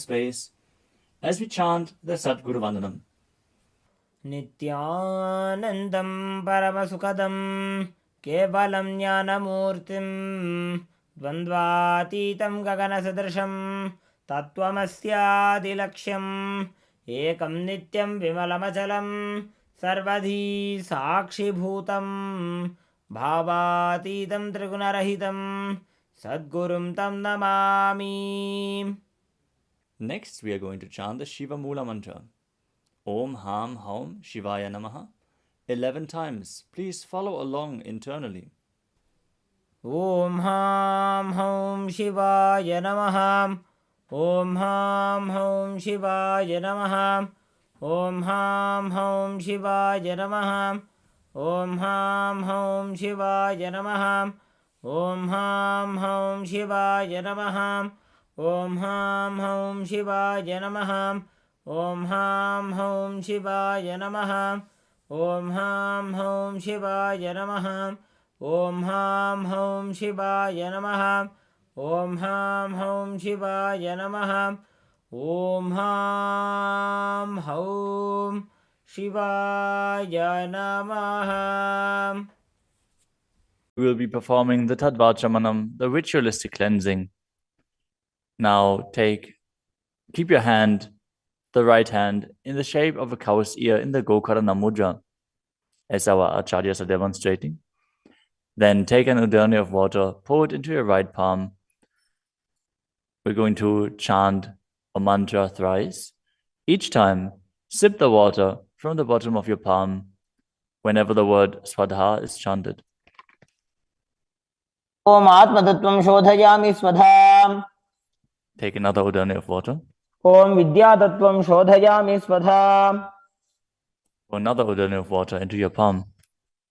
space as we chant the Sadguru Vandanam. Nityanandam Paramasukadam Kevalam Jnanamurtim Dvandvatitam Gaganasadrasham Tattvamasyaadilaksham Ekam Nityam Vimalamachalam Sarvadhi Sakshibhutam Bhavatitam Trigunarahitam Sadgurum Tam Namami. Next, we are going to chant the Shiva Mula mantra. Om Ham Haum Shivaya Namaha 11 times. Please follow along internally. Om Ham Haum Shivaya Namaha. Om Ham Haum Shivaya Namaha. Om Ham Haum Shivaya Namaha. Om Ham Haum Shivaya Namaha. Om Ham Haum Shivaya Namaha. Om Ham Haum Shivaya Namaha. Om Ham Haum Shivaya Namaha. Om Ham Haum Shivaya Namaha. Om Ham Haum Shivaya Namaha. Om Ham Haum Shivaya Namaha. Om Ham Haum Shivaya Namaha. We will be performing the Tadvachamanam, the ritualistic cleansing. Now keep your hand, the right hand, in the shape of a cow's ear in the Gokarana Mudra, as our acharyas are demonstrating. Then take an udani of water, pour it into your right palm. We're going to chant a mantra thrice. Each time, sip the water from the bottom of your palm whenever the word Swadha is chanted. Om Atmatattvam Shodhayami Swadham. Take another udani of water. Om Vidyatattvam Shodhayami Swadham. Pour another udani of water into your palm.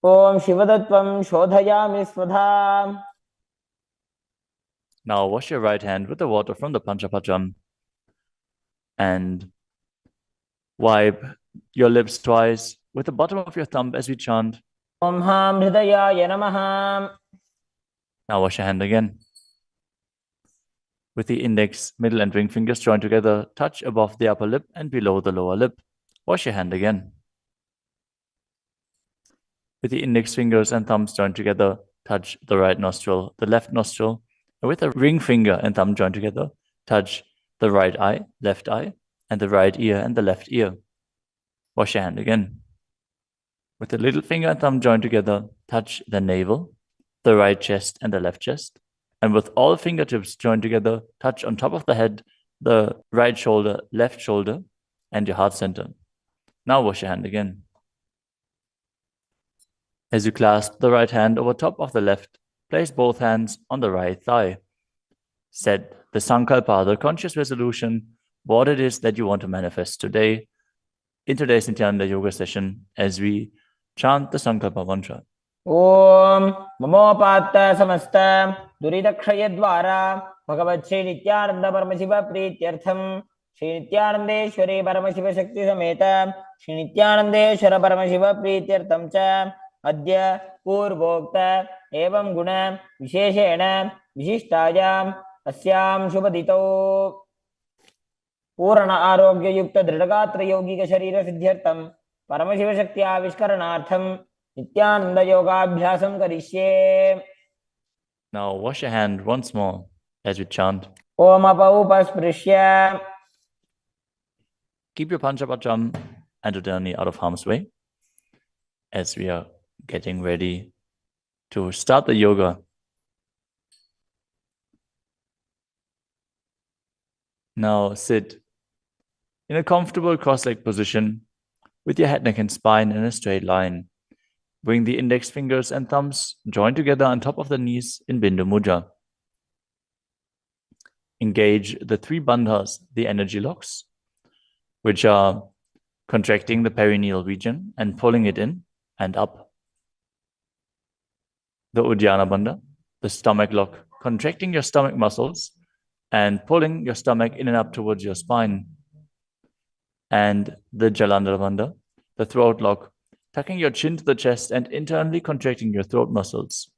Om Shivadattvam Shodhayami Swadham. Now wash your right hand with the water from the Panchapatram and wipe your lips twice with the bottom of your thumb as we chant. Om Ham Hridayaya Namaha. Now wash your hand again. With the index, middle and ring fingers joined together, touch above the upper lip and below the lower lip. Wash your hand again. With the index fingers and thumbs joined together, touch the right nostril, the left nostril. And with the ring finger and thumb joined together, touch the right eye, left eye, and the right ear and the left ear. Wash your hand again. With the little finger and thumb joined together, touch the navel, the right chest and the left chest. And with all fingertips joined together, touch on top of the head, the right shoulder, left shoulder, and your heart center. Now wash your hand again. As you clasp the right hand over top of the left, place both hands on the right thigh. Set the Sankalpa, the conscious resolution, what it is that you want to manifest today in today's Nityananda Yoga session as we chant the Sankalpa mantra. Om Mamopatta Samasta Duridakshayadvara Bhagavat Sri Nityananda Paramashiva Prityartham Sri Nityanandeshwari Paramashiva Shakti Sameta Sri Nityanandeshwara Paramashiva Prityartham Cha Adya Purvokta Evam Guna Visheshena Vishishtayam Asyam Shubhadito Purana Arogya Yukta Dridagatra Yogika Sharira Siddhyartham Paramashiva Shakti Avishkaranartham Nityananda Yoga Abhyasam Karishye. Now wash your hand once more as we chant. Om Apaupasprisya. Keep your Panchapatram and udani out of harm's way as we are getting ready to start the yoga. Now sit in a comfortable cross-legged position with your head, neck, and spine in a straight line. Bring the index fingers and thumbs joined together on top of the knees in Bindu Mudra. Engage the three bandhas, the energy locks, which are contracting the perineal region and pulling it in and up. The Uddiyana Bandha, the stomach lock, contracting your stomach muscles and pulling your stomach in and up towards your spine. And the Jalandhara Bandha, the throat lock, tucking your chin to the chest and internally contracting your throat muscles.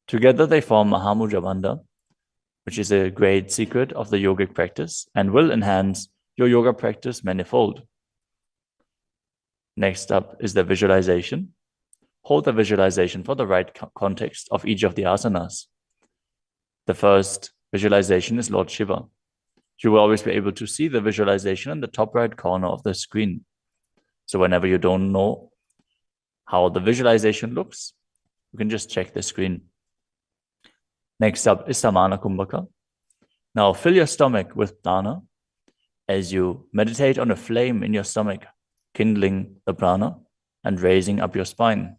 Together they form Mahamudra Bandha, which is a great secret of the yogic practice and will enhance your yoga practice manifold. Next up is the visualization. Hold the visualization for the right context of each of the asanas. The first visualization is Lord Shiva. You will always be able to see the visualization in the top right corner of the screen. So whenever you don't know how the visualization looks, you can just check the screen. Next up is Samana Kumbhaka. Now fill your stomach with prana as you meditate on a flame in your stomach, kindling the prana and raising up your spine.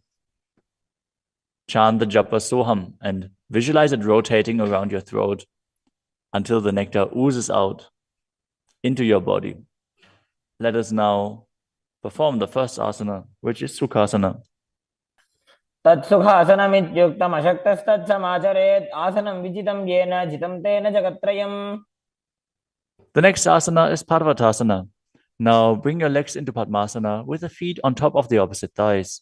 Chant the japa soham and visualize it rotating around your throat until the nectar oozes out into your body. Let us now perform the first asana, which is Sukhasana. तत्सुखासनमित्युक्तमशक्तस्तत्समाचरेत् आसनं विजितं येन जितं तेन जगत्त्रयम्. The next asana is Parvatasana. Now bring your legs into Padmasana with the feet on top of the opposite thighs.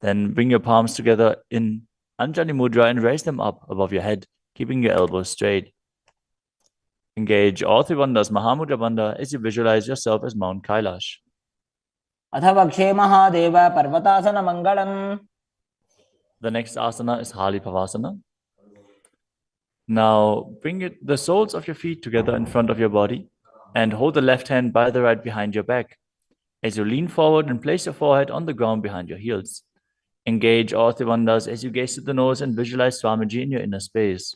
Then bring your palms together in Anjali Mudra and raise them up above your head, keeping your elbows straight. Engage all three bandhas, Mahamudra Bandha, as you visualize yourself as Mount Kailash. अथ वक्षे Mahadev पर्वतासनमङ्गलम्. The next asana is Halipavasana. Now bring the soles of your feet together in front of your body and hold the left hand by the right behind your back. As you lean forward and place your forehead on the ground behind your heels. Engage all three bandhas as you gaze to the nose and visualize Swamiji in your inner space.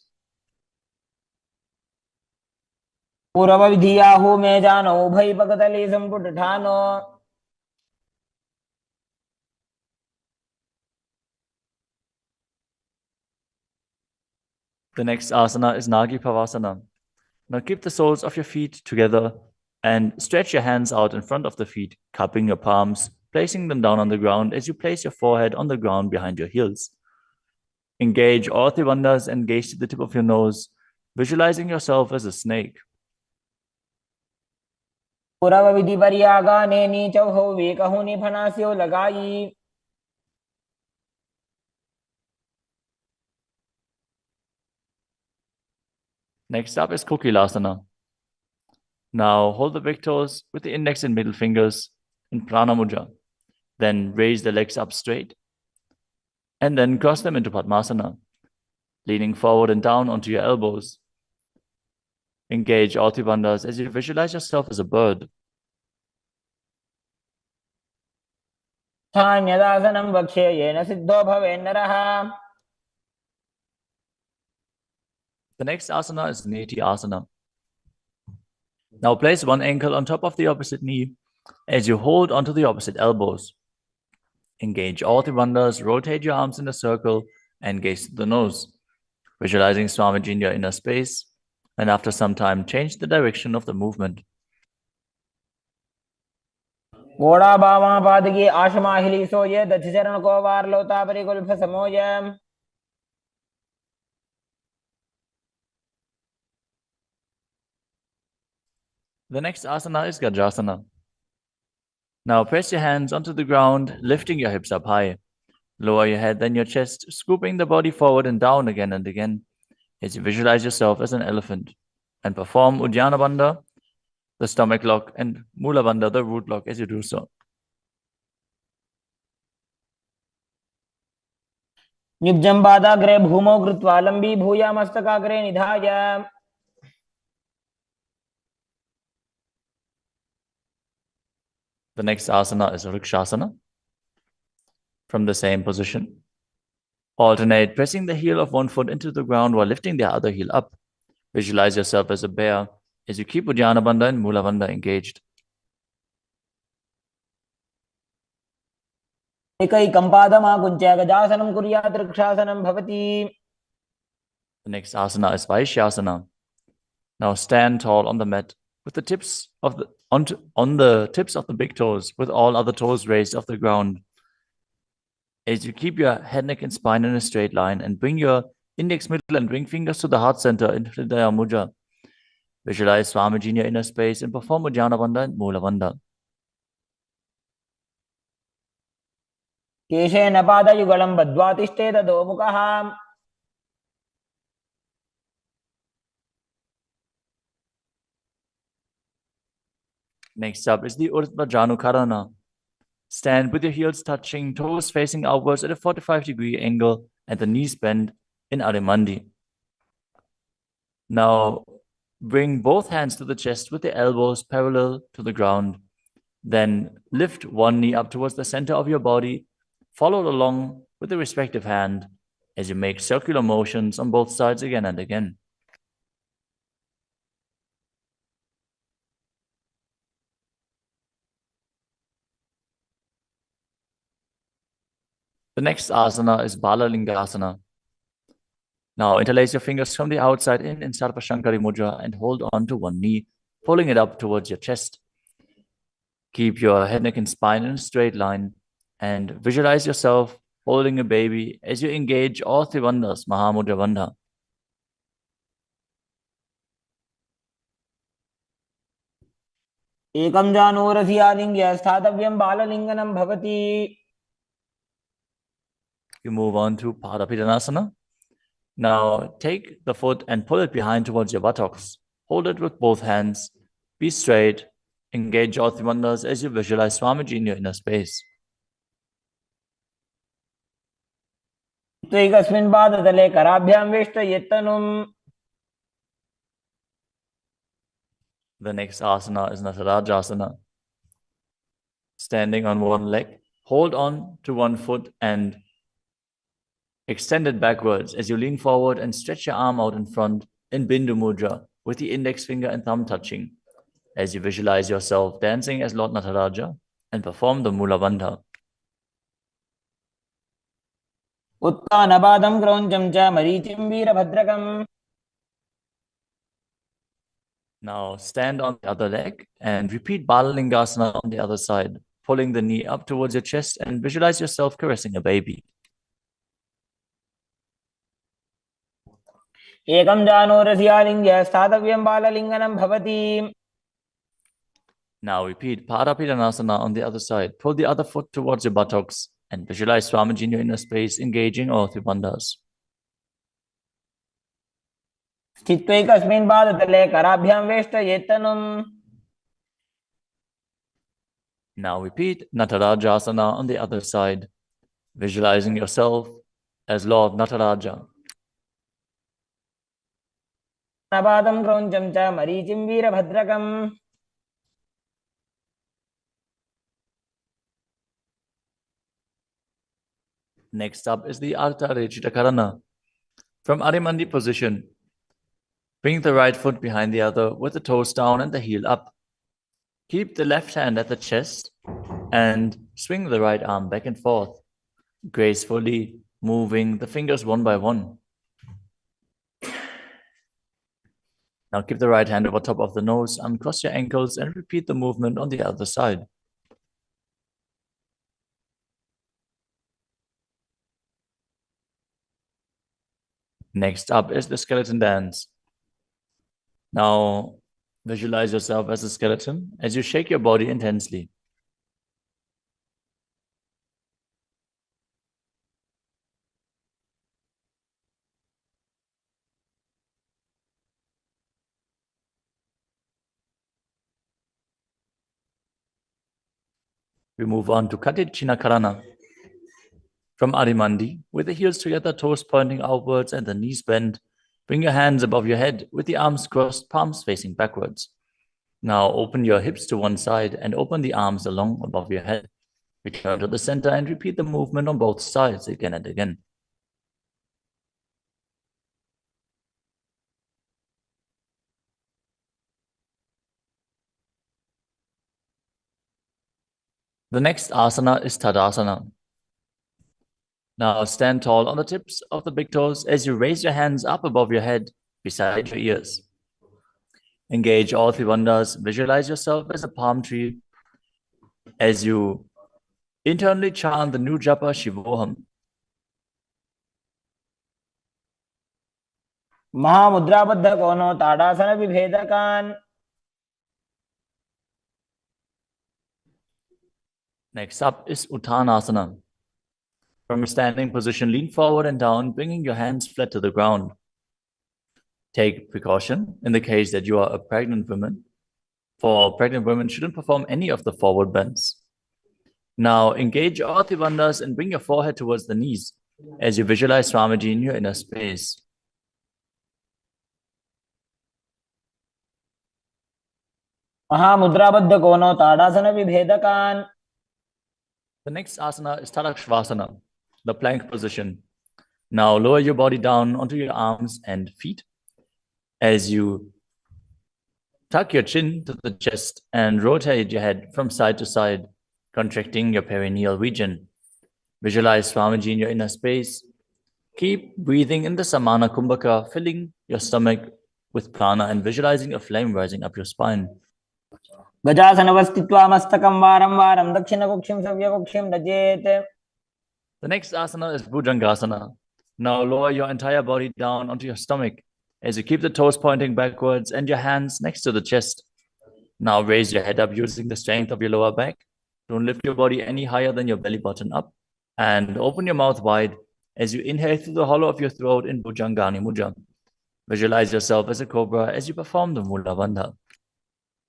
पूर्वविधियाहु मे जानो उभय पकतली संपुटठानो. The next asana is Nagi Pavasana. Now keep the soles of your feet together and stretch your hands out in front of the feet, cupping your palms, placing them down on the ground as you place your forehead on the ground behind your heels. Engage all three bandhas and gaze to the tip of your nose, visualizing yourself as a snake. पुरवविधिपर्यागाने नीचौहौ वेकहुनि फणास्यो लगाई. Next up is Kokilasana. Now hold the big toes with the index and middle fingers in Prana Mudra. Then raise the legs up straight and then cross them into Padmasana, leaning forward and down onto your elbows. Engage all three bandhas as you visualize yourself as a bird. स्थान्यदासनं वक्ष्ये yen Sidho भवेन्नरः. The next asana is Neti Asana. Now place one ankle on top of the opposite knee as you hold onto the opposite elbows. Engage all three bandhas, rotate your arms in a circle and gaze to the nose, visualizing Swamiji in your inner space, and after some time change the direction of the movement. घोड़ा बामा पादकी आशमाहिली सोये दक्षचरण को वार लोता परिकुल्फ समोय. The next asana is Gajasana. Now press your hands onto the ground, lifting your hips up high. Lower your head, then your chest, scooping the body forward and down again and again as you visualize yourself as an elephant. And perform Uddiyana Bandha, the stomach lock, and Mula Bandha, the root lock, as you do so. निब्जं पादाग्रे भूमौ कृत्वा लम्बी भूया मस्तकाग्रे निधाय. The next asana is Vrikshasana. From the same position, alternate pressing the heel of one foot into the ground while lifting the other heel up. Visualize yourself as a bear as you keep Uddiyana Bandha and Mula Bandha engaged. एकैकं पादमाकुञ्च्य गजासनं कुर्यात् वृक्षासनं भवति. The next asana is Vaishyasana. Now stand tall on the mat with the tips of the on the tips of the big toes, with all other toes raised off the ground. As you keep your head, neck, and spine in a straight line, and bring your index, middle, and ring fingers to the heart center in Hridaya Mudra. Visualize Swamiji in your inner space and perform Uddiyana Bandha and Mula Bandha. केशेन पादयुगलं बद्ध्वा तिष्ठेत दोमुखः. Next up is the Urdhva Janukarana. Stand with your heels touching, toes facing outwards at a 45-degree angle and the knees bent in Adimandi. Now, bring both hands to the chest with the elbows parallel to the ground. Then lift one knee up towards the center of your body, followed along with the respective hand as you make circular motions on both sides again and again. The next asana is Balalingasana. Now interlace your fingers from the outside in Sarvashankari Mudra and hold on to one knee, pulling it up towards your chest. Keep your head, neck, and spine in a straight line and visualize yourself holding a baby as you engage all three bandhas, Mahamudra Bandha. एकं जानूरसि आलिङ्ग्य स्थातव्यं बाललिङ्गनं भवति. You move on to Padapidanasana. Now take the foot and pull it behind towards your buttocks. Hold it with both hands. Be straight. Engage all three bandhas as you visualize Swamiji in your inner space. एकस्मिन् पादतले कराभ्यां वेष्टयेत्तनुम्. The next asana is Natarajasana. Standing on one leg, hold on to one foot and extend it backwards as you lean forward and stretch your arm out in front in Bindu Mudra with the index finger and thumb touching as you visualize yourself dancing as Lord Nataraja and perform the Mula Bandha. उत्तानपादं क्रौञ्चं च मरीचिं वीरभद्रकम्. Now stand on the other leg and repeat Balalingasana on the other side, pulling the knee up towards your chest and visualize yourself caressing a baby. एकं जानूरसि आलिङ्ग्य स्थातव्यं बाललिङ्गनं भवति. Now repeat Padapidanasana on the other side. Pull the other foot towards your buttocks and visualize Swamiji in your inner space, engaging all three bandhas. स्थित्वैकस्मिन् पादतले कराभ्यां वेष्टयेत्तनुम्. Now repeat Natarajasana on the other side, visualizing yourself as Lord Nataraja. उत्तानपादं क्रौञ्चं च मरीचिं वीरभद्रकम्. Next up is the Ardha Rechita Karana. From Adimandi position, bring the right foot behind the other with the toes down and the heel up. Keep the left hand at the chest and swing the right arm back and forth, gracefully moving the fingers one by one. Now keep the right hand over top of the nose, uncross your ankles, and repeat the movement on the other side. Next up is the skeleton dance. Now visualize yourself as a skeleton as you shake your body intensely. We move on to Katichina Karana. From Adimandi, with the heels together, toes pointing outwards and the knees bent, bring your hands above your head with the arms crossed, palms facing backwards. Now open your hips to one side and open the arms along above your head. Return to the center and repeat the movement on both sides again and again. The next asana is Tadasana. Now stand tall on the tips of the big toes as you raise your hands up above your head beside your ears. Engage all three bandhas. Visualize yourself as a palm tree as you internally chant the new japa Shivoham. महामुद्राबद्धकोनो tadasana विभेदकान्. Next up is Uttanasana. From a standing position, lean forward and down, bringing your hands flat to the ground. Take precaution in the case that you are a pregnant woman. For pregnant women, shouldn't perform any of the forward bends. Now engage your Ati bandhas and bring your forehead towards the knees as you visualize Swamiji in your inner space. महामुद्राबद्ध कोनो ताड़ासन विभेदकान्. The next asana is Tadakshvasana, the plank position. Now lower your body down onto your arms and feet as you tuck your chin to the chest and rotate your head from side to side, contracting your perineal region. Visualize Swamiji in your inner space. Keep breathing in the Samana Kumbhaka, filling your stomach with prana and visualizing a flame rising up your spine. गजासनवस्थित्वा मस्तकं वारं वारं दक्षिणकुक्षिं सव्यकुक्षिं नजेत्. The next asana is Bhujangasana. Now lower your entire body down onto your stomach as you keep the toes pointing backwards and your hands next to the chest. Now raise your head up using the strength of your lower back. Don't lift your body any higher than your belly button up. And open your mouth wide as you inhale through the hollow of your throat in Bhujangani Mudra. Visualize yourself as a cobra as you perform the Mula Bandha.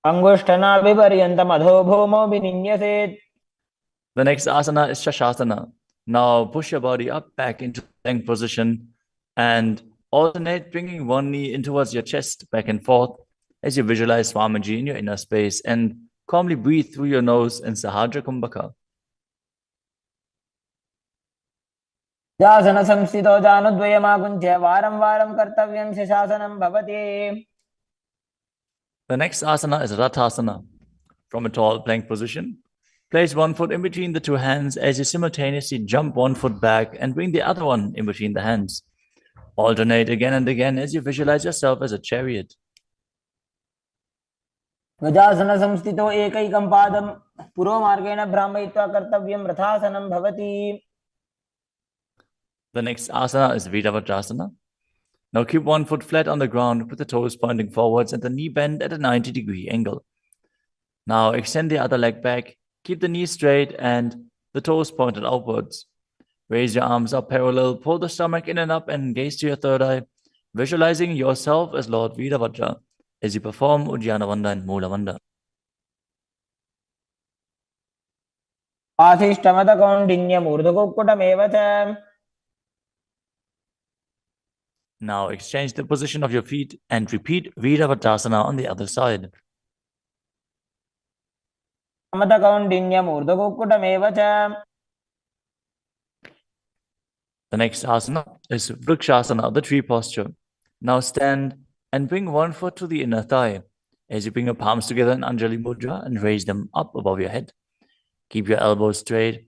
अंगुष्ठनाभिपर्यन्तम् अधोभूमौ विनिन्यसेत्. The next asana is Shashasana. Now push your body up back into plank position and alternate bringing one knee in towards your chest back and forth as you visualize Swamiji in your inner space and calmly breathe through your nose in Sahadra Kumbhaka. जासन संस्थितो जानुद्वयमाकुञ्च्य वारं वारं कर्तव्यं शशासनं भवति. The next asana is Rathasana. From a tall plank position, place one foot in between the two hands as you simultaneously jump one foot back and bring the other one in between the hands. Alternate again and again as you visualize yourself as a chariot. गजासन संस्थितो एकैकं पादं पुरोमार्गेण भ्रामयित्वा कर्तव्यं रथासनं भवति. The next asana is Viravatrasana. Now keep one foot flat on the ground with the toes pointing forwards and the knee bent at a 90-degree angle. Now extend the other leg back, keep the knee straight and the toes pointed outwards. Raise your arms up parallel, pull the stomach in and up and gaze to your third eye, visualizing yourself as Lord Virabhadra as you perform Uddiyana Bandha and Mula Bandha. आशिष्टमदकौण्डिन्यमूर्धकुक्कुटमेव च. Now exchange the position of your feet and repeat Virabhadrasana on the other side. मदकौण्डिन्यमूर्धकुक्कुटमेव च. The next asana is Vrikshasana, the tree posture. Now stand and bring one foot to the inner thigh as you bring your palms together in Anjali Mudra and raise them up above your head. Keep your elbows straight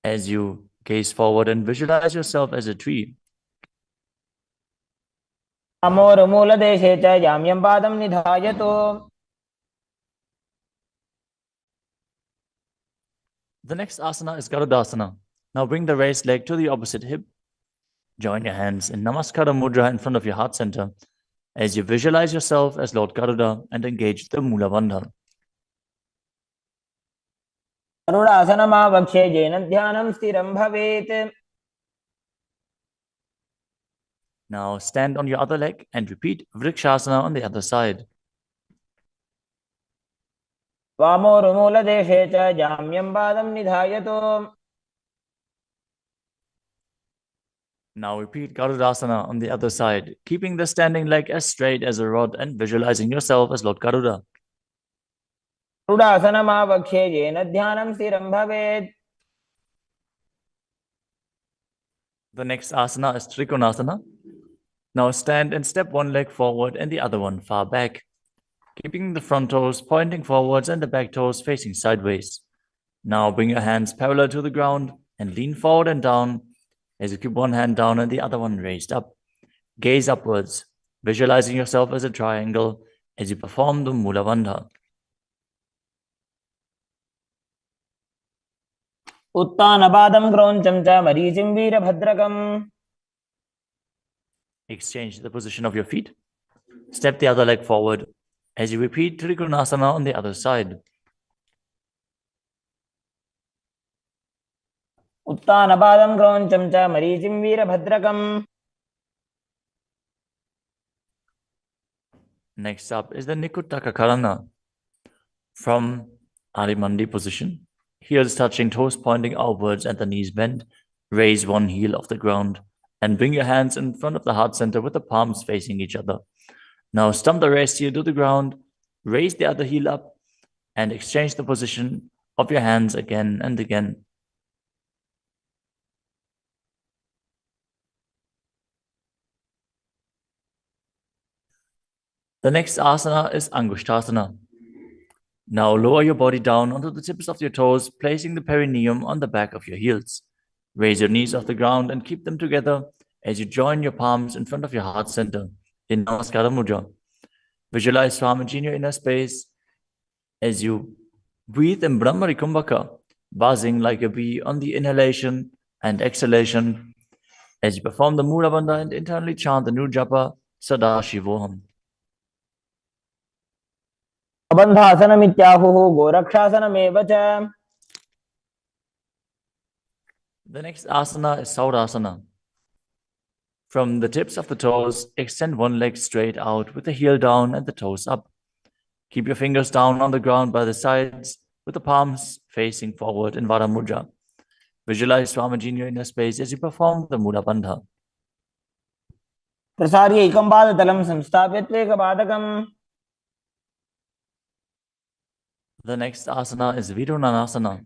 as you gaze forward and visualize yourself as a tree. अमोरमूलदेशे च जाम्यं पादं निधायतु. The next asana is Garudasana. Now bring the raised leg to the opposite hip. Join your hands in Namaskara Mudra in front of your heart center as you visualize yourself as Lord Garuda and engage the Mula Bandha. गरुडासनमावक्षे येन ध्यानं स्थिरं भवेत्. Now stand on your other leg and repeat Vrikshasana on the other side. वामोरुमूलदेशे च जाम्यं पादं निधायतु. Now repeat Garudasana on the other side, keeping the standing leg as straight as a rod and visualizing yourself as Lord Garuda. गरुडासनमावक्षे येन ध्यानं स्थिरं भवेत्. The next asana is Trikonasana. Now stand and step one leg forward and the other one far back, keeping the front toes pointing forwards and the back toes facing sideways. Now bring your hands parallel to the ground and lean forward and down as you keep one hand down and the other one raised up. Gaze upwards, visualizing yourself as a triangle as you perform the Mula Bandha. उत्तानपादं क्रौञ्चं च मरीचिं वीरभद्रकम्. Exchange the position of your feet. Step the other leg forward as you repeat Trikonasana on the other side. उत्तानपादं क्रौञ्चं च मरीचिं वीरभद्रकम्. Next up is the Nikuttaka Karana. From Adimandi position, heels touching, toes pointing outwards and the knees bent, raise one heel off the ground and bring your hands in front of the heart center with the palms facing each other. Now stump the rest heel to the ground, raise the other heel up, and exchange the position of your hands again and again. The next asana is Angushtasana. Now lower your body down onto the tips of your toes, placing the perineum on the back of your heels. Raise your knees off the ground and keep them together as you join your palms in front of your heart center in Namaskara Mudra. Visualize Swamiji in your inner space as you breathe in Brahmari Kumbhaka, buzzing like a bee on the inhalation and exhalation as you perform the Mula Bandha and internally chant the new japa Sadashivoham. बन्धासनमित्याहुः गोरक्षासनमेव च. The next asana is Saurasana. From the tips of the toes, extend one leg straight out with the heel down and the toes up. Keep your fingers down on the ground by the sides with the palms facing forward in Vara Mudra. Visualize Swamiji in your inner space as you perform the Mula Bandha. प्रसार्य एकं पादतलं संस्थाप्य त्वेकपादकम्. The next asana is Vidunanasana.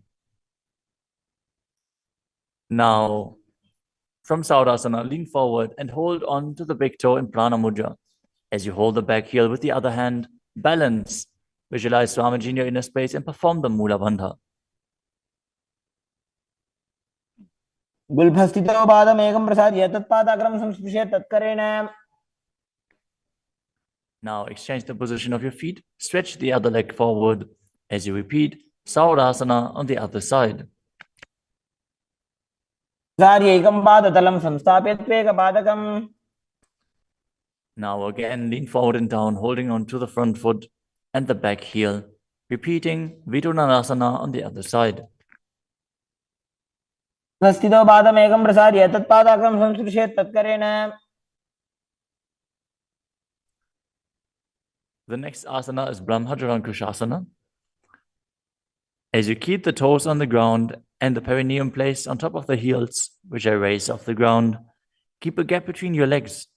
Now, from Saurasana, lean forward and hold on to the big toe in Prana Mudra. As you hold the back heel with the other hand, balance. Visualize Swamiji in your inner space and perform the Mula Bandha. गुल्फस्थितो पादमेकं प्रसार्य तत्पादाग्रं संस्पृश्य तत्करेण. Now exchange the position of your feet, stretch the other leg forward as you repeat Saurasana on the other side. प्रसार्य एकं पादतलं संस्थाप्य त्वेकपादकम्. Now again, lean forward and down, holding on to the front foot and the back heel, repeating Vidunanasana on the other side. स्थितो पादमेकं प्रसार्य तत्पादाग्रं संस्पृश्य तत्करेण. The next asana is Brahmajarankushasana. As you keep the toes on the ground and the perineum placed on top of the heels, which are raised off the ground, keep a gap between your legs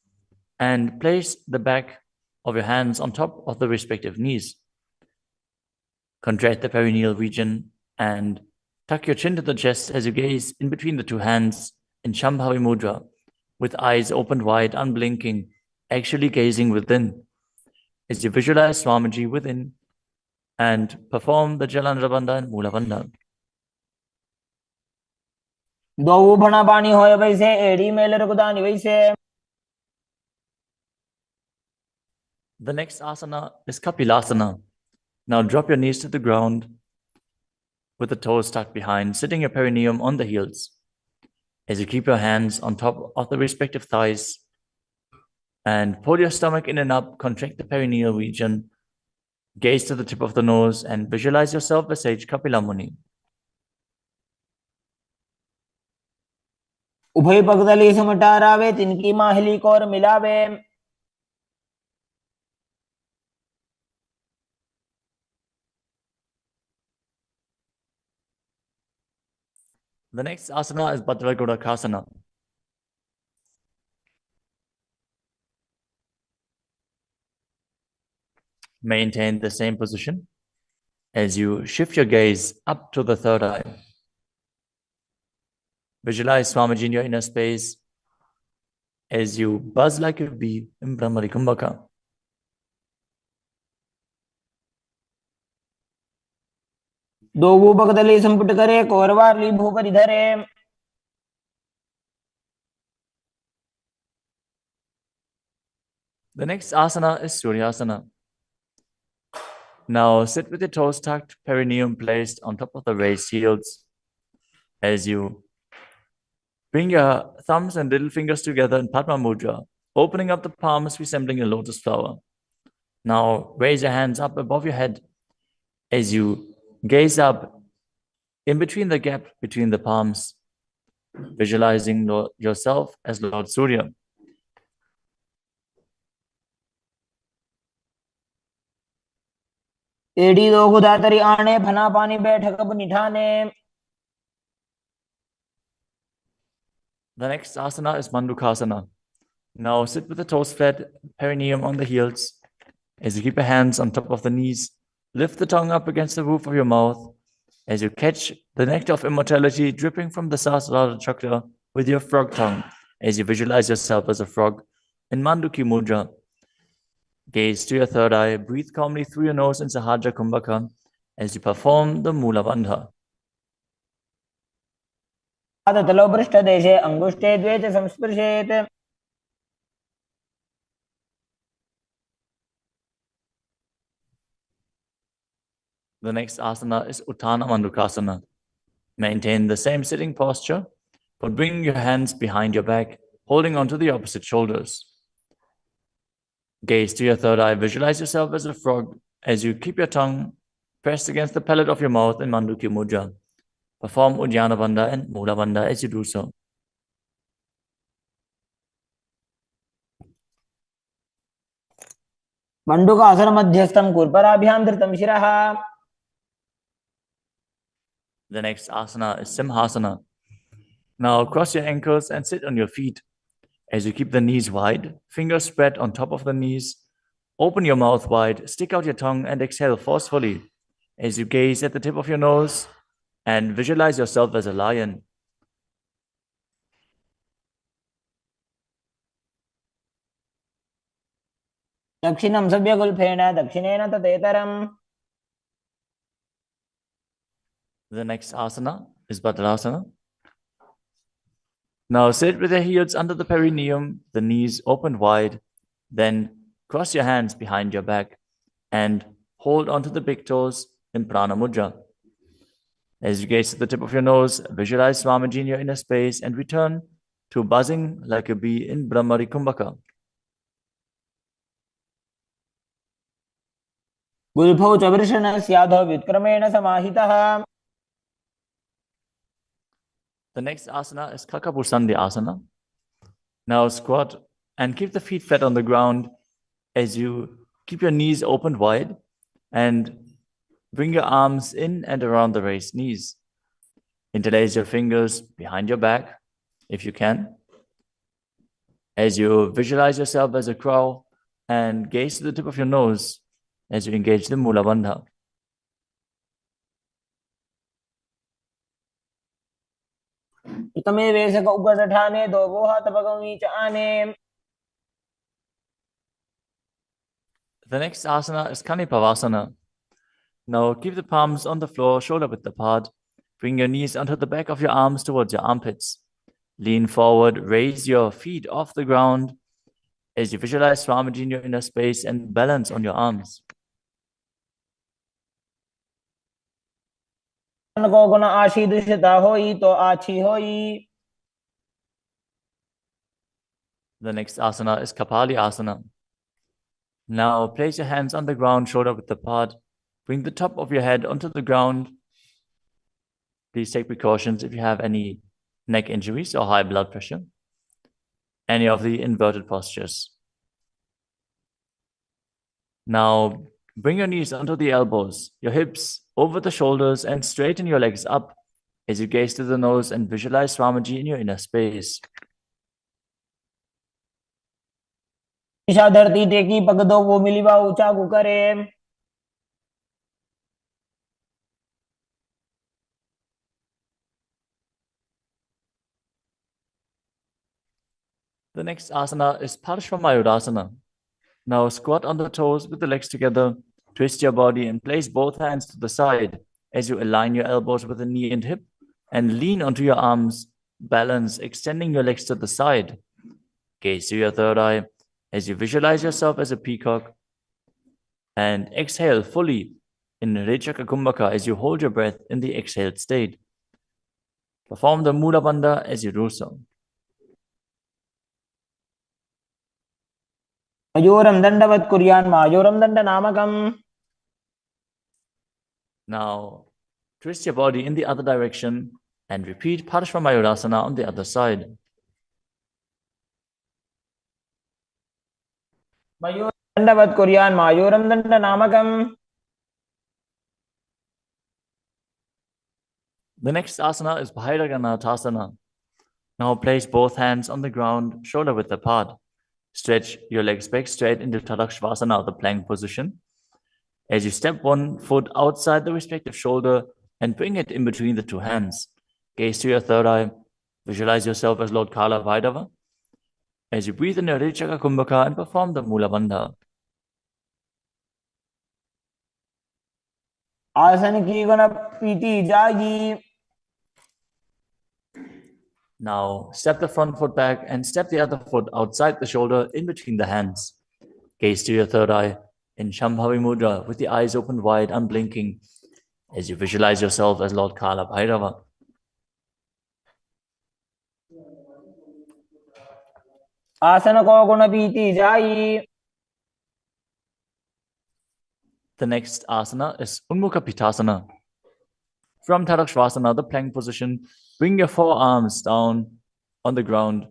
and place the back of your hands on top of the respective knees. Contract the perineal region and tuck your chin to the chest as you gaze in between the two hands in Shambhavi Mudra, with eyes opened wide, unblinking, actually gazing within. As you visualize Swamiji within and perform the Jalandhara Bandha and Mula Bandha. दो भणा पानी होय वैसे एड़ी mail रघुदानी वैसे. The next asana is Kapilasana. Now drop your knees to the ground with the toes tucked behind, sitting your perineum on the heels. As you keep your hands on top of the respective thighs and pull your stomach in and up, contract the perineal region, gaze to the tip of the nose and visualize yourself as Sage Kapila Muni. उभय पगदली समटारावे तिनकी Mahuli core मिलावे. The next asana is Bhadragodakasana. Maintain the same position as you shift your gaze up to the third eye. Visualize Swamiji in your inner space as you buzz like a bee in Brahmari Kumbhaka. दो भूपगदली संपुट करे कोरवारली भूपरि धरे. The next asana is Suryasana. Now sit with your toes tucked, perineum placed on top of the raised heels as you bring your thumbs and little fingers together in Padma Mudra, opening up the palms resembling a lotus flower. Now raise your hands up above your head as you gaze up in between the gap between the palms, visualizing yourself as Lord Surya. एडी दो गुदातरी आने फना पानी बैठक अब निठाने. The next asana is Mandukasana. Now sit with the toes flat, perineum on the heels. As you keep your hands on top of the knees, lift the tongue up against the roof of your mouth. As you catch the nectar of immortality dripping from the Sahasrara chakra with your frog tongue, as you visualize yourself as a frog in Manduki Mudra. Gaze to your third eye, breathe calmly through your nose in Sahajra Kumbhaka as you perform the Mula Bandha. तलो पृष्ठदेशे अंगुष्ठे द्वे च संस्पृशेत्. The next asana is Uttana Mandukasana. Maintain the same sitting posture, but bring your hands behind your back, holding onto the opposite shoulders. Gaze to your third eye, visualize yourself as a frog as you keep your tongue pressed against the palate of your mouth in Manduki Mudra. Perform Uddiyana Bandha and Mula Bandha as you do so. मंडूकासन मध्यस्थं कुर्पराभ्यां धृतं शिरः. The next asana is Simhasana. Now cross your ankles and sit on your feet. As you keep the knees wide, fingers spread on top of the knees, open your mouth wide, stick out your tongue and exhale forcefully as you gaze at the tip of your nose and visualize yourself as a lion. दक्षिणं सव्यगुल्फेन दक्षिणेन ततेतरम्. The next asana is Badrasana. Now sit with your heels under the perineum, the knees open wide, then cross your hands behind your back and hold onto the big toes in Prana Mudra. As you gaze at the tip of your nose, visualize Swamiji in your inner space and return to buzzing like a bee in Brahmari Kumbhaka. गुल्फौ च वृषणस्याधो व्युत्क्रमेण समाहितः. The next asana is Kakapusandi asana. Now squat and keep the feet flat on the ground as you keep your knees opened wide and bring your arms in and around the raised knees. Interlace your fingers behind your back, if you can, as you visualize yourself as a crow and gaze to the tip of your nose as you engage the Mula Bandha. तमे वेशक उगठाने दो वो हाथ भगवी च आने. The next asana is Kanipavasana. Now keep the palms on the floor, shoulder width apart. Bring your knees onto the back of your arms towards your armpits. Lean forward, raise your feet off the ground as you visualize Swamiji in your inner space and balance on your arms. को गुण आशी दुष्टता होई तो आछी होई. The next asana is Kapali asana. Now place your hands on the ground, shoulder width apart. Bring the top of your head onto the ground. Please take precautions if you have any neck injuries or high blood pressure. Any of the inverted postures. Now bring your knees onto the elbows, your hips over the shoulders, and straighten your legs up as you gaze to the nose and visualize Swamiji in your inner space. Isha धरती टेकी पग दो वो मिलीवा ऊंचा कुकरे. The next asana is Parshvamayurasana. Now squat on the toes with the legs together, twist your body and place both hands to the side as you align your elbows with the knee and hip and lean onto your arms, balance, extending your legs to the side. Gaze to your third eye as you visualize yourself as a peacock and exhale fully in Rechaka Kumbhaka as you hold your breath in the exhaled state. Perform the Mula Bandha as you do so. मयूरं दंडवत् कुर्यान् मायूरं दंड नामकम्. Now twist your body in the other direction and repeat Parshvamayurasana on the other side. मयूरं दंडवत् कुर्यान् मायूरं दंड नामकम्. The next asana is Bhairaganathasana. Now place both hands on the ground, shoulder width apart. Stretch your legs back straight into Tadakshvasana, the plank position. As you step one foot outside the respective shoulder and bring it in between the two hands. Gaze to your third eye. Visualize yourself as Lord Kala Vaidava. As you breathe in your Richaka Kumbhaka and perform the Mula Bandha. आसन की गुण पीति जागी. Now step the front foot back and step the other foot outside the shoulder in between the hands. Gaze to your third eye in Shambhavi Mudra with the eyes open wide, unblinking, as you visualize yourself as Lord Kala Bhairava. आसन को गुण पीति जाई. The next asana is Unmukha Pitasana. From Tadakshvasana, the plank position, bring your forearms down on the ground.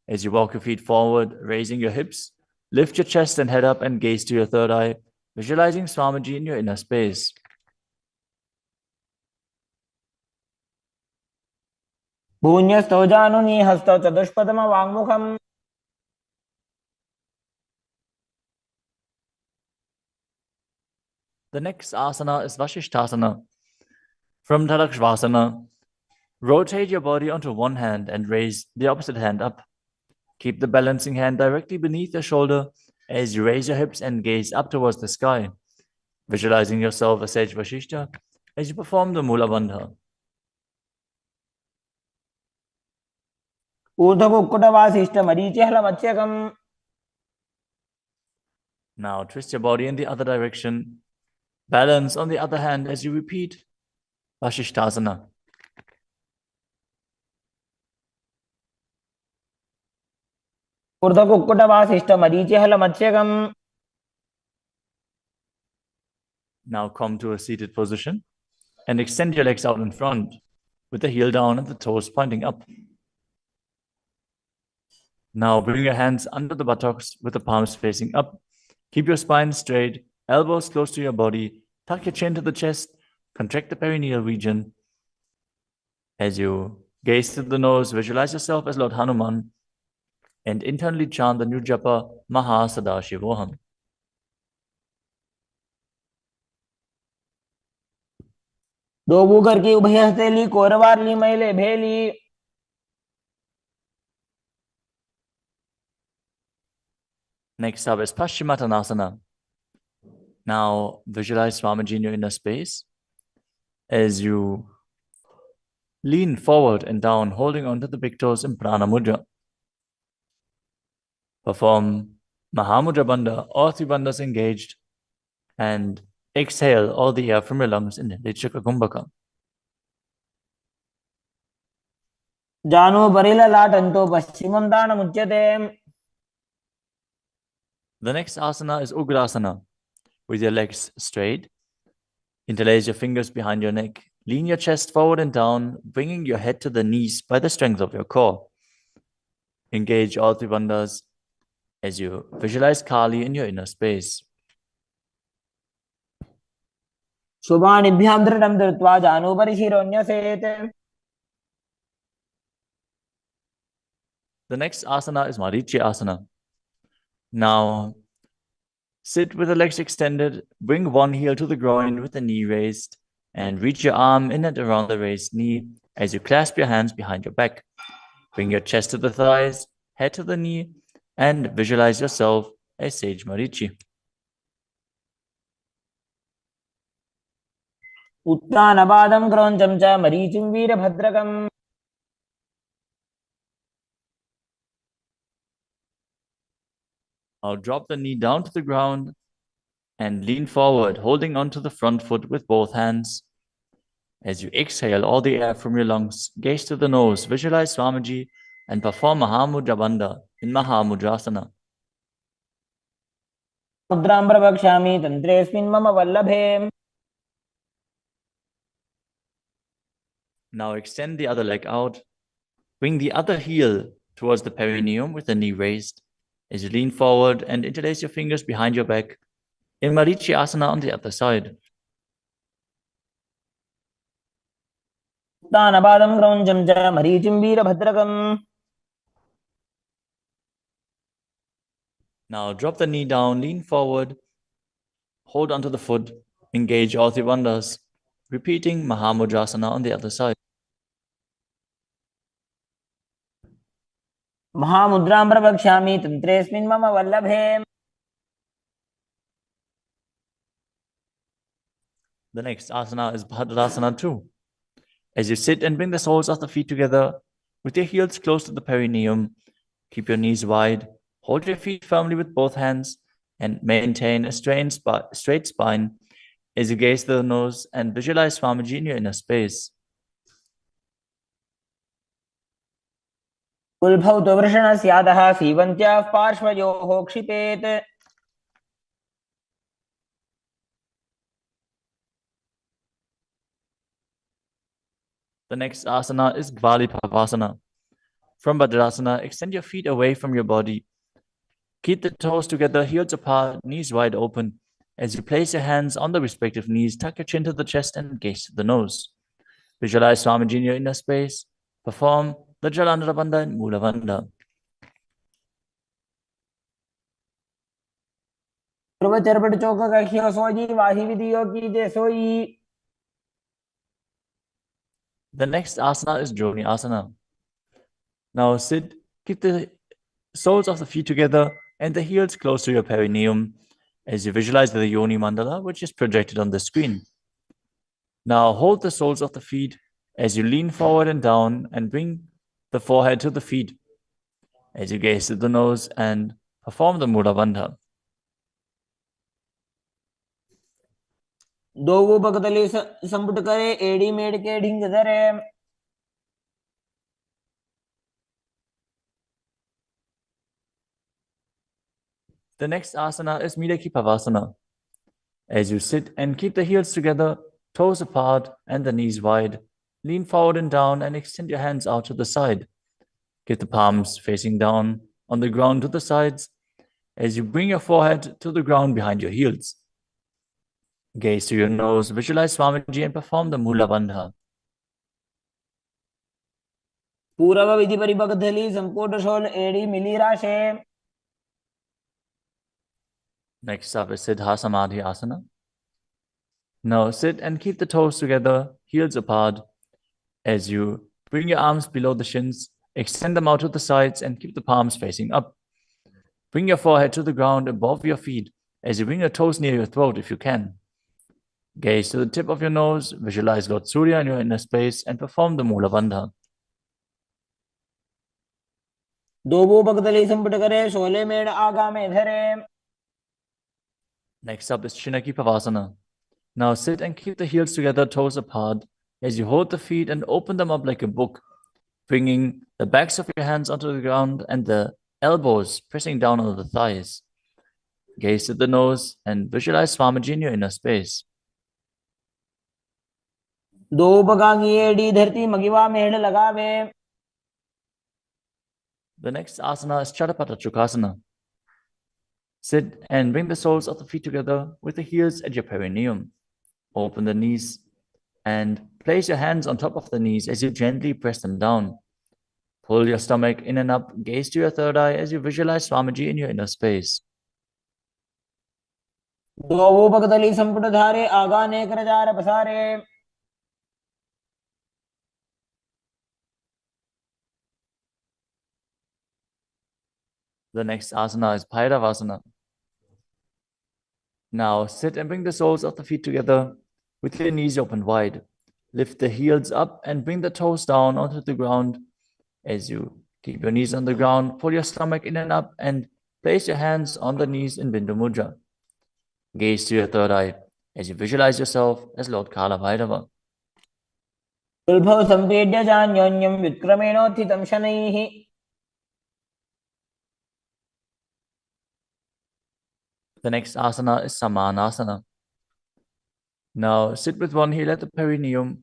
As you walk your feet forward, raising your hips, lift your chest and head up and gaze to your third eye, visualizing Swamiji in your inner space. भून्यस्थो जानुनी हस्तौ चतुष्पदम वाङ्मुखम्. The next asana is Vashishthasana. From Tadakshvasana, rotate your body onto one hand and raise the opposite hand up. Keep the balancing hand directly beneath your shoulder as you raise your hips and gaze up towards the sky, visualizing yourself as Sage Vashishta as you perform the Mula Bandha. ऊर्ध्वकुक्कुटवासिष्ठ मरीचिहलमच्यकम्. Now twist your body in the other direction. Balance on the other hand as you repeat Vashishthasana. ऊर्ध्वकुक्कुटवासिष्ठ मरीचिहलमच्यकम्. Now come to a seated position and extend your legs out in front with the heel down and the toes pointing up. Now bring your hands under the buttocks with the palms facing up. Keep your spine straight, elbows close to your body. Tuck your chin to the chest. Contract the perineal region. As you gaze through the nose, visualize yourself as Lord Hanuman and internally chant the new japa Paramashivoham. दो Booker की उभय हथेली कोरवारली मैले भेली. Next up is Paschimottanasana. Now visualize Swamiji in your inner space as you lean forward and down, holding onto the big toes in Prana Mudra. Perform Mahamudra Bandha, all three bandhas engaged, and exhale all the air from your lungs in Lichaka Kumbhaka. जानो Burrill लाटंतो पश्चिमं दानमुच्यते. The next asana is Ugrasana. With your legs straight, interlace your fingers behind your neck. Lean your chest forward and down, bringing your head to the knees by the strength of your core. Engage all three bandhas as you visualize Kali in your inner space. शुभानिभ्यां दृढं धृत्वा जानुभरि शिरोन्यसेत्. The next asana is Marichi Asana. Now, sit with the legs extended, bring one heel to the groin with the knee raised, and reach your arm in and around the raised knee as you clasp your hands behind your back. Bring your chest to the thighs, head to the knee, and visualize yourself as Sage Marichi. उत्तानपादं क्रौञ्चं च मरीचिं वीरभद्रकम्. Now drop the knee down to the ground and lean forward, holding onto the front foot with both hands. As you exhale all the air from your lungs, gaze to the nose, visualize Swamiji, and perform Mahamudra Bandha in Mahamudrasana. मुद्रां प्रवक्ष्यामि तन्त्रेऽस्मिन् मम वल्लभे. Now extend the other leg out. Bring the other heel towards the perineum with the knee raised. As you lean forward and interlace your fingers behind your back in Marichi Asana on the other side. तानपादं क्रौञ्चं च मरीचिं वीरभद्रकम्. Now drop the knee down, lean forward, hold onto the foot, engage all three bandhas, repeating Mahamudrasana on the other side. महामुद्रां प्रवक्ष्यामि तन्त्रेऽस्मिन् मम वल्लभे. The next asana is Bhadrasana 2. As you sit and bring the soles of the feet together with your heels close to the perineum, keep your knees wide, hold your feet firmly with both hands, and maintain a straight spine as you gaze to the nose and visualize Swamiji in your inner space. कुलभौ तु वृषणस्यादः सीवन्त्याः पार्श्वयोः क्षिपेत्. The next asana is Gvalipavasana. From Bhadrasana, extend your feet away from your body. Keep the toes together, heels apart, knees wide open. As you place your hands on the respective knees, tuck your chin to the chest and gaze to the nose. Visualize Swamiji in your inner space. Perform the Jalandhara Bandha and Mula Bandha. ध्रुवचरपट चौक कहियो सोई वाही विधियो की जे सोई. The next asana is Joni Asana. Now sit, keep the soles of the feet together and the heels close to your perineum as you visualize the Yoni Mandala, which is projected on the screen. Now hold the soles of the feet as you lean forward and down and bring the forehead to the feet as you gaze to the nose and perform the Mula Bandha. दो भगतली संपुट करे एड़ी मेड़ के ढिंग धरे. The next asana is Midaki Pavasana. As you sit and keep the heels together, toes apart and the knees wide, lean forward and down and extend your hands out to the side. Keep the palms facing down on the ground to the sides as you bring your forehead to the ground behind your heels. Gaze to your nose, visualize Swamiji and perform the Mula Bandha. पूर्व विधि परिभगधली संपुट शोल एड़ी मिली राशे. Next up is Siddha Samadhi Asana. Now sit and keep the toes together, heels apart. As you bring your arms below the shins, extend them out to the sides and keep the palms facing up. Bring your forehead to the ground above your feet as you bring your toes near your throat if you can. Gaze to the tip of your nose, visualize Lord Surya in your inner space and perform the Mula Bandha. दो भगतली संपुट करे शोले मेड़ आगा में धरे. Next up is Chinaki Pavasana. Now sit and keep the heels together, toes apart, as you hold the feet and open them up like a book, bringing the backs of your hands onto the ground and the elbows pressing down on the thighs. Gaze to the nose and visualize Swamiji in your inner space. दो बगांगी एड़ी धरती मगिवा मेड़ लगावे. The next asana is Chadapata Chukasana. Sit and bring the soles of the feet together with the heels at your perineum. Open the knees and place your hands on top of the knees as you gently press them down. Pull your stomach in and up, gaze to your third eye as you visualize Swamiji in your inner space. दो भगतली संपुट धारे आगा ने कर jar पसारे. The next asana is Bhairavasana. Now sit and bring the soles of the feet together with your knees open wide. Lift the heels up and bring the toes down onto the ground. As you keep your knees on the ground, pull your stomach in and up and place your hands on the knees in Bindu Mudra. Gaze to your third eye as you visualize yourself as Lord Kala Bhairava. कुलभौ संपेड्य जान्योन्यं विक्रमेणोत्थितं शनैः. The next asana is Samanasana. Now sit with one heel at the perineum.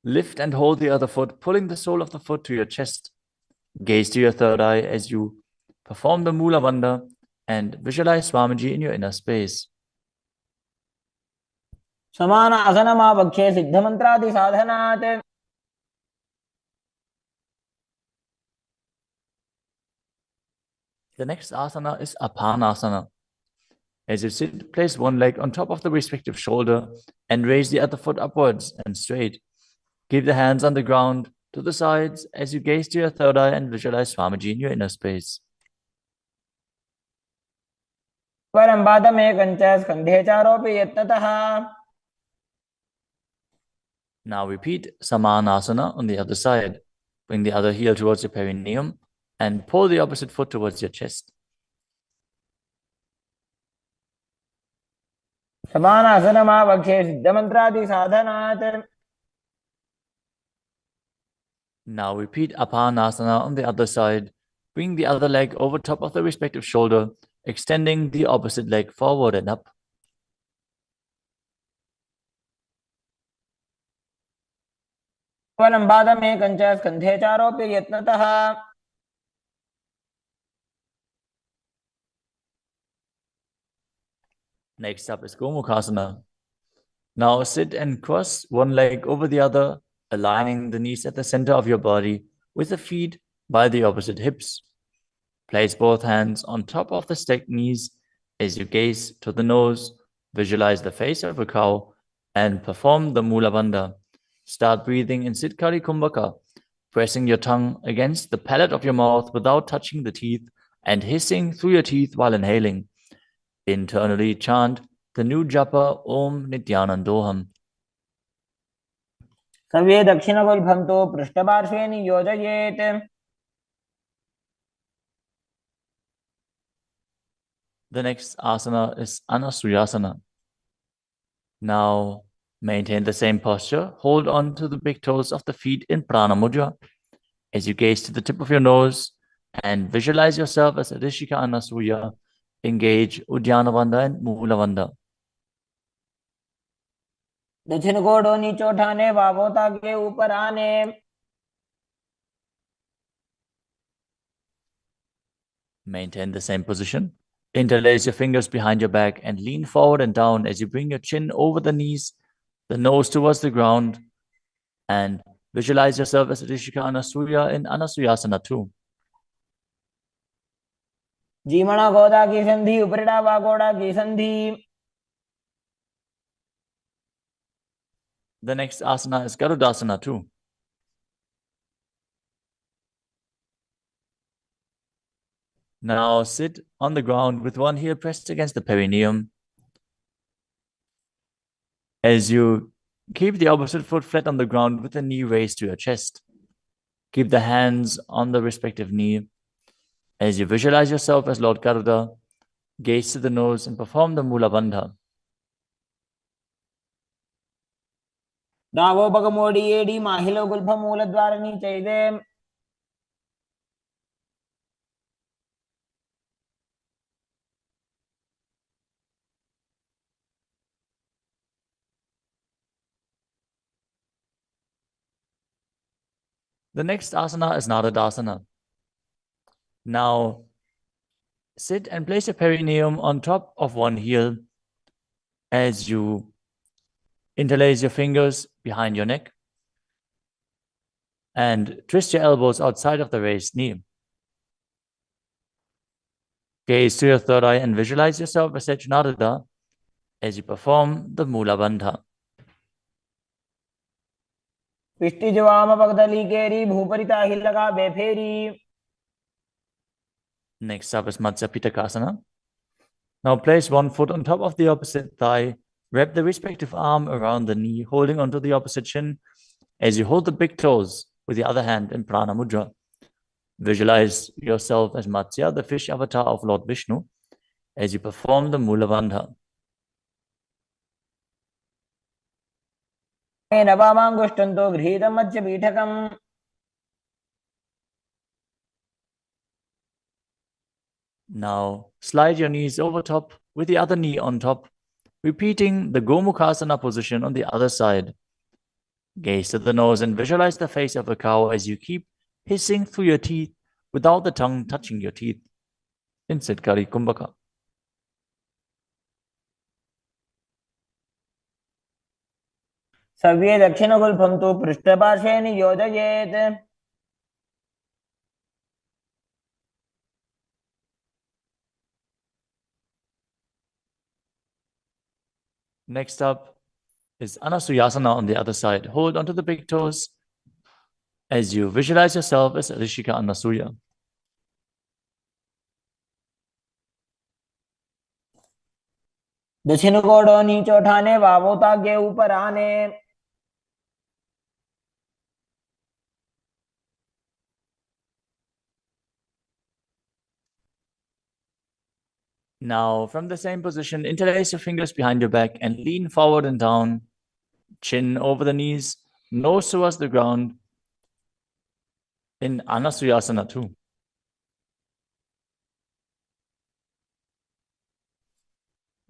Lift and hold the other foot, pulling the sole of the foot to your chest. Gaze to your third eye as you perform the Mula Bandha and visualize Swamiji in your inner space. समान आसनमावक्षे सिद्धमन्त्रादि साधनात्. The next asana is Apanasana. As you sit, place one leg on top of the respective shoulder and raise the other foot upwards and straight. Keep the hands on the ground to the sides as you gaze to your third eye and visualize Swamiji in your inner space. परं पादमेकं च स्कन्धे चारोपि यत्नतः. Now repeat Samanasana on the other side. Bring the other heel towards your perineum and pull the opposite foot towards your chest. समानासनमावक्षे सिद्धमन्त्रादिसाधनात्. Now repeat Apanasana on the other side. Bring the other leg over top of the respective shoulder, extending the opposite leg forward and up. परं पादमेकं च स्कन्धे चारोपि यत्नतः. Next up is Gomukhasana. Now sit and cross one leg over the other, aligning the knees at the center of your body with the feet by the opposite hips. Place both hands on top of the stacked knees as you gaze to the nose, visualize the face of a cow, and perform the Mula Bandha. Start breathing in Siddhkari Kumbhaka, pressing your tongue against the palate of your mouth without touching the teeth and hissing through your teeth while inhaling. Internally chant the new japa Om Nithyanandoham. सर्वे दक्षिणगुल्फं तु पृष्ठपार्श्वे नियोजयेत्. The next asana is Anasuyasana. Now maintain the same posture. Hold on to the big toes of the feet in Prana Mudra as you gaze to the tip of your nose and visualize yourself as Rishika Anasuya. Engage Udyana Bandha and Mula Bandha. दक्षिण कोडो नीचे उठाने बाहों ताके ऊपर आने. Maintain the same position. Interlace your fingers behind your back and lean forward and down as you bring your chin over the knees, the nose towards the ground, and visualize yourself as Rishika Anasuya in Anasuyasana too. जीमणा गोदा की संधि उपरिड़ा वागोड़ा की संधि. The next asana is Garudasana too. Now sit on the ground with one heel pressed against the perineum. As you keep the opposite foot flat on the ground with the knee raised to your chest. Keep the hands on the respective knee. As you visualize yourself as Lord Garuda, gaze to the nose and perform the Mula Bandha. दावो बगमोडी एडी माहिलो गुल्फ मूलद्वार नीचैदे. The next asana is Nadadasana. Now sit and place your perineum on top of one heel as you interlace your fingers behind your neck and twist your elbows outside of the raised knee. Gaze to your third eye and visualize yourself as Secunadada as you perform the Mula Bandha. पिष्टि जवाम पगदली केरी भूपरिता हिलगा बेफेरी. Next up is Matsya Pitakasana. Now place one foot on top of the opposite thigh. Wrap the respective arm around the knee, holding onto the opposite shin as you hold the big toes with the other hand in Prana Mudra. Visualize yourself as Matsya, the fish avatar of Lord Vishnu, as you perform the Mula Bandha. नवामांगुष्टंतो गृहीतं मत्स्य पीठकम्. Now slide your knees over top with the other knee on top, repeating the Gomukhasana position on the other side. Gaze to the nose and visualize the face of a cow as you keep hissing through your teeth without the tongue touching your teeth in Siddhkari Kumbhaka. सव्ये दक्षिणगुल्फं तु पृष्ठपार्श्वे नियोजयेत्. Next up is Anasuyasana on the other side. Hold onto the big toes as you visualize yourself as Rishika Anasuya. दक्षिण कोड़ो नीचे उठाने वावोता के ऊपर आने. Now, from the same position, interlace your fingers behind your back and lean forward and down, chin over the knees, nose towards the ground in Anasuyasana 2.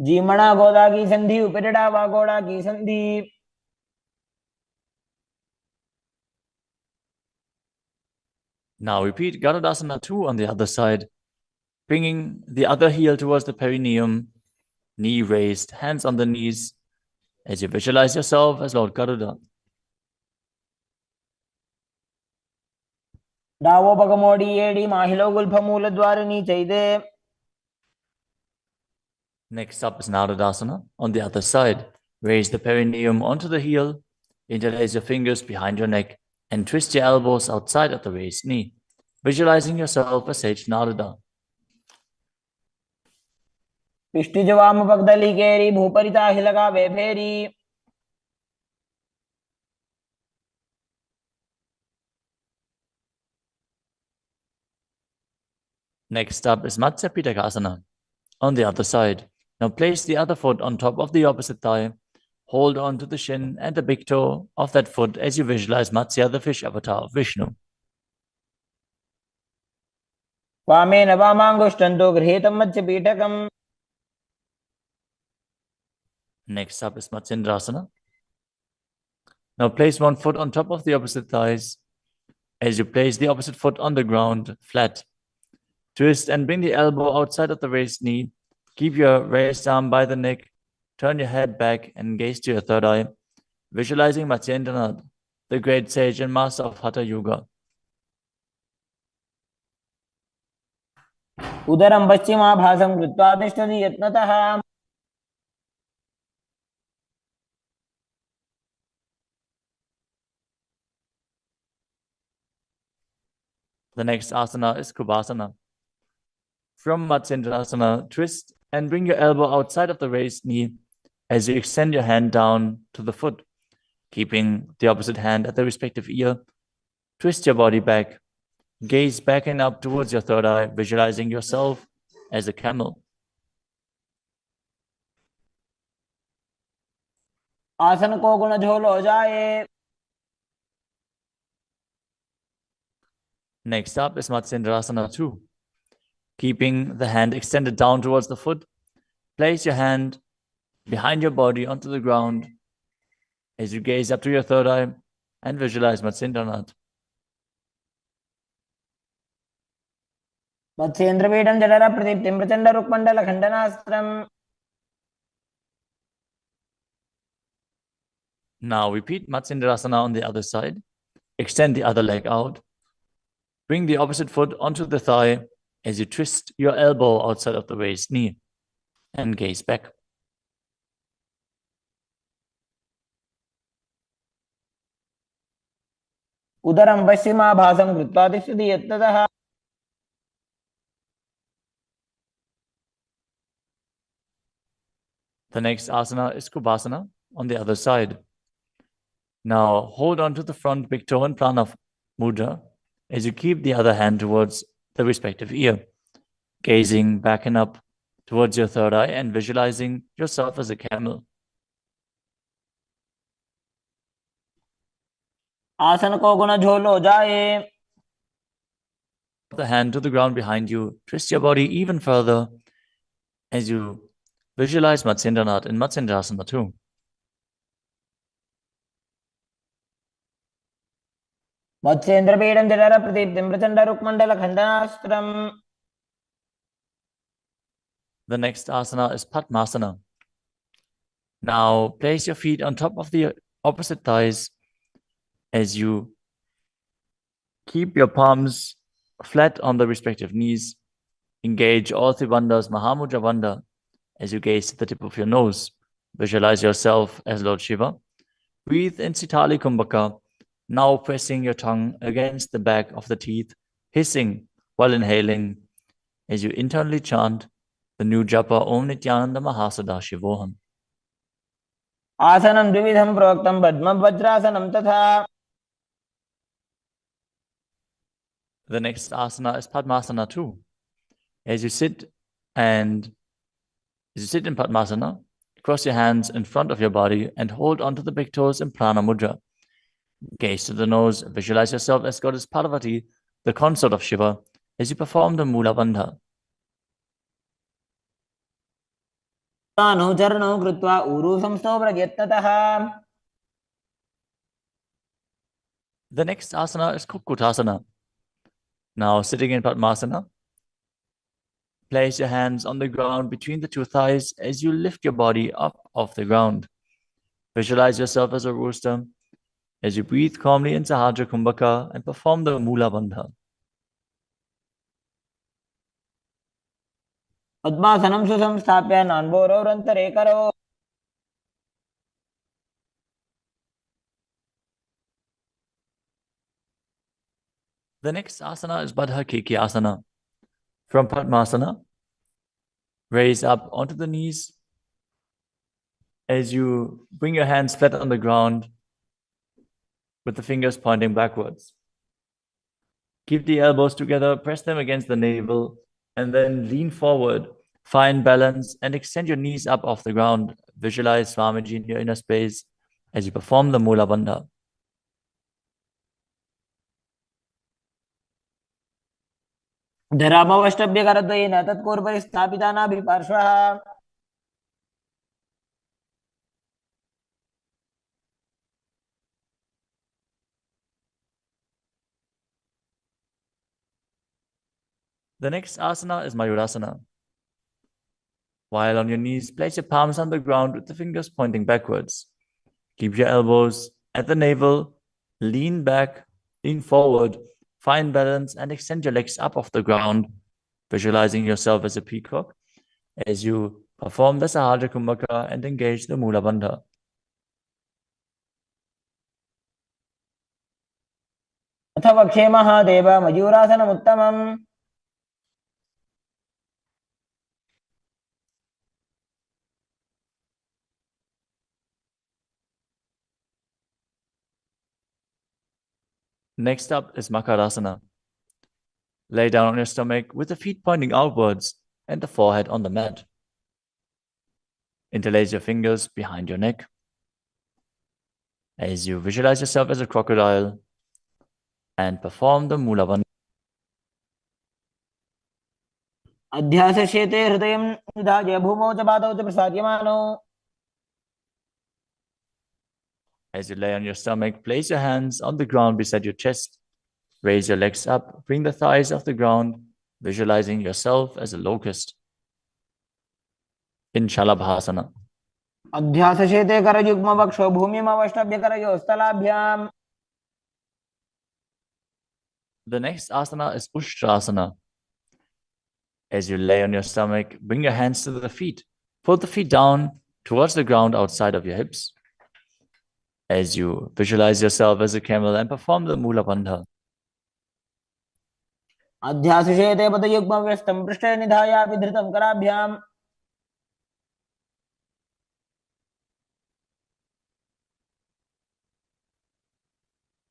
जीमणा गोदा की संधि उपरिड़ा वा गोड़ा की संधि. Now repeat Garudasana 2 on the other side, bringing the other heel towards the perineum, knee raised, hands on the knees, as you visualize yourself as Lord Garuda. डावो पगमोडी एडी माहिलो गुल्फ मूल द्वार नीचे दे. Next up is Narudasana on the other side. Raise the perineum onto the heel, interlace your fingers behind your neck, and twist your elbows outside of the raised knee, visualizing yourself as Sage Naruda. पिष्टिजवाम पगदली केरी भूपरिता हिलगा वे फेरी. Next up is Matsya Pitakasana on the other side. Now place the other foot on top of the opposite thigh. Hold on to the shin and the big toe of that foot as you visualize Matsya, the fish avatar of Vishnu. वामेन वामांगुष्टन्तो गृहीतं मत्स्यपीठकम्. Next up is Matsindrasana. Now place one foot on top of the opposite thighs as you place the opposite foot on the ground flat. Twist and bring the elbow outside of the raised knee. Keep your raised arm by the neck. Turn your head back and gaze to your third eye, visualizing Matsyendranath, the great sage and master of Hatha Yoga. उदरं पश्चिमाभासं कृत्वा तिष्ठति यत्नतः. The next asana is Kubhasana. From Matsyendrasana, twist and bring your elbow outside of the raised knee as you extend your hand down to the foot, keeping the opposite hand at the respective ear. Twist your body back. Gaze back and up towards your third eye, visualizing yourself as a camel. आसन को गुण झोल हो जाए. Next up is Matsyendrasana 2. Keeping the hand extended down towards the foot, place your hand behind your body onto the ground as you gaze up to your third eye and visualize Matsyendranath. मत्स्येन्द्रपीठं जठर प्रदीप्तिं Prachanda रुक्मण्डल खण्डनास्त्रम्. Now repeat Matsyendrasana on the other side. Extend the other leg out. Bring the opposite foot onto the thigh as you twist your elbow outside of the raised knee and gaze back. उदरं पश्चिमाभासं कृत्वा तिष्ठति यत्नतः. The next asana is Kubhasana on the other side. Now hold on to the front big toe and prana mudra as you keep the other hand towards the respective ear, gazing back and up towards your third eye and visualizing yourself as a camel. आसन को गुण झोल हो जाए. The hand to the ground behind you. Twist your body even further as you visualize Matsyendranath in Matsyendrasana 2. मत्स्येन्द्रपीठं जठर प्रदीप्तिं Prachanda रुक्मण्डल खण्डनास्त्रम्. The next asana is Padmasana. Now place your feet on top of the opposite thighs as you keep your palms flat on the respective knees. Engage all three bandhas, Mahamudra Bandha, as you gaze to the tip of your nose. visualize yourself as Lord Shiva. Breathe in Sitali Kumbhaka, now pressing your tongue against the back of the teeth, hissing while inhaling as you internally chant the new japa Om Nityananda Paramamashivam. आसनं द्विविधं प्रोक्तं पद्मवज्रासनं तथा. The next asana is Padmasana too. As you sit in Padmasana, cross your hands in front of your body and hold onto the big toes in Prana Mudra. Gaze to the nose, visualize yourself as Goddess Parvati, the consort of Shiva, as you perform the Mula Bandha. अनुचरणं कृत्वा ऊरू संस्थो प्रयत्नतः. The next asana is Kukutasana. Now, sitting in Padmasana, place your hands on the ground between the two thighs as you lift your body up off the ground. Visualize yourself as a rooster as you breathe calmly in Sahajra Kumbhaka and perform the Mula Bandha. पद्मासनं सुसंस्थाप्य नान्बोरोरन्तरे करो. The next asana is Baddha Keki Asana. From Padmasana, raise up onto the knees as you bring your hands flat on the ground with the fingers pointing backwards. Keep the elbows together, press them against the navel, and then lean forward. Find balance and extend your knees up off the ground. Visualize Swamiji in your inner space as you perform the Mula Bandha. धरामवष्टभ्यकरद्वयेन तत्कोर्परि स्थापितानाभिपार्श्वः. The next asana is Mayurasana. While on your knees, place your palms on the ground with the fingers pointing backwards. Keep your elbows at the navel, lean back, lean forward, find balance, and extend your legs up off the ground, visualizing yourself as a peacock as you perform the Sahajra Kumbhaka and engage the Mula Bandha. अथ वक्षे Mahadev मयूरासनमुत्तमम्. Next up is Makarasana. Lay down on your stomach with the feet pointing outwards and the forehead on the mat. Interlace your fingers behind your neck as you visualize yourself as a crocodile and perform the Mula Bandha. अध्यासशेते हृदयं निधाय भूमौ च पादौ च प्रसाद्यमानौ. As you lay on your stomach, place your hands on the ground beside your chest. Raise your legs up, bring the thighs off the ground, visualizing yourself as a locust. In Shalabhasana. अध्यासशेते करयुग्मवक्षो भूमिमवष्टभ्यकरयोस्तलाभ्याम्. The next asana is Ushtrasana. As you lay on your stomach, bring your hands to the feet. Pull the feet down towards the ground outside of your hips. As you visualize yourself as a camel and perform the Mula Bandha. अध्यासशेते पदयुग्मव्यस्तं पृष्ठे निधाय विधृतं कराभ्याम्.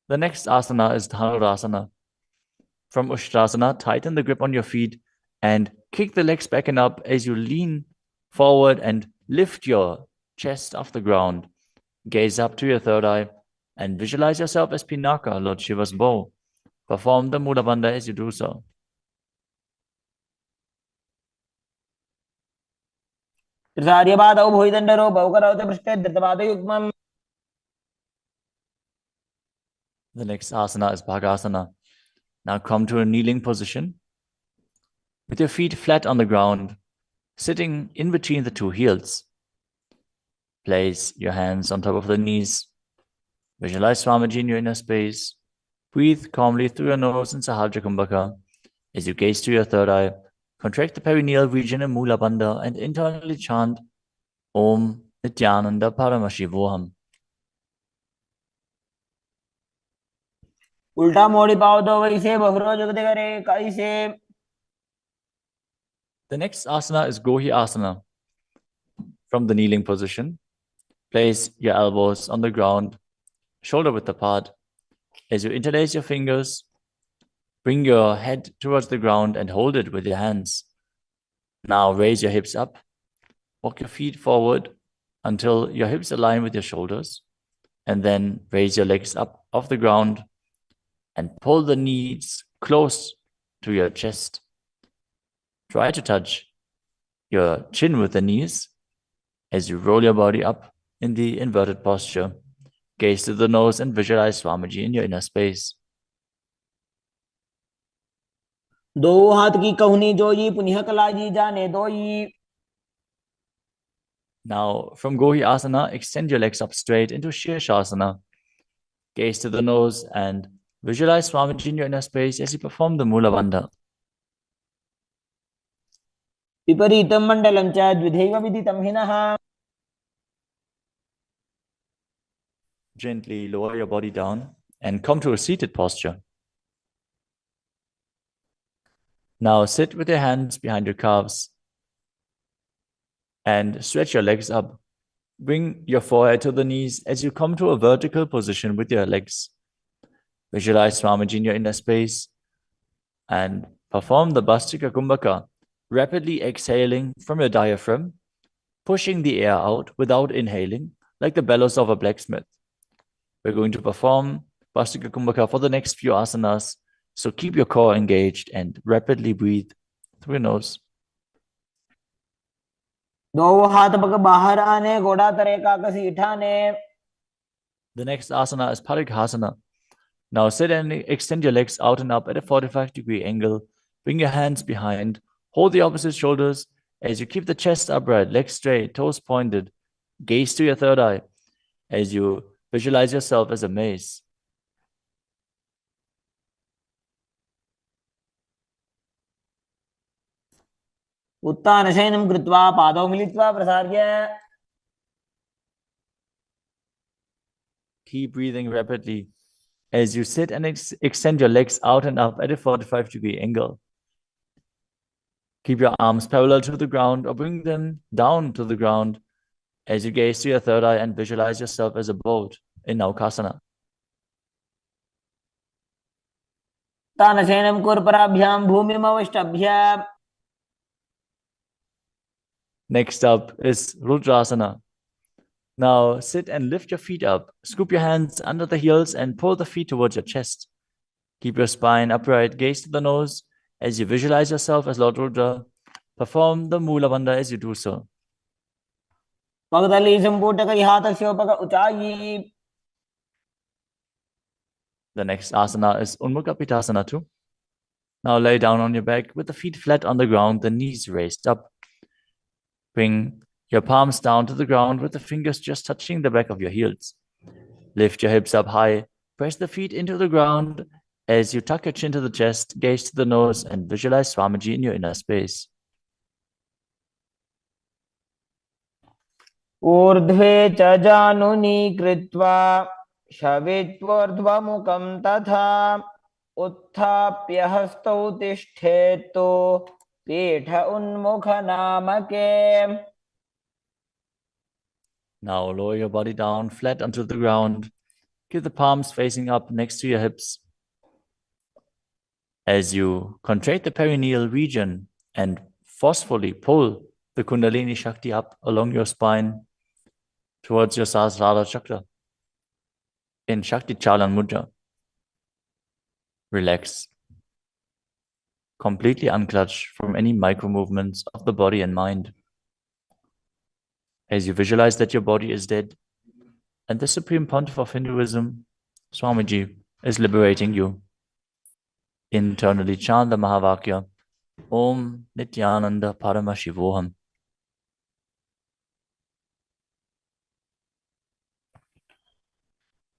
The next asana is Dhanurasana. From Ushtrasana, tighten the grip on your feet and kick the legs back and up as you lean forward and lift your chest off the ground. Gaze up to your third eye and visualize yourself as Pinaka, Lord Shiva's bow. Perform the Mula Bandha as you do so. त्रिसार्यपादौ भुविदण्डरूपौ करौ च पृष्ठे धृतपादयुग्मम्. The next asana is Bhagasana. Now come to a kneeling position with your feet flat on the ground, sitting in between the two heels. Place your hands on top of the knees. Visualize Swamiji in your inner space. Breathe calmly through your nose in Sahajra Kumbhaka. As you gaze to your third eye, contract the perineal region in Mula Bandha and internally chant Om Nithyananda Paramashivoham. उल्टा मोड़ी पाओ तो वैसे बहुरो जगत करे कैसे. The next asana is Gohi Asana. From the kneeling position, place your elbows on the ground, shoulder width apart. As you interlace your fingers, bring your head towards the ground and hold it with your hands. Now raise your hips up. Walk your feet forward until your hips align with your shoulders. And then raise your legs up off the ground and pull the knees close to your chest. Try to touch your chin with the knees as you roll your body up in the inverted posture. Gaze to the nose and visualize Swamiji in your inner space. दो हाथ की कहुनी जोई पुनिह कलाजी जाने दोई. Now, from Gohi Asana, extend your legs up straight into Shirshasana. Gaze to the nose and visualize Swamiji in your inner space as you perform the Mula Bandha. विपरीतं मण्डलं च द्विधैव विदितं हिनः. Gently lower your body down and come to a seated posture. Now sit with your hands behind your calves and stretch your legs up. Bring your forehead to the knees as you come to a vertical position with your legs. Visualize Swamiji in your inner space and perform the Bhastika Kumbhaka, rapidly exhaling from your diaphragm, pushing the air out without inhaling, like the bellows of a blacksmith. We're going to perform Bhastika Kumbhaka for the next few asanas, so keep your core engaged and rapidly breathe through your nose. दो हाथ पग बाहर आने घोड़ा तरे का कसी इठाने. The next asana is Parighasana. Now sit and extend your legs out and up at a 45-degree angle. Bring your hands behind. Hold the opposite shoulders as you keep the chest upright, legs straight, toes pointed. Gaze to your third eye as you visualize yourself as a mace. उत्तानशयनं कृत्वा पादौ मिलित्वा प्रसार्य. Keep breathing rapidly as you sit and extend your legs out and up at a 45-degree angle. Keep your arms parallel to the ground or bring them down to the ground as you gaze to your third eye and visualize yourself as a boat in Naukasana. तानशयनं कुर्पराभ्यां भूमिमवष्टभ्य. Next up is Rudrasana. Now sit and lift your feet up. Scoop your hands under the heels and pull the feet towards your chest. Keep your spine upright, gaze to the nose as you visualize yourself as Lord Rudra. Perform the Mula Bandha as you do so. पगदली संपुटक हाथस्योपक उचाई. The next asana is Unmukha Pitasana too. Now lay down on your back with the feet flat on the ground, the knees raised up. Bring your palms down to the ground with the fingers just touching the back of your heels. Lift your hips up high. Press the feet into the ground as you tuck your chin to the chest, gaze to the nose, and visualize Swamiji in your inner space. ऊर्ध्वे च जानुनी कृत्वा शवित्वोर्ध्वमुखं तथा उत्थाप्य हस्तौ तिष्ठेत्तु पीठ उन्मुख नामके. Now lower your body down flat onto the ground. Keep the palms facing up next to your hips. As you contract the perineal region and forcefully pull the Kundalini Shakti up along your spine towards your Sahasrara Chakra in Shakti Chalan Mudra. Relax. Completely unclutch from any micro movements of the body and mind. As you visualize that your body is dead and the Supreme Pontiff of Hinduism, Swamiji, is liberating you. Internally chant the Mahavakya, Om Nithyananda Paramashivoham.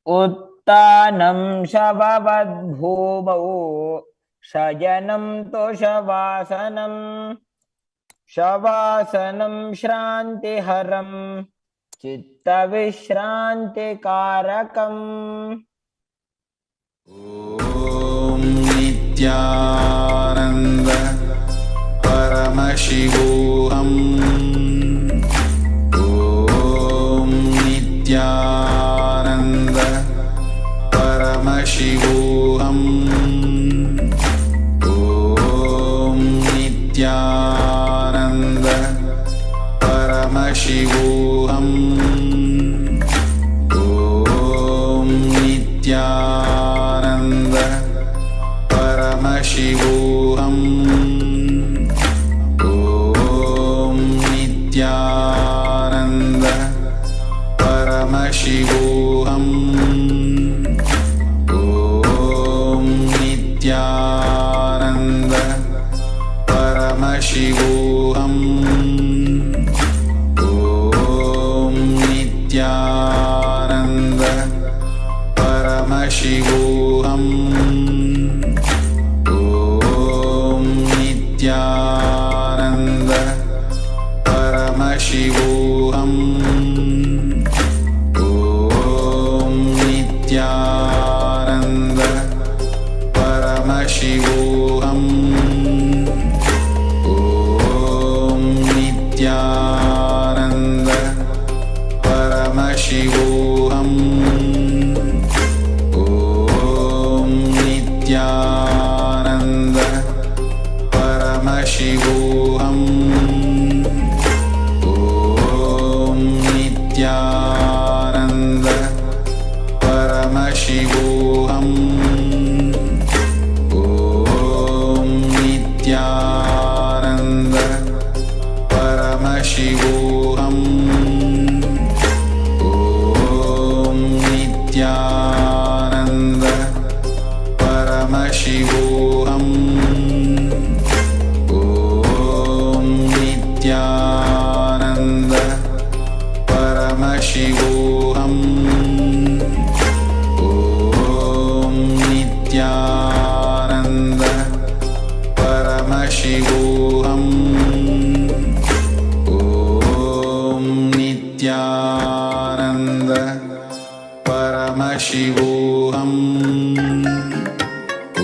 उत्तानं शववद्भूमौ शयनं तोषवासनं शवासनं श्रान्तिहरं चित्तविश्रान्तिकारकम् ॐ नित्यानन्द परमशिवोऽहम् ॐ नित्यानन्द परमशिवोऽहम् ॐ नित्यानन्द परमशिवोऽहम् ॐ नित्यानन्द परमशिवोऽहम् ॐ नित्यानन्द परमशिवोऽहम् ॐ नित्यानन्द परमशिवोऽहम् ॐ नित्यानन्द परमशिवोऽहम् ॐ नित्यानन्द परमशिवोऽहम् ॐ नित्यानन्द परमशिवोऽहम् ॐ नित्यानन्द परमशिवोऽहम् ॐ नित्यानन्द परमशिवोऽहम् ॐ नित्यानन्द परमशिवोऽहम् ॐ नित्यानन्द परमशिवोऽहम् ॐ नित्यानन्द परमशिवोऽहम् ॐ नित्यानन्द परमशिवोऽहम् ॐ नित्यानन्द परमशिवोऽहम् ॐ नित्यानन्द परमशिवोऽहम्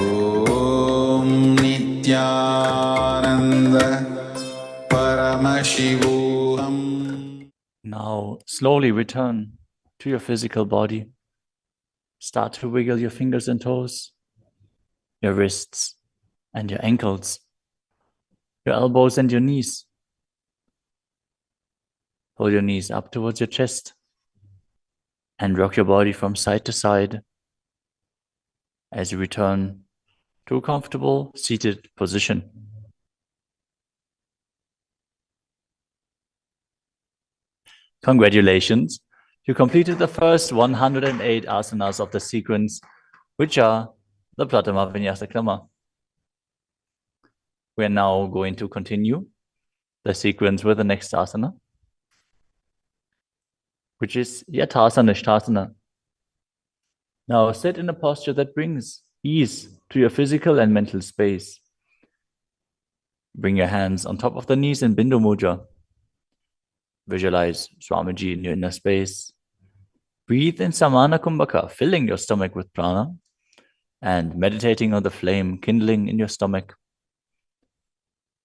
ॐ नित्यानन्द परमशिवोऽहम्. Now slowly return to your physical body. Start to wiggle your fingers and toes, your wrists and your ankles, your elbows and your knees. Pull your knees up towards your chest and rock your body from side to side as you return to a comfortable seated position. Congratulations! You completed the first 108 asanas of the sequence, which are the Pratama Vinyasa Krama. We are now going to continue the sequence with the next asana, which is Yathasana Nishthasana. Now sit in a posture that brings ease to your physical and mental space. Bring your hands on top of the knees in Bindu Mudra. Visualize Swamiji in your inner space. Breathe in Samana Kumbhaka, filling your stomach with prana and meditating on the flame kindling in your stomach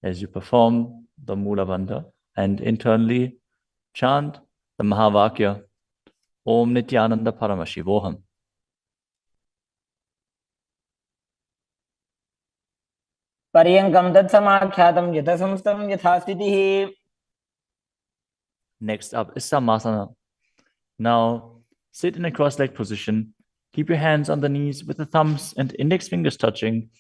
as you perform the Mula Bandha and internally chant the Mahavakya, Om Nityananda Paramashivoham. पर्यङ्कं तत्समाख्यातं यथासंस्थं यथा स्थितिः. Next up is Samasana. Now sit in a cross-legged position. Keep your hands on the knees with the thumbs and index fingers touching.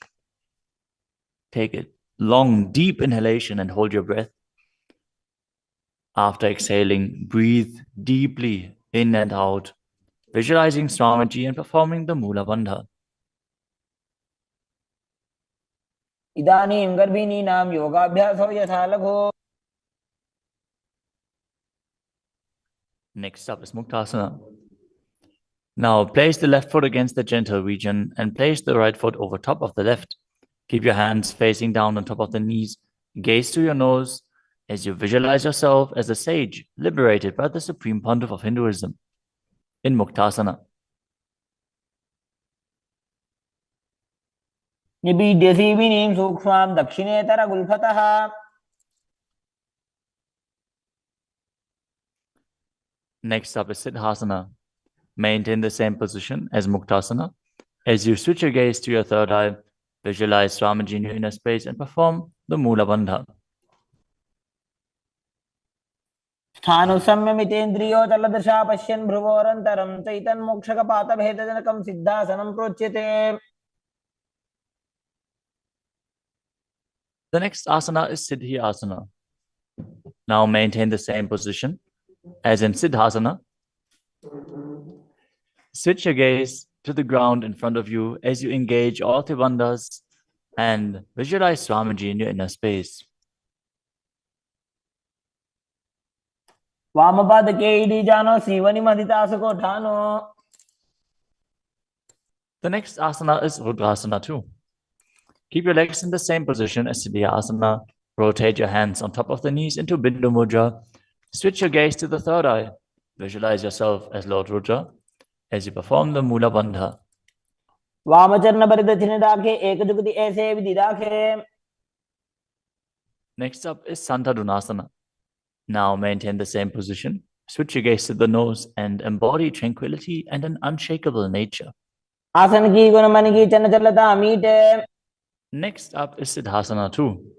Take a long, deep inhalation and hold your breath. After exhaling, breathe deeply in and out, visualizing Swamiji and performing the Mula Bandha. इदानीं गर्भिणीनां योगाभ्यासो यथा लघो. Next up is Muktasana. Now place the left foot against the gentle region and place the right foot over top of the left. Keep your hands facing down on top of the knees. Gaze to your nose as you visualize yourself as a sage liberated by the Supreme Pontiff of Hinduism in Muktasana. निबीड्यसी विनीं सूक्ष्मां दक्षिणेतर गुल्फतः. Next up is Siddhasana. Maintain the same position as Muktasana. As you switch your gaze to your third eye, visualize Swamiji in your inner space and perform the Mula Bandha. स्थानुसंयमितेन्द्रियो तलदृशा पश्यन् भ्रुवोरन्तरं चैतन्मोक्षकपातभेदजनकं सिद्धासनं प्रोच्यते. The next asana is Siddhi Asana. Now maintain the same position as in Siddhasana. Switch your gaze to the ground in front of you as you engage all Tribandhas and visualize Swamiji in your inner space. वामपादके इडीजानो सीवनिमधितासुकोठानो. The next asana is Rudrasana too. Keep your legs in the same position as Siddhi Asana. Rotate your hands on top of the knees into Bindu Mudra. Switch your gaze to the third eye. Visualize yourself as Lord Rudra as you perform the Mula Bandha. वामचरण परिदक्षिणे दाखे एकजुगति ऐसे विधि दाखे. Next up is Santadunasana. Now maintain the same position. Switch your gaze to the nose and embody tranquility and an unshakable nature. आसन की गुण मन की चंचलता मीटे. Next up is Siddhasana too.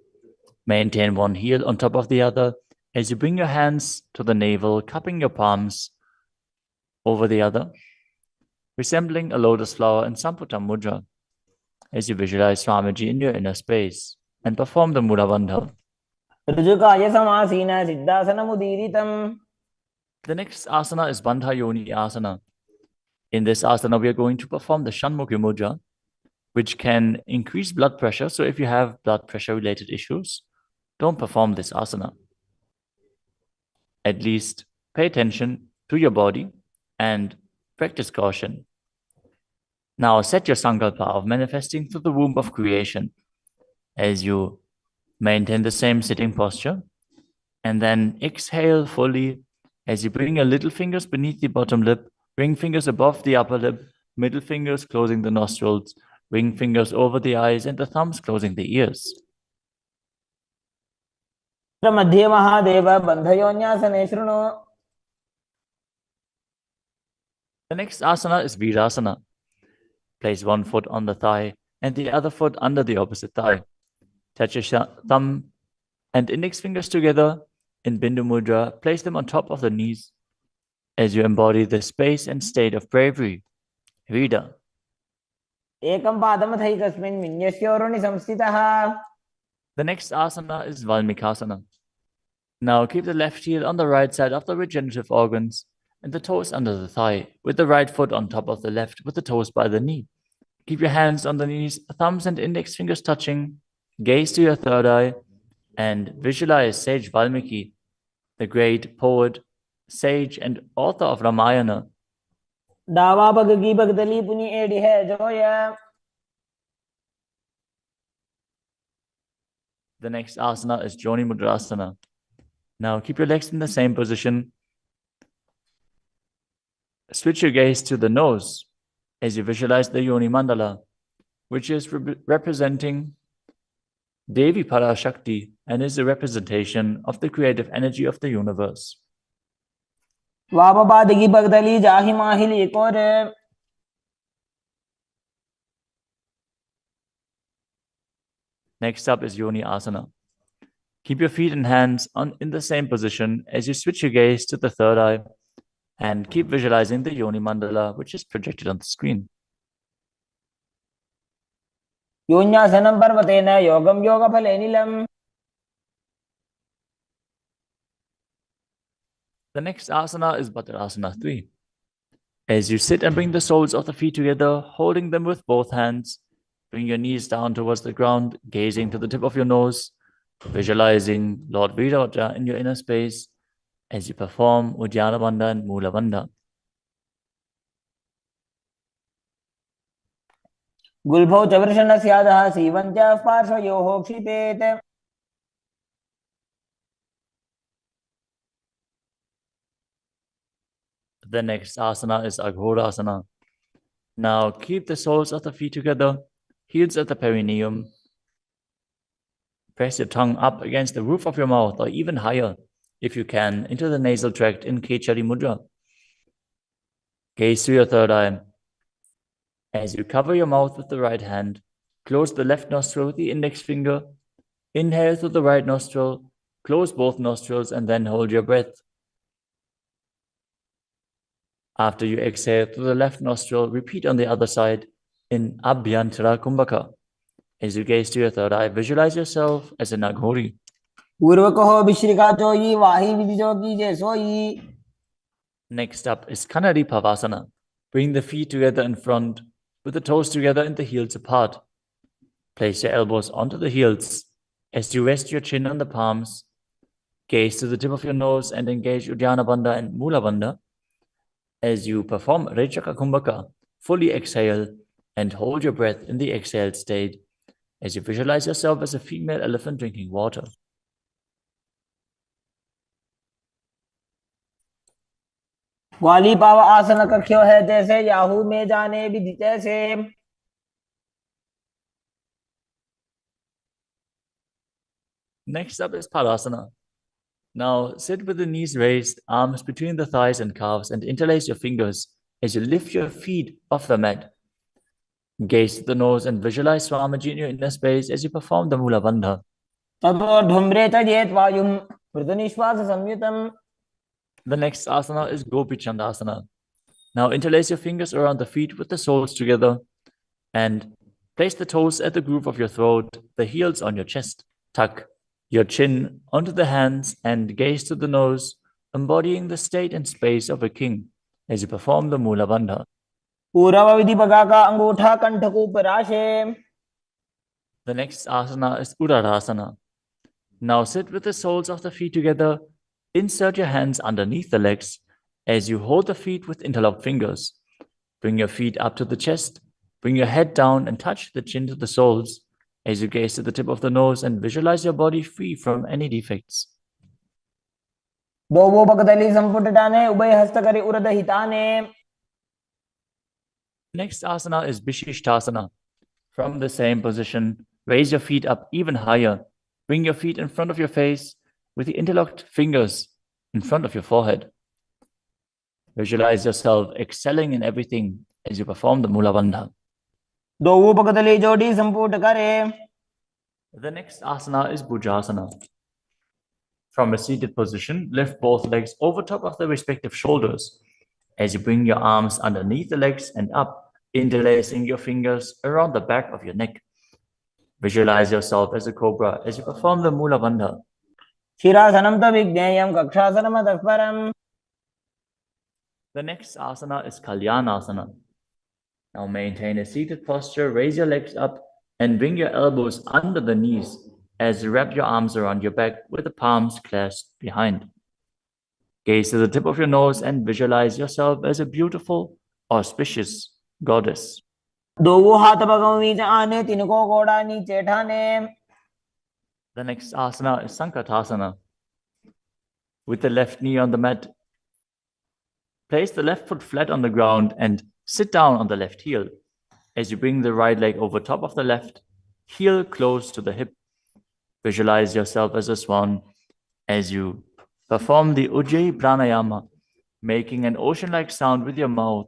Maintain one heel on top of the other as you bring your hands to the navel, cupping your palms over the other, resembling a lotus flower in Samputa Mudra as you visualize Swamiji in your inner space and perform the Mula Bandha. ऋजुकाय समासीन सिद्धासनमुदीरितम्. The next asana is Bandha Yoni Asana. In this asana, we are going to perform the Shanmukhi Mudra, which can increase blood pressure. So if you have blood pressure related issues, don't perform this asana. At least pay attention to your body and practice caution. Now set your sankalpa of manifesting through the womb of creation as you maintain the same sitting posture, and then exhale fully as you bring your little fingers beneath the bottom lip, ring fingers above the upper lip, middle fingers closing the nostrils, ring fingers over the eyes, and the thumbs closing the ears. मध्ये महादेव बन्धयोन्यासने शृणु. The next asana is Virasana. Place one foot on the thigh and the other foot under the opposite thigh. Touch your thumb and index fingers together in Bindu Mudra. Place them on top of the knees as you embody the space and state of bravery. Vida. एकं पादमथैकस्मिन् विन्यस्योरुणि संस्थितः. The next asana is Valmikasana. Now keep the left heel on the right side of the regenerative organs and the toes under the thigh, with the right foot on top of the left, with the toes by the knee. Keep your hands on the knees, thumbs and index fingers touching. Gaze to your third eye and visualize Sage Valmiki, the great poet, sage, and author of Ramayana. दावा भगगी भगदली पुनि AD है Zoya. The next asana is Joni Mudrasana. Now keep your legs in the same position. Switch your gaze to the nose as you visualize the Yoni Mandala, which is representing Devi Parashakti and is a representation of the creative energy of the universe. वामपादगी भगदली जाहि माहिली कोरे. Next up is Yoni Asana. Keep your feet and hands in the same position as you switch your gaze to the third eye and keep visualizing the Yoni Mandala, which is projected on the screen. योन्यासनं पर्वतेन योगं योगफले नीलम्. The next asana is Bhadrasana 3. As you sit and bring the soles of the feet together, holding them with both hands, bring your knees down towards the ground, gazing to the tip of your nose, visualizing Lord Viravaja in your inner space as you perform Uddiyana Bandha and Mula Bandha. गुल्भौ च वृषणस्य, स्यादः, सीवञ्च पार्श्वयोः क्षिपेत्. The next asana is Bhadrasana 4. Keep your legs in the same position as you visualize Lord Viravaja in your inner space and perform Uddiyana Bandha and Mula Bandha. गुल्भौ च वृषणस्य, स्यादः, सीवञ्च पार्श्वयोः क्षिपेत्. The next asana is Aghodasana. Now keep the soles of the feet together, heels at the perineum. Press your tongue up against the roof of your mouth or even higher, if you can, into the nasal tract in Kechari Mudra. Gaze to your third eye. As you cover your mouth with the right hand, close the left nostril with the index finger. Inhale through the right nostril, close both nostrils, and then hold your breath. After you exhale through the left nostril, repeat on the other side in Abhyantara Kumbhaka. As you gaze to your third eye, visualize yourself as a Naghori. पूर्व कहो विश्रिका चोई वाही विधि जोगी जे सोई. Next up is Kanadi Pavasana. Bring the feet together in front, with the toes together and the heels apart. Place your elbows onto the heels. As you rest your chin on the palms, gaze to the tip of your nose and engage Uddiyana Bandha and Mula Bandha. As you perform Rechaka Kumbhaka, fully exhale and hold your breath in the exhaled state as you visualize yourself as a female elephant drinking water. ग्वाली पाव आसन कख्यो है जैसे Yahoo में जाने विधि जैसे. Next up is Padasana. Now sit with the knees raised, arms between the thighs and calves, and interlace your fingers as you lift your feet off the mat. Gaze to the nose and visualize Swamiji in your inner space as you perform the Mula Bandha. The next asana is Gopi Chandasana. Now interlace your fingers around the feet with the soles together and place the toes at the groove of your throat, the heels on your chest. Tuck your chin onto the hands and gaze to the nose, embodying the state and space of a king as you perform the Mula Bandha. The next asana is Uddarasana. Now sit with the soles of the feet together. Insert your hands underneath the legs as you hold the feet with interlocked fingers. Bring your feet up to the chest. Bring your head down and touch the chin to the soles as you gaze to the tip of the nose and visualize your body free from any defects. Next asana is Vishishtasana. From the same position, raise your feet up even higher. Bring your feet in front of your face with the interlocked fingers in front of your forehead. Visualize yourself excelling in everything as you perform the Mula Bandha. The next asana is Bhujasana. From a seated position, lift both legs over top of the respective shoulders as you bring your arms underneath the legs and up, interlacing your fingers around the back of your neck. Visualize yourself as a cobra as you perform the Mula Bandha. The next asana is Kalyanasana. Now maintain a seated posture, raise your legs up and bring your elbows under the knees as you wrap your arms around your back with the palms clasped behind. Gaze to the tip of your nose and visualize yourself as a beautiful, auspicious goddess. The next asana is Sankatasana. With the left knee on the mat, place the left foot flat on the ground and sit down on the left heel. As you bring the right leg over top of the left, heel close to the hip. Visualize yourself as a swan as you perform the Ujjayi Pranayama, making an ocean-like sound with your mouth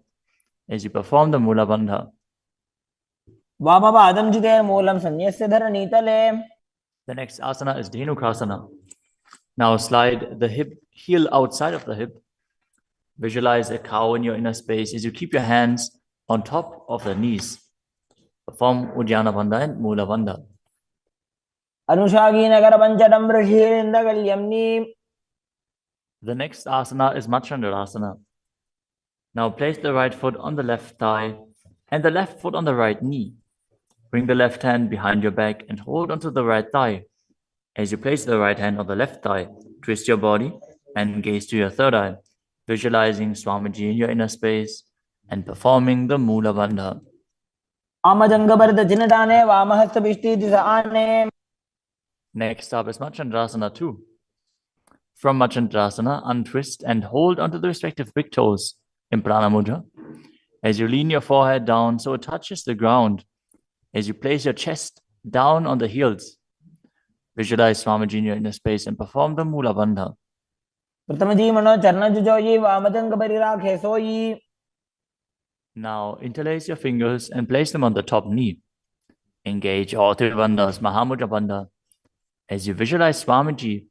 as you perform the Mula Bandha. The next asana is Dhenukasana. Now slide the heel outside of the hip. Visualize a cow in your inner space as you keep your hands on top of the knees. Perform Uddiyana Bandha and Mula Bandha. The next asana is Machandrasana. Now place the right foot on the left thigh and the left foot on the right knee. Bring the left hand behind your back and hold onto the right thigh. As you place the right hand on the left thigh, twist your body and gaze to your third eye, visualizing Swamiji in your inner space and performing the Mula Bandha. Next up is Machandrasana 2. From Machandrasana, untwist and hold onto the respective big toes. in Prana Mudra. As you lean your forehead down so it touches the ground, as you place your chest down on the heels, visualize Swamiji in your inner space and perform the Mula Bandha. प्रथम जी मनो चरण जुजोई वामजंग परिराखे सोई. Now interlace your fingers and place them on the top knee. Engage all three bandhas, Mahamudra Bandha. As you visualize Swamiji,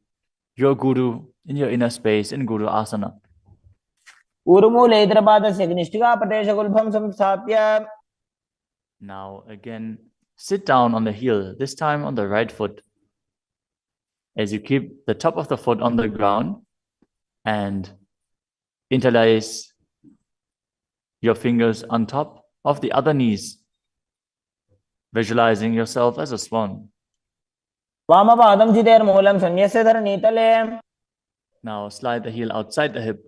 your Guru, in your inner space in Guru Asana. ऊर्मूले इतरपादस्य निष्ठिका प्रदेशगुल्भं संस्थाप्य. Now again, sit down on the heel, this time on the right foot. As you keep the top of the foot on the ground and interlace your fingers on top of the other knees, visualizing yourself as a swan. वामपादं चितेर्मूलं संन्यस्य धरणीतले. Now slide the heel outside the hip.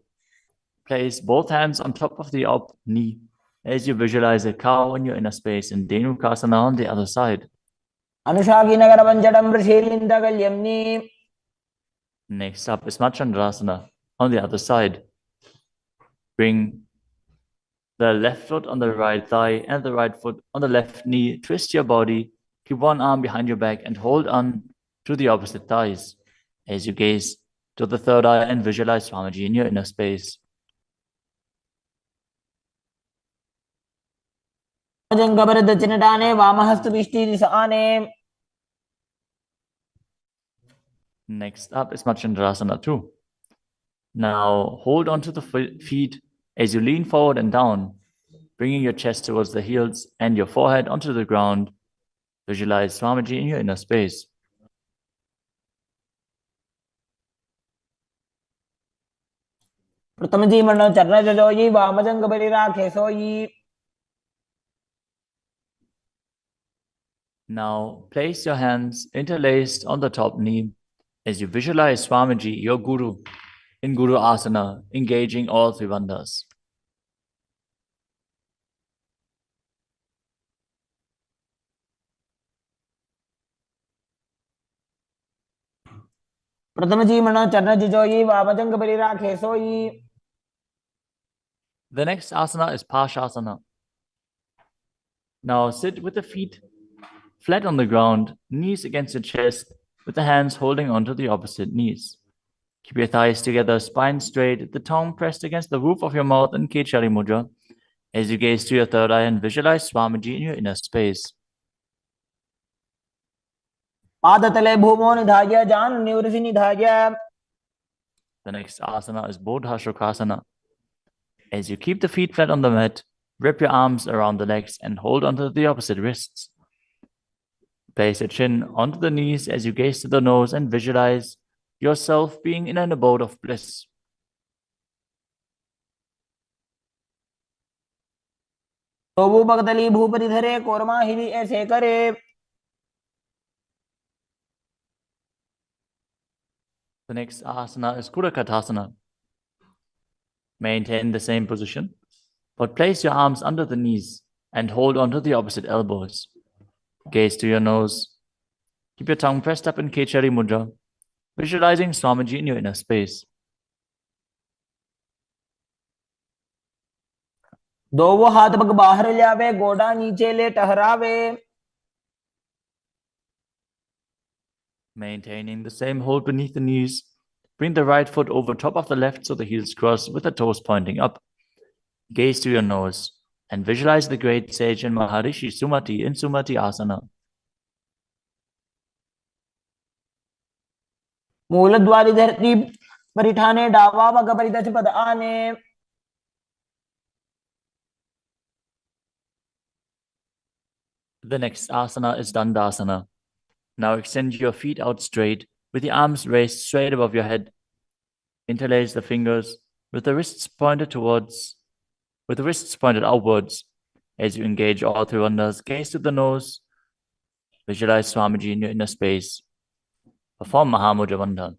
Place both hands on top of the up knee as you visualize a cow in your inner space in Dhenukasana on the other side. अनुशाखिनगरपञ्चडं वृषीलिन्दगल्यम्नि. Next up is Machandrasana on the other side. Bring the left foot on the right thigh and the right foot on the left knee. Twist your body. Keep one arm behind your back and hold on to the opposite thighs as you gaze to the third eye and visualize Swamiji in your inner space. जंगबरदचिनटाने वामहस्तविष्टिदिशाने. Next up is Machandrasana 2. Now hold on to the feet as you lean forward and down, bringing your chest towards the heels and your forehead onto the ground. Visualize Swamiji in your inner space. प्रथम जी मनो चरण जुजोई वामजंग परिराखे सोई. Now place your hands interlaced on the top knee as you visualize Swamiji, your Guru, in Guru Asana, engaging all three bandhas. प्रथम जी मनो चरण जुजोई वामजंग परिराखे सोई. The next asana is Pashasana. Now sit with the feet flat on the ground, knees against your chest, with the hands holding onto the opposite knees. Keep your thighs together, spine straight, the tongue pressed against the roof of your mouth in Kechari Mudra as you gaze to your third eye and visualize Swamiji in your inner space. पादतले भूमो निधाय जान निवृषि निधाय. The next asana is Bodha Shukasana. As you keep the feet flat on the mat, wrap your arms around the legs and hold onto the opposite wrists. Place your chin onto the knees as you gaze to the nose and visualize yourself being in an abode of bliss. तोबू भगतली भूपरिधरे korma हिली ऐसे करे. The next asana is Kudakatasana. Maintain the same position, but place your arms under the knees and hold onto the opposite elbows. Gaze to your nose. Keep your tongue pressed up in Kechari Mudra, visualizing Swamiji in your inner space. दोवो हाथ पग बाहर ल्यावे गोडा नीचे ले टहरावे. Maintaining the same hold beneath the knees, bring the right foot over top of the left so the heels cross with the toes pointing up. Gaze to your nose and visualize the great sage and Maharishi Sumati in Sumati Asana. मूलद्वारि धरती परिठाने डावा वग परिदच पद आने. The next asana is Dandasana. Now extend your feet out straight with the arms raised straight above your head. Interlace the fingers with the wrists pointed outwards. As you engage all three bandhas, gaze to the nose. Visualize Swamiji in your inner space. Perform Mahamudra Bandha.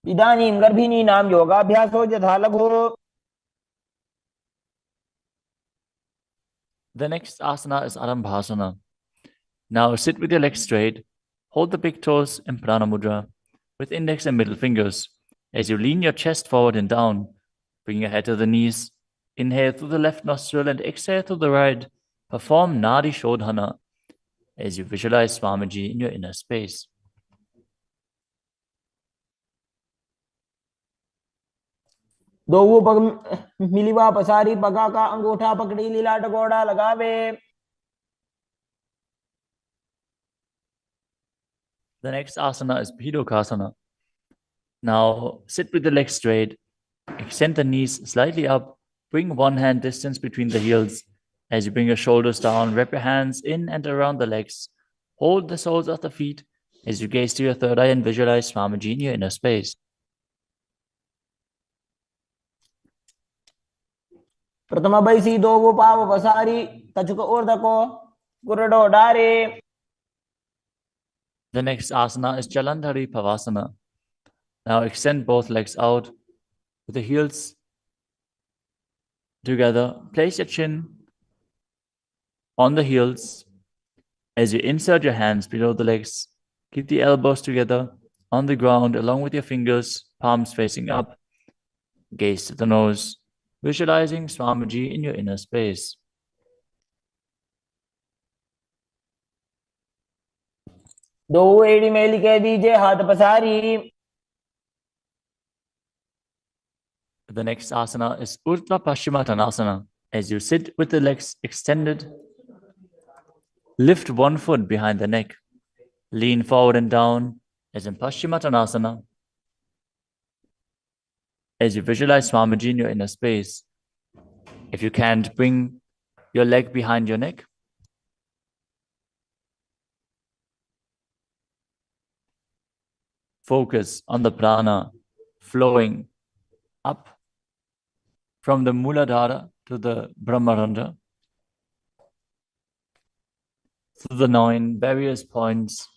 इदानीं गर्भिणीनां योगाभ्यासो यथा लघु. The next asana is Arambhasana. Now sit with your legs straight. Hold the big toes in Prana Mudra with index and middle fingers. As you lean your chest forward and down, bring your head to the knees. Inhale through the left nostril and exhale through the right. Perform Nadi Shodhana as you visualize Swamiji in your inner space. दो पग मिलीवा पसारी पगा का अंगूठा पकड़ी लीला टकोड़ा लगावे. The next asana is Bhidokasana. Now sit with the legs straight. Extend the knees slightly up. Bring one hand distance between the heels. As you bring your shoulders down, wrap your hands in and around the legs. Hold the soles of the feet as you gaze to your third eye and visualize Swamiji in your inner space. प्रथम बैसी दो पाव पसारी कचुक ऊर्धको गुरडो डारे. The next asana is Jalandhari Pavasana. Now extend both legs out with the heels together. Place your chin on the heels as you insert your hands below the legs. Keep the elbows together on the ground along with your fingers, palms facing up. Gaze to the nose, visualizing Swamiji in your inner space. दो एड़ी मेली कह दीजिए हाथ पसारी. The next asana is Urdhva Paschimottanasana. As you sit with the legs extended, lift one foot behind the neck. Lean forward and down as in Paschimottanasana. As you visualize Swamiji in your inner space. If you can't, bring your leg behind your neck. Focus on the prana flowing up from the Muladhara to the Brahmarandha, through the 9 various points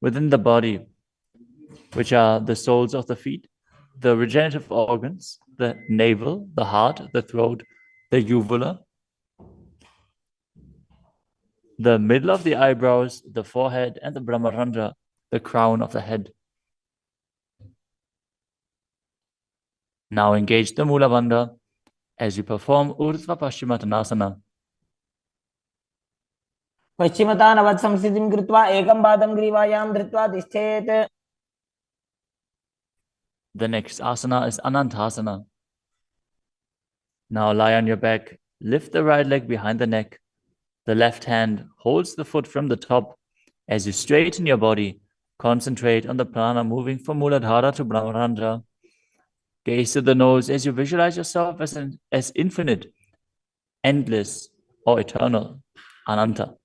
within the body, which are the soles of the feet, the regenerative organs, the navel, the heart, the throat, the uvula, the middle of the eyebrows, the forehead, and the Brahmarandha, the crown of the head. Now engage the Mula Bandha as you perform Urdhva Paschimottanasana. पश्चिमतानवत् संस्थितिं कृत्वा एकं पादं ग्रीवायां धृत्वा तिष्ठेत्. The next asana is Anantasana. Now lie on your back, lift the right leg behind the neck. The left hand holds the foot from the top. As you straighten your body, concentrate on the prana moving from Muladhara to Brahmarandha. Gaze to the nose as you visualize yourself as infinite, endless, or eternal, Ananta.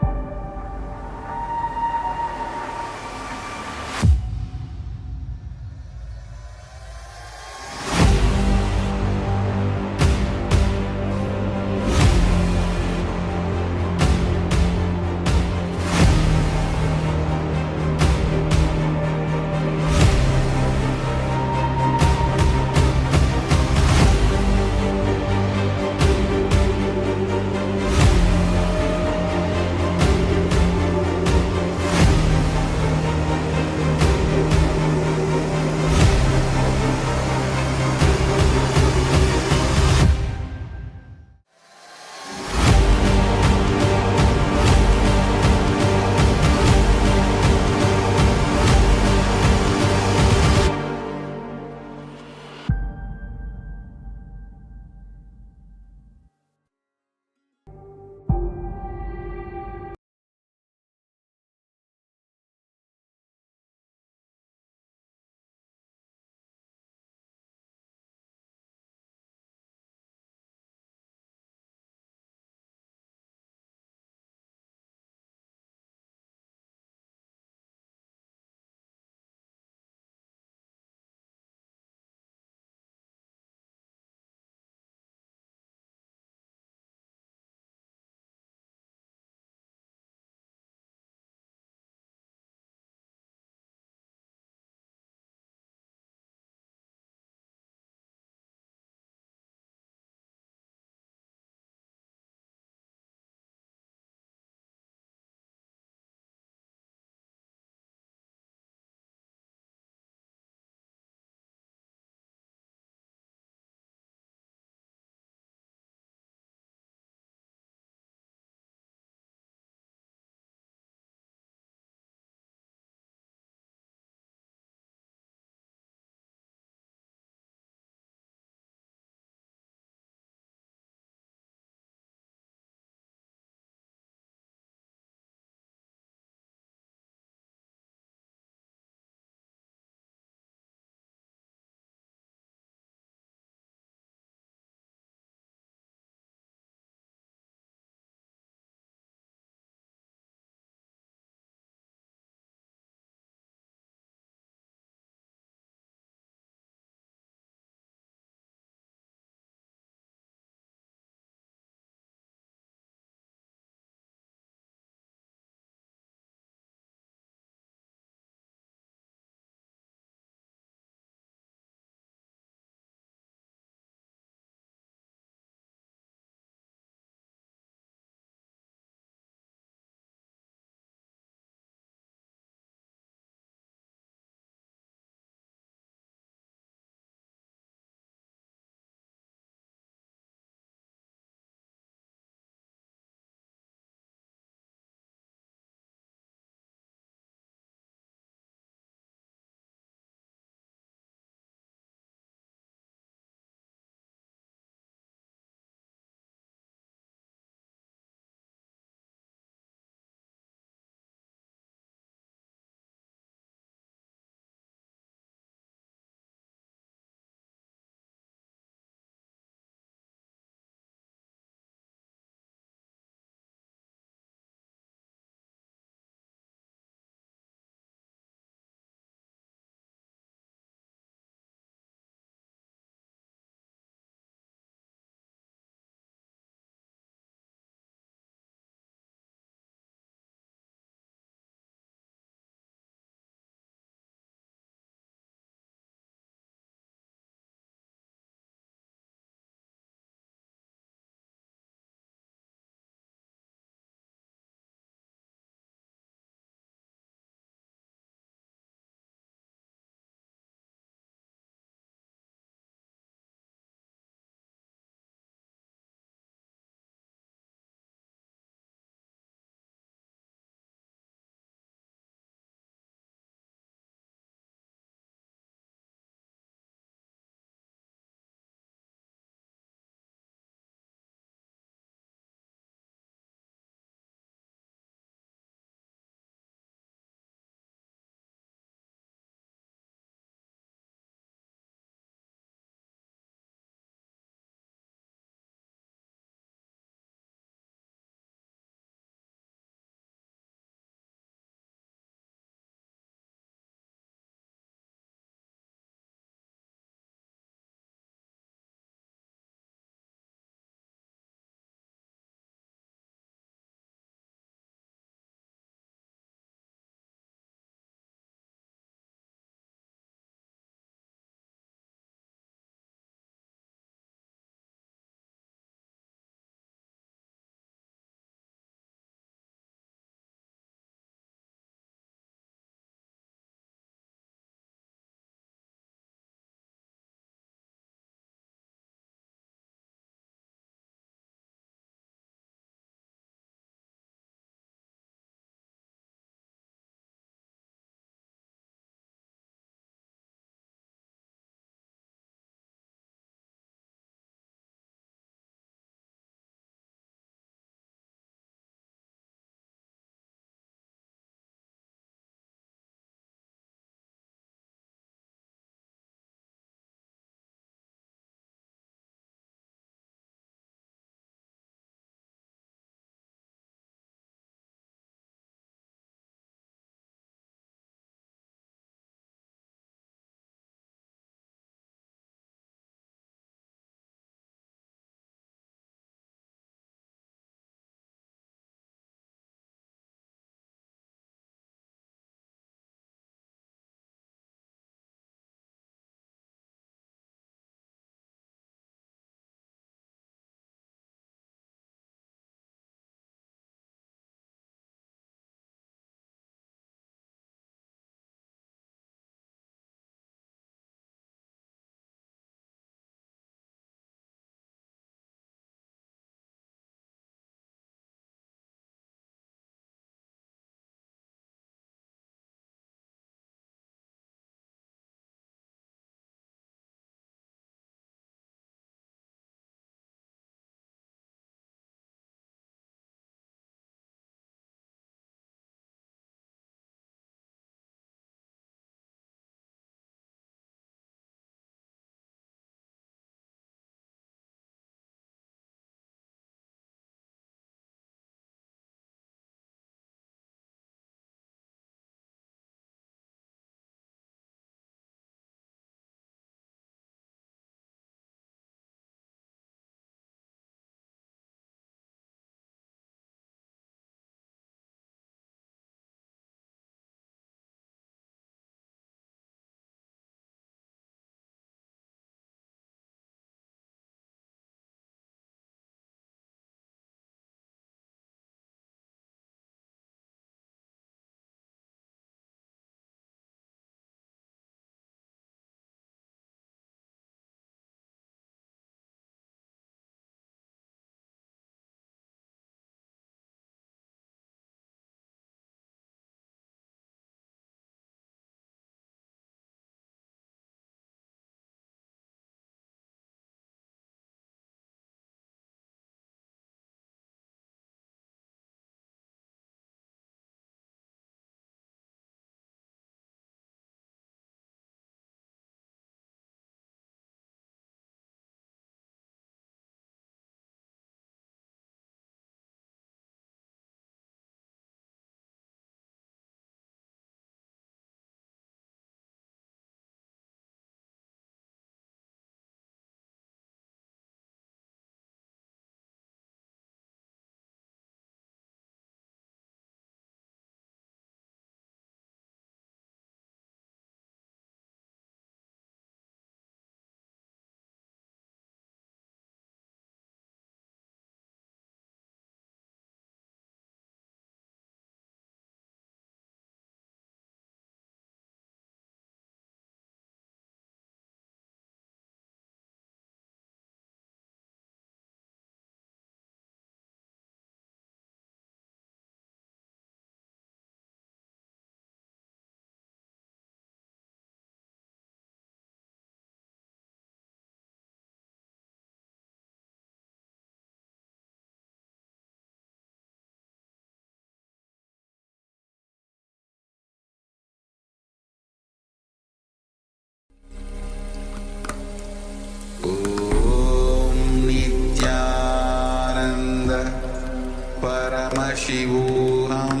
Paramashivoham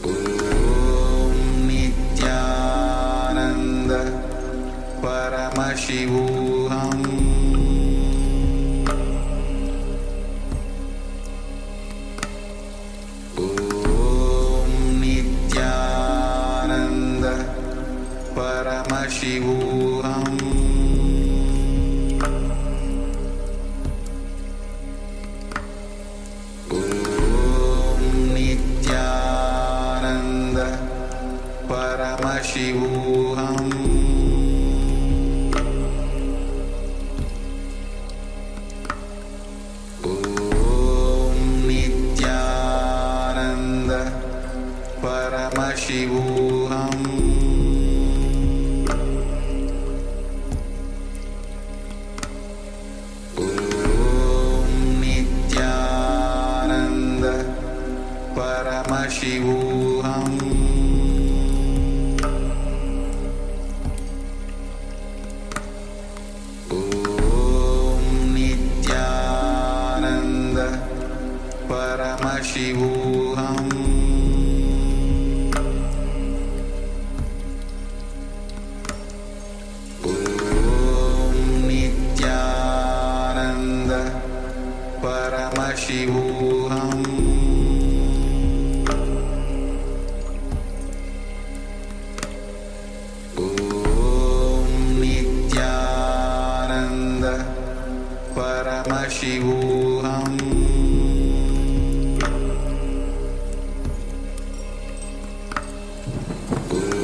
Om Nityananda Paramashivoham Om Nityananda Paramashivoham Paramashivoham Om Nityananda Paramashivoham Om Nityananda Paramashivoham Paramashivoham Om Nityananda Paramashivoham Om Nityananda Paramashivoham Paramashivoham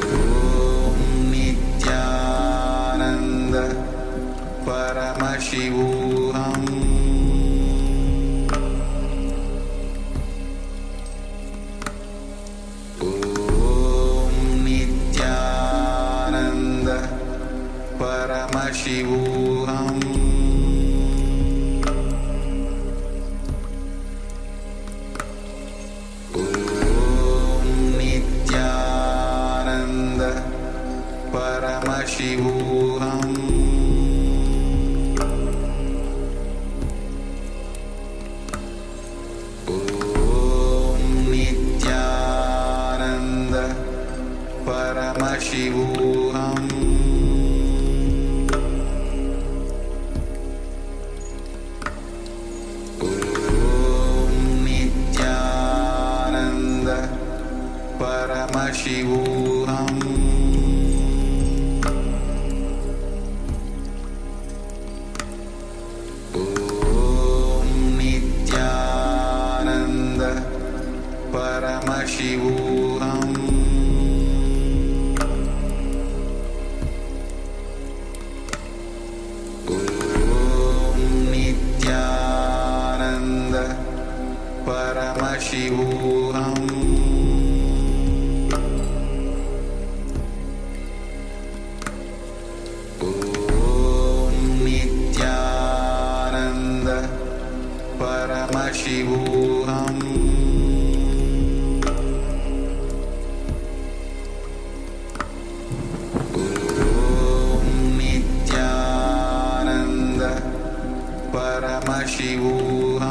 Om Nityananda Paramashivoham Om Nityananda Paramashivoham Paramashivoham Om Nityananda Paramashivoham Om Nityananda Paramashivoham Paramashivoham Om Nityananda Paramashivoham Om Nityananda Paramashivoham Paramashivoham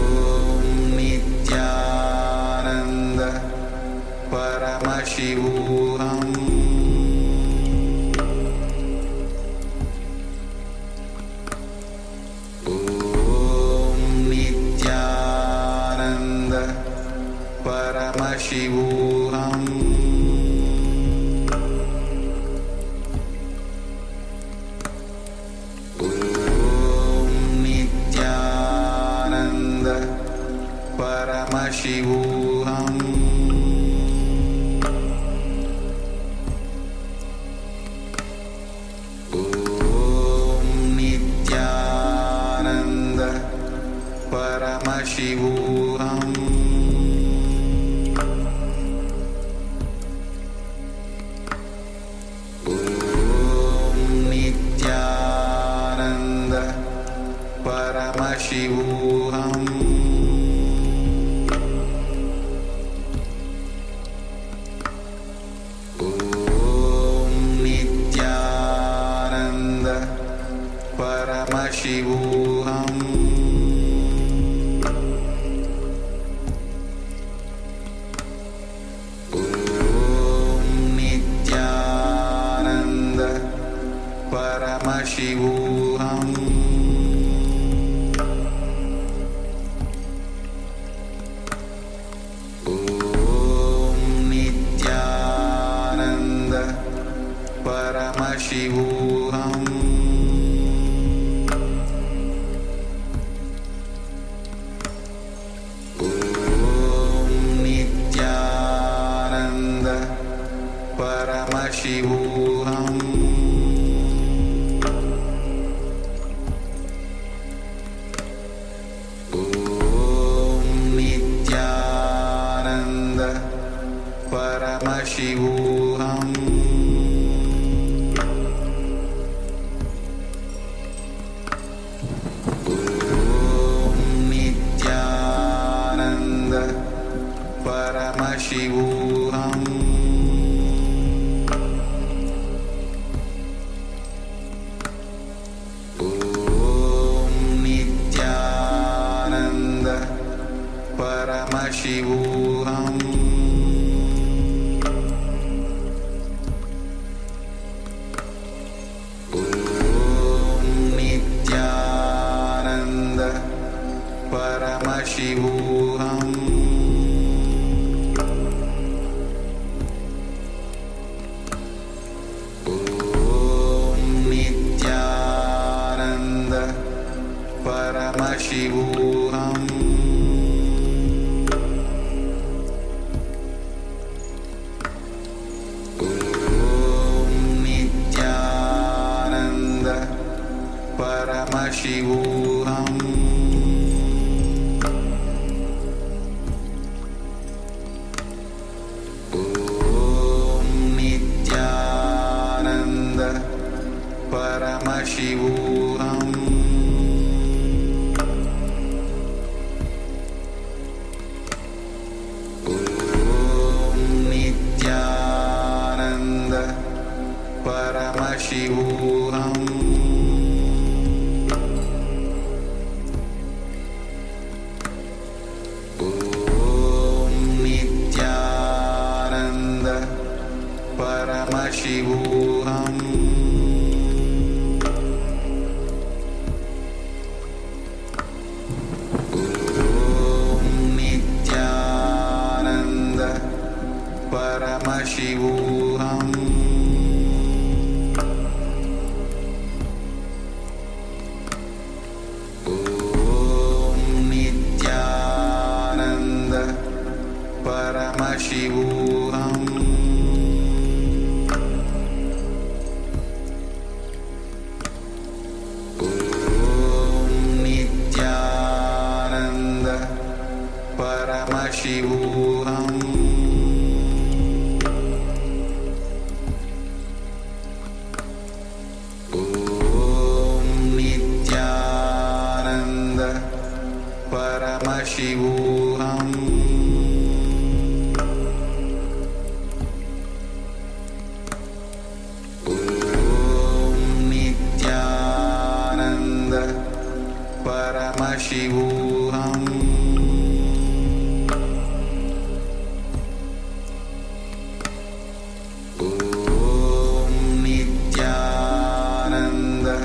Om Nityananda Paramashivoham Om Nityananda Paramashivoham Paramashivoham Om Nityananda Paramashivoham Paramashivoham Om Nityananda Paramashivoham Om Nityananda Paramashivoham Paramashivoham Om Nityananda Paramashivoham Om Nityananda Paramashivoham Paramashivoham Om Nityananda Paramashivoham Om Nityananda Paramashivoham Paramashivoham Om Nityananda Paramashivoham Om Nityananda Paramashivoham Paramashivoham Om Nityananda Paramashivoham Om Nityananda Paramashivoham Paramashivoham Om Nityananda Paramashivoham Om Nityananda Paramashivoham Paramashivoham Om Nityananda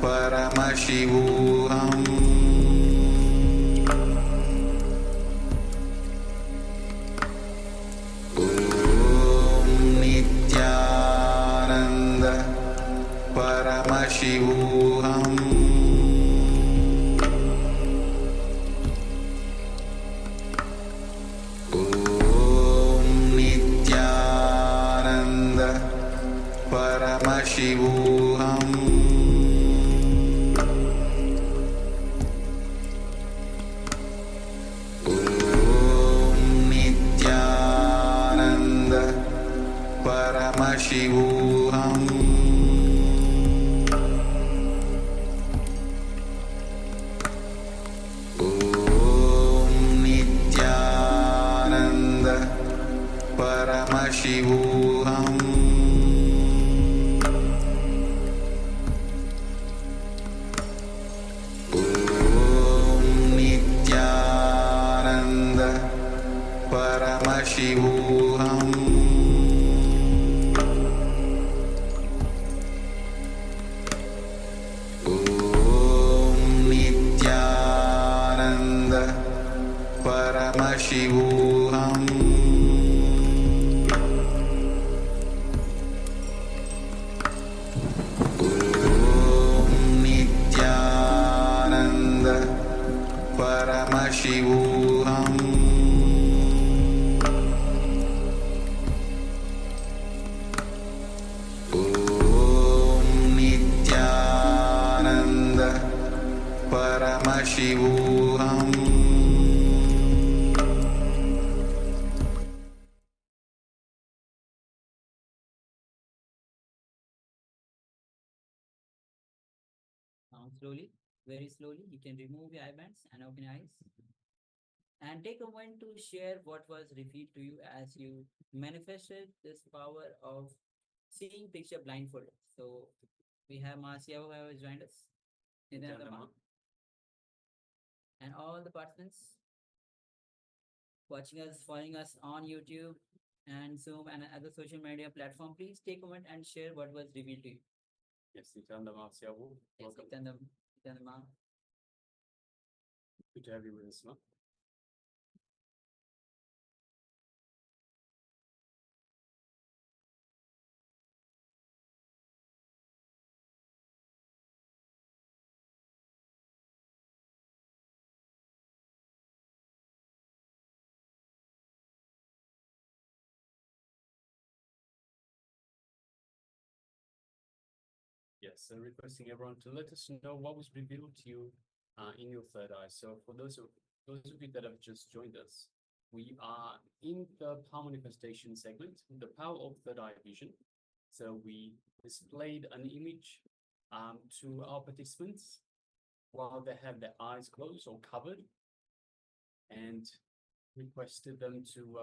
Paramashivoham Om Nityananda Paramashivoham Paramashivoham Paramashivoham Om Nityananda Paramashivoham Om Nityananda Paramashivoham Om Nityananda Paramashivoham Om Nityananda Paramashivoham Now slowly, very slowly, you can remove your eye bands and open your eyes. And take a moment to share what was revealed to you as you manifested this power of seeing picture blindfolded. So we have Marcia who has joined us, Nityananda, and all the participants watching us, following us on YouTube and Zoom and other social media platform. Please take a moment and share what was revealed to you. Yes, Nityananda Marciavu. Yes, Welcome. Nityananda. Good to have you with us, ma. Yes, so requesting everyone to let us know what was revealed to you in your third eye. So for those of you that have just joined us, we are in the power manifestation segment, the power of third eye vision. So we displayed an image to our participants while they have their eyes closed or covered, and requested them to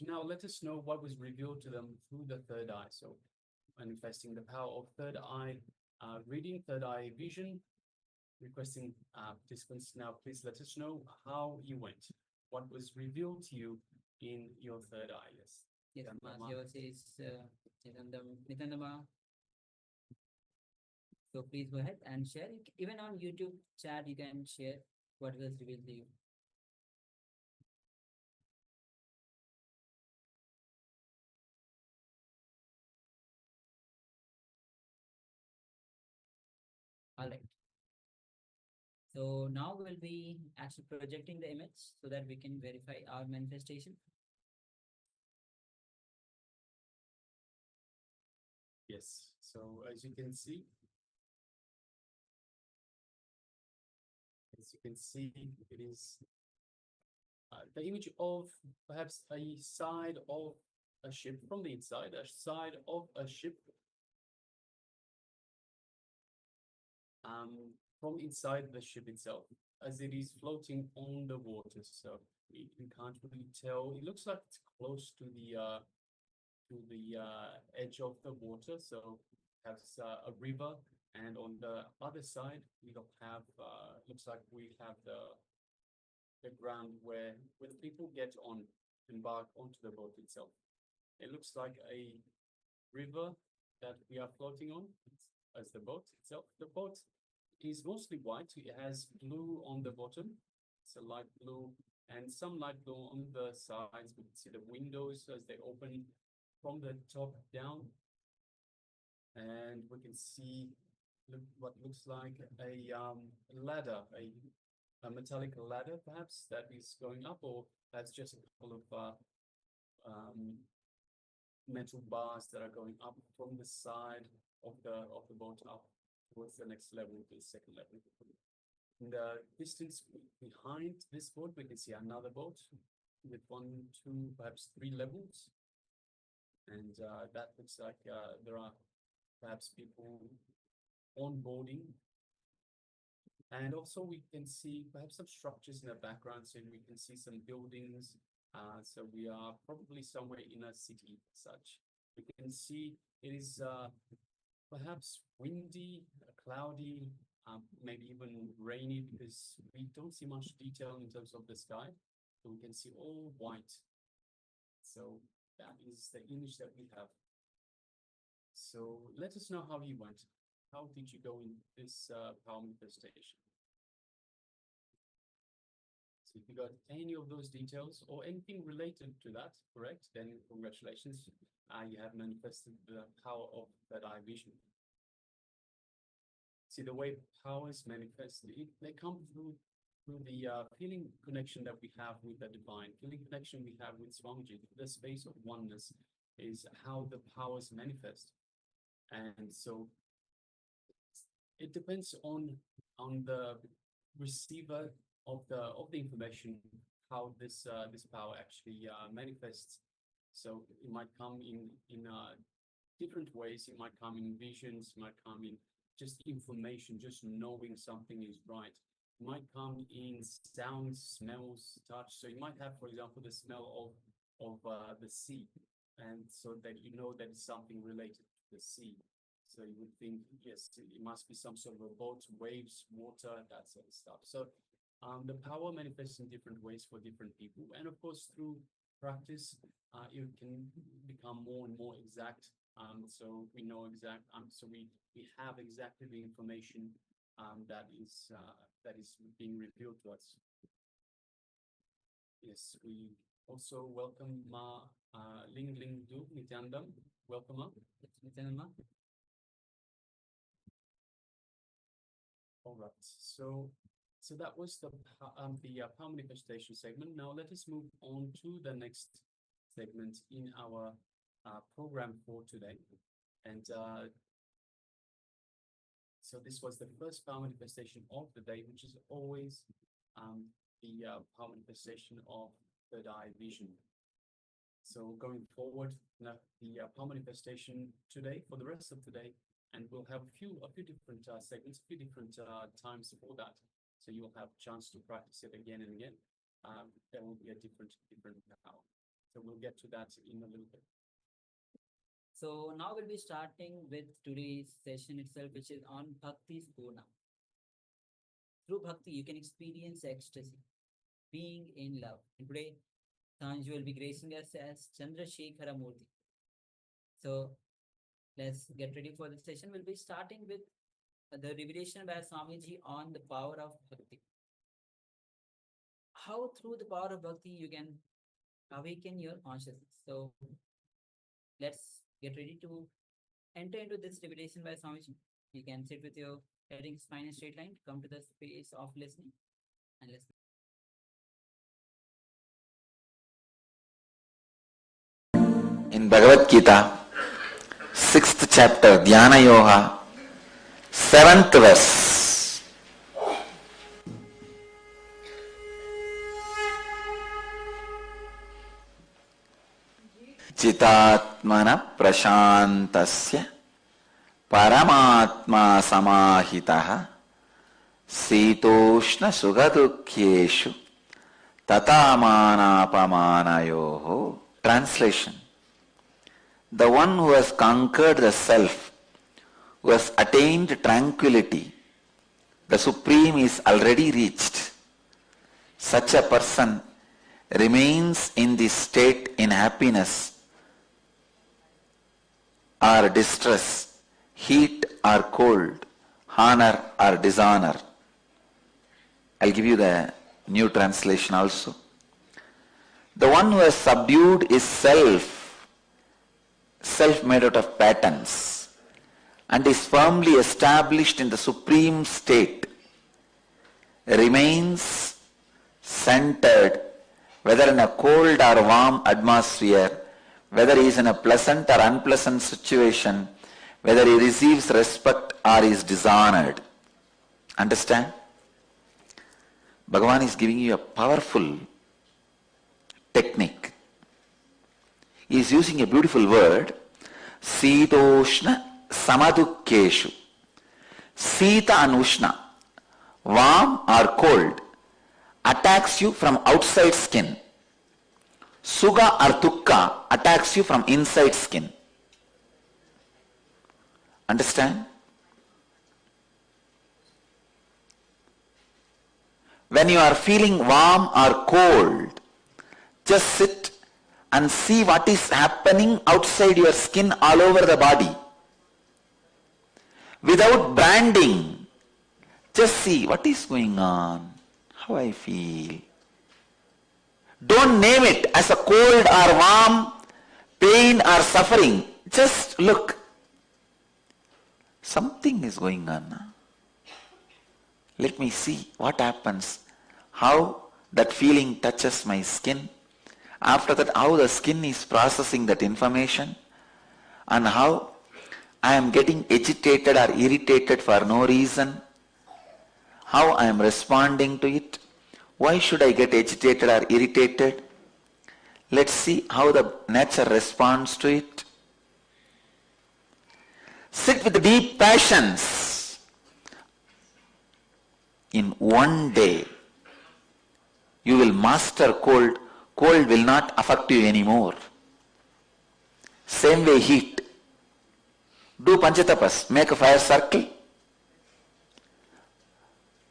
now let us know what was revealed to them through the third eye. So manifesting the power of third eye reading, third eye vision, requesting participants now please let us know how you went, what was revealed to you in your third eye. Yes. Yes, Nityananda. Marcia says Nityananda. So please go ahead and share. Even on YouTube chat, you can share what was revealed to you. All right. So now we'll be actually projecting the image so that we can verify our manifestation. Yes. So as you can see, it is the image of perhaps a side of a ship from the inside, a side of a ship from inside the ship itself, as it is floating on the water. So you can't really tell. It looks like it's close to the edge of the water. So perhaps a river, and on the other side we'll have looks like we have the ground where the people embark onto the boat itself. It looks like a river that we are floating on as the boat itself. The boat is mostly white. It has blue on the bottom. It's a light blue and some light blue on the sides. We can see the windows as they open from the top down. And we can see what looks like a ladder, a metallic ladder perhaps that is going up, or that's just a couple of metal bars that are going up from the side of the boat up towards the next level, the second level. In the distance behind this boat, we can see another boat with 1, 2, perhaps 3 levels, and that looks like there are perhaps people onboarding. And also we can see perhaps some structures in the background, so we can see some buildings So we are probably somewhere in a city such. You can see it is perhaps windy, cloudy, maybe even rainy, because we don't see much detail in terms of the sky. So we can see all white. So that is the image that we have. So let us know how you went. How did you go in this power manifestation? So if you got any of those details or anything related to that, correct, then congratulations. You have manifested the power of that eye vision. See, the way powers manifest, they come through the feeling connection that we have with the divine, feeling connection we have with Swamiji. The space of oneness is how the powers manifest. And so it depends on the receiver of the information, how this power actually manifests. So it might come in different ways. It might come in visions, it might come in just information, just knowing something is right. It might come in sounds, smells, touch. So you might have, for example, the smell of the sea, and so that you know that it's something related to the sea. So you would think, yes, it must be some sort of a boat, waves, water, that sort of stuff. So the power manifests in different ways for different people. And of course, through practice, you can become more and more exact. So we know exact, so we have exactly the information that is being revealed to us. Yes, we also welcome Ling Du Nityananda. Welcome up. Nityananda. All right, so that was the power manifestation segment. Now let us move on to the next segment in our program for today. And so this was the first power manifestation of the day, which is always the power manifestation of third eye vision. So going forward, the power manifestation today for the rest of today, and we'll have a few different segments, a few different times for that. So you'll have a chance to practice it again and again. There will be a different power. So we'll get to that in a little bit. So now we'll be starting with today's session itself, which is on Bhakti Spurana. Through Bhakti, you can experience ecstasy, being in love. And today, Sanju will be gracing us as Chandrasekhara Murthy. So let's get ready for the session. We'll be starting with the revelation by Swamiji on the power of Bhakti. How through the power of Bhakti you can awaken your consciousness. So let's get ready to enter into this revelation by Swamiji. You can sit with your head in spine in straight line, come to the space of listening and listen. In Bhagavad Gita, 6th chapter, Dhyana Yoga, 7th verse. Jitatmana prashantasya paramatma samahitaha sitoshna sugadukhyeshu tatamanaapamanayoho. Translation: the one who has conquered the self, who has attained tranquility, the Supreme is already reached. Such a person remains in this state in happiness or distress, heat or cold, honor or dishonor. I'll give you the new translation also. The one who has subdued his self made out of patterns, and is firmly established in the supreme state, remains centered, whether in a cold or warm atmosphere, whether he is in a pleasant or unpleasant situation, whether he receives respect or is dishonored. Understand? Bhagavan is giving you a powerful technique. He is using a beautiful word, Sitoshna Samadukkeshu. Sita and Ushna, warm or cold, attacks you from outside skin. Sukha or dukkha attacks you from inside skin. Understand? When you are feeling warm or cold, just sit and see what is happening outside your skin all over the body. Without branding, just see what is going on, how I feel. Don't name it as a cold or warm, pain or suffering. Just look. Something is going on. Let me see what happens. How that feeling touches my skin. After that, how the skin is processing that information. And how I am getting agitated or irritated for no reason. How I am responding to it. Why should I get agitated or irritated? Let's see how the nature responds to it. Sit with deep passions. In one day, you will master cold. Cold will not affect you anymore. Same way heat. Do panchatapas. Make a fire circle.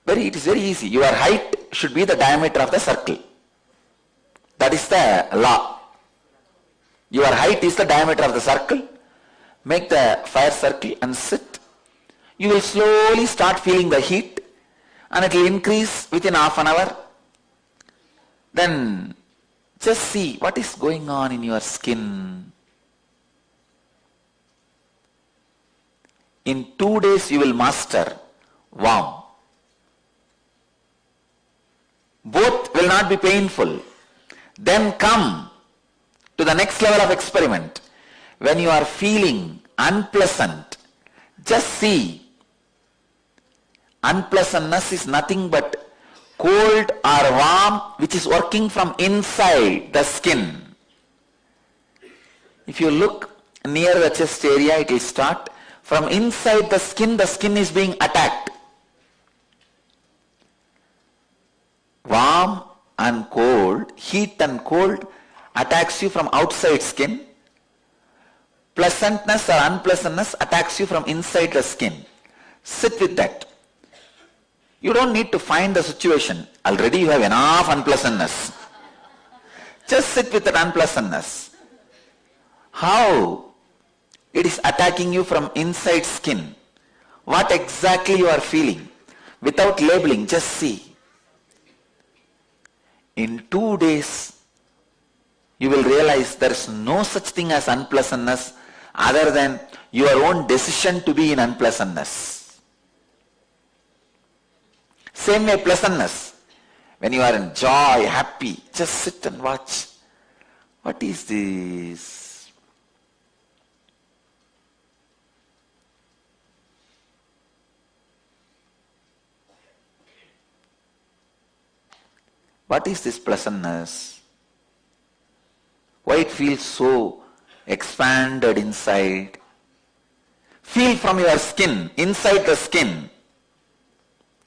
It is very easy. Your height should be the diameter of the circle. That is the law. Your height is the diameter of the circle. Make the fire circle and sit. You will slowly start feeling the heat and it will increase within half an hour. Then just see what is going on in your skin. In 2 days you will master warm. Both will not be painful. Then come to the next level of experiment. When you are feeling unpleasant, just see. Unpleasantness is nothing but cold or warm which is working from inside the skin. If you look near the chest area, it will start. From inside the skin is being attacked. Warm and cold, heat and cold attacks you from outside skin. Pleasantness or unpleasantness attacks you from inside the skin. Sit with that. You don't need to find the situation. Already you have enough unpleasantness. Just sit with that unpleasantness. How it is attacking you from inside skin. What exactly you are feeling. Without labeling, just see. In 2 days, you will realize there is no such thing as unpleasantness other than your own decision to be in unpleasantness. Same way pleasantness. When you are in joy, happy, just sit and watch. What is this? What is this pleasantness? Why it feels so expanded inside? Feel from your skin, inside the skin.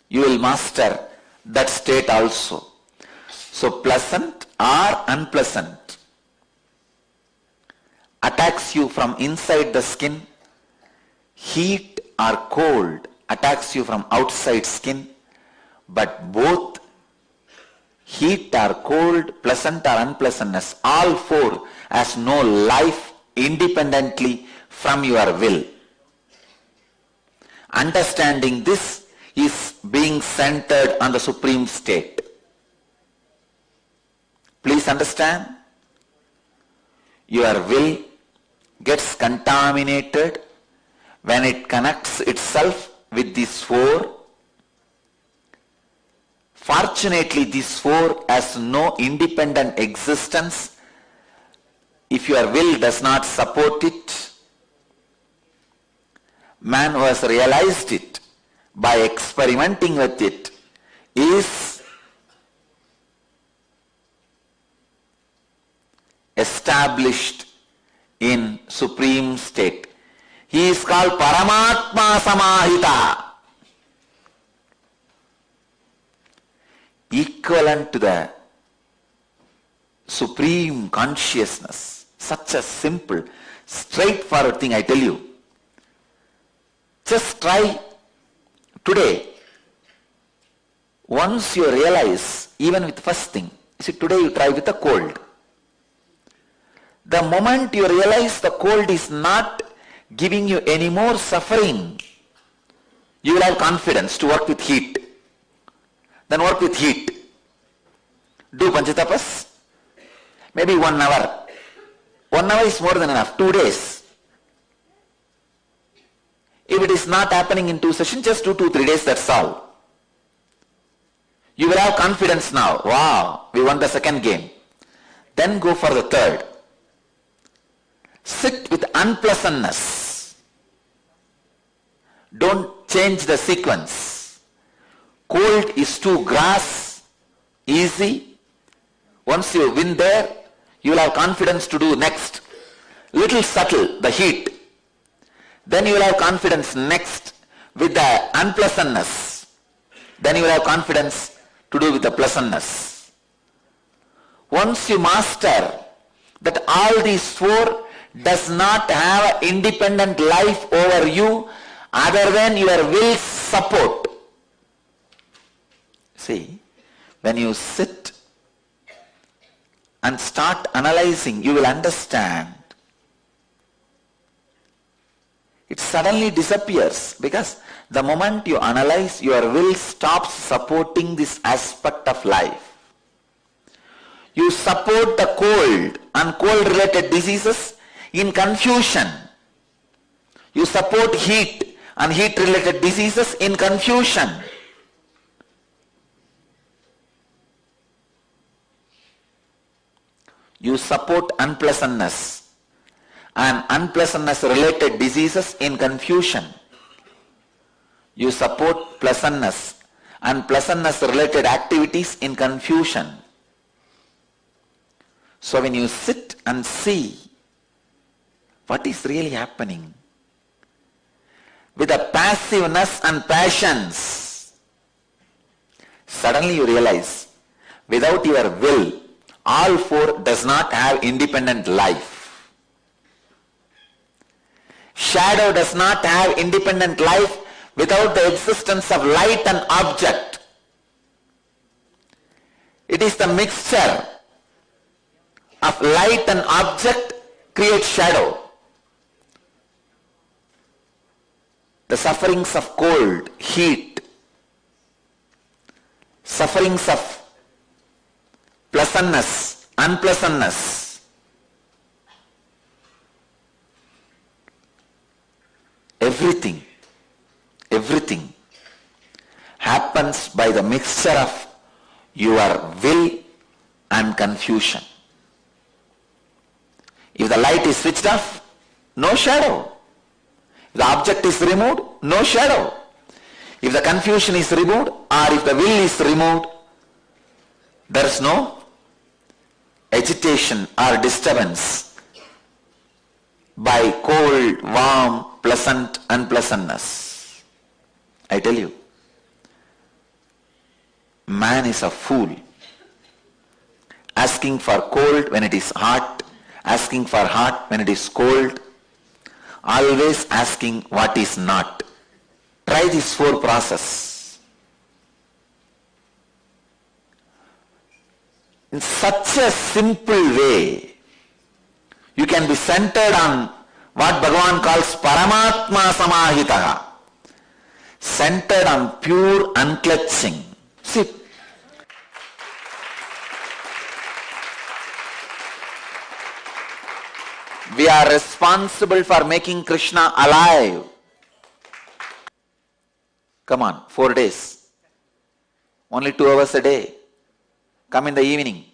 You will master that state also. So pleasant or unpleasant attacks you from inside the skin. Heat or cold attacks you from outside skin. But both heat or cold, pleasant or unpleasantness, all four has no life independently from your will. Understanding this is being centered on the supreme state. Please understand, your will gets contaminated when it connects itself with these four. Fortunately, these four has no independent existence. If your will does not support it, man who has realized it by experimenting with it is established in supreme state. He is called Paramatma Samahita. Equivalent to the supreme consciousness. Such a simple, straightforward thing, I tell you. Just try today. Once you realize, even with first thing, see, today you try with a cold. The moment you realize the cold is not giving you any more suffering, you will have confidence to work with heat. Then work with heat. Do Panchatapas. Maybe 1 hour. 1 hour is more than enough. 2 days. If it is not happening in 2 sessions, just do 2-3 days, that's all. You will have confidence now. Wow, we won the second game. Then go for the third. Sit with unpleasantness. Don't change the sequence. Cold is to grass, easy. Once you win there, you will have confidence to do next. Little subtle, the heat. Then you will have confidence next with the unpleasantness. Then you will have confidence to do with the pleasantness. Once you master that all these 4 does not have an independent life over you other than your will's support. See, when you sit and start analyzing, you will understand. It suddenly disappears because the moment you analyze, your will stops supporting this aspect of life. You support the cold and cold related diseases in confusion. You support heat and heat related diseases in confusion. You support unpleasantness and unpleasantness related diseases in confusion. You support pleasantness and pleasantness related activities in confusion. So when you sit and see what is really happening with the passiveness and passions, suddenly you realize without your will, all 4 does not have independent life. Shadow does not have independent life without the existence of light and object. It is the mixture of light and object creates shadow. The sufferings of cold, heat, sufferings of pleasantness, unpleasantness, everything happens by the mixture of your will and confusion. If the light is switched off, no shadow. If the object is removed, no shadow. If the confusion is removed or if the will is removed, there is no agitation or disturbance by cold, warm, pleasant, unpleasantness. I tell you, man is a fool. Asking for cold when it is hot, asking for hot when it is cold, always asking what is not. Try this 4 process. In such a simple way, you can be centered on what Bhagavan calls Paramatma Samahitaha. Centered on pure unclutching. See, we are responsible for making Krishna alive. Come on, 4 days. Only 2 hours a day. Come in the evening.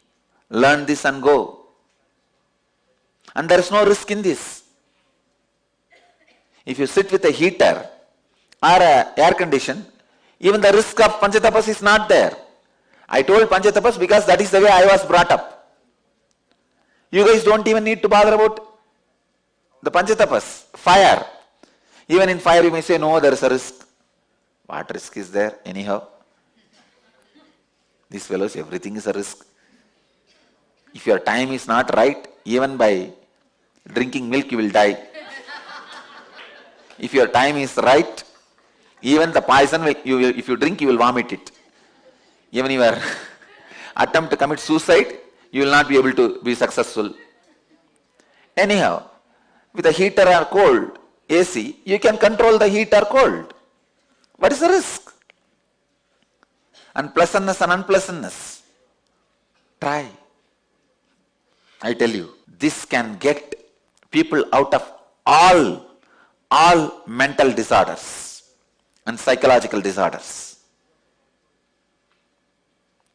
Learn this and go. And there is no risk in this. If you sit with a heater or a air condition, even the risk of Panchatapas is not there. I told Panchatapas because that is the way I was brought up. You guys don't even need to bother about the Panchatapas. Fire. Even in fire you may say, no, there is a risk. What risk is there anyhow? These fellows, everything is a risk. If your time is not right, even by drinking milk you will die. If your time is right, even the poison if you drink, you will vomit it. Even your attempt to commit suicide, you will not be able to be successful. Anyhow, with a heater or cold, AC, you can control the heat or cold. What is the risk? And pleasantness and unpleasantness. Try. I tell you, this can get people out of all mental disorders and psychological disorders.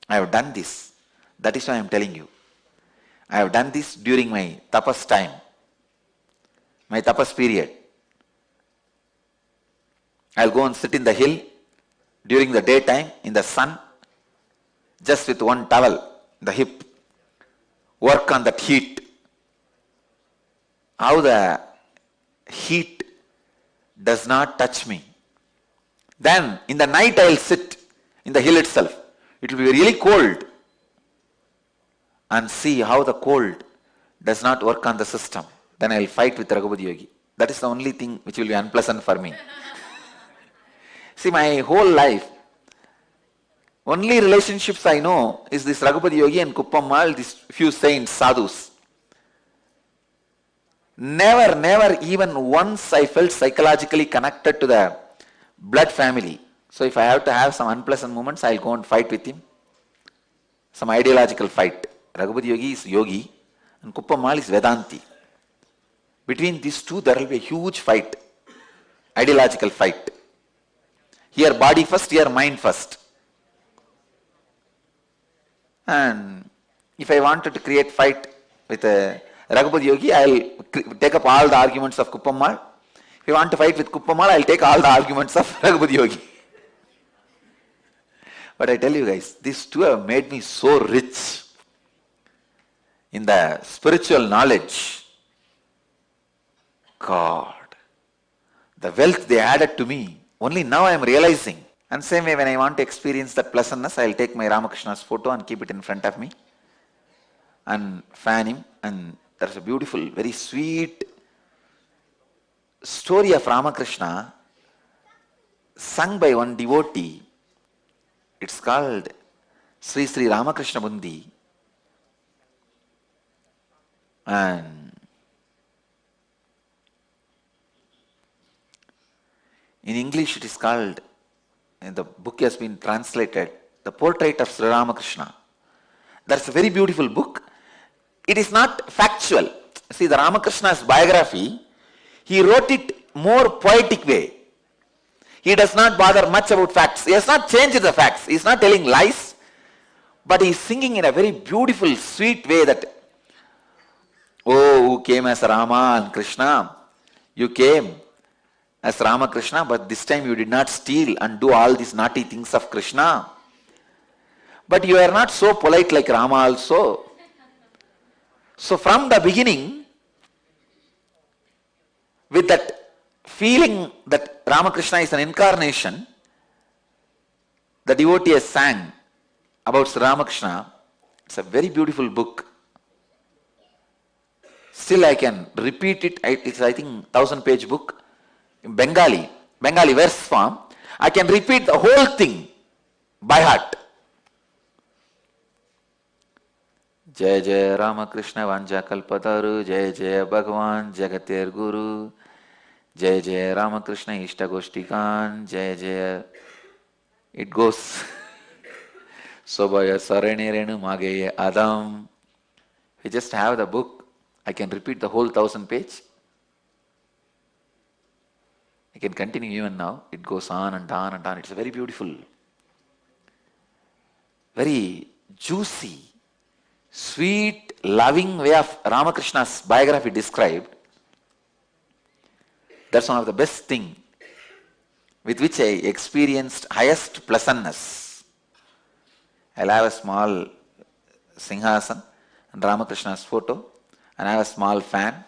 I have done this. That is why I am telling you. I have done this during my tapas time, my tapas period. I'll go and sit in the hill during the daytime in the sun, just with one towel, the hip, work on that heat. How the heat does not touch me. Then in the night I'll sit in the hill itself. It will be really cold, and see how the cold does not work on the system. Then I'll fight with Raghupati Yogi. That is the only thing which will be unpleasant for me. See, my whole life, only relationships I know is this Raghupati Yogi and Kuppammal, these few saints, sadhus. Never even once I felt psychologically connected to the blood family. So if I have to have some unpleasant moments, I'll go and fight with him. Some ideological fight. Raghupati Yogi is Yogi and Kuppammal is Vedanti. Between these two, there will be a huge fight. Ideological fight. Here body first, here mind first. And if I wanted to create fight with Raghupati Yogi, I'll take up all the arguments of Kuppammal. If I want to fight with Kuppammal, I'll take all the arguments of Raghupati Yogi. But I tell you guys, these two have made me so rich in the spiritual knowledge. God, the wealth they added to me, only now I am realizing. And same way, when I want to experience that pleasantness, I'll take my Ramakrishna's photo and keep it in front of me and fan him. And there's a beautiful, very sweet story of Ramakrishna sung by one devotee. It's called Sri Sri Ramakrishna Bundi. And in English it is called, and the book has been translated, The Portrait of Sri Ramakrishna. That's a very beautiful book. It is not factual. See, the Ramakrishna's biography, he wrote it more poetic way. He does not bother much about facts. He has not changed the facts. He is not telling lies. But he is singing in a very beautiful, sweet way that, oh, who came as Rama and Krishna? You came as Ramakrishna, but this time you did not steal and do all these naughty things of Krishna. But you are not so polite like Rama also. So from the beginning, with that feeling that Ramakrishna is an incarnation, the devotee has sang about Sri Ramakrishna. It's a very beautiful book. Still I can repeat it. It's, I think, 1000-page book. In Bengali verse form. I can repeat the whole thing by heart. Jai Jai Ramakrishna Vanja Kalpataru, Jai Jai Bhagavan Jagatir Guru, Jai Jai Ramakrishna Ishta Goshtikan, Jai Jai. It goes. Sobaya Sarene Renu Mageye Adam. If you just have the book, I can repeat the whole 1000-page. I can continue even now. It goes on and on and on. It's a very beautiful, very juicy, sweet, loving way of Ramakrishna's biography described. That's one of the best things with which I experienced highest pleasantness. I'll have a small Singhasan and Ramakrishna's photo, and I have a small fan.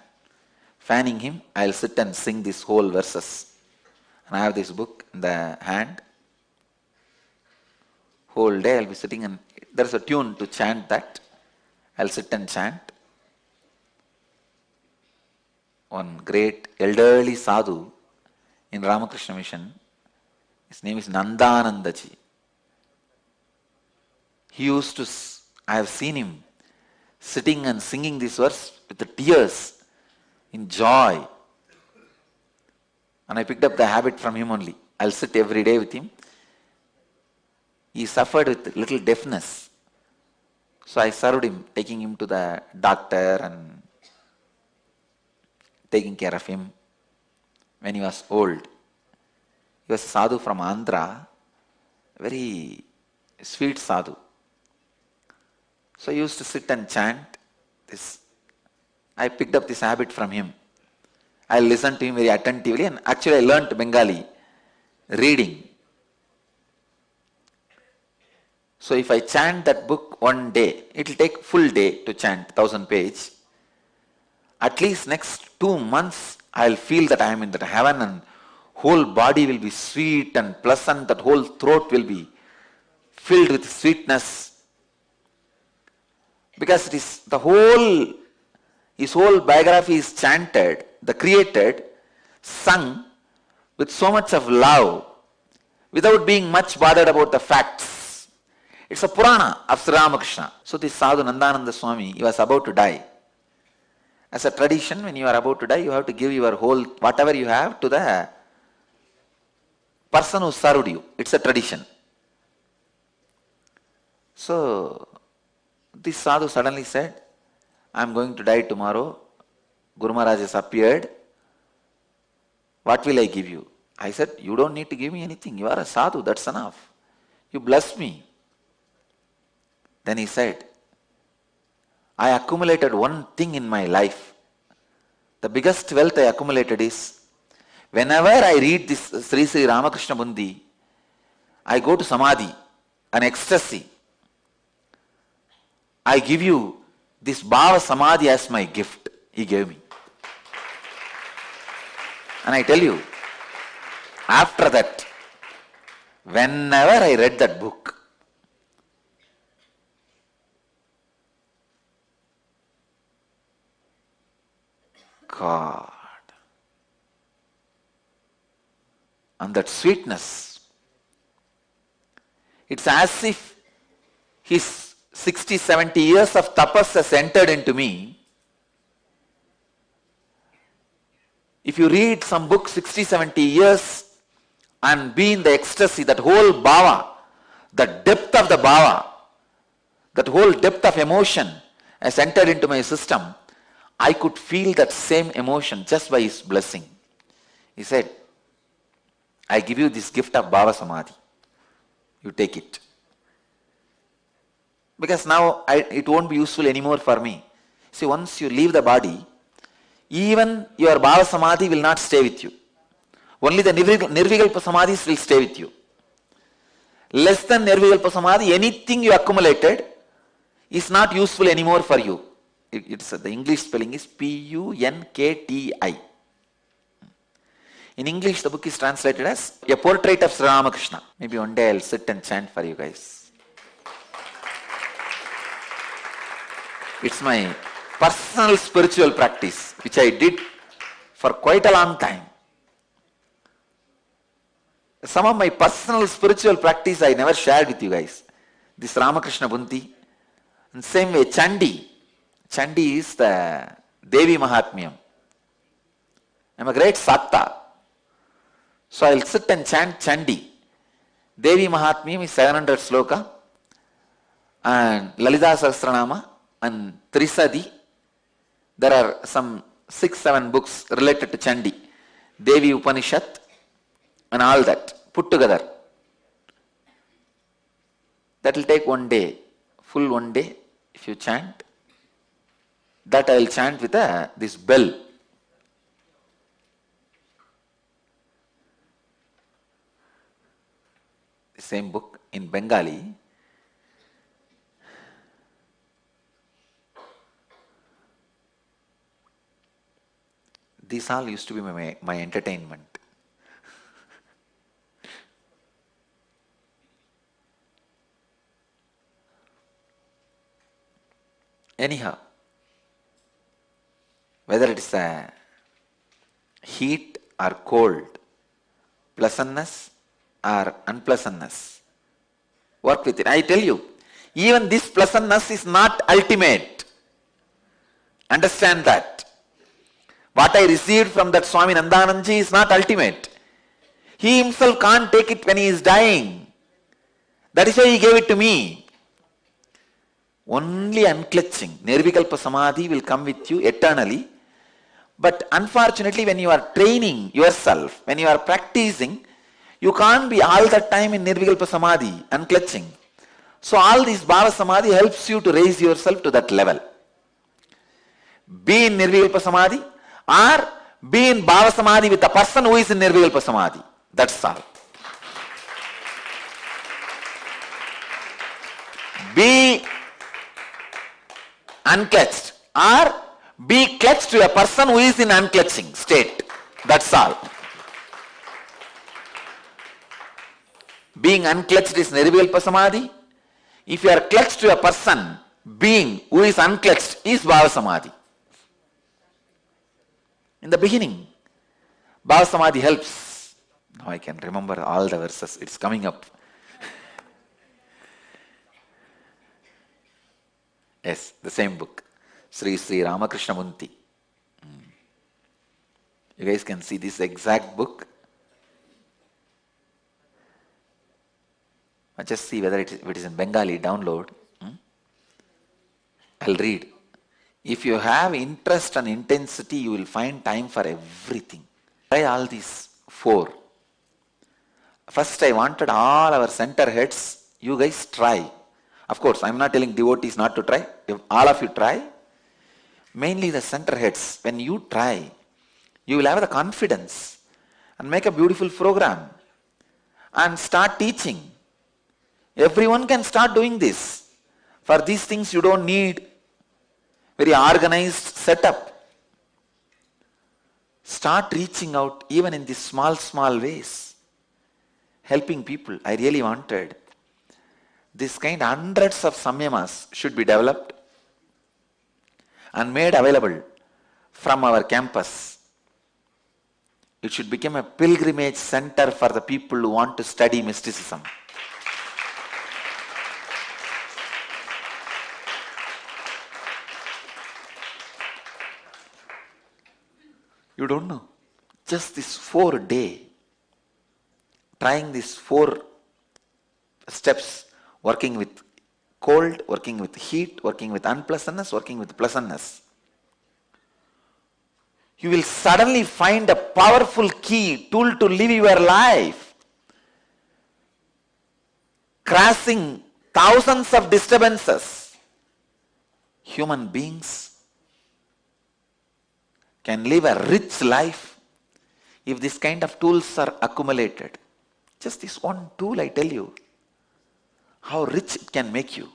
Fanning him, I'll sit and sing these whole verses. And I have this book in the hand. Whole day I'll be sitting and there's a tune to chant that. I'll sit and chant. One great elderly sadhu in Ramakrishna Mission, his name is Nandanandaji. He used to, I have seen him sitting and singing this verse with the tears in joy. And I picked up the habit from him only. I'll sit every day with him. He suffered with little deafness. So I served him, taking him to the doctor and taking care of him when he was old. He was a sadhu from Andhra, very sweet sadhu. So I used to sit and chant this. I picked up this habit from him. I listened to him very attentively, and actually I learnt Bengali, reading. So if I chant that book one day, it will take full day to chant 1000 pages. At least next 2 months, I will feel that I am in that heaven and whole body will be sweet and pleasant, that whole throat will be filled with sweetness. Because it is his whole biography is chanted, the created, sung with so much of love, without being much bothered about the facts. It's a Purana of Sri Ramakrishna. So this Sadhu Nandananda Swami, he was about to die. As a tradition, when you are about to die, you have to give your whole, whatever you have, to the person who served you. It's a tradition. So this Sadhu suddenly said, I am going to die tomorrow. Guru Maharaj has appeared. What will I give you? I said, you don't need to give me anything. You are a sadhu, that's enough. You bless me. Then he said, I accumulated one thing in my life. The biggest wealth I accumulated is, whenever I read this Sri Sri Ramakrishna Bundi, I go to Samadhi, an ecstasy. I give you this Bhava Samadhi as my gift. He gave me. And I tell you, after that, whenever I read that book, God, and that sweetness, it's as if his 60, 70 years of tapas has entered into me. If you read some book 60, 70 years and be in the ecstasy, that whole bhava, the depth of the bhava, that whole depth of emotion has entered into my system, I could feel that same emotion just by his blessing. He said, I give you this gift of Bhava Samadhi. You take it. Because now it won't be useful anymore for me. See, once you leave the body, even your Bhava Samadhi will not stay with you. Only the Nirvikalpa Samadhis will stay with you. Less than Nirvikalpa Samadhi, anything you accumulated is not useful anymore for you. The English spelling is P-U-N-K-T-I. In English, the book is translated as A Portrait of Sri Ramakrishna. Maybe one day I'll sit and chant for you guys. It's my personal spiritual practice, which I did for quite a long time. Some of my personal spiritual practice I never shared with you guys. This Ramakrishna Bunti. And same way, Chandi. Chandi is the Devi Mahatmyam. I'm a great Sakta. So I'll sit and chant Chandi. Devi Mahatmyam is 700 sloka. And Lalita Sahasranama and Trisadi. There are some 6-7 books related to Chandi. Devi Upanishad and all that put together. That will take one day, full one day if you chant. That I will chant with this bell. The same book in Bengali. These all used to be my entertainment. Anyhow, whether it's a heat or cold, pleasantness or unpleasantness, work with it. I tell you, even this pleasantness is not ultimate. Understand that. What I received from that Swami Nandananji is not ultimate. He himself can't take it when he is dying. That is why he gave it to me. Only unclutching, Nirvikalpa Samadhi will come with you eternally. But unfortunately, when you are training yourself, when you are practicing, you can't be all the time in Nirvikalpa Samadhi, unclutching. So all this Bhava Samadhi helps you to raise yourself to that level. Be in Nirvikalpa Samadhi or be in Bhava Samadhi with a person who is in Nirvikalpa Samadhi. That's all. Be unclutched or be clutched to a person who is in unclutching state. That's all. Being unclutched is Nirvikalpa Samadhi. If you are clutched to a person, being who is unclutched is Bhava Samadhi. In the beginning, Bhava Samadhi helps. Now I can remember all the verses. It's coming up. Yes, the same book. Sri Ramakrishna Munti. You guys can see this exact book. Just see whether if it is in Bengali, download. I'll read. If you have interest and intensity, you will find time for everything. Try all these 4. First, I wanted all our center heads, you guys try. Of course, I'm not telling devotees not to try. If all of you try, mainly the center heads, when you try, you will have the confidence and make a beautiful program and start teaching. Everyone can start doing this. For these things, you don't need very organized setup. Start reaching out even in these small ways. Helping people. I really wanted this kind, hundreds of samyamas should be developed and made available from our campus. It should become a pilgrimage center for the people who want to study mysticism. You don't know. Just this 4-day, trying these 4 steps, working with cold, working with heat, working with unpleasantness, working with pleasantness. You will suddenly find a powerful key, tool to live your life. Crossing thousands of disturbances. Human beings can live a rich life if this kind of tools are accumulated. Just this one tool, I tell you, how rich it can make you.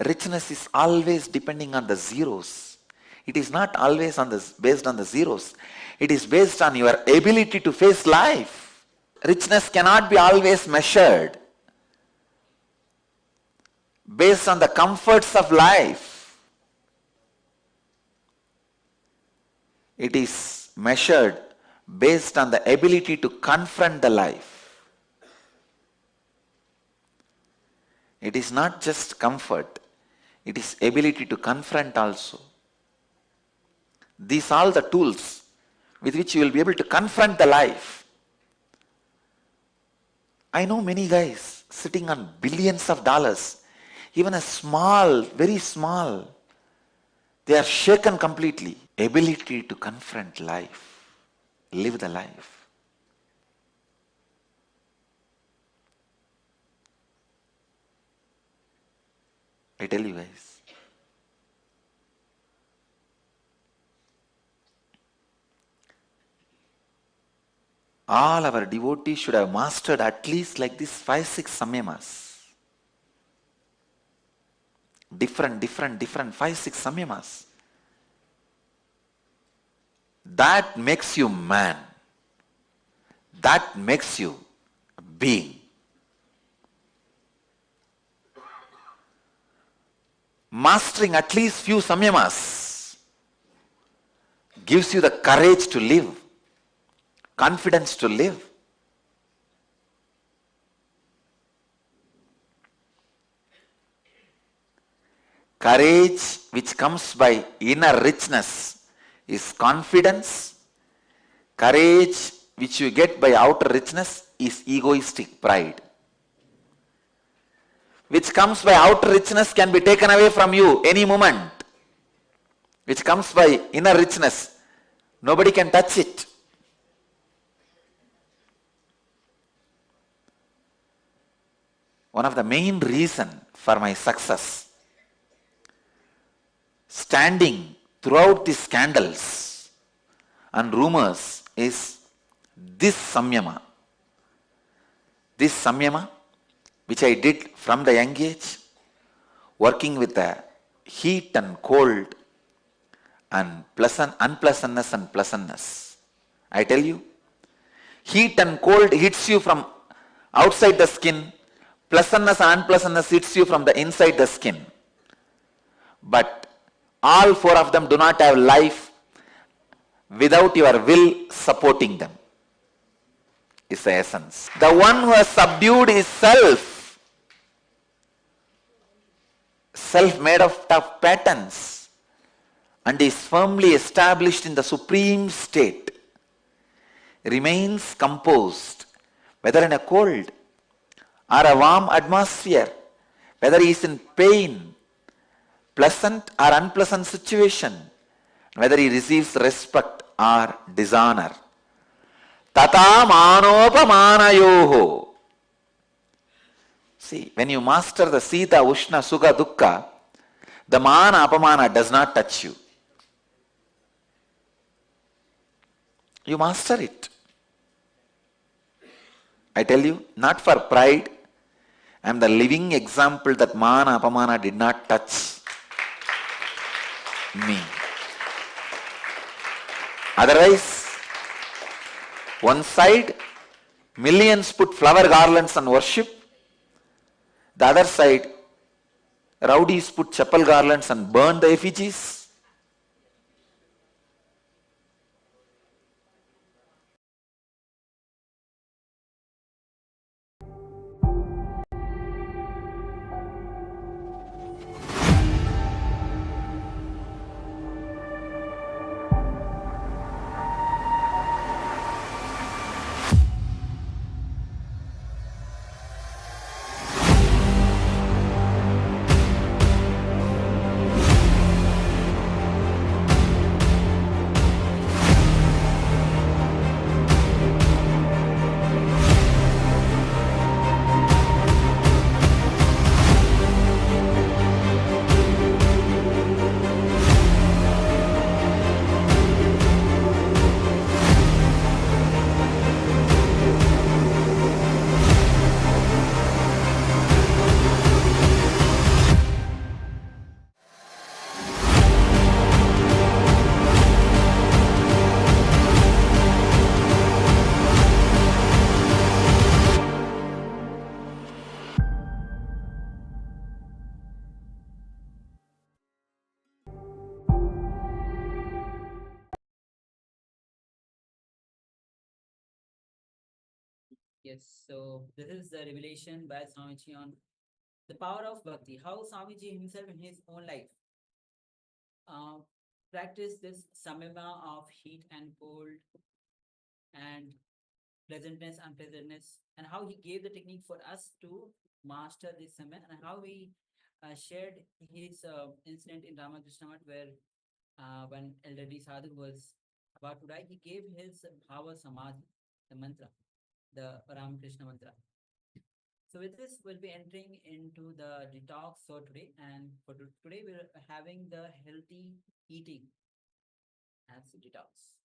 Richness is always depending on the zeros. It is not always based on the zeros. It is based on your ability to face life. Richness cannot be always measured based on the comforts of life. It is measured based on the ability to confront the life. It is not just comfort, it is ability to confront also. These are the tools with which you will be able to confront the life. I know many guys sitting on billions of dollars, even a small, very small, they are shaken completely. Ability to confront life, live the life. I tell you guys, all our devotees should have mastered at least like this 5-6 samyamas. Different 5-6 samyamas. That makes you man. That makes you being. mastering at least few samyamas gives you the courage to live, confidence to live. Courage which comes by inner richness is confidence. Courage which you get by outer richness is egoistic pride. Which comes by outer richness can be taken away from you any moment. Which comes by inner richness, nobody can touch it. One of the main reasons for my success, standing throughout the scandals and rumors, is this samyama. This samyama, which I did from the young age, working with the heat and cold and unpleasantness and pleasantness. I tell you, heat and cold hits you from outside the skin, pleasantness and unpleasantness hits you from the inside the skin. But all four of them do not have life without your will supporting them, is the essence. The one who has subdued his self, self made of tough patterns, and is firmly established in the supreme state, remains composed, whether in a cold or a warm atmosphere, whether he is in pain, pleasant or unpleasant situation, whether he receives respect or dishonor. Tata manopamanayoho. See, when you master the Sita, Ushna, Sukha, Dukkha, the mana, apamana does not touch you. You master it. I tell you, not for pride, I am the living example that mana, apamana did not touch me. Otherwise, one side, millions put flower garlands and worship. The other side, rowdies put chapel garlands and burn the effigies. Yes, so this is the revelation by Swamiji on the power of bhakti, how Swamiji himself in his own life practiced this samyama of heat and cold and pleasantness, unpleasantness, and how he gave the technique for us to master this samyama, and how he shared his incident in Ramakrishna Math, where when elderly sadhu was about to die, he gave his bhava samadhi, the mantra, the Paramashiva mantra. So with this, we'll be entering into the detox for today, and for today we're having the healthy eating as detox.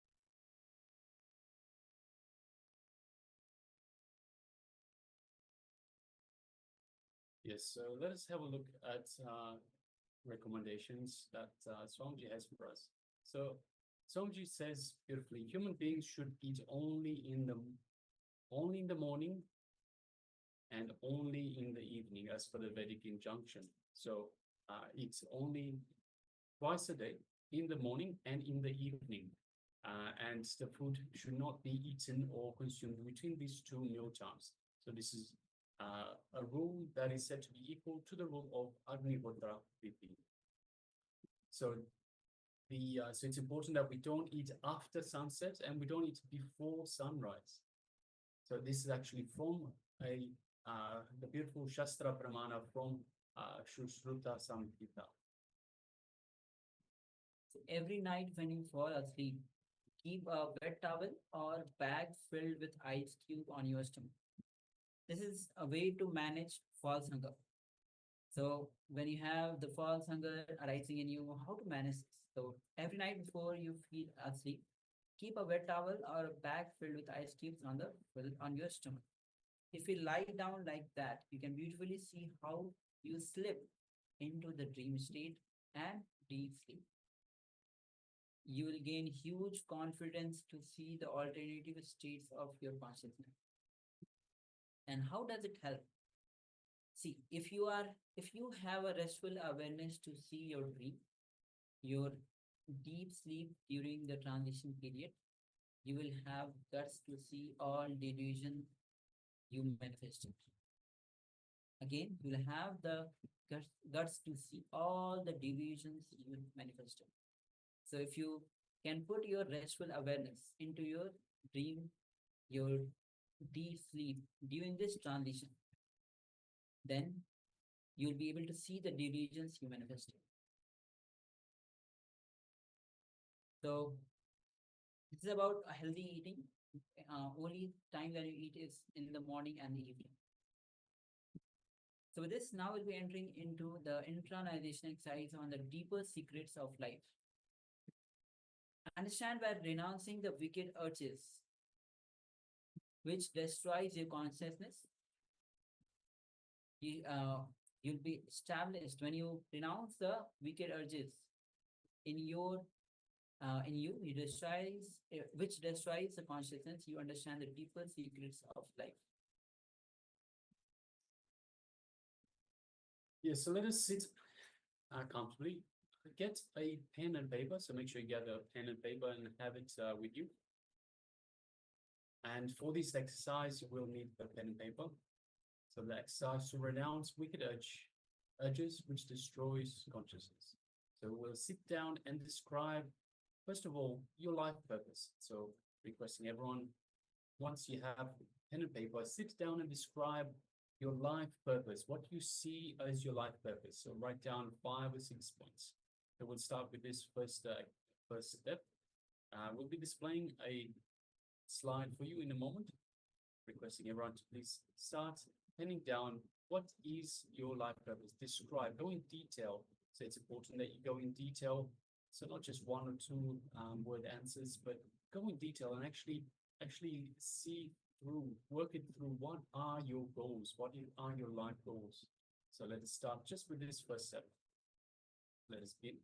Yes, so let us have a look at recommendations that Swamiji has for us. So Swamiji says beautifully, human beings should eat only in the morning and only in the evening, as per the Vedic injunction. So It's only twice a day, in the morning and in the evening. And the food should not be eaten or consumed between these two meal times. So this is a rule that is said to be equal to the rule of Agnihotra Viti. So so it's important that we don't eat after sunset and we don't eat before sunrise. So this is actually from the beautiful Shastra Pramana from Shushruta Samhita. So every night when you fall asleep, keep a wet towel or bag filled with ice cube on your stomach. This is a way to manage false hunger. So when you have the false hunger arising in you, how to manage this? So every night before you feel asleep, keep a wet towel or a bag filled with ice cubes on your stomach. If you lie down like that, you can beautifully see how you slip into the dream state and deep sleep. You will gain huge confidence to see the alternative states of your consciousness. And how does it help? See, if you have a restful awareness to see your dream, your deep sleep during the transition period, you will have guts to see all delusion you manifested. Again, you will have the guts to see all the delusions you manifested. So if you can put your restful awareness into your dream, your deep sleep during this transition, then you'll be able to see the delusions you manifested. So this is about a healthy eating. Only time when you eat is in the morning and the evening. So with this, now we'll be entering into the internalization exercise on the deeper secrets of life. Understand by renouncing the wicked urges, which destroys your consciousness. You'll be established when you renounce the wicked urges in you, which destroys the consciousness. You understand the deeper secrets of life. Yes, so let us sit comfortably. Get a pen and paper. So make sure you get a pen and paper and have it with you. And for this exercise, you will need the pen and paper. So the exercise to renounce wicked urges which destroys consciousness. So we'll sit down and describe, first of all, your life purpose. So requesting everyone, once you have pen and paper, sit down and describe your life purpose, what you see as your life purpose. So write down 5 or 6 points. So we'll start with this first step. We'll be displaying a slide for you in a moment, requesting everyone to please start penning down what is your life purpose. Describe, go in detail. So it's important that you go in detail. So not just 1 or 2 word answers, but go in detail and actually see through, work it through. What are your goals? What are your life goals? So let us start just with this first step. Let us begin.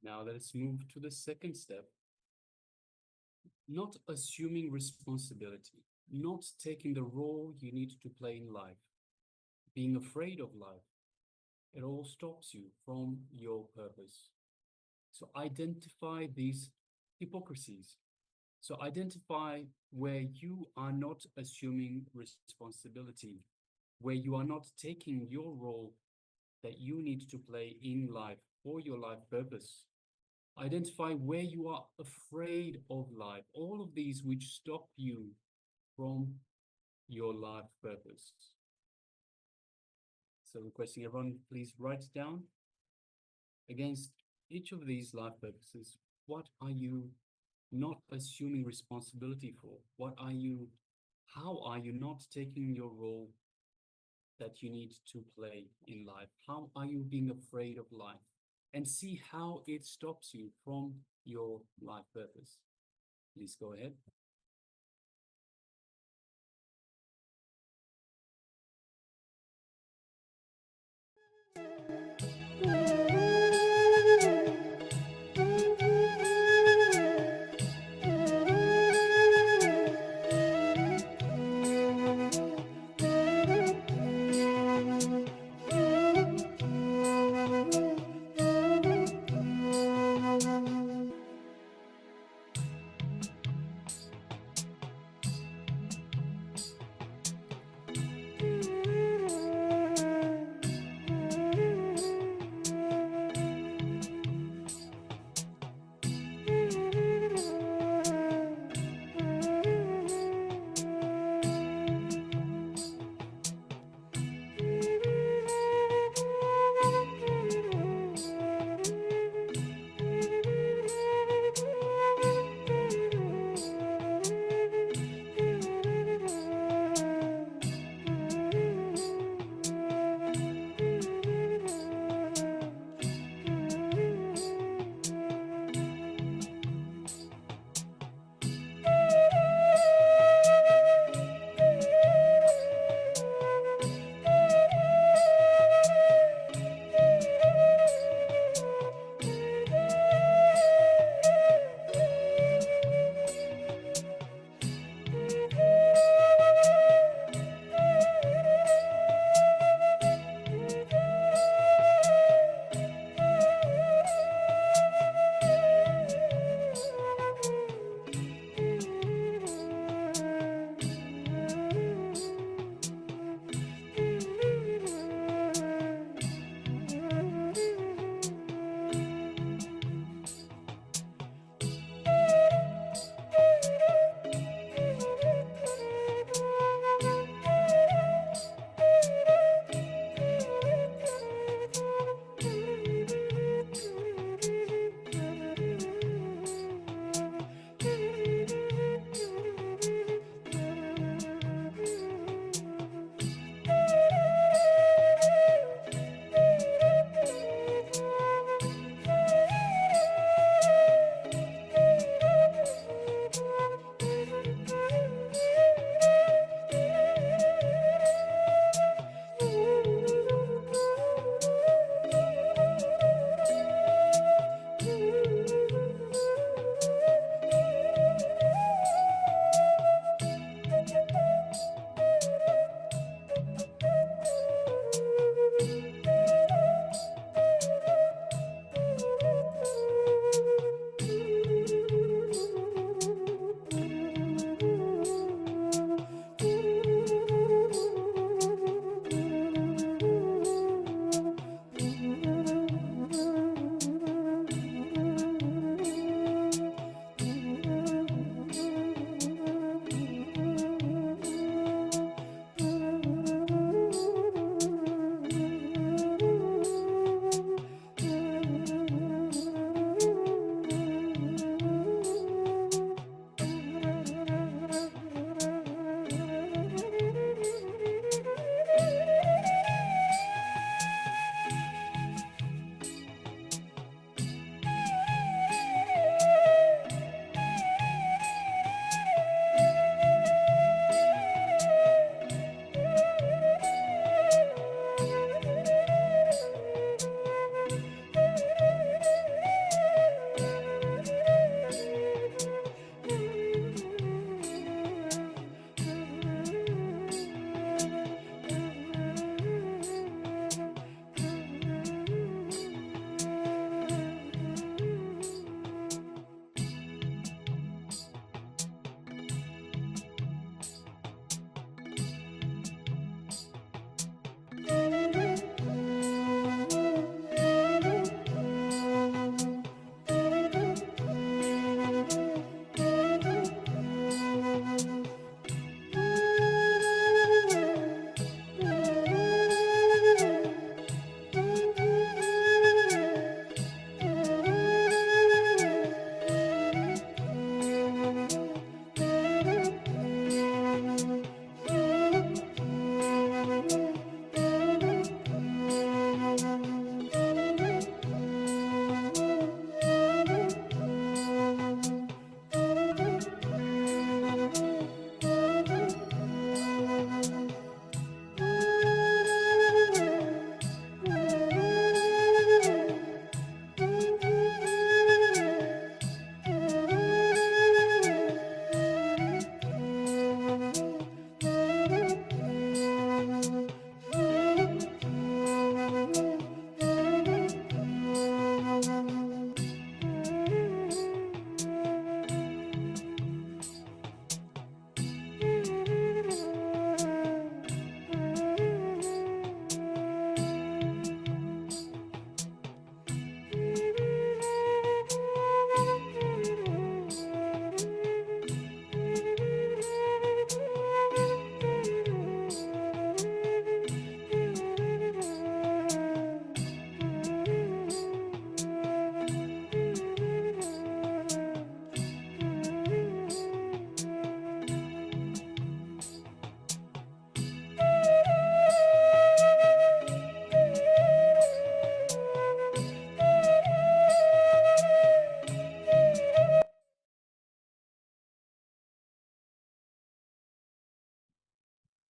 Now let's move to the second step. Not assuming responsibility, not taking the role you need to play in life, being afraid of life. It all stops you from your purpose. So identify these hypocrisies. So identify where you are not assuming responsibility, where you are not taking your role that you need to play in life for your life purpose. Identify where you are afraid of life, all of these which stop you from your life purpose. So requesting everyone, please write down against each of these life purposes, what are you not assuming responsibility for? How are you not taking your role that you need to play in life? How are you being afraid of life? And see how it stops you from your life purpose. Please go ahead.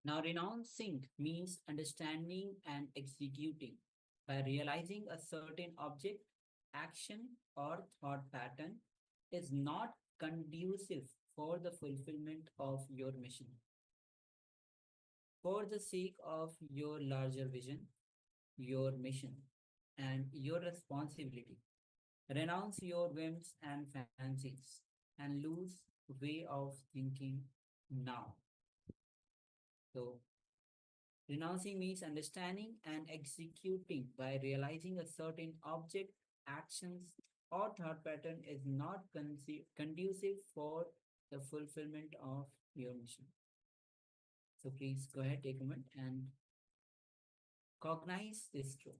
Now, renouncing means understanding and executing by realizing a certain object, action, or thought pattern is not conducive for the fulfillment of your mission. For the sake of your larger vision, your mission, and your responsibility, renounce your whims and fancies and lose way of thinking now. So, renouncing means understanding and executing by realizing a certain object, actions, or thought pattern is not conducive for the fulfillment of your mission. So please go ahead, take a moment and cognize this truth.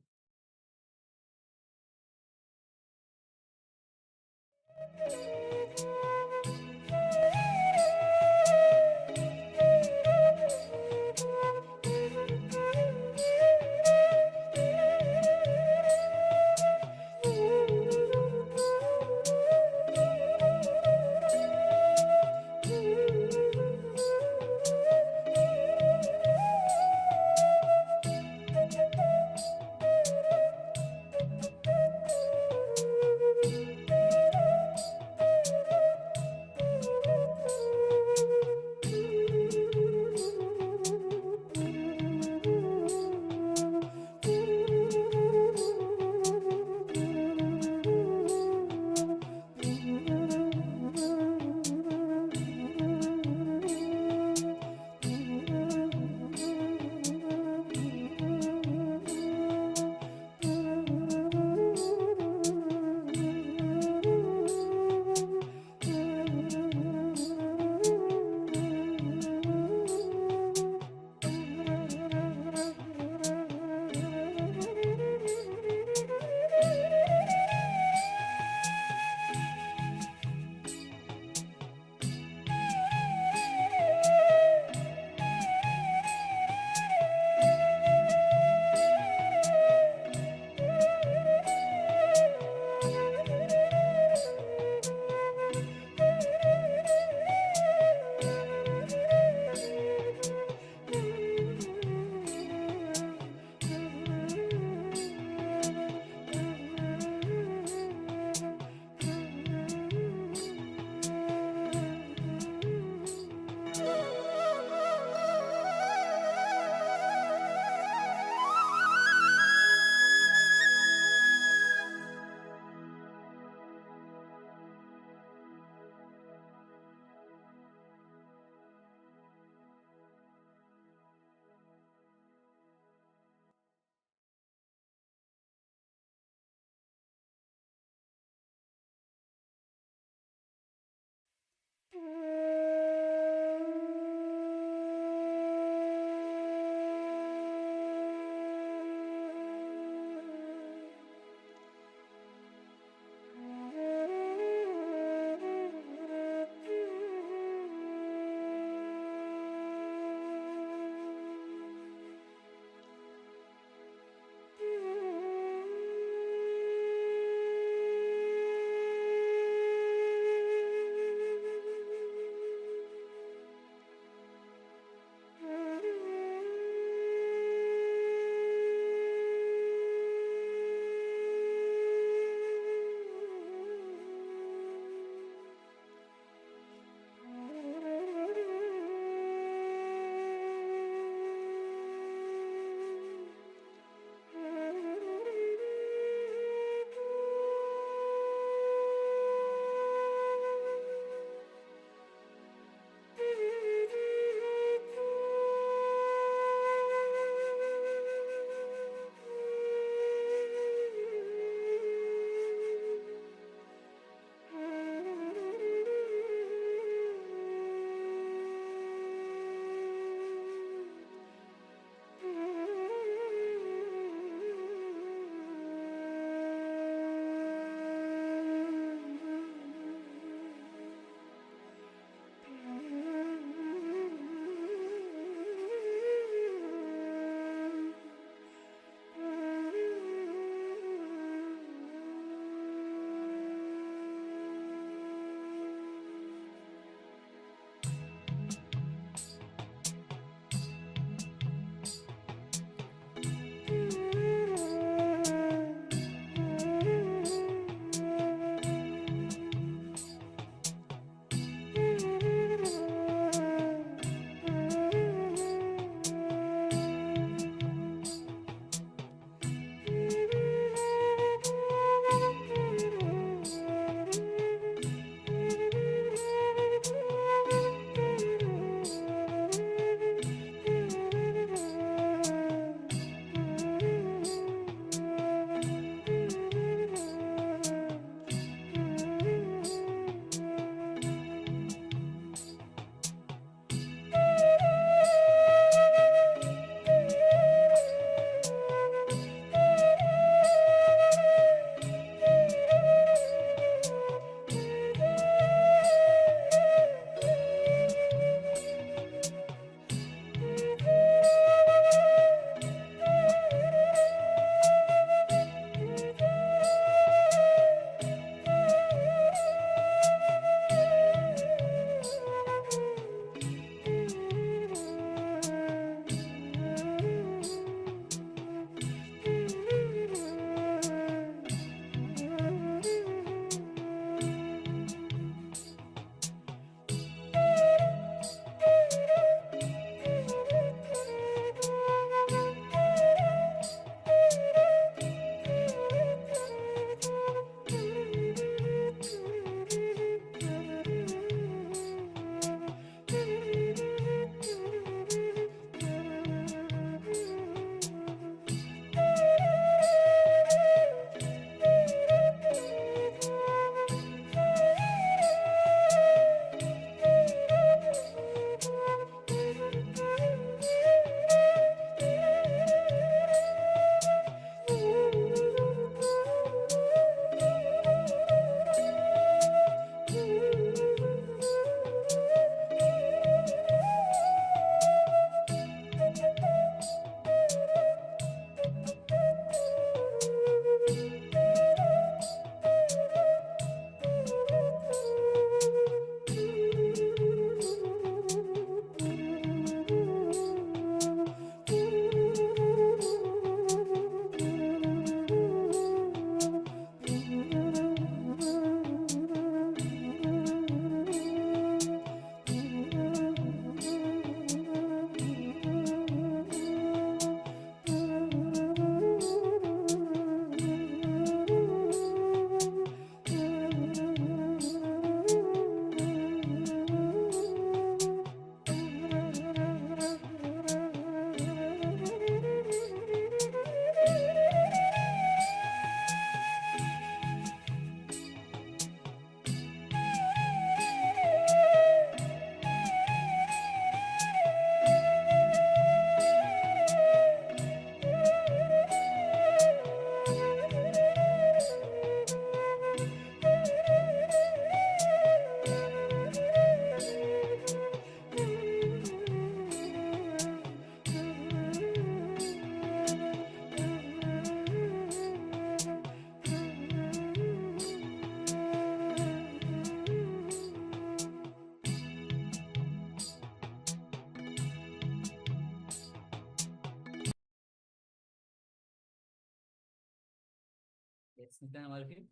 Yes, Nityananda, all of you.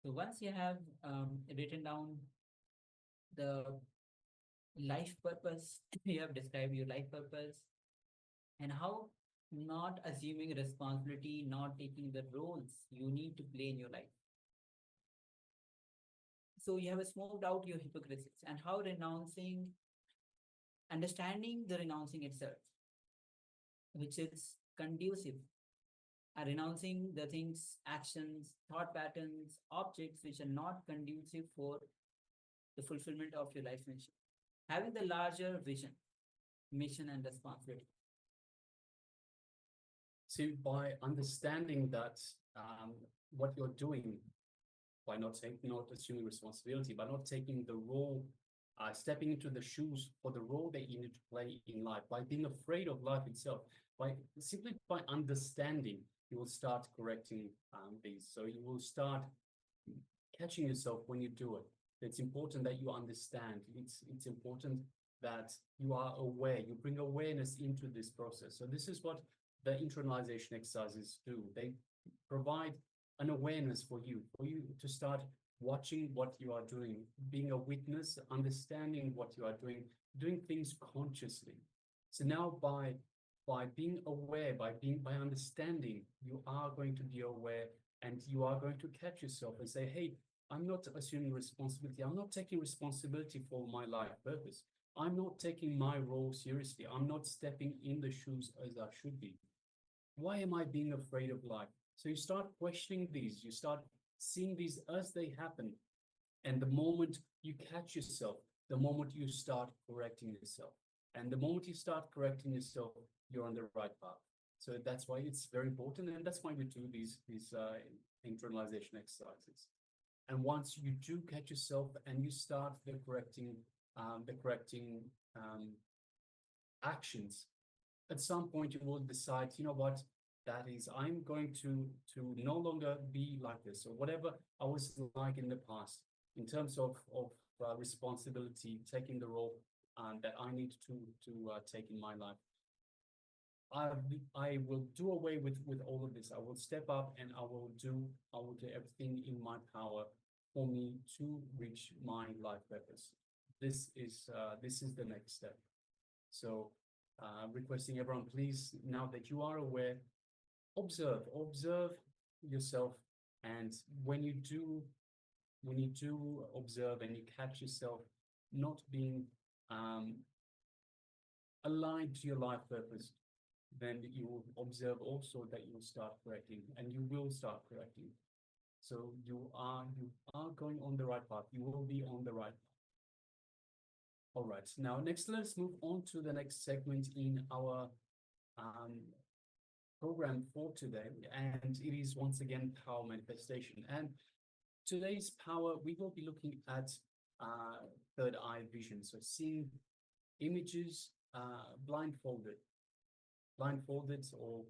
So once you have written down the life purpose, you have described your life purpose and how not assuming responsibility, not taking the roles you need to play in your life. So you have smoked out your hypocrisies and how renouncing, understanding the renouncing itself, which is conducive, renouncing the things, actions, thought patterns, objects which are not conducive for the fulfillment of your life mission. Having the larger vision, mission, and responsibility. So by understanding that what you're doing, by not assuming responsibility, by not taking the role, stepping into the shoes for the role that you need to play in life, by being afraid of life itself, simply by understanding, you will start correcting these. So you will start catching yourself when you do it. It's important that you understand. It's important that you are aware. You bring awareness into this process. So this is what the internalization exercises do. They provide an awareness for you to start watching what you are doing, being a witness, understanding what you are doing things consciously. So now by being aware, by understanding, you are going to be aware and you are going to catch yourself and say, hey, I'm not assuming responsibility. I'm not taking responsibility for my life purpose. I'm not taking my role seriously. I'm not stepping in the shoes as I should be. Why am I being afraid of life? So you start questioning these, you start seeing these as they happen. And the moment you catch yourself, the moment you start correcting yourself. And the moment you start correcting yourself, you're on the right path. So that's why it's very important. And that's why we do these internalization exercises. And once you do catch yourself and you start the correcting actions, at some point you will decide, you know what, that is, I'm going to no longer be like this, or whatever I was like in the past, in terms of responsibility, taking the role that I need to take in my life. I will do away with all of this. I will step up and I will do everything in my power for me to reach my life purpose. This is the next step. So requesting everyone, please, now that you are aware, observe yourself. And when you do observe and you catch yourself not being aligned to your life purpose, then you will observe also that you will start correcting, and you will start correcting. So you are going on the right path. You will be on the right path. All right. Now, next, let's move on to the next segment in our program for today, and it is once again power manifestation. And today's power, we will be looking at third eye vision, so seeing images blindfolded, or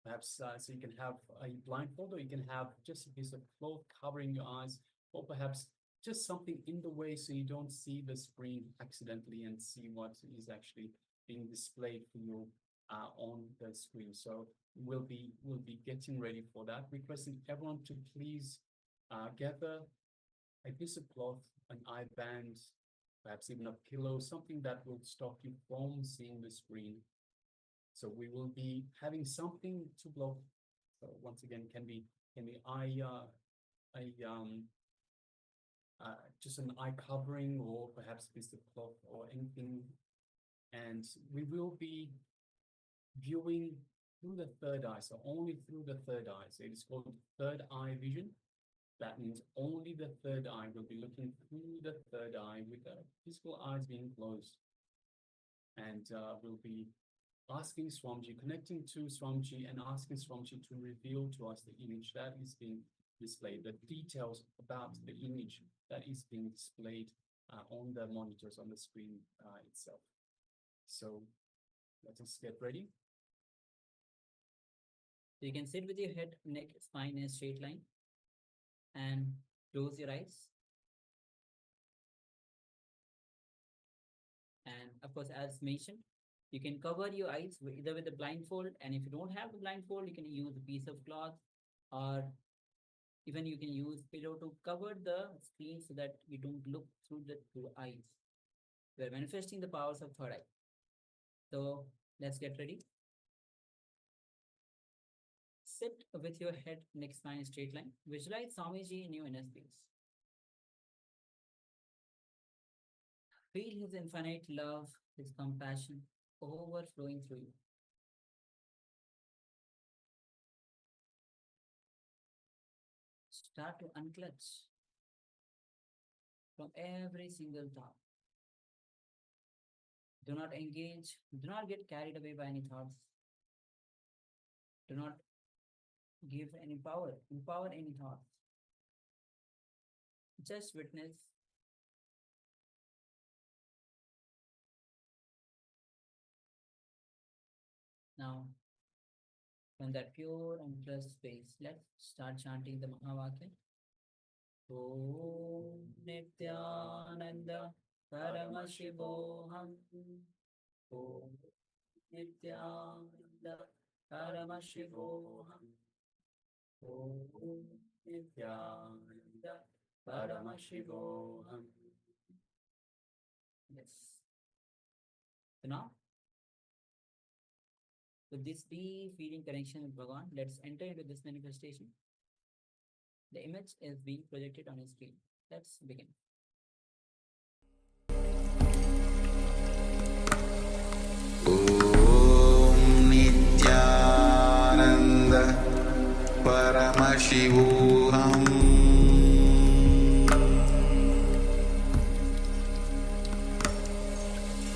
perhaps so you can have a blindfold, or you can have just a piece of cloth covering your eyes, or perhaps just something in the way so you don't see the screen accidentally and see what is actually being displayed for you on the screen. So we'll be getting ready for that, requesting everyone to please gather a piece of cloth, an eye band, perhaps even a pillow, something that will stop you from seeing the screen. So we will be having something to block. So once again, can be just an eye covering, or perhaps a piece of cloth or anything. And we will be viewing through the third eye, so only through the third eye. So it is called third eye vision. That means only the third eye will be looking through the third eye with the physical eyes being closed. And we'll be asking Swamiji, connecting to Swamiji and asking Swamiji to reveal to us the image that is being displayed, the details about the image that is being displayed on the monitors, on the screen itself. So let us get ready. So you can sit with your head, neck, spine in a straight line and close your eyes. And of course, as mentioned, you can cover your eyes either with a blindfold, and if you don't have the blindfold, you can use a piece of cloth or Even you can use pillow to cover the screen so that you don't look through the eyes. We are manifesting the powers of third eye. So let's get ready. Sit with your head, neck, spine straight line. Visualize Swamiji in your inner space. Feel his infinite love, his compassion overflowing through you. Start to unclutch from every single thought. Do not engage, do not get carried away by any thoughts. Do not give any empower any thoughts. Just witness. Now, from that pure and trust space, let's start chanting the Mahavakya. Om Nityananda Paramashivoham. Om Nityananda Paramashivoham. Om Nityananda Paramashivoham. Yes. So now, with this deep feeling connection with Bhagavan, let's enter into this manifestation. The image is being projected on a screen. Let's begin. Om Nityananda Paramashivoham.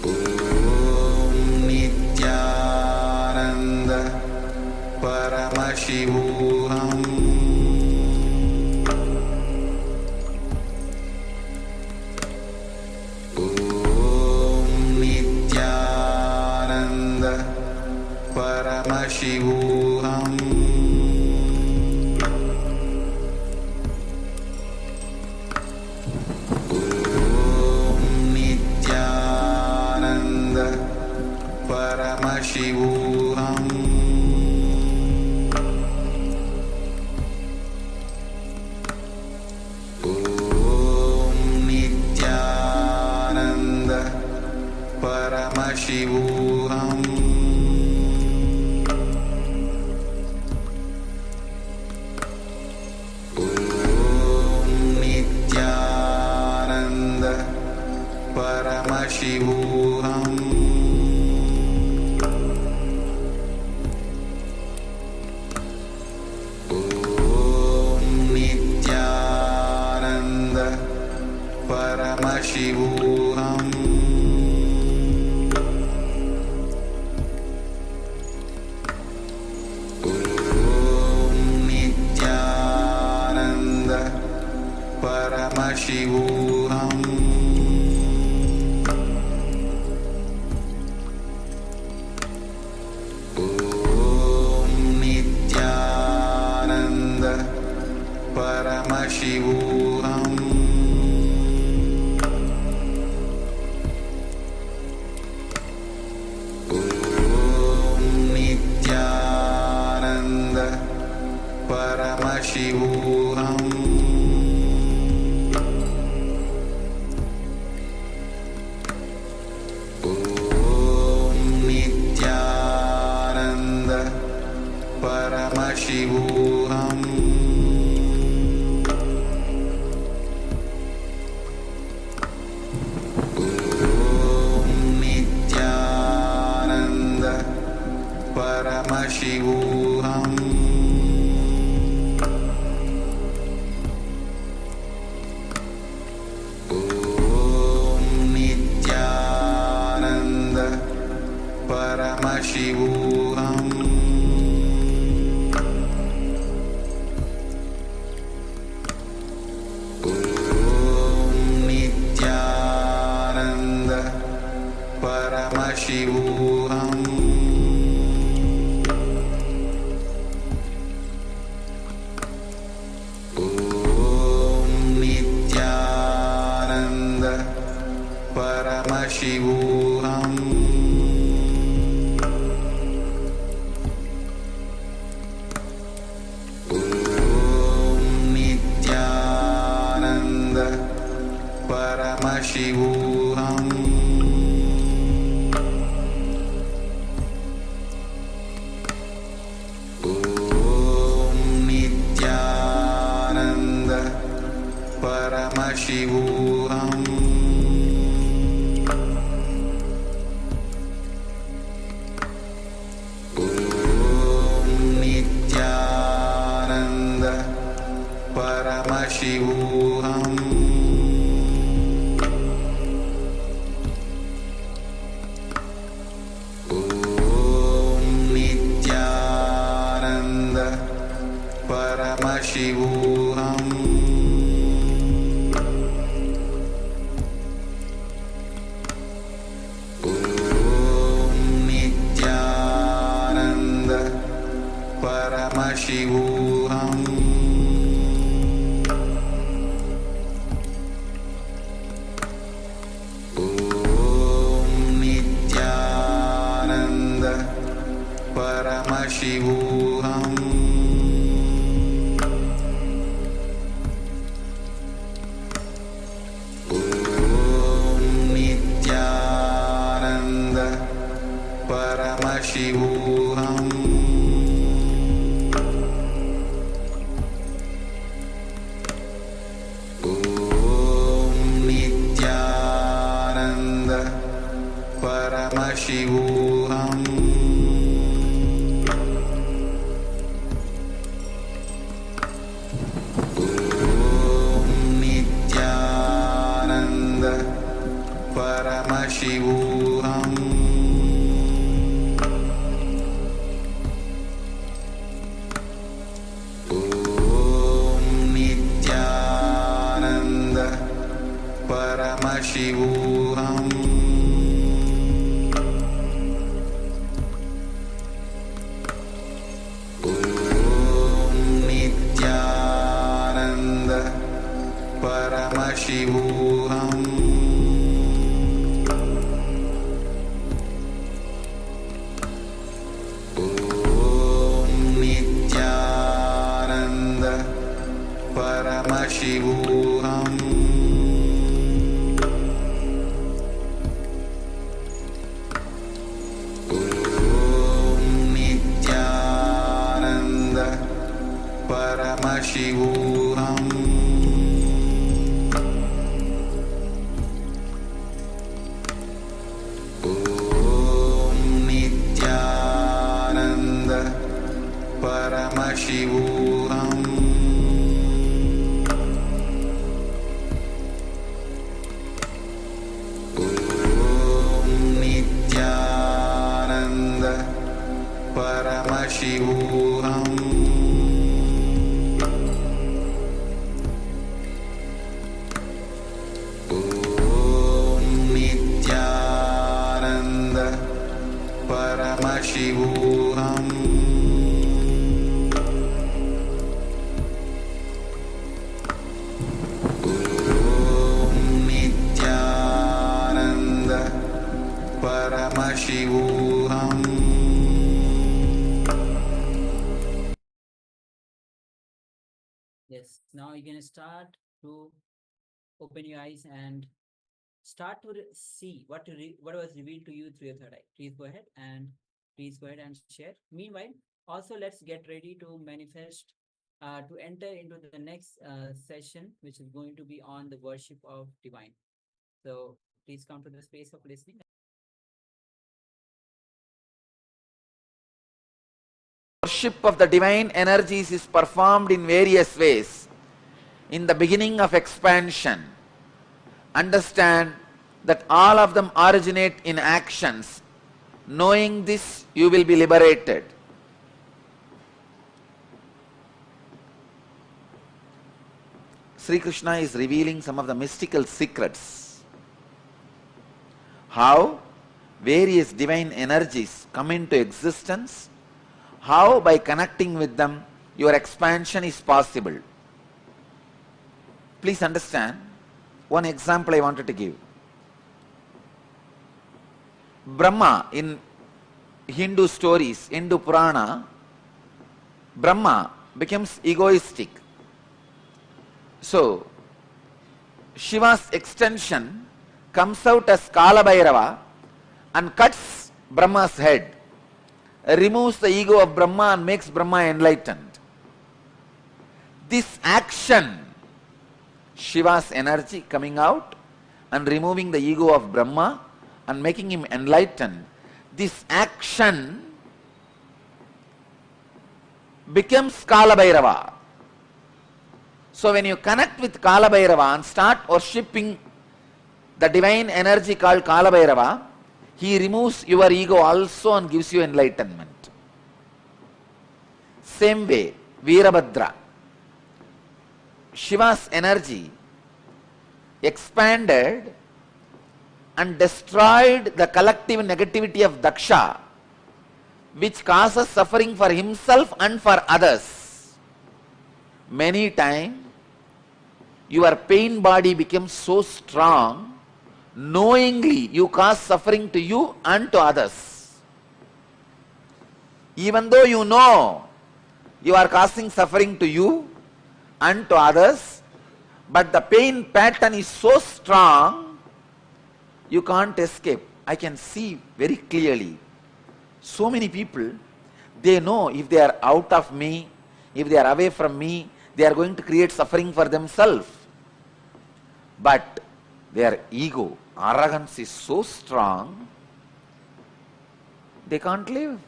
Om Nityananda Paramashivoham. Paramashivoham. Om Nityananda Paramashivoham. Om Nityananda Paramashivoham. Paramashivoham. Om Nityananda Paramashivoham. Om Nityananda Paramashivoham. Paramashivoham. Om Nityananda Paramashivoham. Om Nityananda Paramashivoham. Paramashivoham. Om Nityananda Paramashivoham. Om Nityananda Paramashivoham. Paramashivoham. Om Paramashivoham Om Nityananda Paramashivoham Om Nityananda Paramashivoham Paramashivoham Om Nityananda Paramashivoham Om Nityananda Paramashivoham Paramashivoham Om Nityananda Paramashivoham Om Nityananda Paramashivoham Paramashivoham Om Nityananda Paramashivoham Om Nityananda Paramashivoham Paramashivoham Om Nityananda Paramashivoham Om Nityananda Paramashivoham Paramashivoham Om Nityananda Paramashivoham Yes, now you're going to start to open your eyes and start to see what was revealed to you through your third eye. Please go ahead and share. Meanwhile, also let's get ready to manifest, to enter into the next session, which is going to be on the worship of divine. So please come to the space of listening. Worship of the divine energies is performed in various ways. In the beginning of expansion, understand that all of them originate in actions. Knowing this, you will be liberated. Sri Krishna is revealing some of the mystical secrets. How various divine energies come into existence, how by connecting with them your expansion is possible. Please understand, one example I wanted to give. Brahma, in Hindu stories, Hindu Purana, Brahma becomes egoistic. So, Shiva's extension comes out as Kala Bhairava and cuts Brahma's head, removes the ego of Brahma and makes Brahma enlightened. This action, Shiva's energy coming out and removing the ego of Brahma and making him enlightened, this action becomes Kala Bhairava. So when you connect with Kala Bhairava and start worshipping the divine energy called Kala Bhairava, he removes your ego also and gives you enlightenment. Same way, Veerabhadra, Shiva's energy expanded and destroyed the collective negativity of Daksha, which causes suffering for himself and for others. Many times, your pain body becomes so strong, knowingly you cause suffering to you and to others. Even though you know you are causing suffering to you and to others, but the pain pattern is so strong, you can't escape. I can see very clearly. So many people, they know if they are out of me, if they are away from me, they are going to create suffering for themselves. But their ego, arrogance is so strong, they can't live.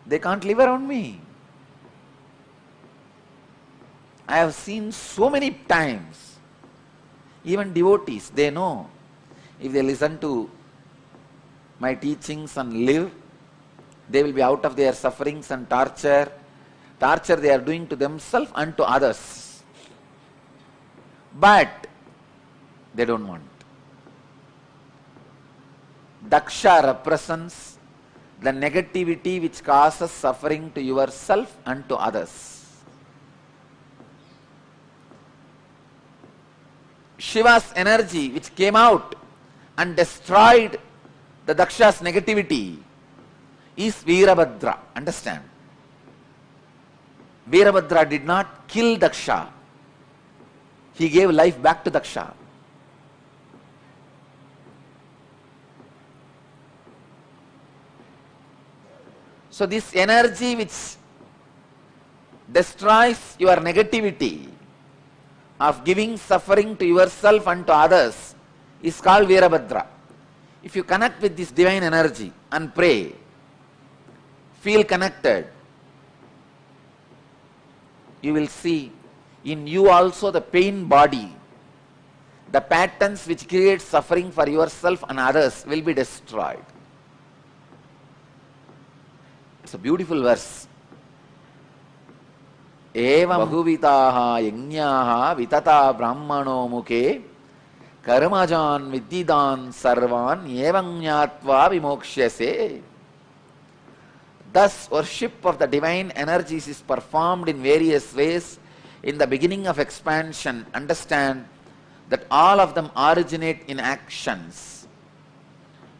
They can't live around me. I have seen so many times, even devotees, they know if they listen to my teachings and live, they will be out of their sufferings and torture they are doing to themselves and to others. But they don't want. Daksha represents the negativity which causes suffering to yourself and to others. Shiva's energy which came out and destroyed the Daksha's negativity is Veerabhadra. Understand? Veerabhadra did not kill Daksha. He gave life back to Daksha. So this energy which destroys your negativity of giving suffering to yourself and to others is called Veerabhadra. If you connect with this divine energy and pray, feel connected, you will see in you also the pain body, the patterns which create suffering for yourself and others will be destroyed. It's a beautiful verse. Evam bahuvitaha yajñaha vitata brahmano mukhe karmajan viddidan sarvan evam jnatva vimokshase. Thus, worship of the divine energies is performed in various ways. In the beginning of expansion, understand that all of them originate in actions.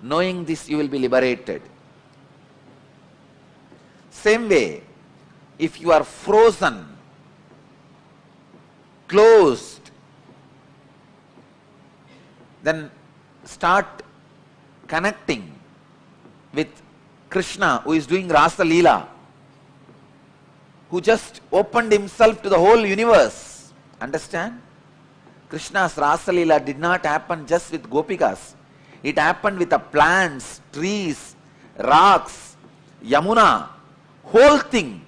Knowing this, you will be liberated. Same way, if you are frozen, closed, then start connecting with Krishna, who is doing Rasa Leela, who just opened himself to the whole universe. Understand? Krishna's Rasa Leela did not happen just with Gopikas. It happened with the plants, trees, rocks, Yamuna, whole thing.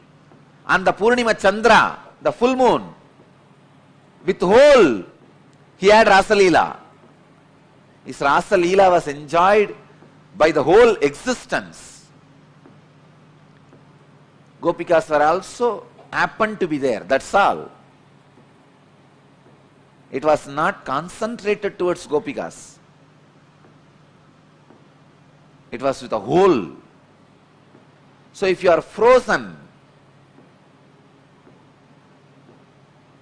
And the Purnima Chandra, the full moon, with whole, he had Rasa Leela. His Rasa Leela was enjoyed by the whole existence. Gopikas were also happened to be there, that's all. It was not concentrated towards Gopikas. It was with the whole. So if you are frozen,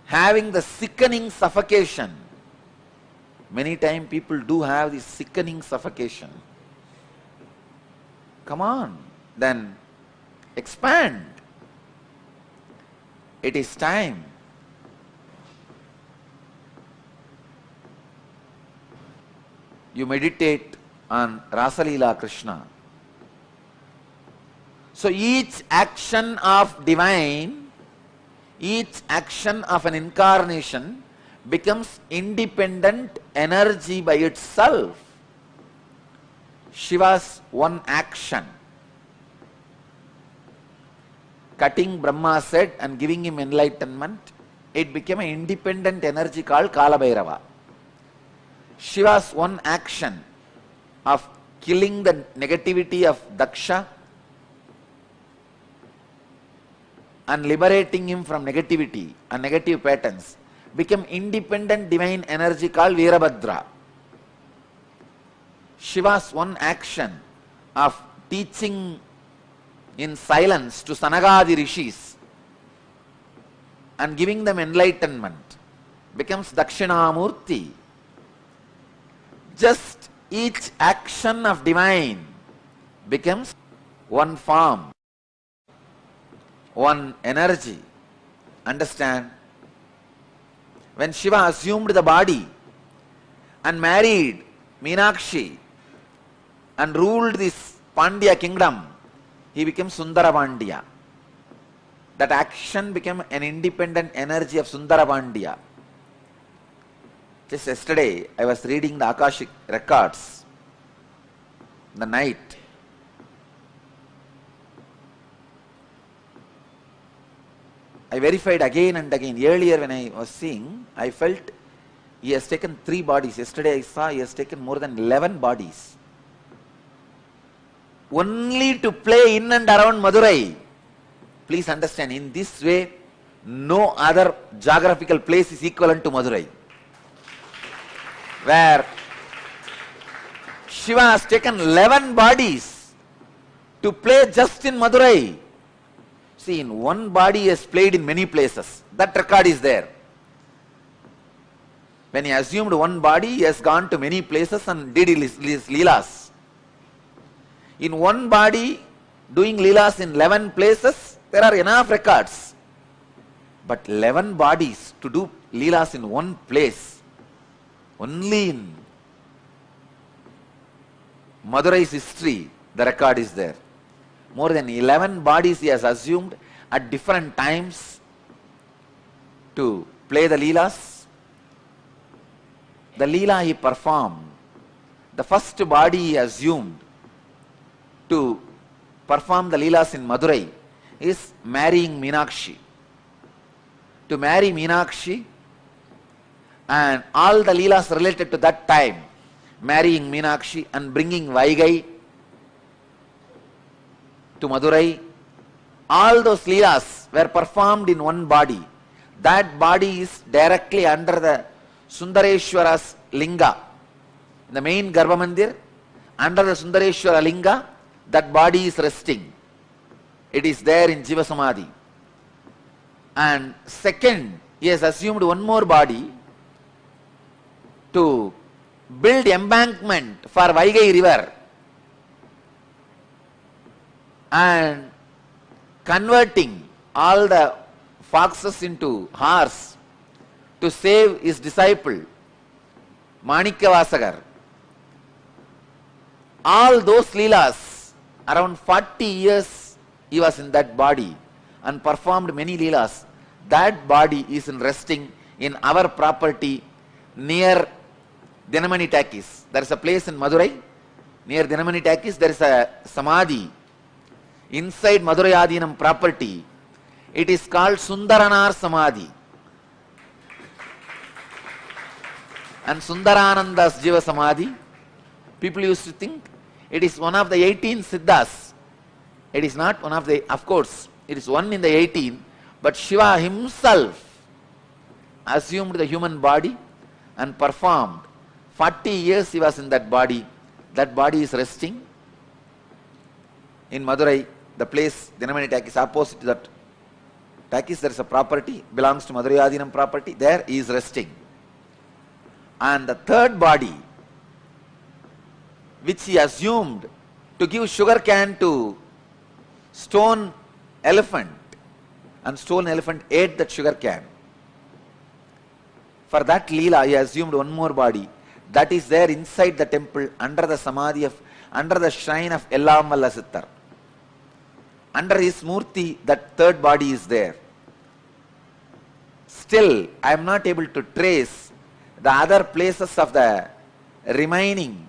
having the sickening suffocation, many times people do have this sickening suffocation. Come on, then expand. It is time. you meditate on Rasa Leela Krishna. So each action of divine, each action of an incarnation becomes independent energy by itself. Shiva's one action, cutting Brahma's head and giving him enlightenment, it became an independent energy called Kala Bhairava. Shiva's one action of killing the negativity of Daksha and liberating him from negativity and negative patterns became independent divine energy called Veerabhadra. Shiva's one action of teaching in silence to Sanagadi Rishis and giving them enlightenment becomes Dakshinamurti. Just each action of divine becomes one form, one energy. Understand? When Shiva assumed the body and married Meenakshi and ruled this Pandya kingdom, he became Sundara Pandya. That action became an independent energy of Sundara Pandya. Just yesterday, I was reading the Akashic records in the night. I verified again and again. Earlier when I was seeing, I felt he has taken 3 bodies. Yesterday I saw he has taken more than 11 bodies. Only to play in and around Madurai. Please understand, in this way, no other geographical place is equivalent to Madurai. Where Shiva has taken 11 bodies to play just in Madurai. See, in one body he has played in many places. That record is there. When he assumed one body, he has gone to many places and did his leelas. In one body, doing leelas in 11 places, there are enough records. But 11 bodies to do leelas in one place, only in Madurai's history, the record is there. More than 11 bodies he has assumed at different times to play the leelas. The leela he performed, the first body he assumed to perform the leelas in Madurai is marrying Meenakshi. To marry Meenakshi and all the leelas related to that time, marrying Meenakshi and bringing Vaigai to Madurai, all those leelas were performed in one body. That body is directly under the Sundareshwara's linga. In the main Garbha Mandir, under the Sundareshwara linga, that body is resting. It is there in Jiva Samadhi. And second, he has assumed one more body to build embankment for Vaigai river and converting all the foxes into horse to save his disciple Manikyavasagar. All those leelas, around 40 years he was in that body and performed many leelas. That body is in resting in our property near Dinamani Takis. There is a place in Madurai near Dinamani Takis. There is a samadhi inside Madurai Adinam property. It is called Sundaranar Samadhi. And Sundarananda's Jiva Samadhi, people used to think it is one of the 18 Siddhas. It is not one of the, of course, it is one in the 18, but Shiva himself assumed the human body and performed. 40 years he was in that body. That body is resting in Madurai, the place Dinamani Takis, opposite to that Takis, there is a property, belongs to Madurai Adinam property. There he is resting. And the third body, which he assumed to give sugar cane to stone elephant, and stone elephant ate that sugar cane. For that leela, he assumed one more body. that is there inside the temple, under the samadhi of, under the shrine of Ellam Valla Sittar. Under his murti, that third body is there. Still, I am not able to trace the other places of the remaining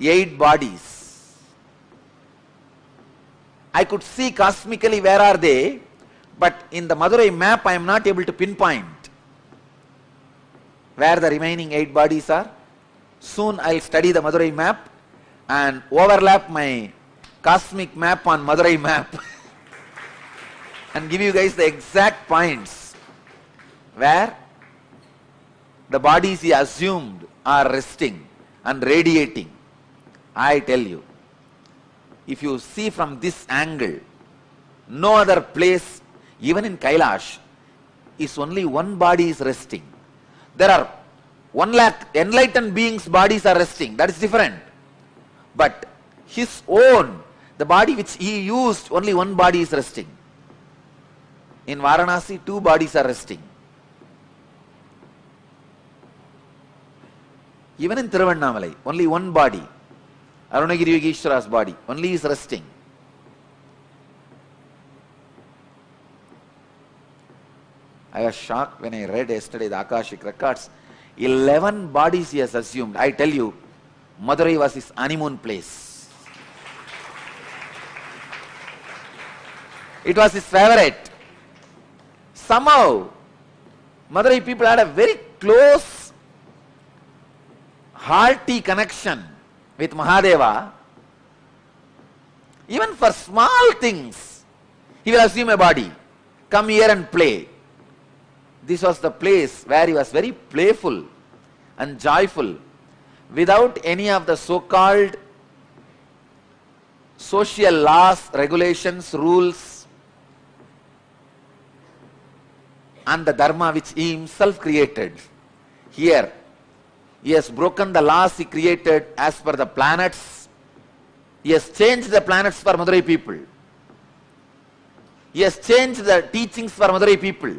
8 bodies. I could see cosmically where are they, but in the Madurai map I am not able to pinpoint where the remaining 8 bodies are. Soon I will study the Madurai map and overlap my cosmic map on Madurai map and give you guys the exact points where the bodies he assumed are resting and radiating. I tell you, if you see from this angle, no other place, even in Kailash, is only one body is resting. There are 1 lakh enlightened beings' bodies are resting. That is different. But his own, the body which he used, only one body is resting. In Varanasi, 2 bodies are resting. Even in Thiruvannamalai, only one body, Arunagiri Yogeshwara's body, only is resting. I was shocked when I read yesterday the Akashic records. 11 bodies he has assumed. I tell you, Madurai was his honeymoon place. It was his favorite. Somehow, Madurai people had a very close, hearty connection with Mahadeva. Even for small things, he will assume a body. Come here and play. This was the place where he was very playful and joyful, without any of the so-called social laws, regulations, rules, and the dharma which he himself created. Here, he has broken the laws he created as per the planets. He has changed the planets for Madurai people. He has changed the teachings for Madurai people.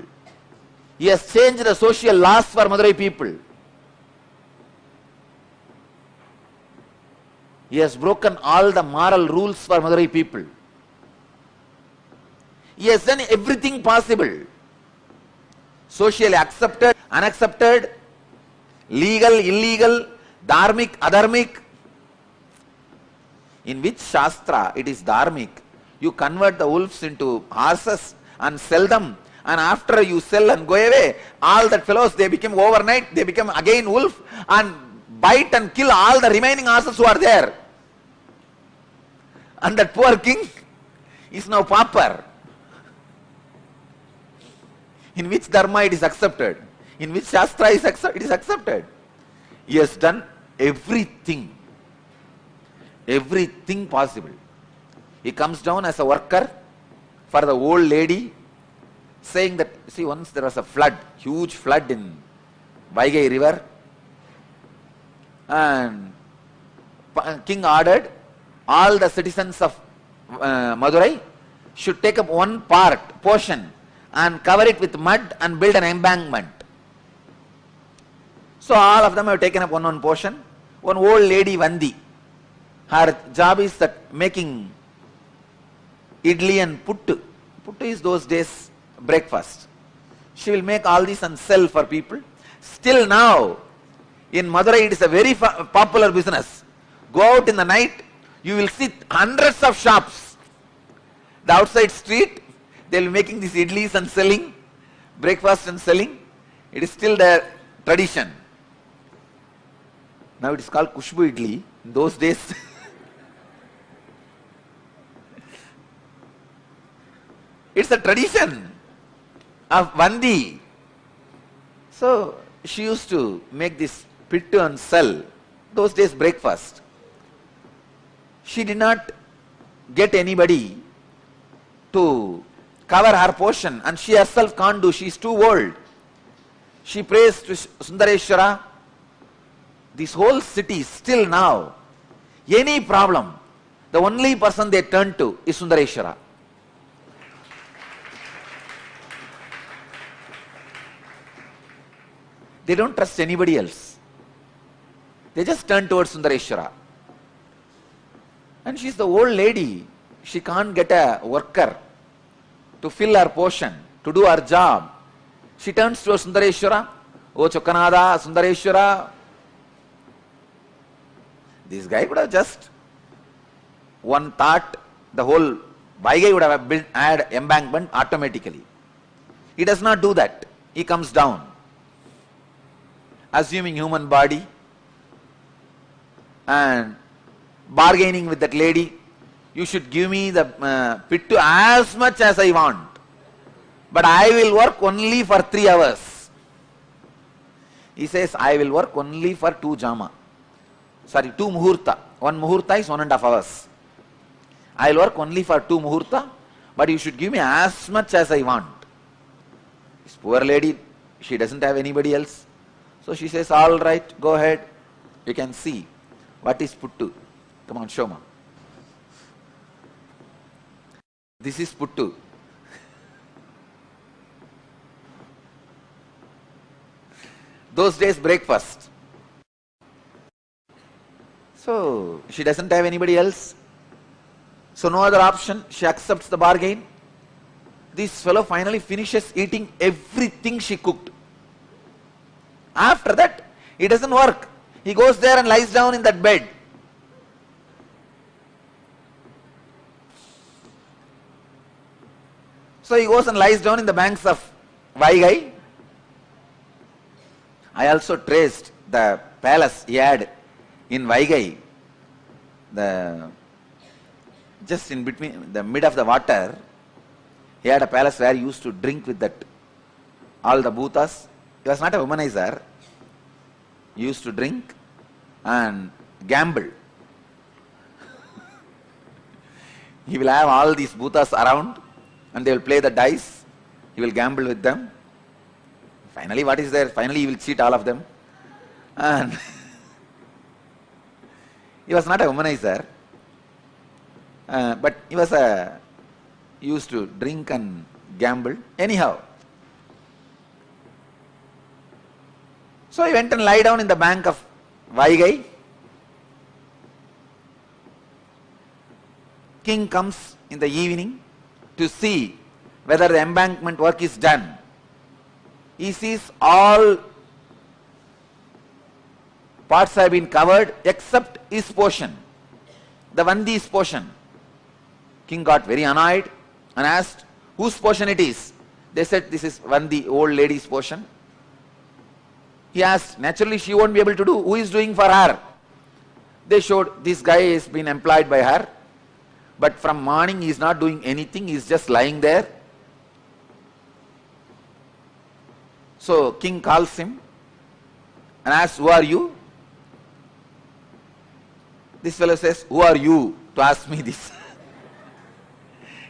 He has changed the social laws for Madurai people. He has broken all the moral rules for Madurai people. He has done everything possible. Socially accepted, unaccepted, legal, illegal, dharmic, adharmic. In which Shastra it is dharmic? You convert the wolves into horses and sell them. And after you sell and go away, all that fellows, they become overnight, they become again wolf and bite and kill all the remaining horses who are there. And that poor king is now pauper. In which dharma it is accepted? In which Shastra it is accepted? He has done everything. Everything possible. He comes down as a worker for the old lady, saying that, see, once there was a flood, huge flood in Vaigai river, and king ordered all the citizens of Madurai should take up one portion and cover it with mud and build an embankment. So all of them have taken up one portion. One old lady, Vandi, her job is that making idli and puttu. Puttu is those days breakfast. She will make all this and sell for people. Still now, in Madurai it is a very popular business. Go out in the night, you will see hundreds of shops. The outside street, they will be making these idlis and selling, breakfast and selling. It is still their tradition. Now it is called Kushbu idli. In those days, it's a tradition of Vandi. So she used to make this pittu and sell. Those days breakfast. She did not get anybody to cover her portion, and she herself can't do. She is too old. She prays to Sundareshwara. This whole city, still now, any problem, the only person they turn to is Sundareshwara. They don't trust anybody else. They just turn towards Sundareshwara. And she's the old lady. She can't get a worker to fill her portion, to do her job. She turns towards Sundareshwara. Oh Chokkanada, Sundareshwara. This guy could have just one thought, the whole Vaigai would have built, add embankment automatically. He does not do that. He comes down, assuming human body and bargaining with that lady. You should give me the pittu as much as I want, but I will work only for 3 hours. He says, I will work only for 2 jama. Sorry, 2 muhurta. 1 muhurta is 1.5 hours. I will work only for 2 muhurta, but you should give me as much as I want. This poor lady, she doesn't have anybody else. So she says, all right, go ahead. You can see what is puttu. Come on, show me. This is puttu. Those days breakfast. So she doesn't have anybody else. So no other option. She accepts the bargain. This fellow finally finishes eating everything she cooked. After that, he doesn't work. He goes there and lies down in that bed. So he goes and lies down in the banks of Vaigai. I also traced the palace he had in Vaigai. Just in between, the mid of the water, he had a palace where he used to drink with that, all the bhutas. He was not a womanizer. He used to drink and gamble. He will have all these bhutas around and they will play the dice. He will gamble with them. Finally, what is there? Finally, he will cheat all of them. And he was not a womanizer, but he was used to drink and gamble. Anyhow, so he went and lie down in the bank of Vaigai. King comes in the evening to see whether the embankment work is done. He sees all parts have been covered except his portion, the Vandi's portion. King got very annoyed and asked whose portion it is. They said this is Vandi, old lady's portion. He asked, naturally she won't be able to do. Who is doing for her? They showed this guy has been employed by her, but from morning he is not doing anything, he is just lying there. So king calls him and asks, who are you? This fellow says, who are you to ask me this?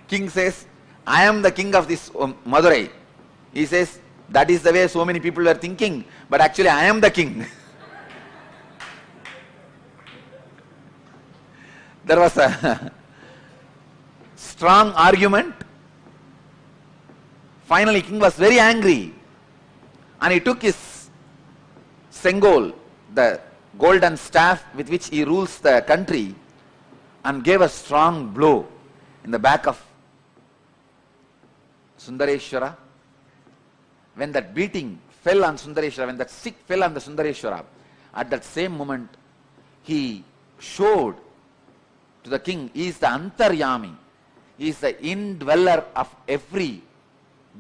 King says, I am the king of this Madurai. He says, that is the way so many people were thinking, but actually I am the king. There was a strong argument. Finally, king was very angry and he took his sengol, the golden staff with which he rules the country, and gave a strong blow in the back of Sundareshwara. When that beating fell on Sundareshwara, when that stick fell on the Sundareshwara, at that same moment he showed to the king, he is the Antaryami, he is the indweller of every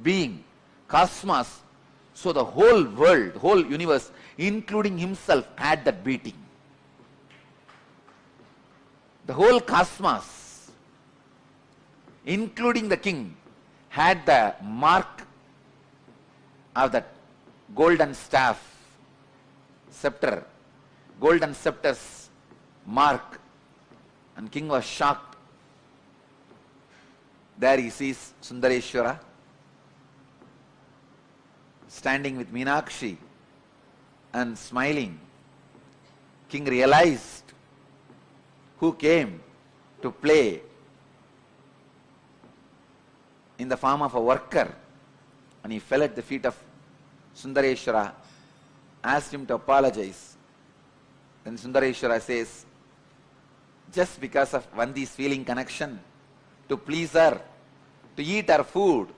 being, cosmos. So the whole world, whole universe, including himself, had that beating. The whole cosmos, including the king, had the mark of that golden staff, scepter, golden scepter's mark, and king was shocked. There he sees Sundareshwara standing with Meenakshi and smiling. King realized who came to play in the form of a worker, and he fell at the feet of Sundareshwara asked him to apologize. Then Sundareshwara says, just because of Vandi's feeling connection, to please her, to eat her food,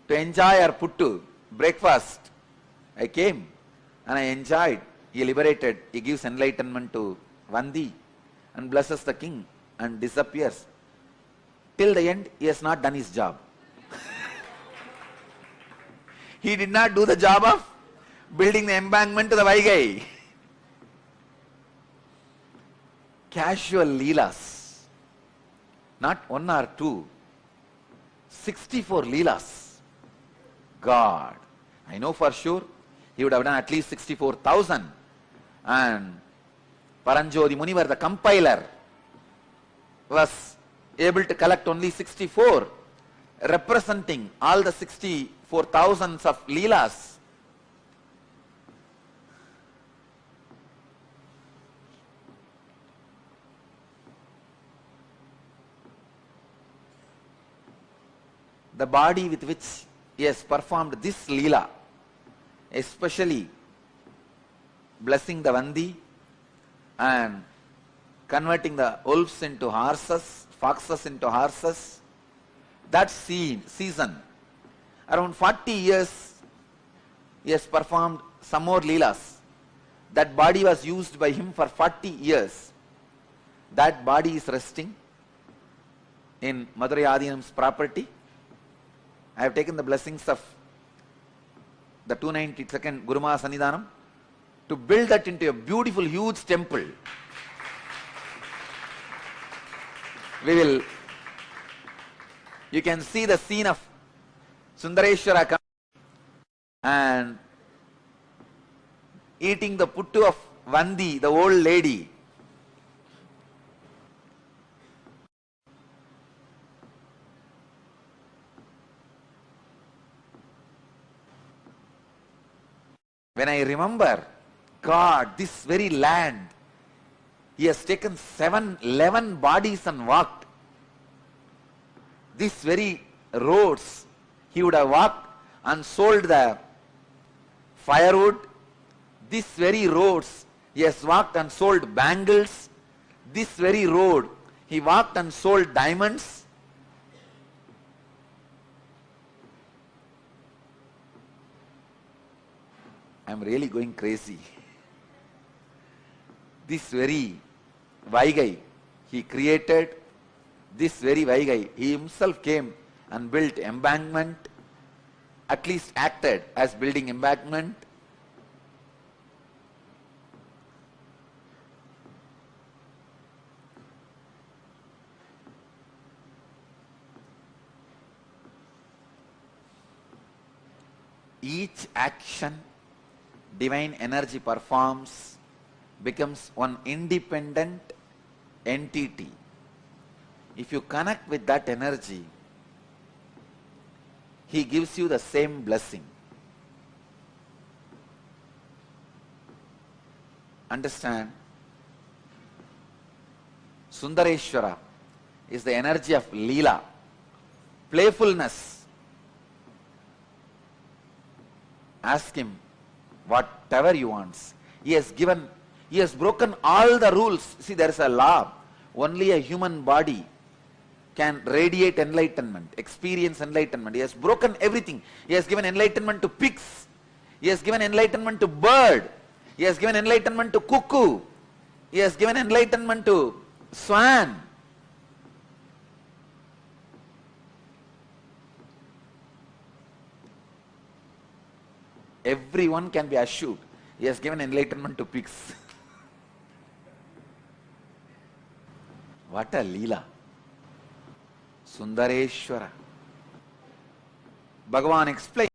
to enjoy her puttu, breakfast, I came and I enjoyed. He liberated, he gives enlightenment to Vandi and blesses the king and disappears. Till the end, he has not done his job. He did not do the job of building the embankment to the Vaigai. Casual leelas, not one or two, 64 leelas. God, I know for sure he would have done at least 64,000. And Paranjodi Munivar, the compiler, was able to collect only 64, representing all the 64,000s of leelas. The body with which he has performed this leela, especially blessing the Vandi and converting the wolves into horses, foxes into horses, that season, around 40 years, he has performed some more leelas. That body was used by him for 40 years. That body is resting in Madurai Adinam's property. I have taken the blessings of the 292nd Guruma Sannidhanam to build that into a beautiful, huge temple. You can see the scene of Sundareshwara coming and eating the puttu of Vandi, the old lady. When I remember, God, this very land, he has taken 11 bodies and walked. These very roads, he would have walked and sold the firewood. These very roads, he has walked and sold bangles. This very road, he walked and sold diamonds. I am really going crazy. This very Vaigai, he created this very Vaigai. He himself came and built embankment, at least acted as building embankment. Each action divine energy performs becomes one independent entity. If you connect with that energy, he gives you the same blessing. Understand? Sundareshwara is the energy of Leela, playfulness. Ask him whatever he wants. He has broken all the rules. See, there is a law. Only a human body can radiate enlightenment, experience enlightenment. He has broken everything. He has given enlightenment to pigs. He has given enlightenment to bird. He has given enlightenment to cuckoo. He has given enlightenment to swan. Everyone can be assured. He has given enlightenment to pigs. What a Leela. Sundareshwara. Bhagavan explains.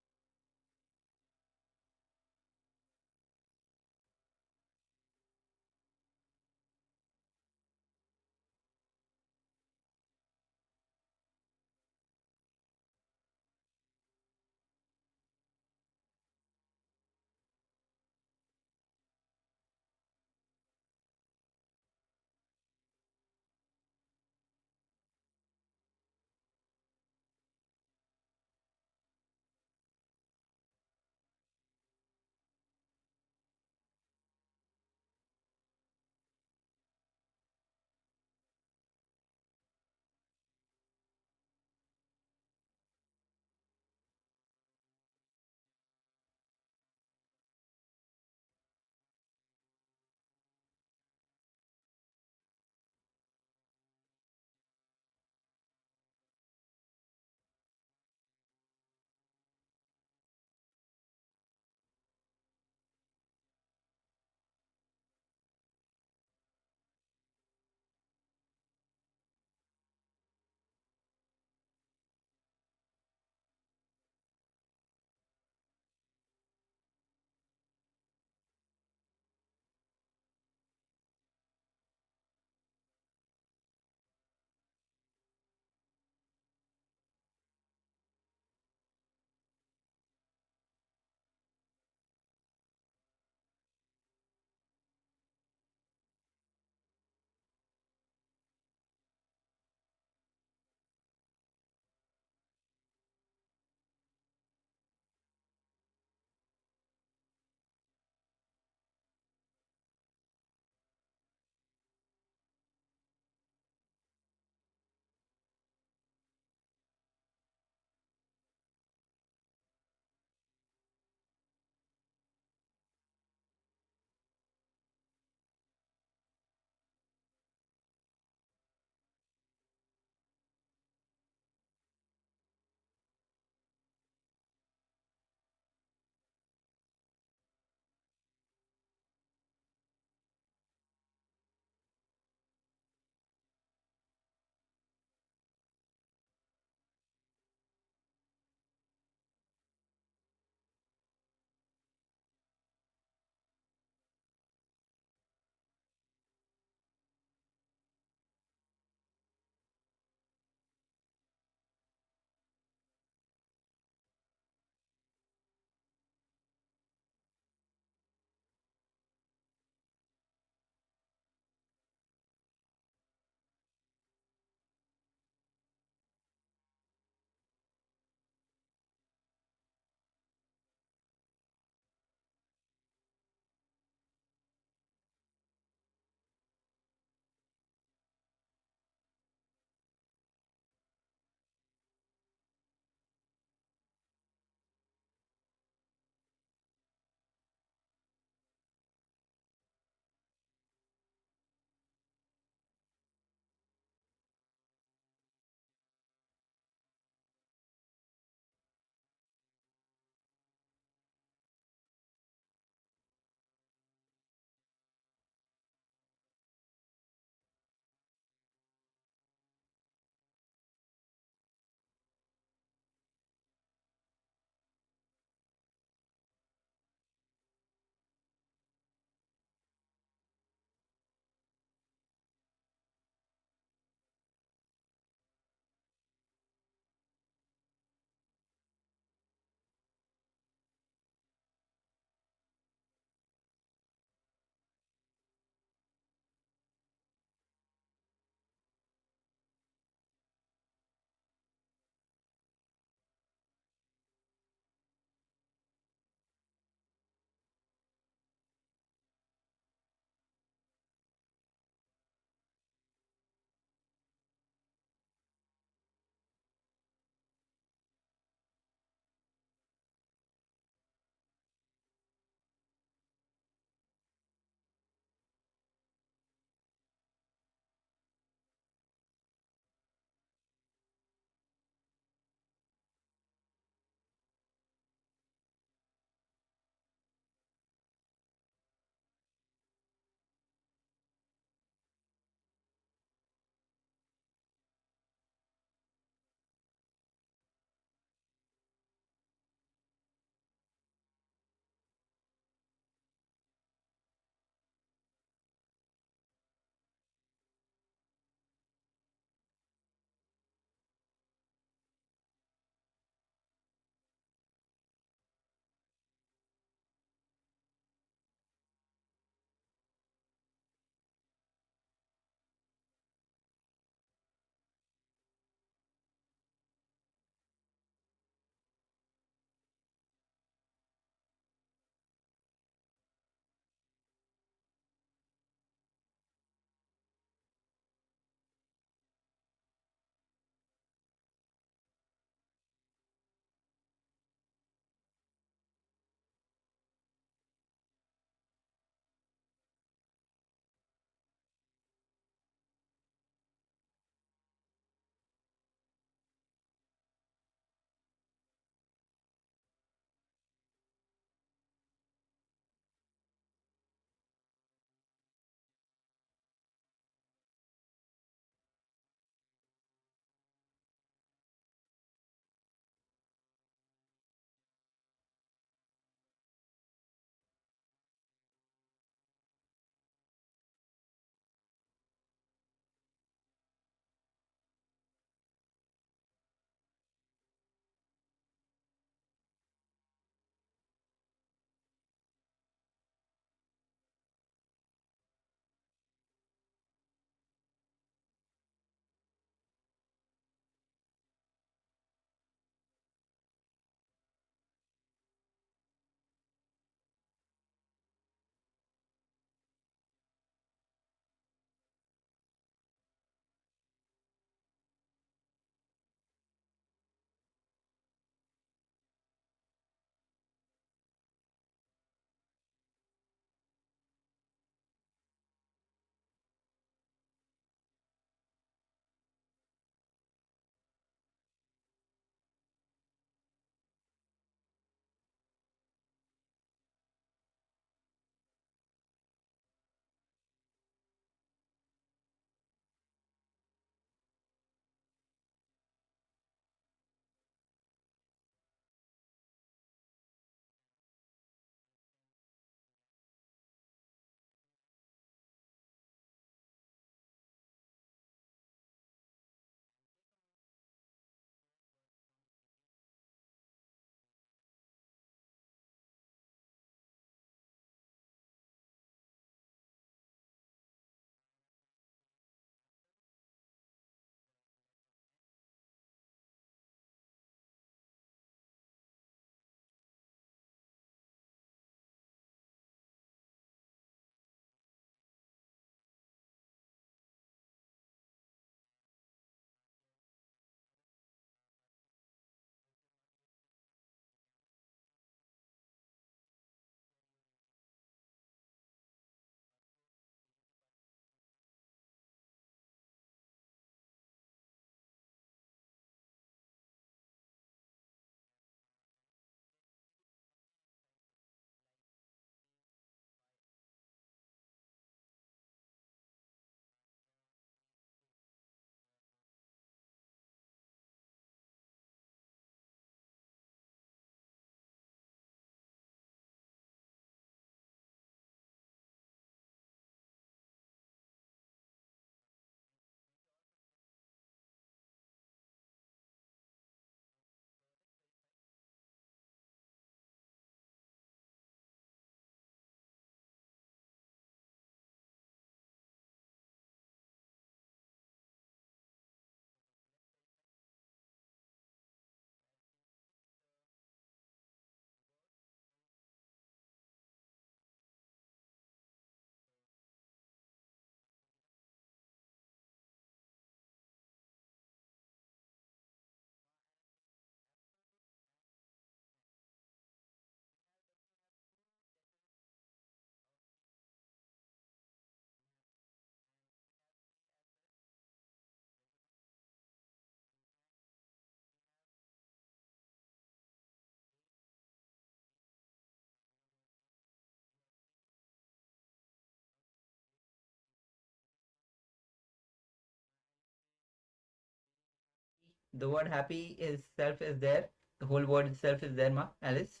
the word happy itself is there. The whole word itself is there, Ma, Alice.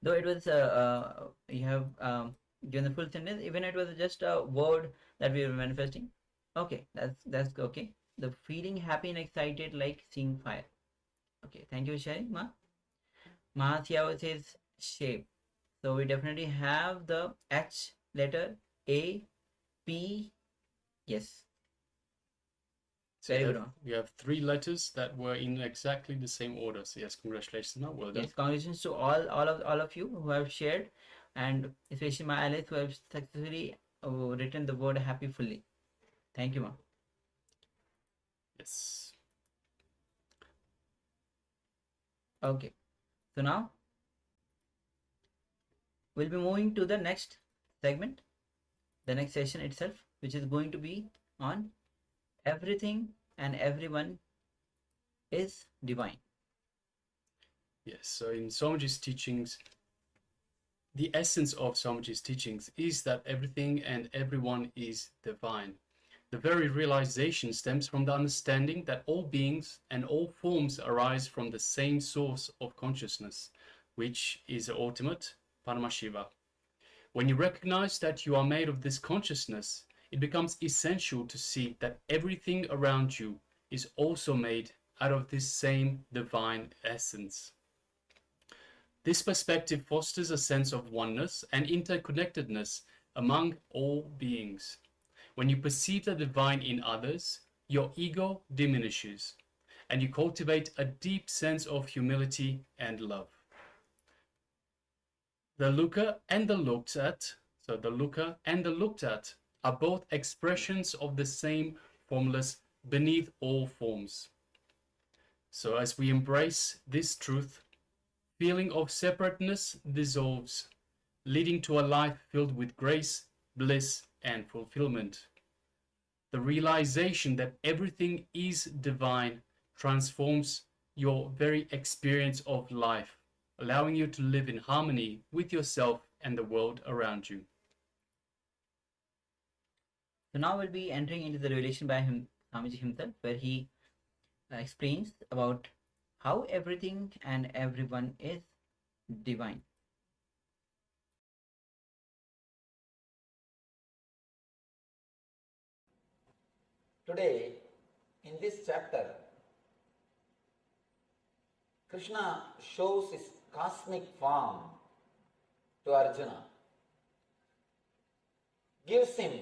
Though it was, you have given the full sentence, even it was just a word that we were manifesting. Okay, that's okay. The feeling happy and excited like seeing fire. Okay, thank you, sharing, Ma. Ma Siao says shape. So we definitely have the H letter, A, P. Yes. So Very you good, have, Ma. you have 3 letters that were in exactly the same order. So yes, congratulations, Ma. Well done. Yes, congratulations to all of you who have shared, and especially my Alice who have successfully written the word happy fully. Thank you, Ma. Yes. Okay, so now we'll be moving to the next segment, the next session itself, which is going to be on everything and everyone is divine. Yes. So in Swamiji's teachings, the essence of Swamiji's teachings is that everything and everyone is divine. The very realization stems from the understanding that all beings and all forms arise from the same source of consciousness, which is the ultimate Paramashiva. When you recognize that you are made of this consciousness, it becomes essential to see that everything around you is also made out of this same divine essence. This perspective fosters a sense of oneness and interconnectedness among all beings. When you perceive the divine in others, your ego diminishes, and you cultivate a deep sense of humility and love. The looker and the looked at, so the looker and the looked at, are both expressions of the same formless beneath all forms. So as we embrace this truth, feeling of separateness dissolves, leading to a life filled with grace, bliss, and fulfillment. The realization that everything is divine transforms your very experience of life, allowing you to live in harmony with yourself and the world around you. So now we'll be entering into the revelation by Swamiji himself, where he explains about how everything and everyone is divine. Today, in this chapter, Krishna shows his cosmic form to Arjuna, gives him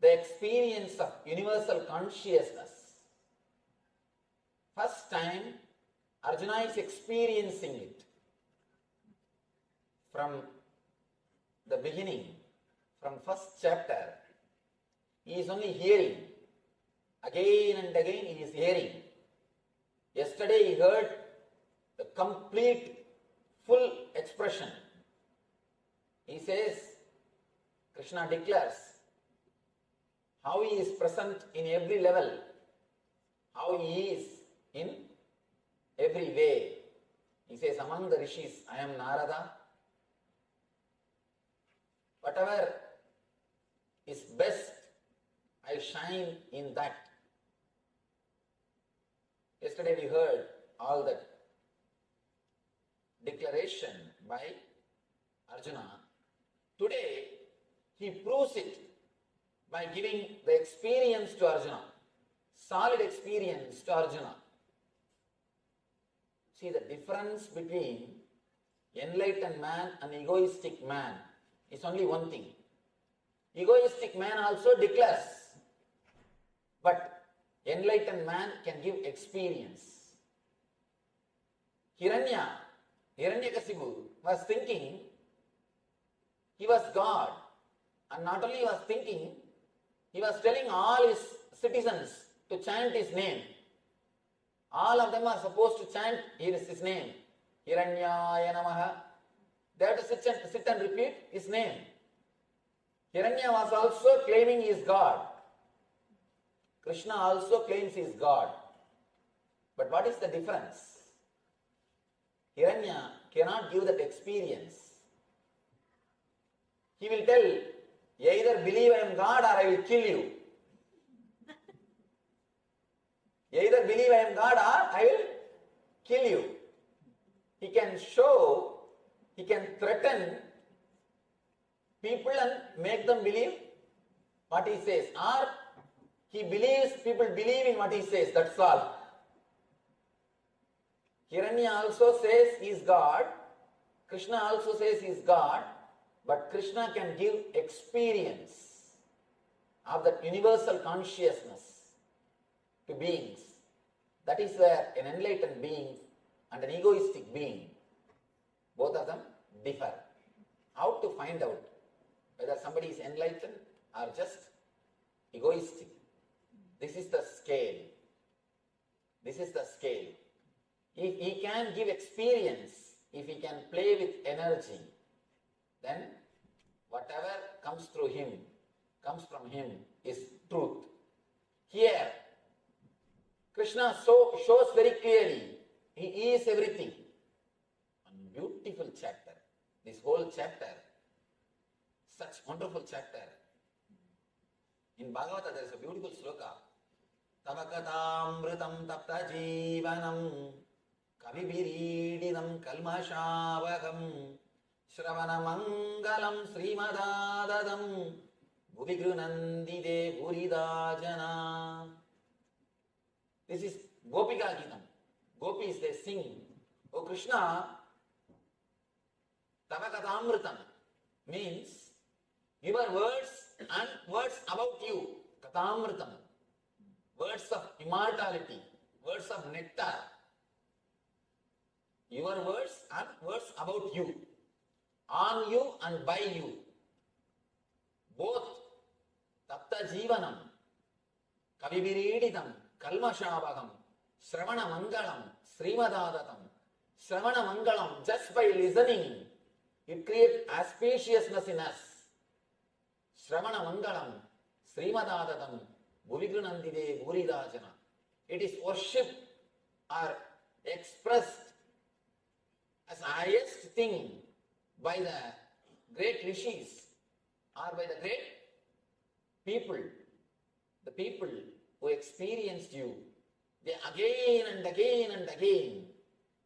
the experience of universal consciousness. First time, Arjuna is experiencing it. From the beginning, from first chapter, he is only hearing. Again and again he is hearing. Yesterday he heard the complete, full expression. He says, Krishna declares how he is present in every level, how he is in every way. He says, among the rishis, I am Narada. Whatever is best, I shine in that. Yesterday we heard all that declaration by Arjuna. Today he proves it by giving the experience to Arjuna, solid experience to Arjuna. See the difference between enlightened man and egoistic man is only one thing. Egoistic man also declares, but enlightened man can give experience. Hiranyakasipu was thinking he was God, and not only was thinking, he was telling all his citizens to chant his name. All of them are supposed to chant his name. Hiranyaya Namaha. They have to sit and repeat his name. Hiranya was also claiming he is God. Krishna also claims he is God. But what is the difference? Hiranya cannot give that experience. He will tell, either believe I am God or I will kill you. Either believe I am God or I will kill you. He can show, he can threaten people and make them believe what he says. Or he believes people believe in what he says, that's all. Hiranya also says he is God. Krishna also says he is God. But Krishna can give experience of that universal consciousness to beings. That is where an enlightened being and an egoistic being, both of them differ. How to find out whether somebody is enlightened or just egoistic? This is the scale. This is the scale. If he can give experience, if he can play with energy, then whatever comes through him, comes from him, is truth. Here, Krishna shows very clearly, he is everything. One beautiful chapter. This whole chapter, such wonderful chapter. In Bhagavata there is a beautiful sloka. Tavakatamritam tapta jivanam kavibiridinam kalmashavagam Shravana mangalam srimadadadam bhuvigrunandide buridajana. This is Gopika Gitam. Gopis, they sing, O Krishna, Tavakatamritam means your words and words about you. Katamritam. Words of immortality, words of nectar. Your words and words about you. On you and by you. Both Tapta Jivanam, Kavibirididam, Kalmashavagam, Shravana Mangalam, Srimadadatam. Shravana Mangalam, just by listening, it creates auspiciousness in us. Shravana Mangalam, Srimadadatam, Bhuvigrunandide Buridajana. It is worshipped or expressed as the highest thing by the great rishis or by the great people, the people who experienced you. They again and again and again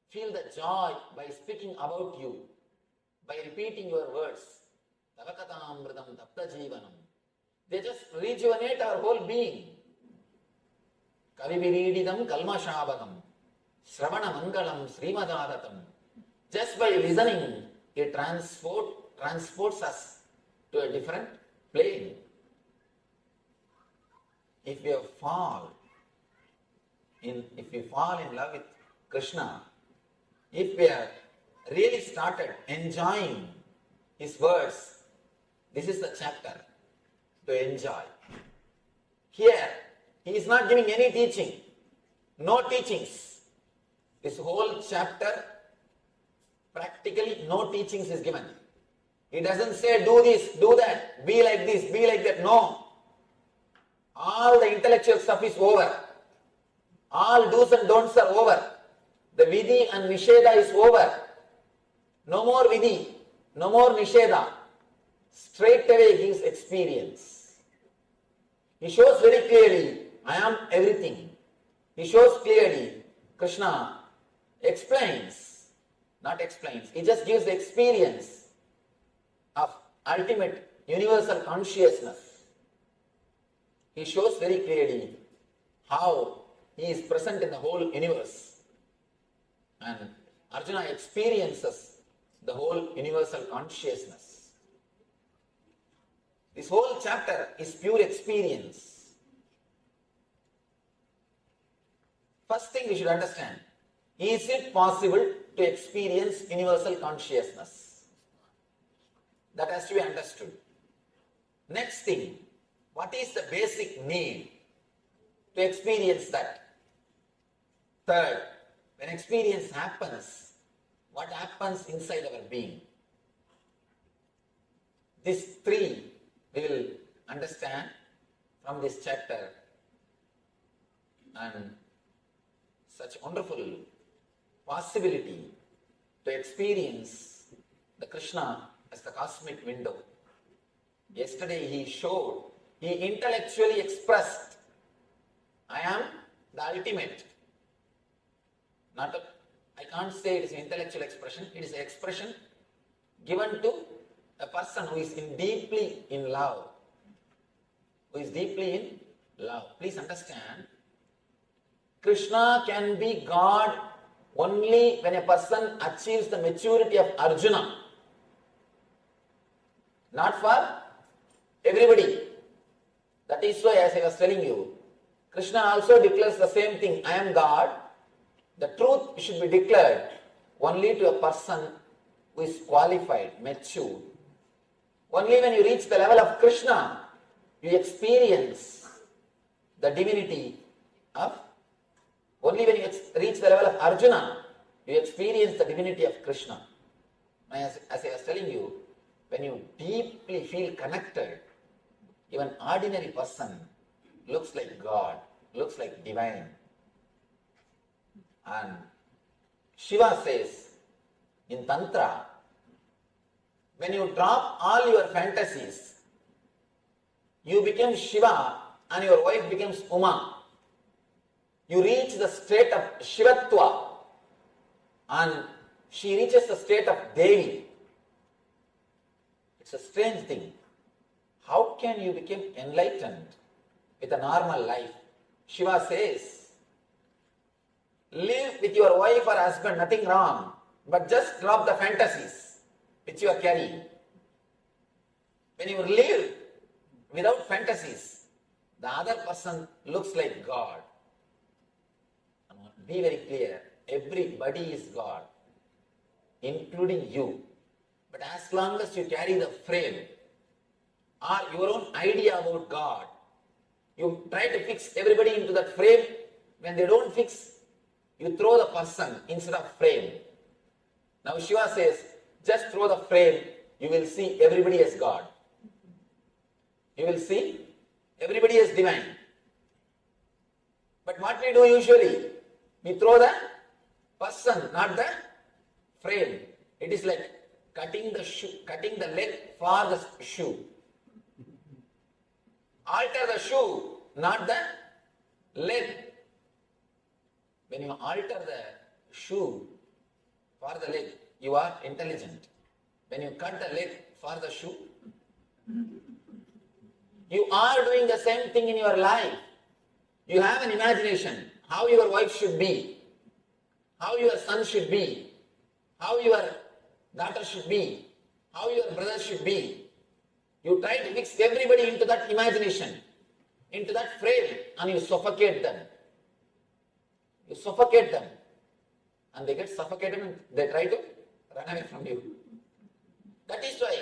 feel the joy by speaking about you, by repeating your words. Tavakatamritam tapta jivanam. They just rejuvenate our whole being. Kavibirididam kalmashavagam. Shravana mangalam srimadadatam. Just by listening, it transports us to a different plane. If we fall in love with Krishna, if we have really started enjoying his words, this is the chapter to enjoy. Here, he is not giving any teaching, no teachings. This whole chapter, practically no teachings is given. He doesn't say do this, do that, be like this, be like that. No. All the intellectual stuff is over. All do's and don'ts are over. The vidhi and nisheda is over. No more vidhi, no more nisheda. Straight away gives experience. He shows very clearly, I am everything. He shows clearly, Krishna explains, not explains, he just gives the experience of ultimate universal consciousness. He shows very clearly how he is present in the whole universe. And Arjuna experiences the whole universal consciousness. This whole chapter is pure experience. First thing we should understand, is it possible to experience universal consciousness? That has to be understood. Next thing, what is the basic need to experience that? Third, when experience happens, what happens inside our being? These three we will understand from this chapter, and such wonderful possibility to experience the Krishna as the cosmic window. Yesterday he intellectually expressed, I am the ultimate. I can't say it is an intellectual expression, it is an expression given to a person who is deeply in love. Who is deeply in love. Please understand, Krishna can be God only when a person achieves the maturity of Arjuna. Not for everybody. That is why, as I was telling you, Krishna also declares the same thing. I am God. The truth should be declared only to a person who is qualified, mature. Only when you reach the level of Krishna, you experience the divinity of, only when you reach the level of Arjuna, you experience the divinity of Krishna. As I was telling you, when you deeply feel connected, even ordinary person looks like God, looks like divine. And Shiva says in Tantra, when you drop all your fantasies, you become Shiva and your wife becomes Uma. You reach the state of Shivatva and she reaches the state of Devi. It's a strange thing. How can you become enlightened with a normal life? Shiva says, live with your wife or husband, nothing wrong, but just drop the fantasies which you are carrying. When you live without fantasies, the other person looks like God. Be very clear, everybody is God, including you. But as long as you carry the frame or your own idea about God, you try to fix everybody into that frame. When they don't fix, you throw the person instead of frame. Now Shiva says, just throw the frame, you will see everybody as God. You will see everybody as divine. But what we do usually, we throw the person, not the frame. It is like cutting the leg for the shoe. Alter the shoe, not the leg. When you alter the shoe for the leg, you are intelligent. When you cut the leg for the shoe, you are doing the same thing in your life. You have an imagination, how your wife should be, how your son should be, how your daughter should be, how your brother should be. You try to fix everybody into that imagination, into that frame, and you suffocate them. You suffocate them, and they get suffocated and they try to run away from you. That is why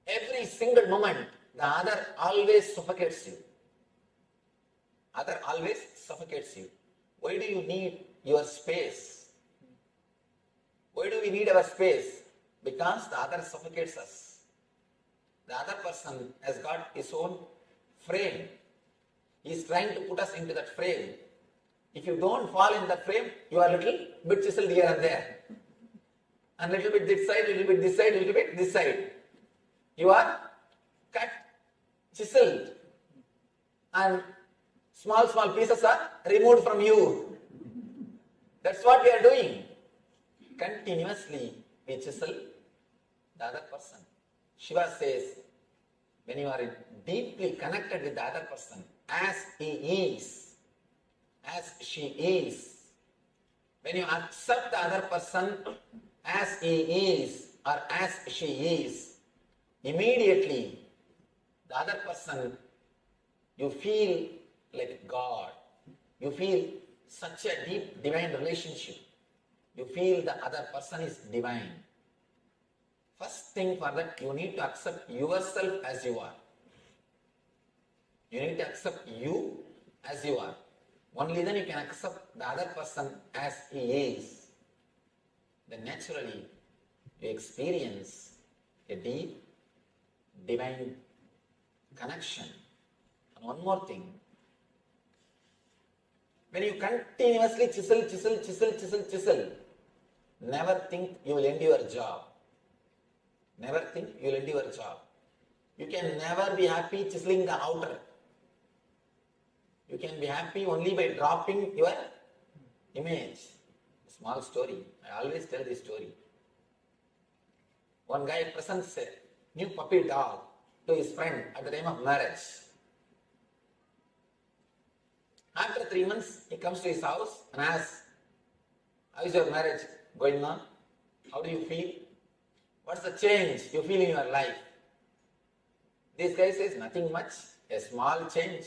every single moment the other always suffocates you. Other always suffocates you. Why do you need your space? Why do we need our space? Because the other suffocates us. The other person has got his own frame. He is trying to put us into that frame. If you don't fall in that frame, you are a little bit chiseled here and there. And little bit this side, little bit this side, little bit this side. You are cut, chiseled, and small pieces are removed from you. That's what we are doing. Continuously we chisel the other person. Shiva says, when you are deeply connected with the other person, as he is, as she is, when you accept the other person as he is or as she is, immediately the other person, you feel like God. You feel such a deep divine relationship. You feel the other person is divine. First thing for that, you need to accept yourself as you are. You need to accept you as you are. Only then you can accept the other person as he is. Then naturally you experience a deep divine connection. And one more thing. When you continuously chisel, never think you will end your job. Never think you will end your job. You can never be happy chiseling the outer. You can be happy only by dropping your image. Small story. I always tell this story. One guy presents a new puppy dog to his friend at the time of marriage. After 3 months, he comes to his house and asks, how is your marriage going on? How do you feel? What's the change you feel in your life? This guy says, nothing much, a small change.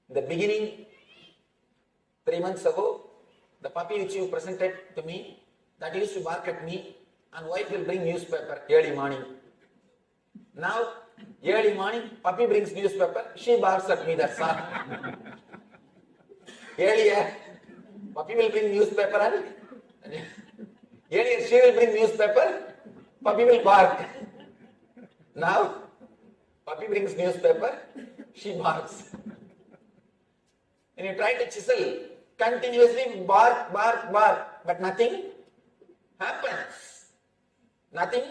In the beginning, 3 months ago, the puppy which you presented to me, that used to bark at me, and wife will bring newspaper early morning. Now, early morning, puppy brings newspaper, she barks at me, that's all. Earlier, puppy will bring newspaper and earlier she will bring newspaper, puppy will bark. Now, puppy brings newspaper, she barks. When you try to chisel, continuously bark, bark, bark, but nothing happens. Nothing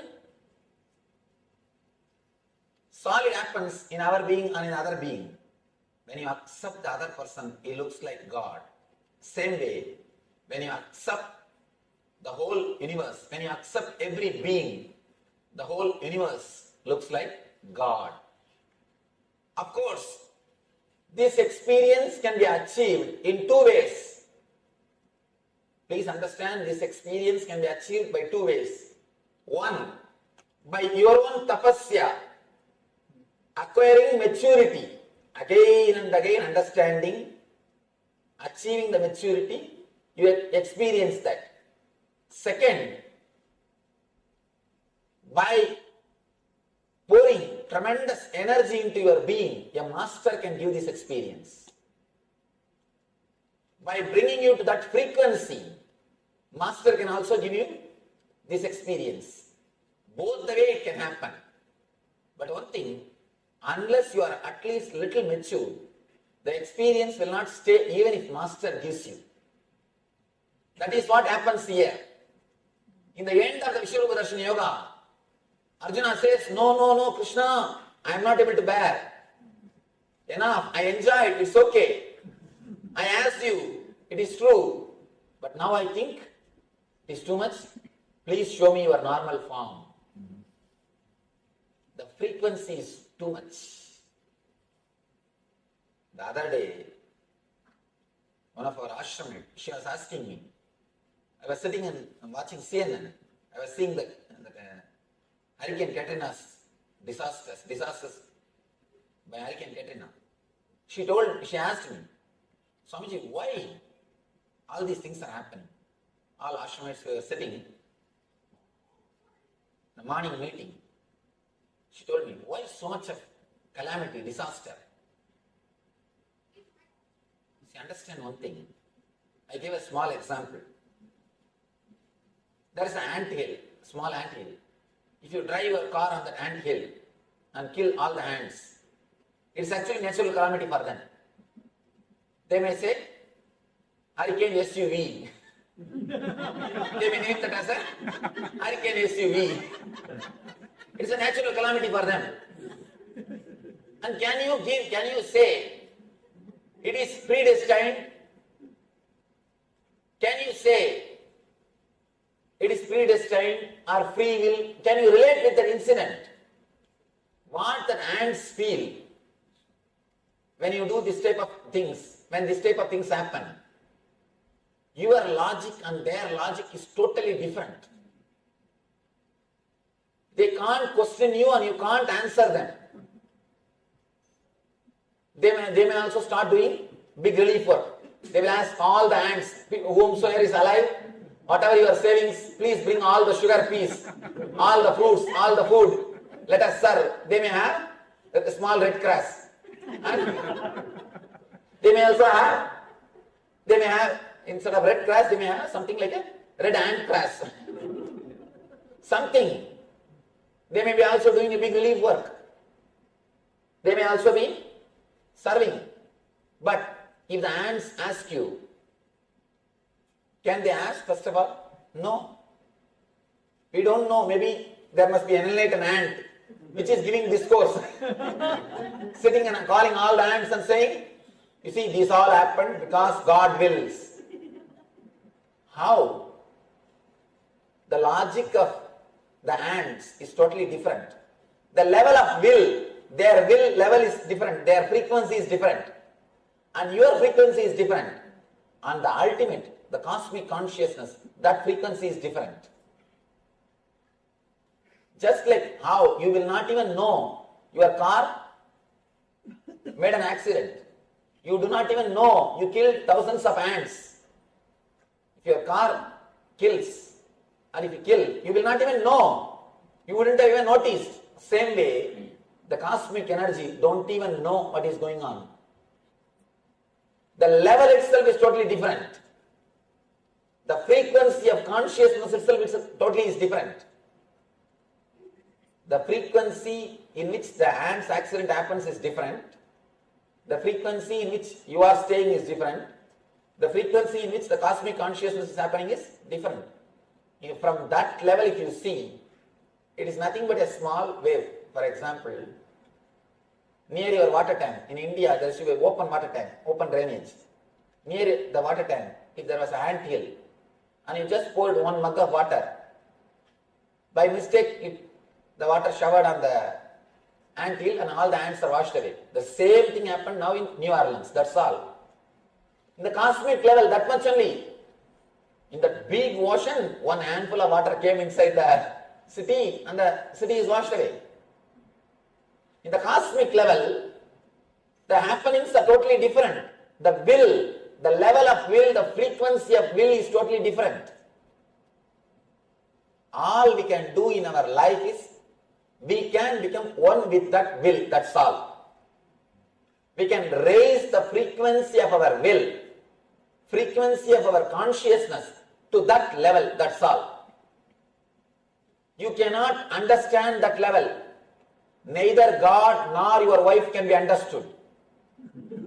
solid happens in our being and in other being. When you accept the other person, he looks like God. Same way, when you accept the whole universe, when you accept every being, the whole universe looks like God. Of course, this experience can be achieved in 2 ways. Please understand, this experience can be achieved by 2 ways. One, by your own tapasya, acquiring maturity, again and again understanding, achieving the maturity, you experience that. Second, by pouring tremendous energy into your being, a master can give this experience. By bringing you to that frequency, master can also give you this experience. Both the way it can happen. But one thing, unless you are at least little mature, the experience will not stay even if master gives you. That is what happens here. In the end of the Vishwarupa Darshana Yoga, Arjuna says, no, Krishna, I am not able to bear. Enough, I enjoyed, it's okay. I asked you, it is true. But now I think it is too much. Please show me your normal form. The frequency is too much. The other day, one of our ashramites, she was asking me, I was sitting and watching CNN. I was seeing the Hurricane Katrina's disasters by Hurricane Katrina. She asked me, Swamiji, why all these things are happening? All ashramites were sitting in the morning meeting. She told me, why so much of calamity, disaster? See, understand one thing. I gave a small example. There is an anthill, small anthill. If you drive your car on that anthill and kill all the ants, it's actually natural calamity for them. They may say, Hurricane SUV. They may name that as a Hurricane SUV. It's a natural calamity for them. And can you say it is predestined? Can you say it is predestined or free will? Can you relate with that incident? What the ants feel when you do this type of things, when this type of things happen? Your logic and their logic is totally different. They can't question you and you can't answer them. They may also start doing big relief work. They will ask all the ants, whomsoever is alive, whatever your savings, please bring all the sugar peas, all the fruits, all the food. Let us serve. They may have a small red grass. And they may also have, instead of red grass, they may have something like a red ant grass. Something. They may be also doing a big relief work. They may also be serving. But if the ants ask you, can they ask first of all? No. We don't know. Maybe there must be an enlightened ant which is giving discourse. Sitting and calling all the ants and saying, you see, this all happened because God wills. How? The logic of the ants is totally different. The level of will, their will level is different, their frequency is different, and your frequency is different. And the ultimate, the cosmic consciousness, that frequency is different. Just like how you will not even know your car made an accident. You do not even know you killed thousands of ants. If your car kills, and if you kill, you will not even know. You wouldn't have even noticed. Same way, the cosmic energy don't even know what is going on. The level itself is totally different. The frequency of consciousness itself is totally different. The frequency in which the ants accident happens is different. The frequency in which you are staying is different. The frequency in which the cosmic consciousness is happening is different. From that level, if you see, it is nothing but a small wave. For example, near your water tank, in India there should be an open water tank, open drainage. Near the water tank, if there was an ant hill, and you just poured 1 mug of water, by mistake the water showered on the ant hill and all the ants are washed away. The same thing happened now in New Orleans, that's all. In the cosmic level, that much only. In the big ocean, 1 handful of water came inside the city and the city is washed away. In the cosmic level, the happenings are totally different. The will, the level of will, the frequency of will is totally different. All we can do in our life is, we can become one with that will, that's all. We can raise the frequency of our will, frequency of our consciousness to that level, that's all. You cannot understand that level. Neither God nor your wife can be understood.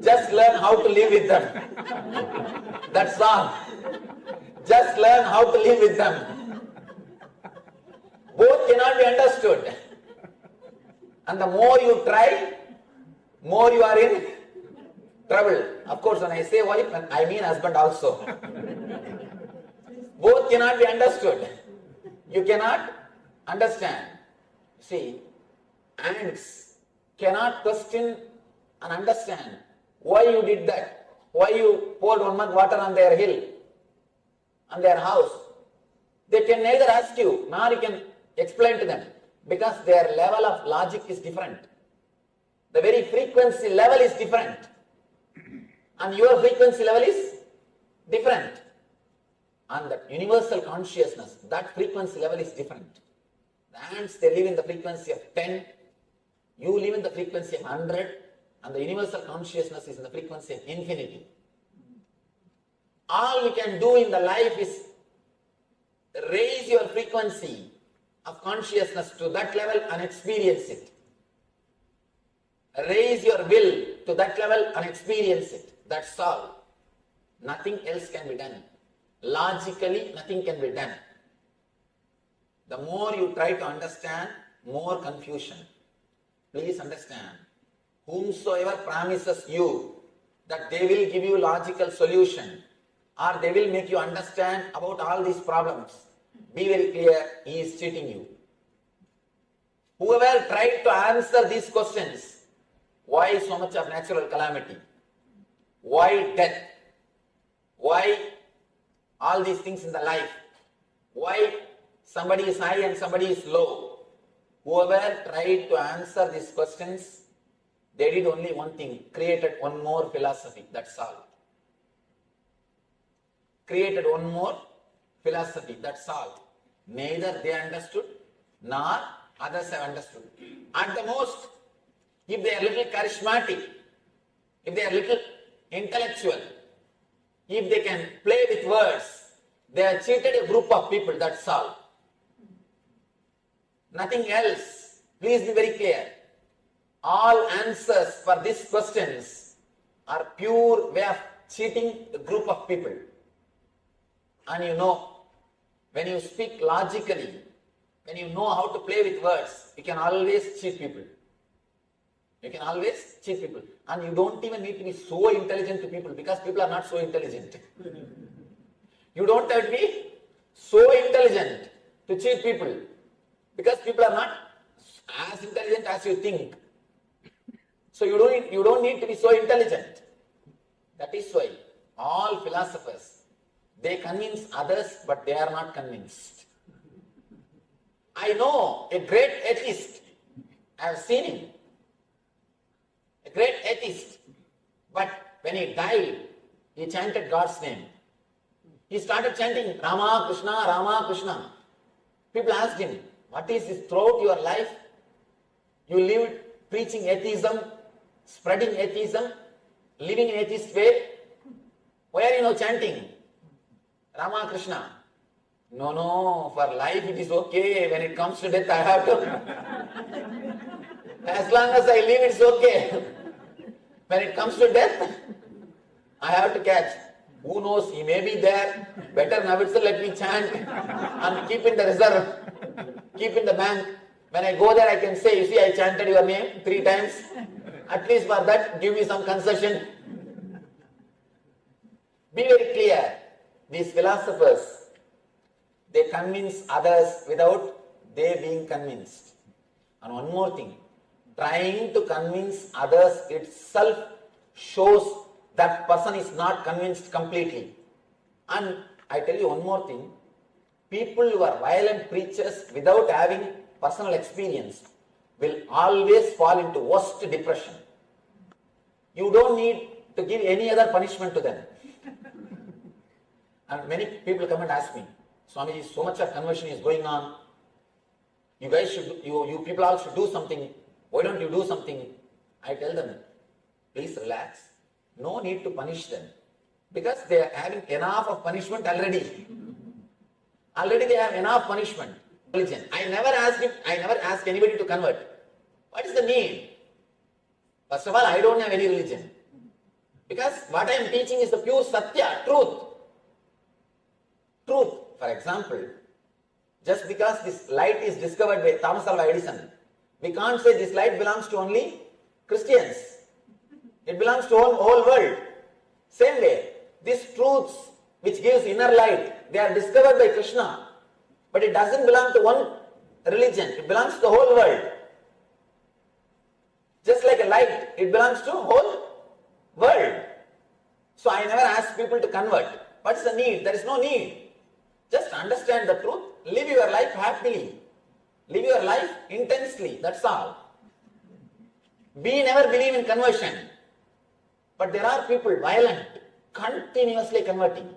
Just learn how to live with them. That's all. Just learn how to live with them. Both cannot be understood. And the more you try, more you are in trouble. Of course, when I say wife, I mean husband also. Both cannot be understood. You cannot understand. See, ants cannot question and understand why you did that, why you poured 1 mug water on their hill, on their house. They can neither ask you nor you can explain to them, because their level of logic is different. The very frequency level is different, and your frequency level is different. And that universal consciousness, that frequency level is different. The ants, they live in the frequency of 10, you live in the frequency of 100, and the universal consciousness is in the frequency of infinity. All we can do in the life is raise your frequency of consciousness to that level and experience it. Raise your will to that level and experience it. That's all. Nothing else can be done. Logically, nothing can be done. The more you try to understand, more confusion. Please understand, whomsoever promises you that they will give you logical solution or they will make you understand about all these problems, be very clear, he is cheating you. Whoever tried to answer these questions, why so much of natural calamity? Why death? Why all these things in the life? Why somebody is high and somebody is low? Whoever tried to answer these questions, they did only one thing, created one more philosophy, that's all. Created one more philosophy, that's all. Neither they understood, nor others have understood. At the most, if they are little charismatic, if they are little intellectual, if they can play with words, they have cheated a group of people, that's all. Nothing else. Please be very clear. All answers for these questions are pure way of cheating a group of people. And you know, when you speak logically, when you know how to play with words, you can always cheat people. You can always cheat people. And you don't even need to be so intelligent to people, because people are not so intelligent. You don't have to be so intelligent to cheat people, because people are not as intelligent as you think. So you don't need to be so intelligent. That is why all philosophers, they convince others, but they are not convinced. I know a great atheist. I have seen him. A great atheist. But when he died, he chanted God's name. He started chanting Rama Krishna, Rama Krishna. People asked him, what is this throughout your life? You lived preaching atheism, spreading atheism, living in atheist way. Why are you now chanting Rama Krishna? No, for life it is okay. When it comes to death, I have to. As long as I live, it's okay. When it comes to death, I have to catch. Who knows, he may be there. Better now itself let me chant and keep in the reserve, keep in the bank. When I go there, I can say, you see, I chanted your name 3 times. At least for that, give me some concession. Be very clear. These philosophers, they convince others without they being convinced. And one more thing, trying to convince others itself shows that person is not convinced completely. And I tell you one more thing, people who are violent preachers without having personal experience will always fall into worst depression. You don't need to give any other punishment to them. And many people come and ask me, Swamiji, so much of conversion is going on. You guys should, you people all should do something. Why don't you do something? I tell them, please relax. No need to punish them, because they are having enough of punishment already. Already they have enough punishment. Religion. I never ask anybody to convert. What is the need? First of all, I don't have any religion, because what I am teaching is the pure satya, truth. Truth. For example, just because this light is discovered by Thomas Alva Edison, we can't say this light belongs to only Christians. It belongs to whole world. Same way, these truths which gives inner light, they are discovered by Krishna, but it doesn't belong to one religion. It belongs to the whole world. Just like a light, it belongs to whole world. So I never ask people to convert. What's the need? There is no need. Just understand the truth. Live your life happily. Live your life intensely. That's all. We never believe in conversion. But there are people violent, continuously converting.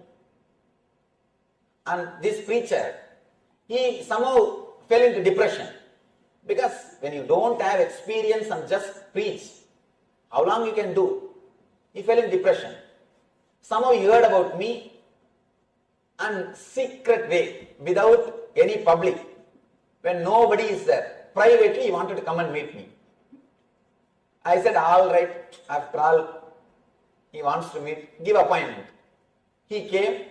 And this preacher, he somehow fell into depression. Because when you don't have experience and just preach, how long you can do? He fell in depression. Somehow he heard about me, and secret way, without any public, when nobody is there, privately he wanted to come and meet me. I said, all right, after all, he wants to meet, give appointment. He came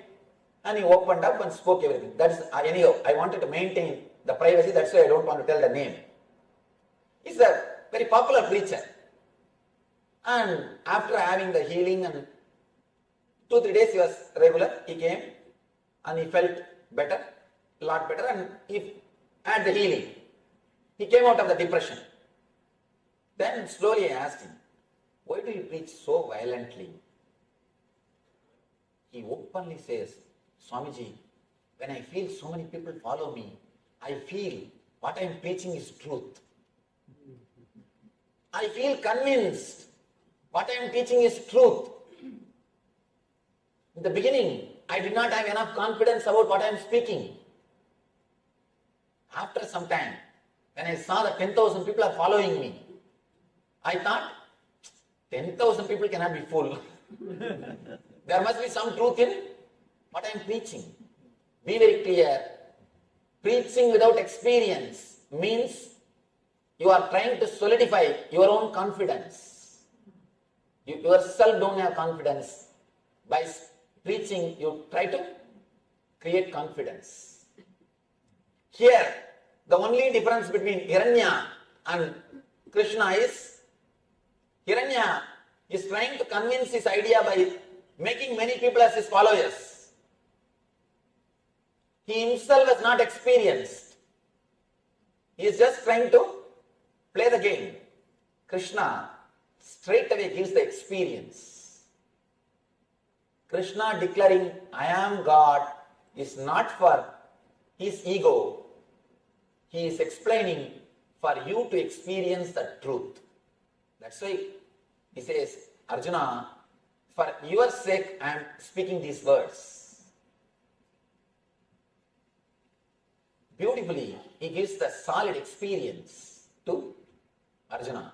and he opened up and spoke everything. That's anyhow, I wanted to maintain the privacy, that's why I don't want to tell the name. He's a very popular preacher. And after having the healing and 2-3 days he was regular, he came and he felt better, a lot better, and he had the healing. He came out of the depression. Then slowly I asked him, why do you preach so violently? He openly says, Swamiji, when I feel so many people follow me, I feel what I am preaching is truth. I feel convinced what I am teaching is truth. In the beginning, I did not have enough confidence about what I am speaking. After some time, when I saw that 10,000 people are following me, I thought, 10,000 people cannot be full. There must be some truth in what I am preaching. Be very clear. Preaching without experience means you are trying to solidify your own confidence. You yourself don't have confidence. By preaching, you try to create confidence. Here, The only difference between Hiranya and Krishna is Hiranya is trying to convince his idea by making many people as his followers. He himself has not experienced. He is just trying to play the game. Krishna straight away gives the experience. Krishna declaring, I am God, is not for his ego. He is explaining for you to experience the truth. That's why he says, Arjuna, for your sake I am speaking these words. Beautifully, he gives the solid experience to Arjuna.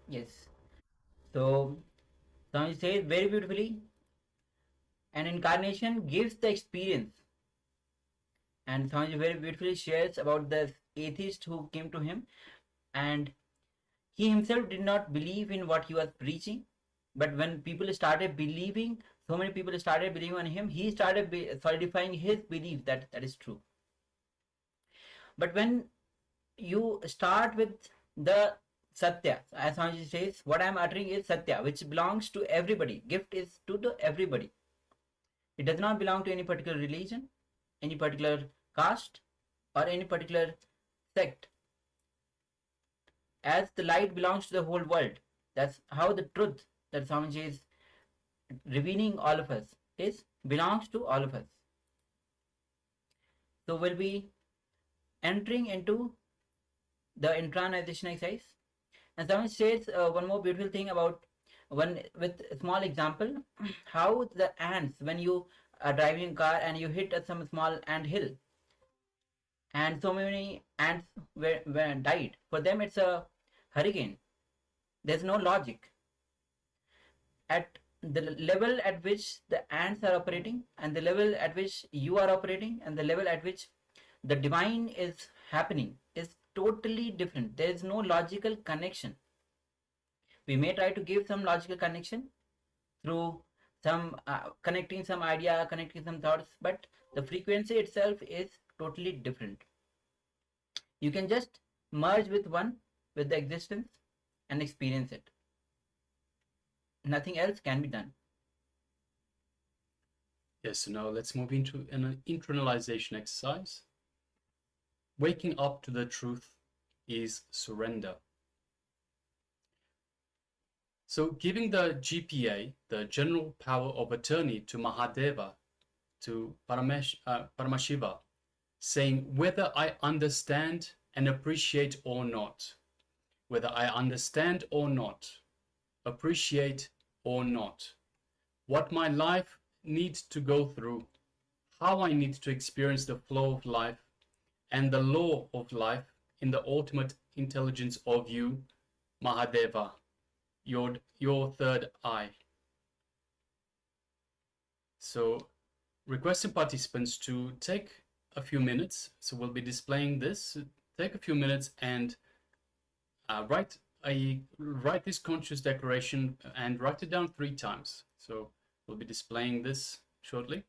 Yes. So, Swami says very beautifully, an incarnation gives the experience. And Swami very beautifully shares about the atheist who came to him, and he himself did not believe in what he was preaching. But when people started believing, so many people started believing on him, he started solidifying his belief that that is true. But when you start with the Satya, as Swamiji says, what I am uttering is Satya, which belongs to everybody. Gift is to the everybody. It does not belong to any particular religion, any particular caste, or any particular sect. As the light belongs to the whole world, that's how the truth that Swamiji is revealing all of us is belongs to all of us. So we'll be entering into the internalization exercise. And Swamiji says one more beautiful thing about one with a small example, how the ants, when you are driving a car and you hit some small ant hill, and so many ants were died. For them, it's a hurricane. There's no logic. At the level at which the ants are operating, and the level at which you are operating, and the level at which the divine is happening is totally different. There is no logical connection. We may try to give some logical connection through some connecting some idea, connecting some thoughts, but the frequency itself is totally different. You can just merge with one, with the existence, and experience it. Nothing else can be done. Yes, so now let's move into an internalization exercise. Waking up to the truth is surrender. So giving the GPA, the general power of attorney, to Mahadeva, to Paramashiva, saying whether I understand and appreciate or not, whether I understand or not, appreciate or not, what my life needs to go through, how I need to experience the flow of life and the law of life in the ultimate intelligence of you, Mahadeva, your third eye. So requesting participants to take a few minutes. So we'll be displaying this. Take a few minutes and write this conscious declaration and write it down 3 times. So we'll be displaying this shortly.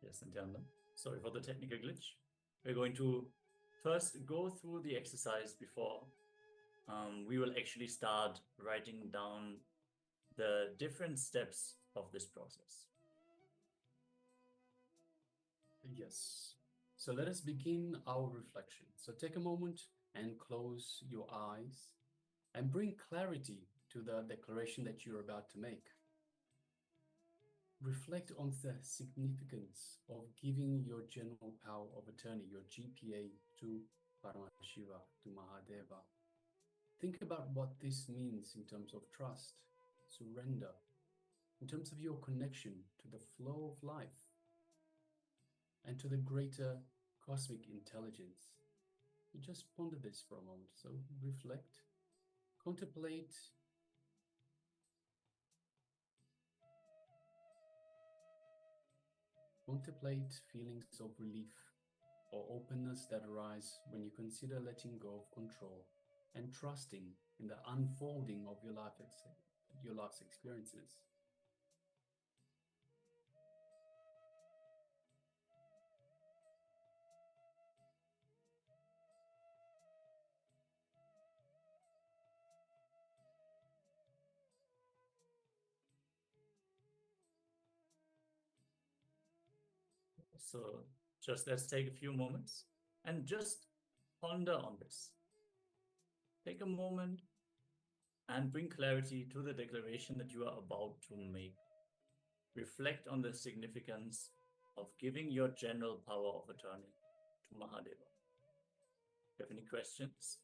Yes, Nityananda. Sorry for the technical glitch. We're going to first go through the exercise before we will actually start writing down the different steps of this process. Yes. So let us begin our reflection. So take a moment and close your eyes and bring clarity to the declaration that you're about to make. Reflect on the significance of giving your general power of attorney, your GPA, to Paramashiva, to Mahadeva. Think about what this means in terms of trust, surrender, in terms of your connection to the flow of life and to the greater cosmic intelligence. You just ponder this for a moment. So reflect, contemplate. Contemplate feelings of relief or openness that arise when you consider letting go of control and trusting in the unfolding of your life's experiences. So just let's take a few moments and just ponder on this. Take a moment and bring clarity to the declaration that you are about to make. Reflect on the significance of giving your general power of attorney to Mahadeva. If you have any questions,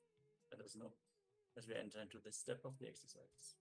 let us know as we enter into this step of the exercise.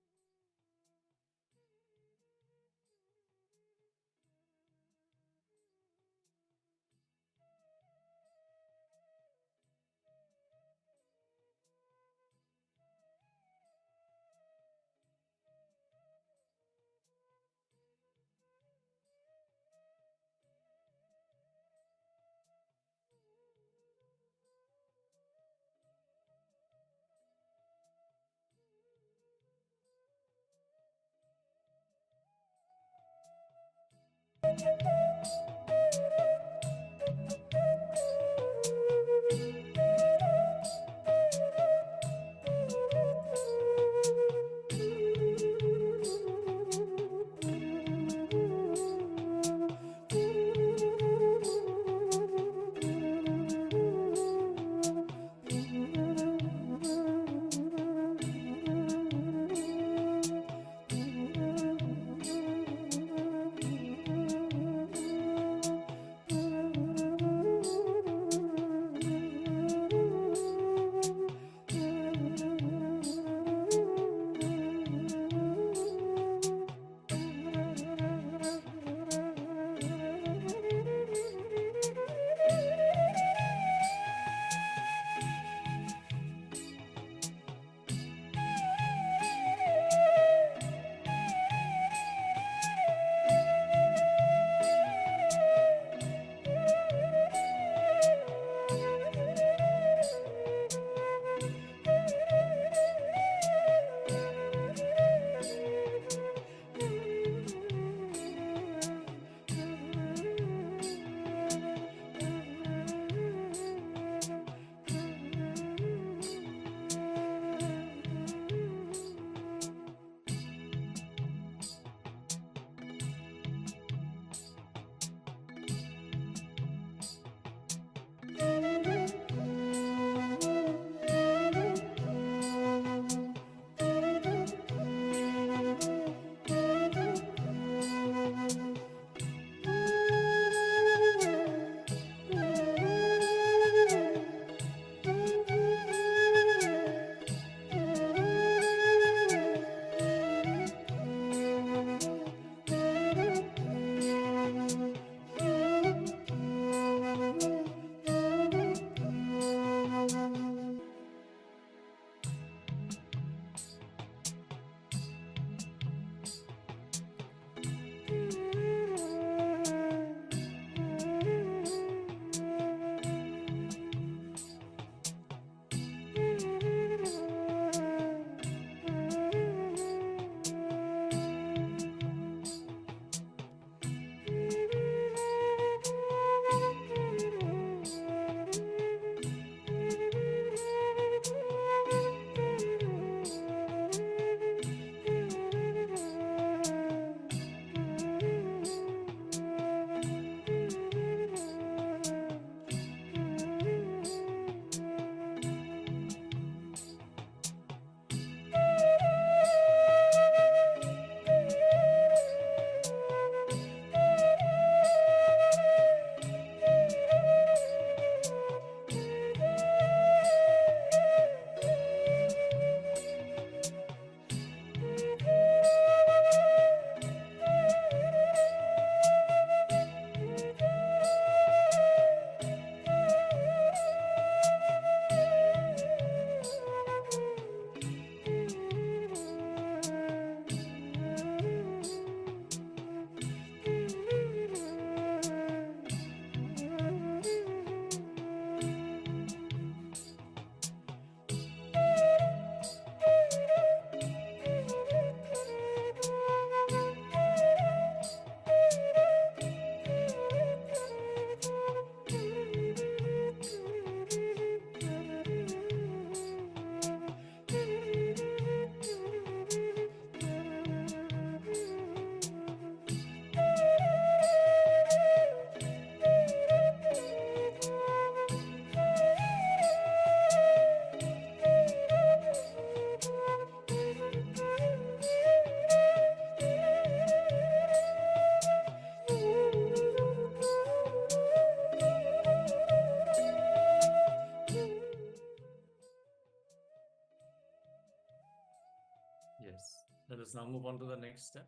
Let's now move on to the next step.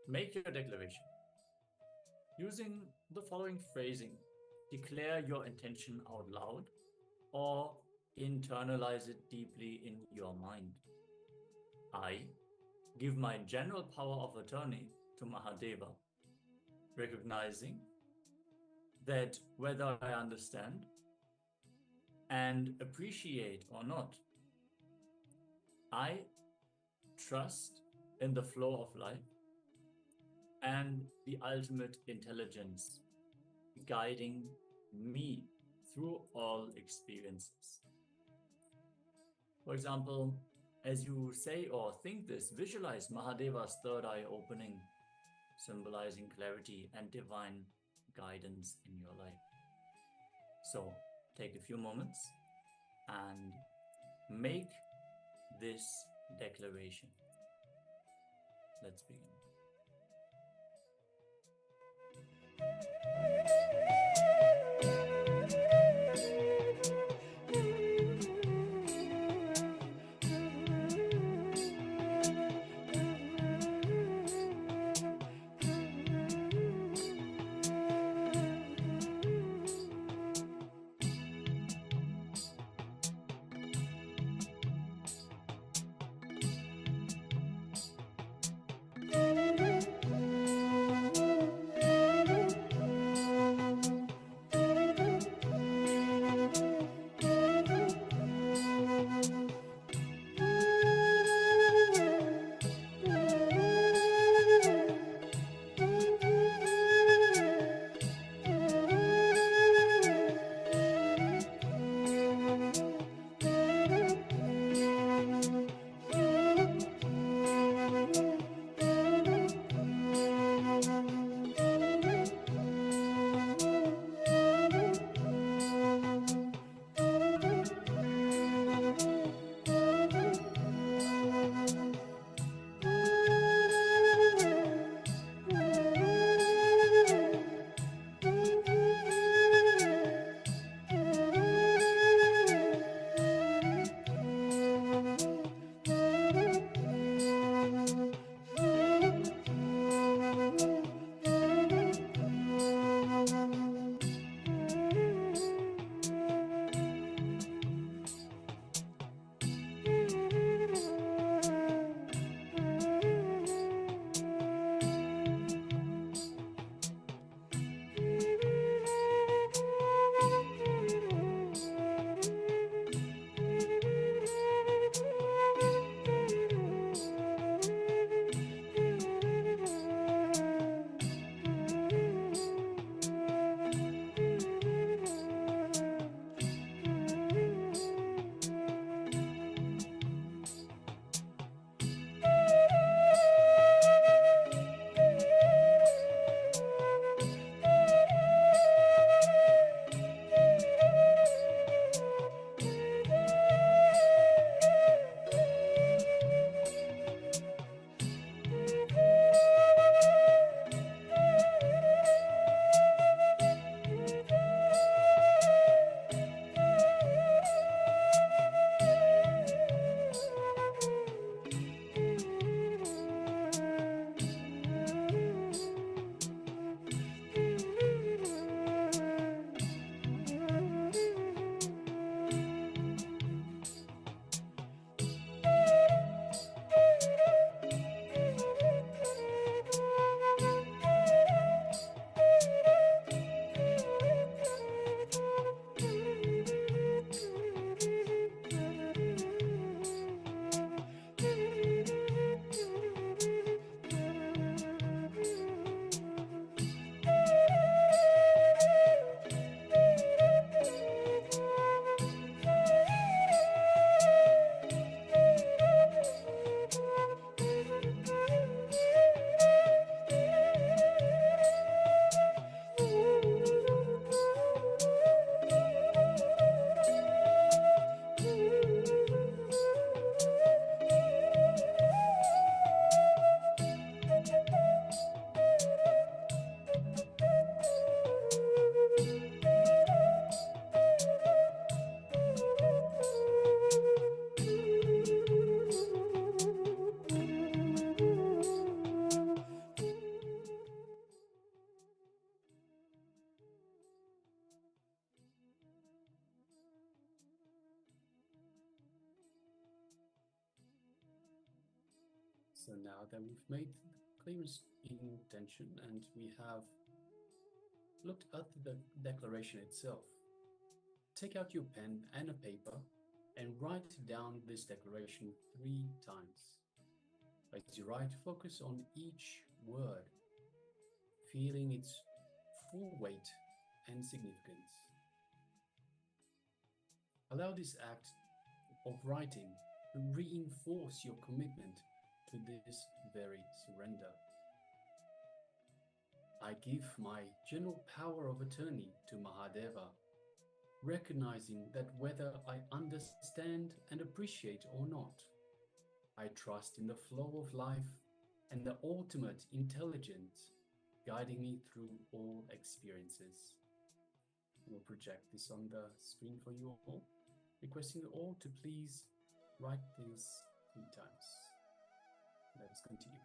Make your declaration. Using the following phrasing, declare your intention out loud or internalize it deeply in your mind. I give my general power of attorney to Mahadeva, recognizing that whether I understand and appreciate or not, I trust in the flow of life and the ultimate intelligence guiding me through all experiences. For example, as you say or think this, visualize Mahadeva's third eye opening, symbolizing clarity and divine guidance in your life. So take a few moments and make this declaration. Let's begin. So now that we've made the clearest intention and we have looked at the declaration itself, take out your pen and a paper and write down this declaration 3 times. As you write, focus on each word, feeling its full weight and significance. Allow this act of writing to reinforce your commitment to this very surrender. I give my general power of attorney to Mahadeva, recognizing that whether I understand and appreciate or not, I trust in the flow of life and the ultimate intelligence guiding me through all experiences. We'll project this on the screen for you all, requesting you all to please write this 3 times. Let us continue.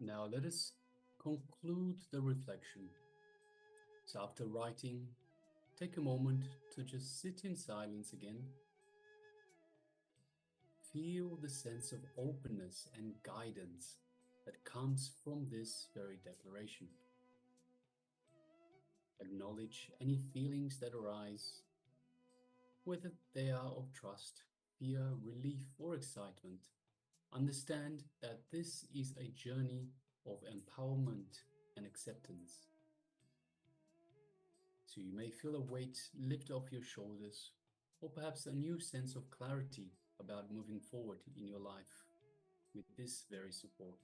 Now let us conclude the reflection. So after writing, take a moment to just sit in silence again. Feel the sense of openness and guidance that comes from this very declaration. Acknowledge any feelings that arise, whether they are of trust, fear, relief, or excitement. Understand that this is a journey of empowerment and acceptance. So you may feel a weight lift off your shoulders, or perhaps a new sense of clarity about moving forward in your life with this very support.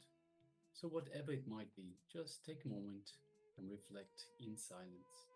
So whatever it might be, just take a moment and reflect in silence.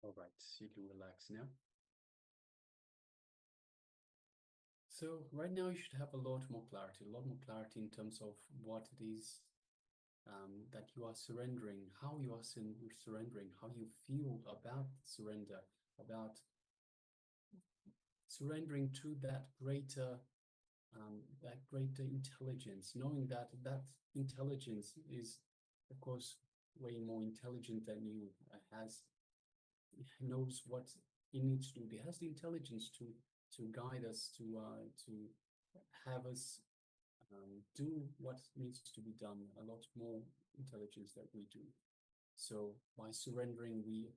All right, you can relax now. So right now you should have a lot more clarity in terms of what it is that you are surrendering, how you are surrendering, how you feel about surrender, about surrendering to that greater intelligence, knowing that that intelligence is, of course, way more intelligent than you, knows what it needs to do. It has the intelligence to guide us, to have us do what needs to be done, a lot more intelligence that we do. So by surrendering, we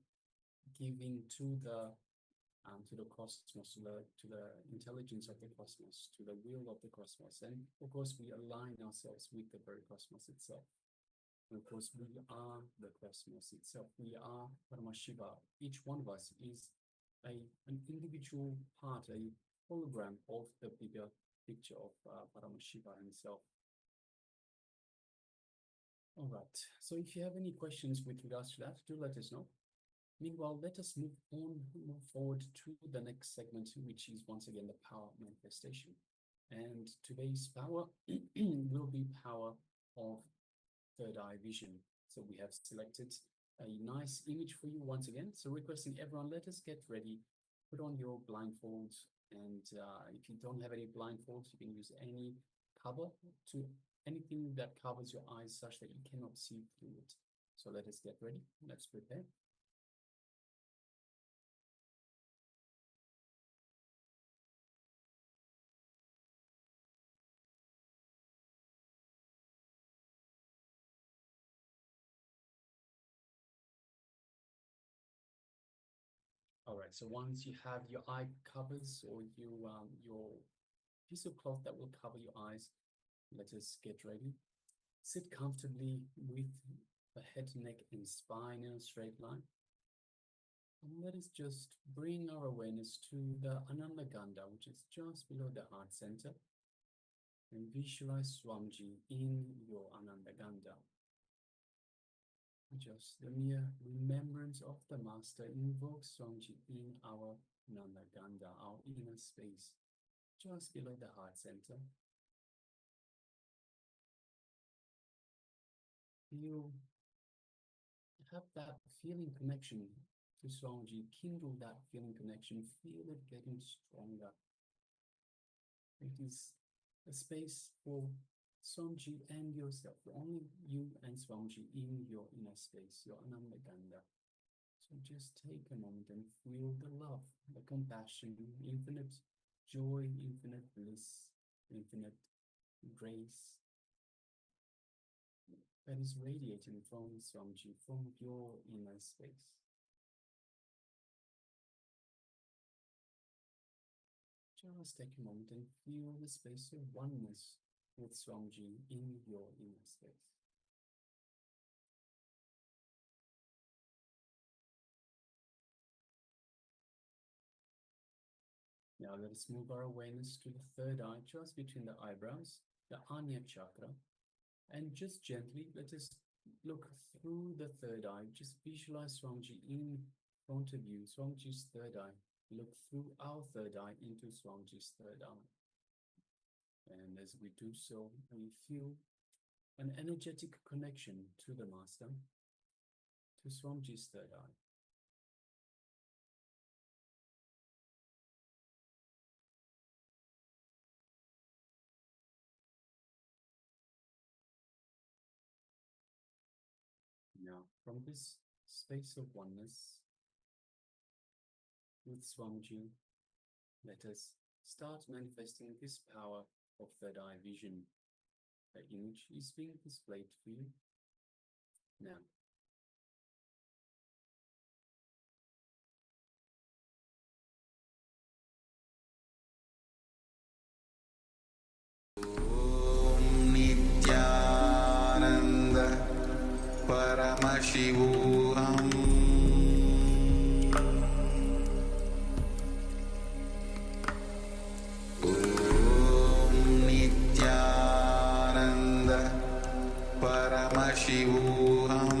give in to the cosmos, to the intelligence of the cosmos, to the will of the cosmos, and of course we align ourselves with the very cosmos itself. And of course we are the cosmos itself. We are Paramashiva. Each one of us is an individual part, a hologram of the bigger picture of Paramashiva himself. All right, so if you have any questions with regards to that, do let us know. Meanwhile, let us move forward to the next segment, which is once again the power manifestation. And today's power will be power of third eye vision. So we have selected a nice image for you once again. So requesting everyone, let us get ready, put on your blindfolds, and if you don't have any blindfolds, you can use any cover to anything that covers your eyes such that you cannot see through it. So let us get ready. Let's prepare. All right, so once you have your eye covers or your piece of cloth that will cover your eyes, let us get ready. Sit comfortably with the head, neck, and spine in a straight line. And let us just bring our awareness to the Ananda Ganda, which is just below the heart center. And visualize Swamiji in your Ananda Ganda. Just the mere remembrance of the Master invokes Swamiji in our Ananda Ganda, our inner space, just below the heart center. You have that feeling connection to Swamiji, kindle that feeling connection, feel it getting stronger. It is a space for Swamiji and yourself, only you and Swamiji in your inner space, your Ananda Ganda. So just take a moment and feel the love, the compassion, infinite joy, infinite bliss, infinite grace that is radiating from Swamiji, from your inner space. Just take a moment and feel the space of oneness with Swamiji in your inner space. Now let us move our awareness to the third eye, just between the eyebrows, the Ajna chakra, and just gently let us look through the third eye. Just visualize Swamiji in front of you, Swamiji's third eye. Look through our third eye into Swamiji's third eye. And as we do so, we feel an energetic connection to the Master, to Swamiji's third eye. Now, from this space of oneness with Swamiji, let us start manifesting this power of third eye vision. The image is being displayed for you now. Om Nityananda Paramashivoham Om Nityananda Paramashivoham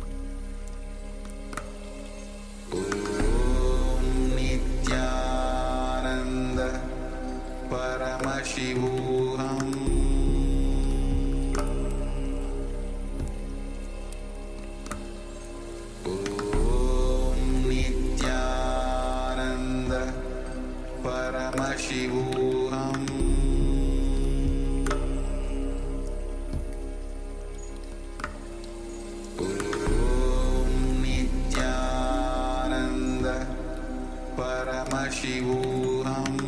Paramashivoham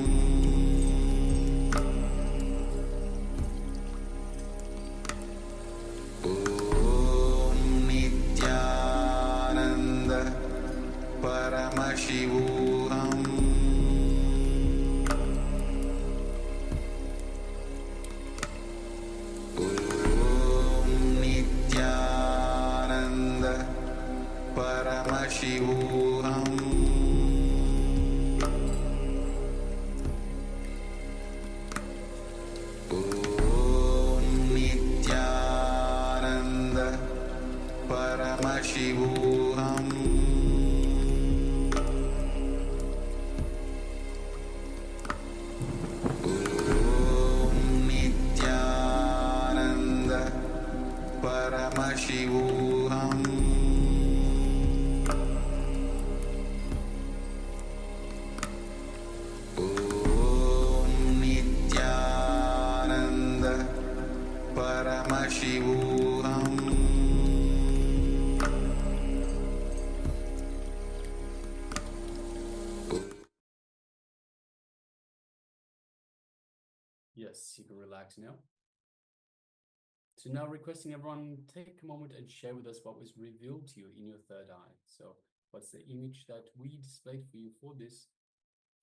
Om Nityananda Paramashivoham Om Nityananda Paramashivoham Om Nityananda Paramashivoham Om Nityananda Paramashivoham Om Nityananda Paramashivoham Yes, you can relax now. So now requesting everyone take a moment and share with us what was revealed to you in your third eye. So what's the image that we displayed for you for this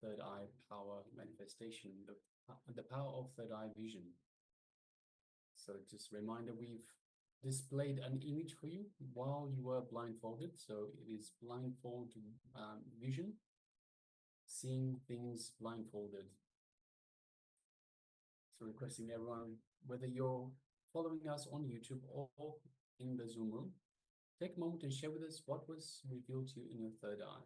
third eye power manifestation, the power of third eye vision. So just a reminder, we've displayed an image for you while you were blindfolded. So it is blindfold vision, seeing things blindfolded. So requesting everyone, whether you're following us on YouTube or in the Zoom room, take a moment and share with us what was revealed to you in your third eye.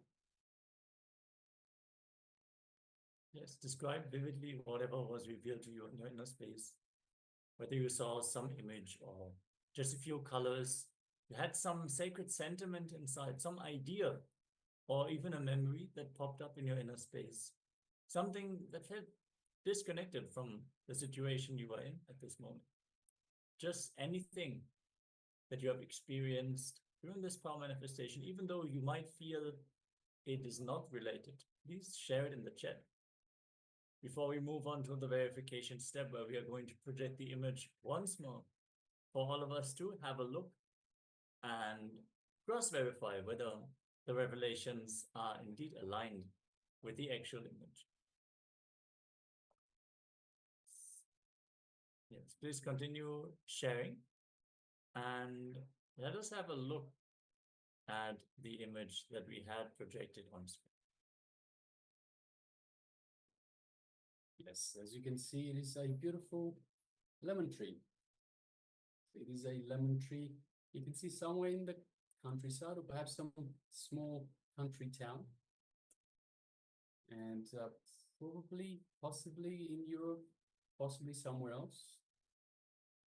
Yes, describe vividly whatever was revealed to you in your inner space. Whether you saw some image or just a few colors, you had some sacred sentiment inside, some idea, or even a memory that popped up in your inner space. Something that felt disconnected from the situation you were in at this moment. Just anything that you have experienced during this power manifestation, even though you might feel it is not related, please share it in the chat. Before we move on to the verification step where we are going to project the image once more for all of us to have a look and cross-verify whether the revelations are indeed aligned with the actual image. Yes, please continue sharing and let us have a look at the image that we had projected on screen. Yes, as you can see, it is a beautiful lemon tree. It is a lemon tree. You can see somewhere in the countryside or perhaps some small country town. And probably, possibly in Europe, possibly somewhere else.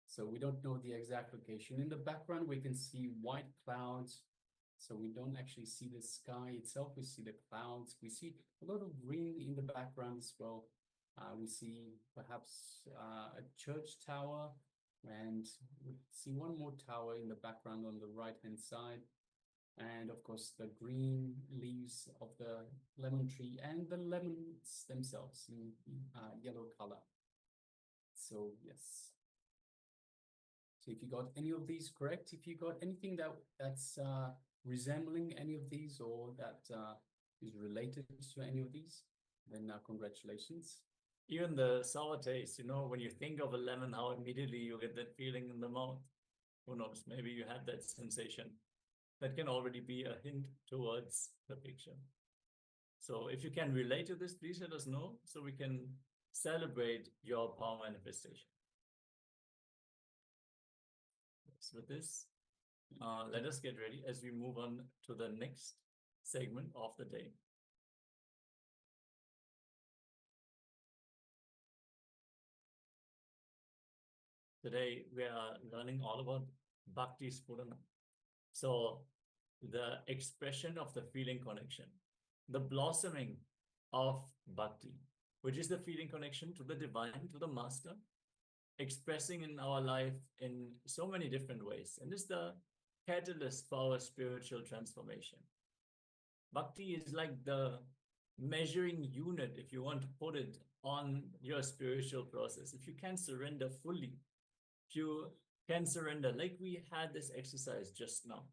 So we don't know the exact location. In the background, we can see white clouds. So we don't actually see the sky itself. We see the clouds. We see a lot of green in the background as well. We see perhaps a church tower, and we see one more tower in the background on the right-hand side. And of course, the green leaves of the lemon tree and the lemons themselves in yellow color. So yes. So if you got any of these correct, if you got anything that's resembling any of these or that is related to any of these, then congratulations. Even the sour taste, when you think of a lemon, how immediately you get that feeling in the mouth. Who knows, maybe you had that sensation. That can already be a hint towards the picture. So if you can relate to this, please let us know so we can celebrate your power manifestation. So with this, let us get ready as we move on to the next segment of the day. Today, we are learning all about Bhakti Spurana. So the expression of the feeling connection, the blossoming of Bhakti, which is the feeling connection to the divine, to the master, expressing in our life in so many different ways. And is the catalyst for our spiritual transformation. Bhakti is like the measuring unit, if you want to put it, on your spiritual process. If you can surrender fully, if you can surrender, like we had this exercise just now,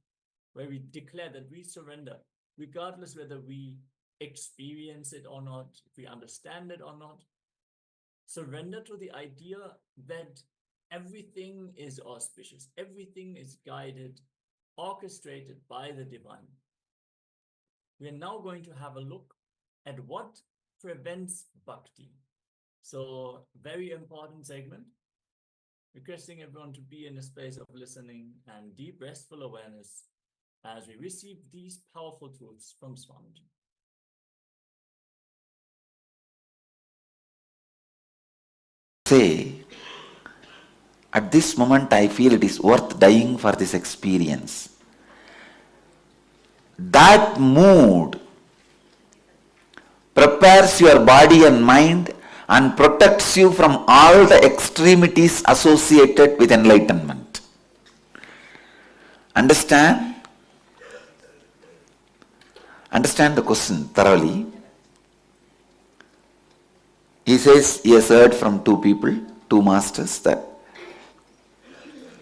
where we declare that we surrender, regardless whether we experience it or not, if we understand it or not. Surrender to the idea that everything is auspicious, everything is guided, orchestrated by the divine. We are now going to have a look at what prevents bhakti. So, very important segment. Requesting everyone to be in a space of listening and deep restful awareness as we receive these powerful truths from Swamiji. Say, at this moment I feel it is worth dying for this experience. That mood prepares your body and mind and protects you from all the extremities associated with enlightenment. Understand? Understand the question thoroughly. He says he has heard from two people, two masters, that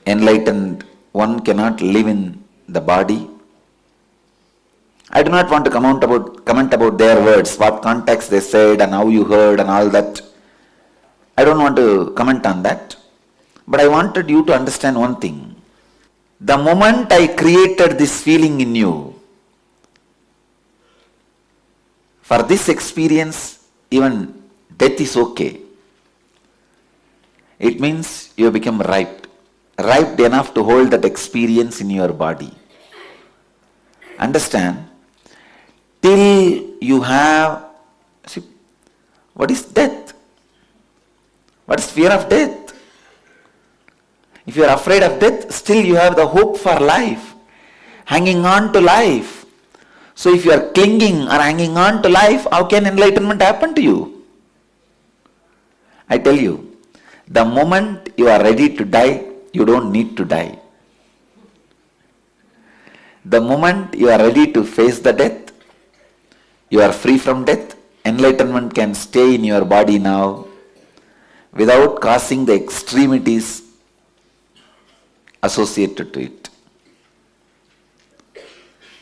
enlightened one cannot live in the body. I do not want to comment about their words, what context they said and how you heard and all that. I don't want to comment on that. But I wanted you to understand one thing. The moment I created this feeling in you, for this experience, even death is okay. It means you become ripe enough to hold that experience in your body. Understand? Till you have, see, what is death? What is fear of death? If you are afraid of death, still you have the hope for life, hanging on to life. So if you are clinging or hanging on to life, how can enlightenment happen to you? I tell you, the moment you are ready to die, you don't need to die. The moment you are ready to face the death, you are free from death. Enlightenment can stay in your body now without causing the extremities associated to it.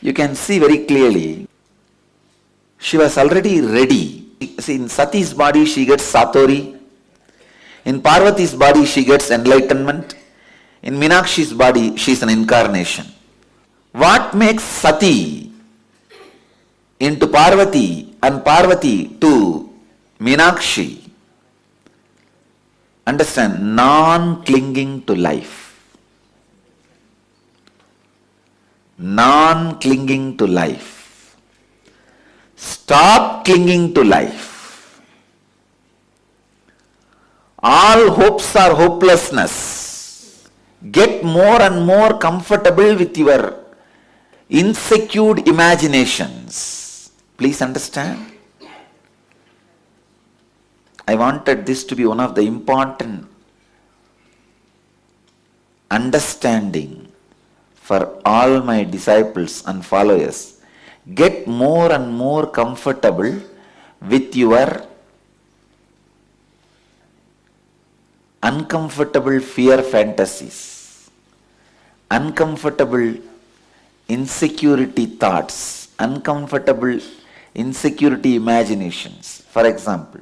You can see very clearly, she was already ready. See, in Sati's body she gets Satori. In Parvati's body she gets enlightenment. In Meenakshi's body she is an incarnation. What makes Sati into Parvati and Parvati to Meenakshi? Understand, non-clinging to life. Non-clinging to life. Stop clinging to life. All hopes are hopelessness. Get more and more comfortable with your insecure imaginations. Please understand. I wanted this to be one of the important understanding for all my disciples and followers. Get more and more comfortable with your uncomfortable fear fantasies, uncomfortable insecurity thoughts, uncomfortable insecurity imaginations. For example,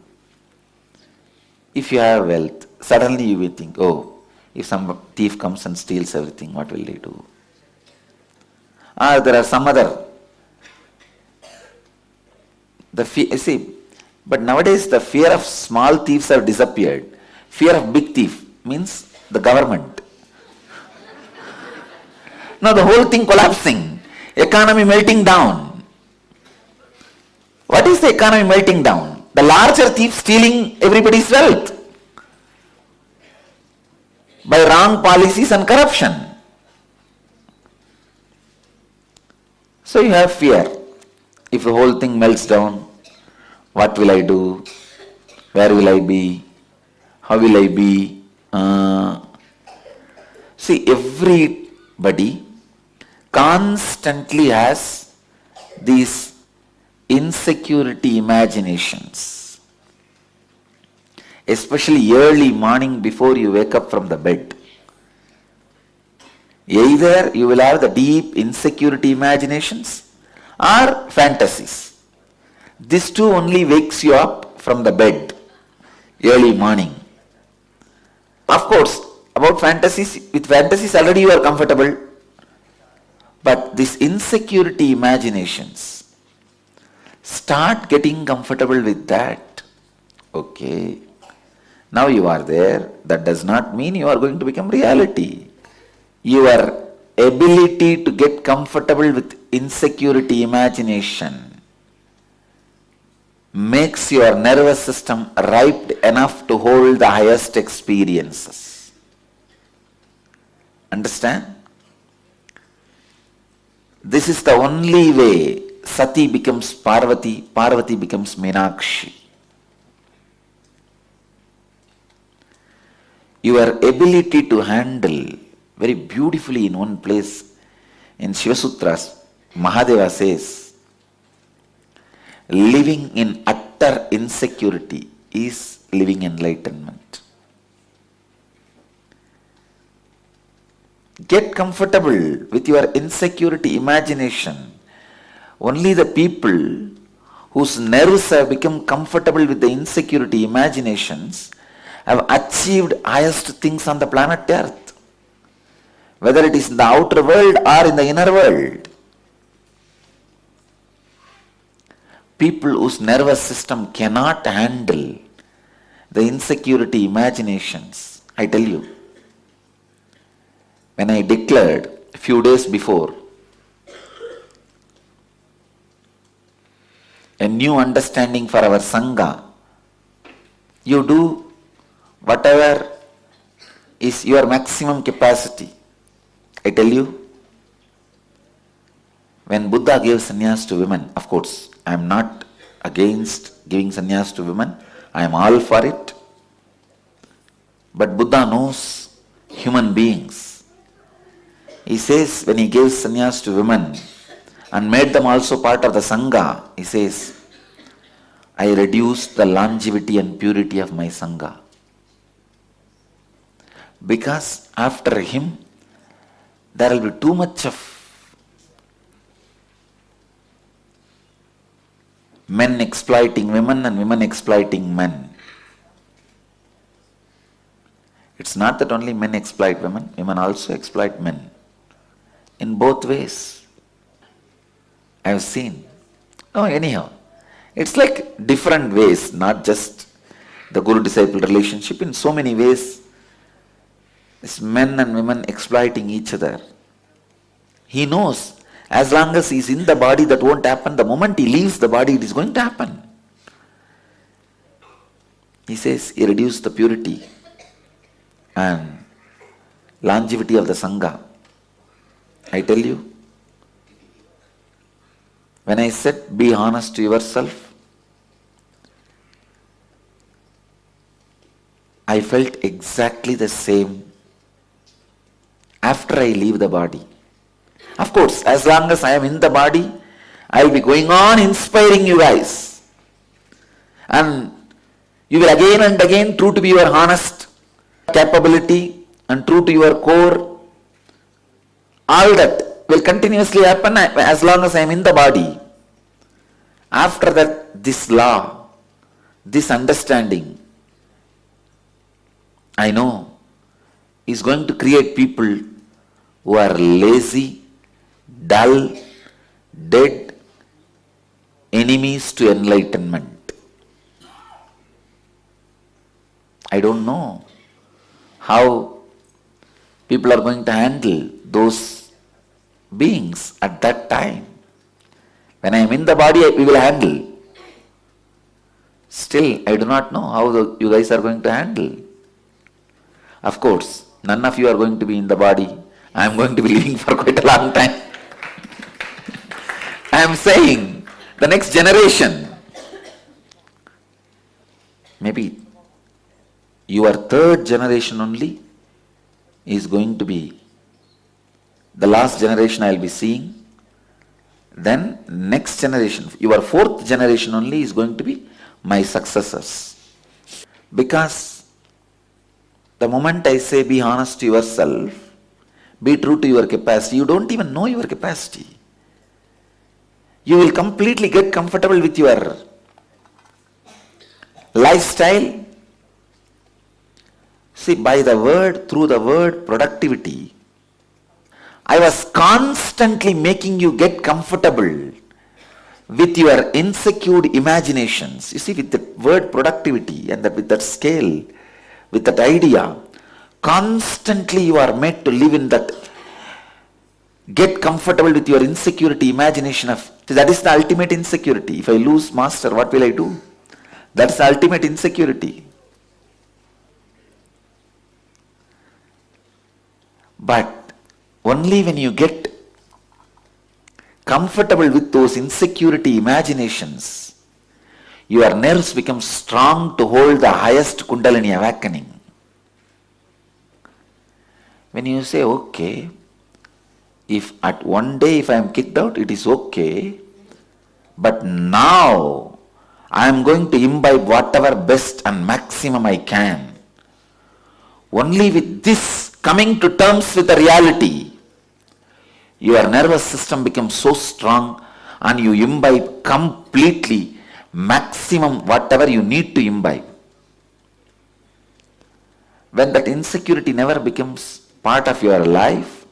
if you have wealth, suddenly you will think, oh, if some thief comes and steals everything, what will they do? Or there are some other. But nowadays the fear of small thieves have disappeared. Fear of big thief means the government. Now the whole thing collapsing. Economy melting down. What is the economy melting down? The larger thief stealing everybody's wealth by wrong policies and corruption. So you have fear. If the whole thing melts down, what will I do? Where will I be? How will I be? See, everybody constantly has these insecurity imaginations, especially early morning before you wake up from the bed. Either you will have the deep insecurity imaginations or fantasies. This too only wakes you up from the bed early morning. Of course, about fantasies, with fantasies already you are comfortable. But these insecurity imaginations, start getting comfortable with that. Okay. Now you are there. That does not mean you are going to become reality. Your ability to get comfortable with insecurity imagination makes your nervous system ripe enough to hold the highest experiences. Understand? This is the only way Sati becomes Parvati, Parvati becomes Meenakshi. Your ability to handle very beautifully in one place in Shiva Sutras, Mahadeva says, living in utter insecurity is living enlightenment. Get comfortable with your insecurity imagination. Only the people whose nerves have become comfortable with the insecurity imaginations have achieved highest things on the planet Earth, whether it is in the outer world or in the inner world. People whose nervous system cannot handle the insecurity imaginations, I tell you, when I declared a few days before a new understanding for our Sangha, you do whatever is your maximum capacity. I tell you, when Buddha gave sannyas to women, of course, I am not against giving sannyas to women, I am all for it. But Buddha knows human beings. He says when he gave sannyas to women and made them also part of the Sangha, he says, I reduced the longevity and purity of my Sangha. Because after him, there will be too much of men exploiting women and women exploiting men. It's not that only men exploit women, women also exploit men. In both ways. I have seen. Oh, anyhow, it's like different ways, not just the guru-disciple relationship. In so many ways, it's men and women exploiting each other. He knows, as long as he's in the body, that won't happen. The moment he leaves the body, it is going to happen. He says he reduced the purity and longevity of the Sangha. I tell you, when I said be honest to yourself, I felt exactly the same after I leave the body. Of course, as long as I am in the body, I will be going on inspiring you guys. And you will again and again, true to be your honest capability and true to your core, all that will continuously happen as long as I am in the body. After that, this law, this understanding, I know, is going to create people who are lazy, dull, dead, enemies to enlightenment. I don't know how people are going to handle those beings at that time. When I am in the body, we will handle. Still, I do not know how you guys are going to handle. Of course, none of you are going to be in the body. I am going to be living for quite a long time. I am saying, the next generation, maybe your third generation only is going to be the last generation I will be seeing. then next generation, your fourth generation only is going to be my successors. Because the moment I say be honest to yourself, be true to your capacity, you don't even know your capacity. You will completely get comfortable with your lifestyle. See, by the word, through the word productivity, I was constantly making you get comfortable with your insecure imaginations. You see, with the word productivity and with that scale, with that idea, constantly you are made to live in that, get comfortable with your insecurity imagination of, that is the ultimate insecurity. If I lose master, what will I do? That's the ultimate insecurity. But only when you get comfortable with those insecurity imaginations, your nerves become strong to hold the highest Kundalini awakening. When you say, okay, if at one day if I am kicked out, it is okay, but now I am going to imbibe whatever best and maximum I can. Only with this coming to terms with the reality, your nervous system becomes so strong and you imbibe completely maximum whatever you need to imbibe. When that insecurity never becomes part of your life,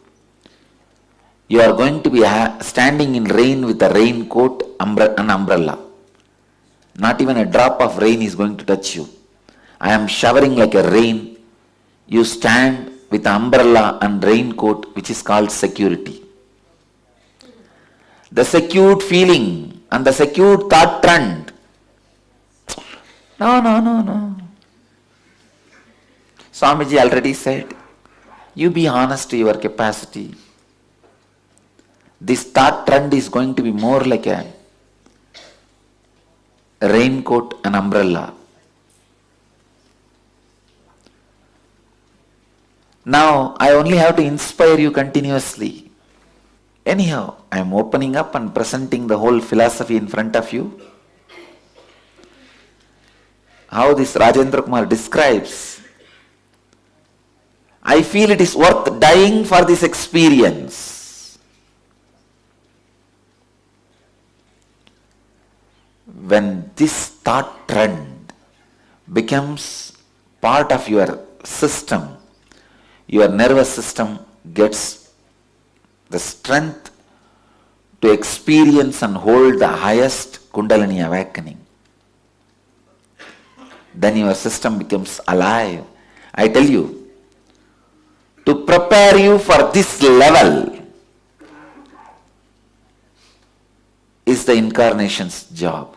you are going to be standing in rain with a raincoat and umbrella. Not even a drop of rain is going to touch you. I am showering like a rain. You stand with umbrella and raincoat, which is called security. The secured feeling and the secured thought trend. No. Swamiji already said, you be honest to your capacity. This thought trend is going to be more like a raincoat and umbrella. Now, I only have to inspire you continuously. Anyhow, I am opening up and presenting the whole philosophy in front of you. How this Rajendra Kumar describes, I feel it is worth dying for this experience. When this thought trend becomes part of your system, your nervous system gets the strength to experience and hold the highest Kundalini awakening. Then your system becomes alive. I tell you, to prepare you for this level is the incarnation's job.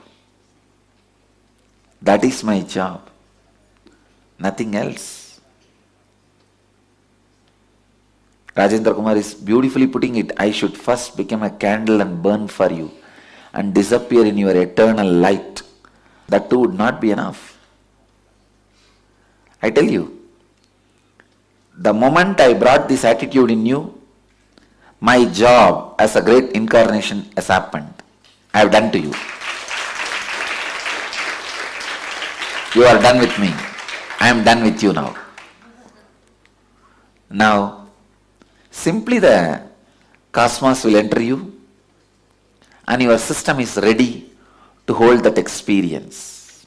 That is my job. Nothing else. Rajendra Kumar is beautifully putting it. I should first become a candle and burn for you and disappear in your eternal light. That too would not be enough. I tell you, the moment I brought this attitude in you, my job as a great incarnation has happened. I have done to you. You are done with me. I am done with you now. Now, simply the cosmos will enter you and your system is ready to hold that experience.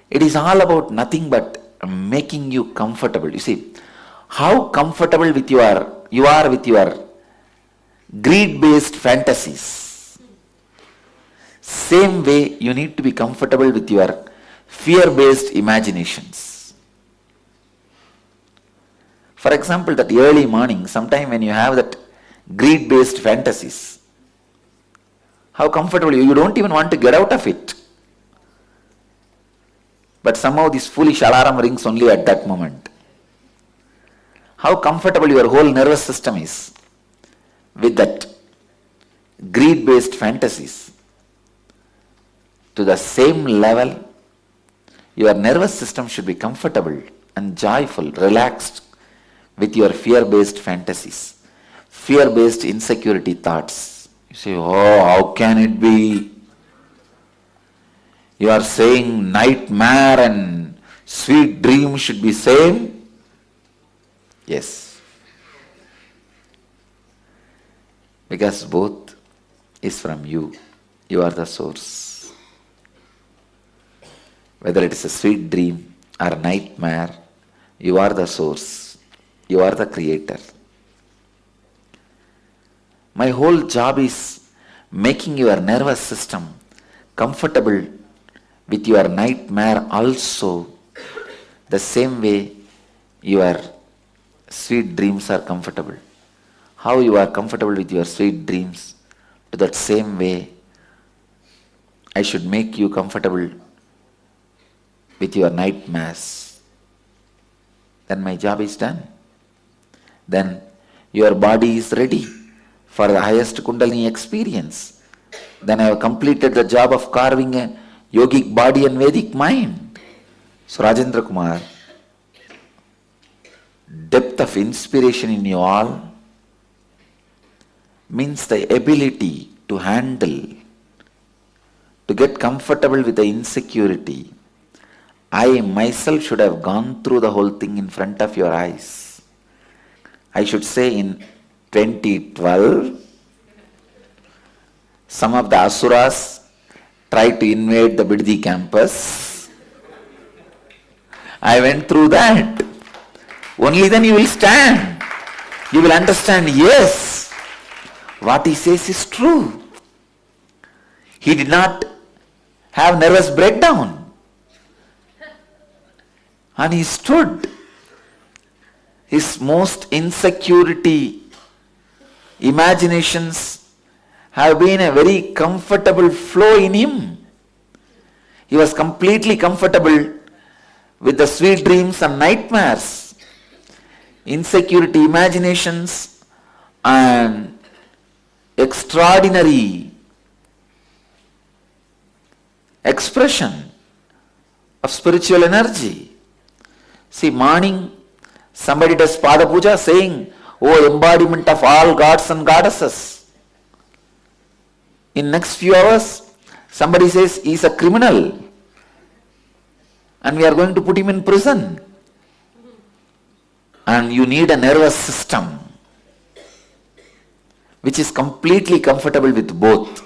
It is all about nothing but making you comfortable. You see, how comfortable you are with your greed-based fantasies. Same way you need to be comfortable with your fear-based imaginations. For example, that early morning, sometime when you have that greed-based fantasies, how comfortable you don't even want to get out of it. But somehow this foolish alarm rings only at that moment. How comfortable your whole nervous system is with that greed-based fantasies. To the same level, your nervous system should be comfortable and joyful, relaxed with your fear-based fantasies, fear-based insecurity thoughts. You say, oh, how can it be? You are saying nightmare and sweet dream should be same? Yes. Because both is from you. You are the source. Whether it is a sweet dream or a nightmare, you are the source. You are the creator. My whole job is making your nervous system comfortable with your nightmare also, the same way your sweet dreams are comfortable. How you are comfortable with your sweet dreams, to that same way I should make you comfortable with your nightmares. Then my job is done. Then your body is ready for the highest Kundalini experience. Then I have completed the job of carving a yogic body and Vedic mind. So Rajendra Kumar, depth of inspiration in you all means the ability to handle, to get comfortable with the insecurity. I myself should have gone through the whole thing in front of your eyes. I should say in 2012, some of the Asuras tried to invade the Biddi campus. I went through that. Only then you will stand. You will understand, yes, what he says is true. He did not have nervous breakdown. And he stood. His most insecurity imaginations have been a very comfortable flow in him. He was completely comfortable with the sweet dreams and nightmares, insecurity imaginations and extraordinary expression of spiritual energy. See, morning somebody does Pada Puja saying, oh, embodiment of all gods and goddesses. In next few hours, somebody says he is a criminal and we are going to put him in prison. And you need a nervous system which is completely comfortable with both,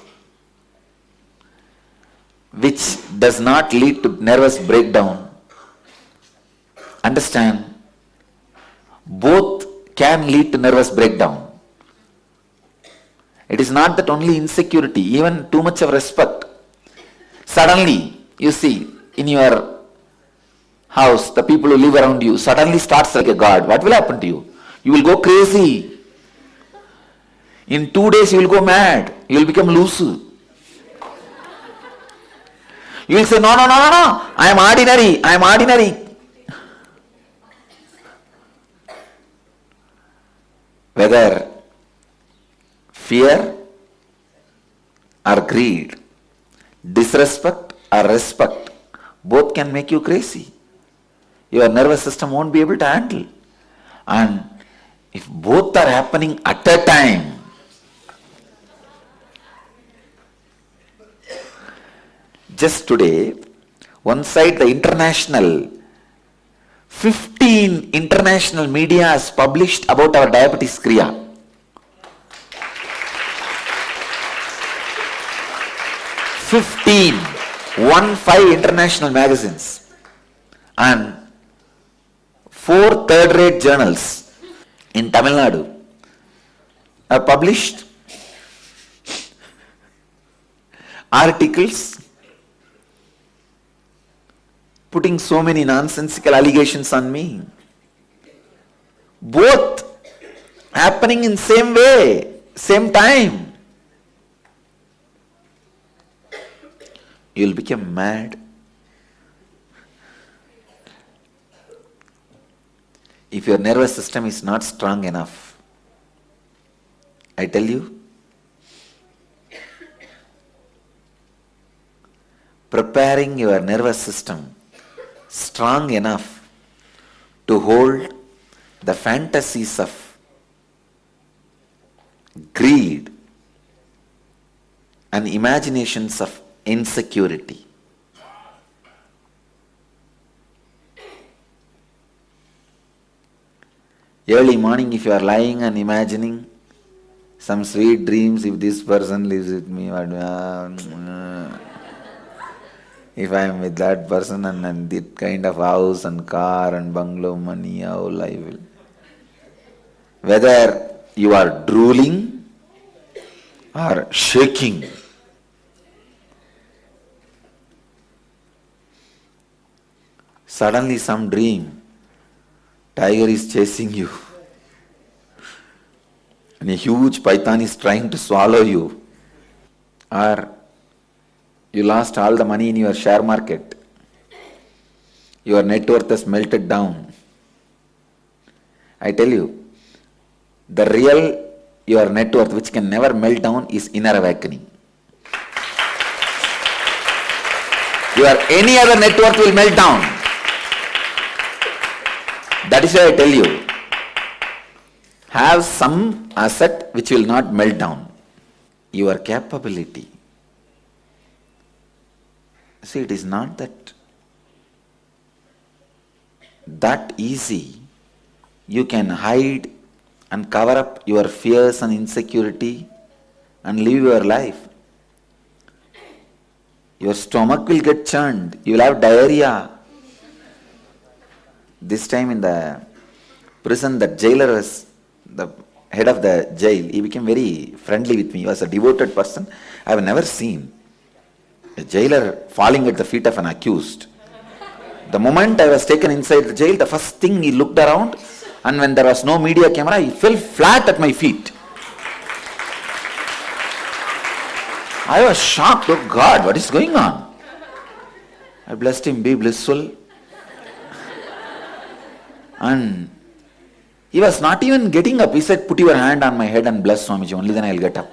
which does not lead to nervous breakdown. Understand, both can lead to nervous breakdown. It is not that only insecurity, even too much of respect. Suddenly, you see, in your house, the people who live around you suddenly starts like a god. What will happen to you? You will go crazy. In 2 days, you will go mad. You will become loose. You will say, no, I am ordinary. Whether fear or greed, disrespect or respect, both can make you crazy. Your nervous system won't be able to handle. And if both are happening at a time, just today, one side the 15 international media has published about our diabetes kriya. 15 international magazines and 4 third-rate journals in Tamil Nadu have published articles putting so many nonsensical allegations on me. Both happening in same way, same time. You will become mad. If your nervous system is not strong enough, I tell you, preparing your nervous system strong enough to hold the fantasies of greed, and imaginations of insecurity. Early morning, if you are lying and imagining some sweet dreams, if this person lives with me, if I am with that person and that kind of house and car and bungalow, money, how life will. Whether you are drooling or shaking, suddenly some dream, tiger is chasing you and a huge python is trying to swallow you, or you lost all the money in your share market, your net worth has melted down. I tell you, the real your net worth, which can never melt down, is inner awakening. Your any other net worth will melt down. That is why I tell you, have some asset which will not melt down. Your capability. See, it is not that easy. You can hide and cover up your fears and insecurity and live your life. Your stomach will get churned. You will have diarrhea. This time in the prison, the jailer was the head of the jail. He became very friendly with me. He was a devoted person. I have never seen a jailer falling at the feet of an accused. The moment I was taken inside the jail, the first thing he looked around, and when there was no media camera, he fell flat at my feet. I was shocked. Oh God, what is going on? I blessed him, be blissful. And he was not even getting up. He said, put your hand on my head and bless Swamiji, only then I will get up.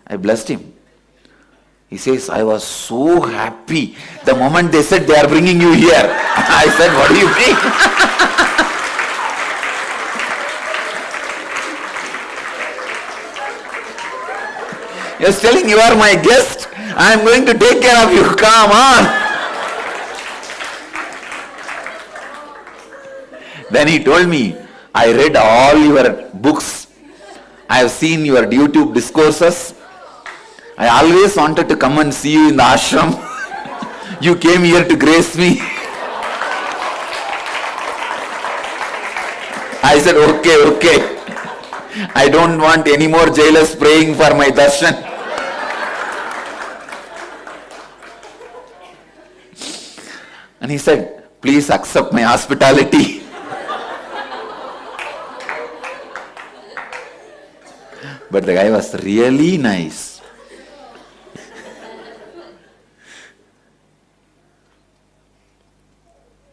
I blessed him. He says, I was so happy the moment they said they are bringing you here. I said, what do you mean? He was telling, you are my guest. I am going to take care of you. Come on. Then he told me, I read all your books. I have seen your YouTube discourses. I always wanted to come and see you in the ashram. You came here to grace me. I said, okay. I don't want any more jailers praying for my darshan. And he said, please accept my hospitality. But the guy was really nice.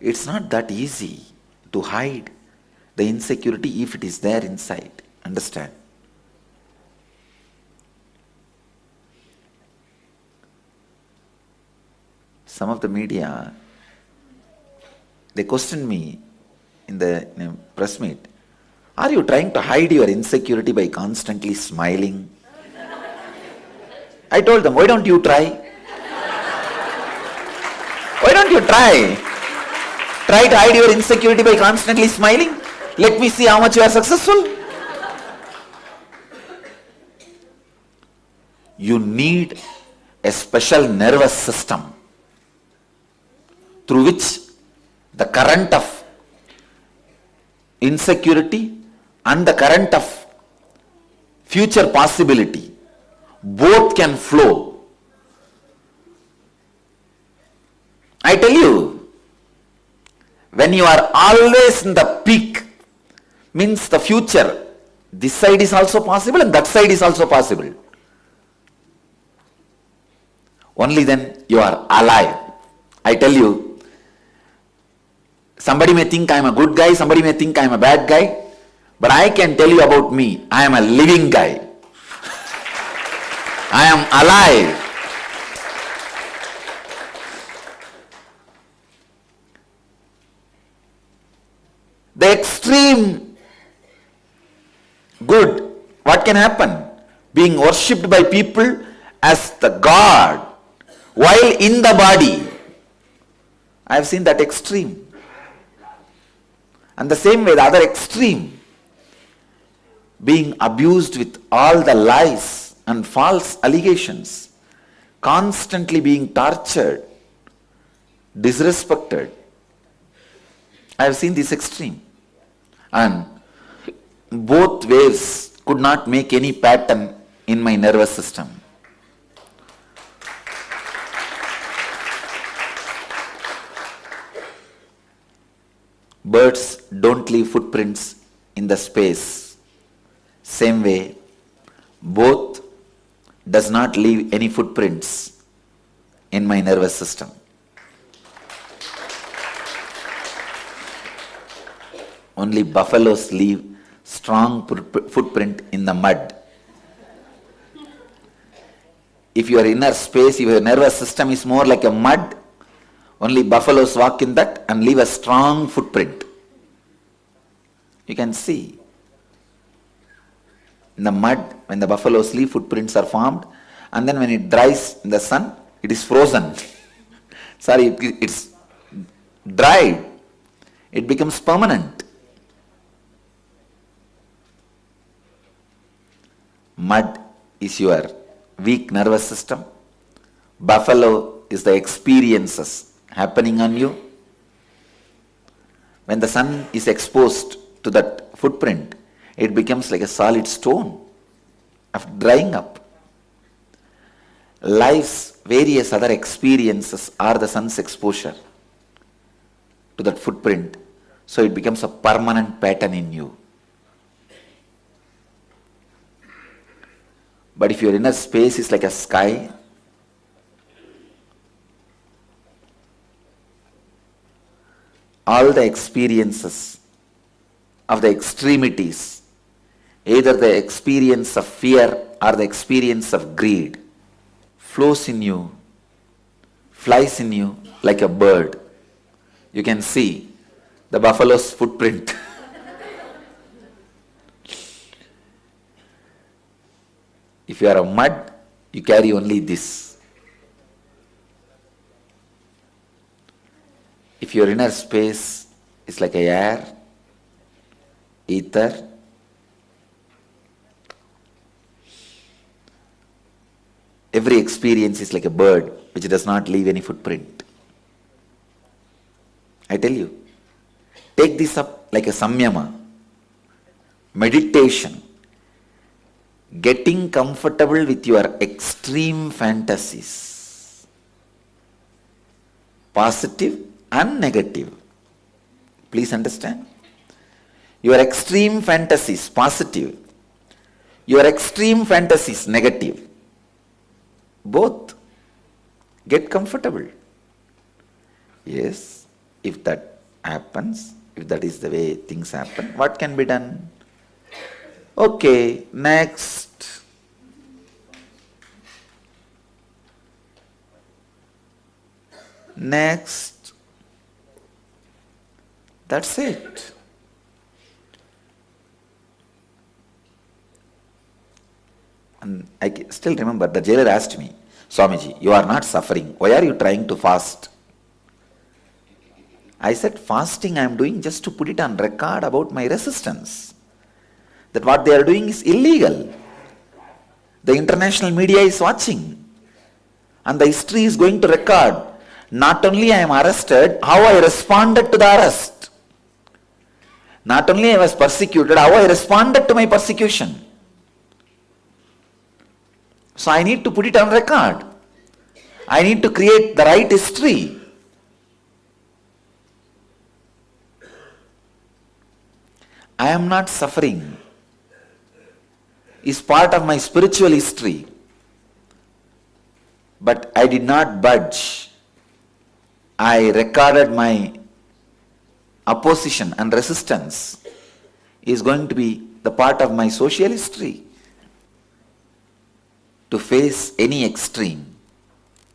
It's not that easy to hide the insecurity if it is there inside. Understand? Some of the media, they questioned me in a press meet. Are you trying to hide your insecurity by constantly smiling? I told them, why don't you try? Why don't you try? Try to hide your insecurity by constantly smiling. Let me see how much you are successful. You need a special nervous system through which the current of insecurity and the current of future possibility both can flow. I tell you, when you are always in the peak, means the future, this side is also possible and that side is also possible. Only then you are alive. I tell you, somebody may think I am a good guy, somebody may think I am a bad guy, but I can tell you about me, I am a living guy. I am alive. The extreme good, what can happen? Being worshipped by people as the God while in the body. I have seen that extreme. And the same way, the other extreme, being abused with all the lies and false allegations, constantly being tortured, disrespected. I have seen this extreme. And both waves could not make any pattern in my nervous system. Birds don't leave footprints in the space. Same way, both does not leave any footprints in my nervous system. Only buffaloes leave strong footprint in the mud. If your inner space, your nervous system is more like a mud, only buffaloes walk in that and leave a strong footprint. You can see. In the mud, when the buffaloes leave, footprints are formed, and then when it dries in the sun, it is frozen. Sorry, it's dried. It becomes permanent. Mud is your weak nervous system. Buffalo is the experiences happening on you. When the sun is exposed to that footprint, it becomes like a solid stone after drying up. Life's various other experiences are the sun's exposure to that footprint, so it becomes a permanent pattern in you. But if your inner space is like a sky, all the experiences of the extremities, either the experience of fear or the experience of greed, flows in you, flies in you like a bird. You can see the buffalo's footprint. If you are a mud, you carry only this. If your inner space is like a air, ether, every experience is like a bird which does not leave any footprint. I tell you, take this up like a samyama, meditation, getting comfortable with your extreme fantasies, positive and negative. Please understand. Your extreme fantasies, positive. Your extreme fantasies, negative. Both. Get comfortable. Yes, if that happens, if that is the way things happen, what can be done? Okay, next. Next. That's it. And I still remember the jailer asked me, Swamiji, you are not suffering. Why are you trying to fast? I said, fasting I am doing just to put it on record about my resistance. That what they are doing is illegal. The international media is watching. And the history is going to record. Not only I am arrested, how I responded to the arrest. Not only I was persecuted, how I responded to my persecution. So I need to put it on record. I need to create the right history. I am not suffering. Is part of my spiritual history. But I did not budge. I recorded my opposition and resistance is going to be the part of my social history. To face any extreme,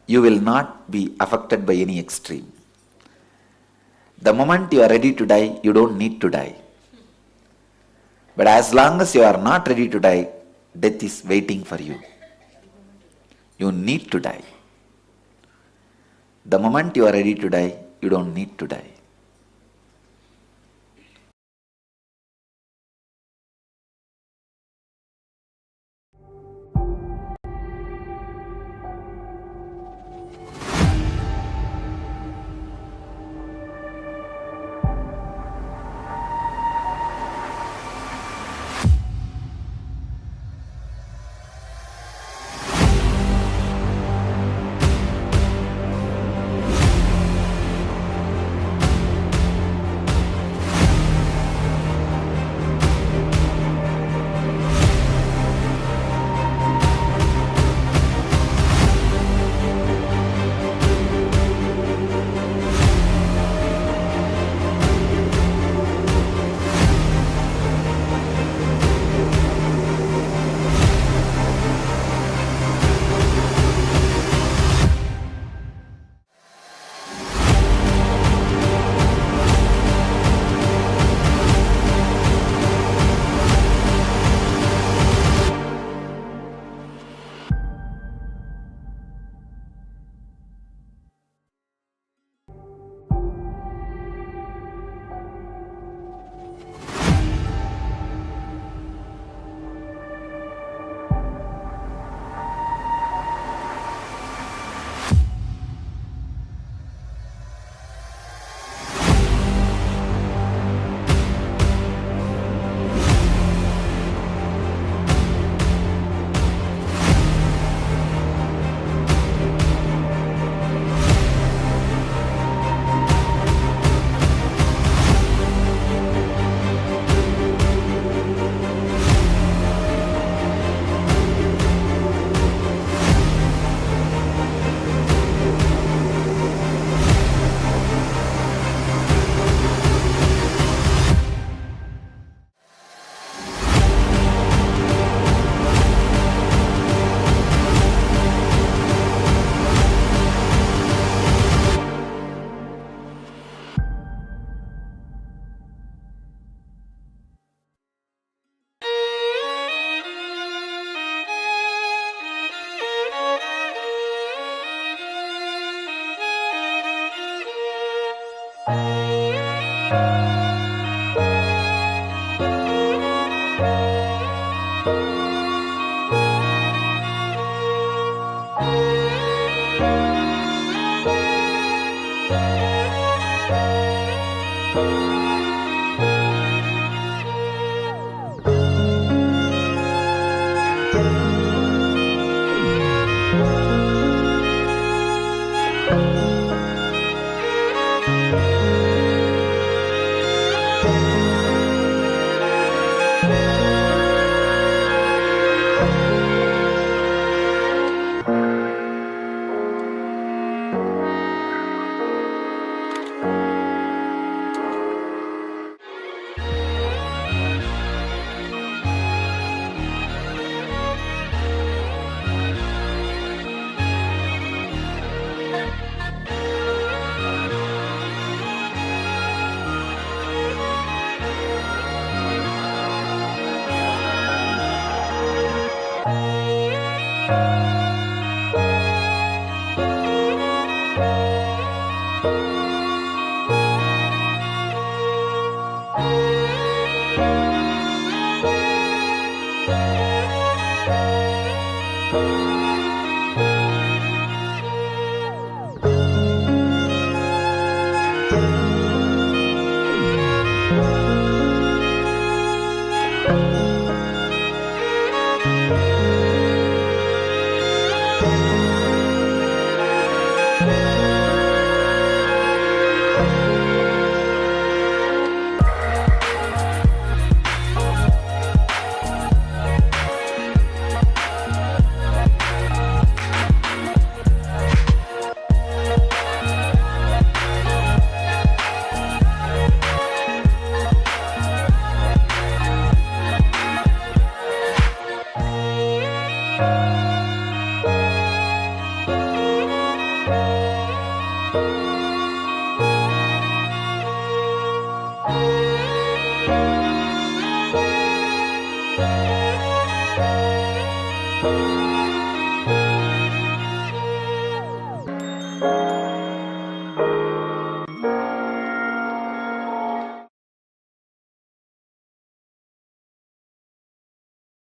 you will not be affected by any extreme. The moment you are ready to die, you don't need to die. But as long as you are not ready to die, death is waiting for you. You need to die. The moment you are ready to die, you don't need to die.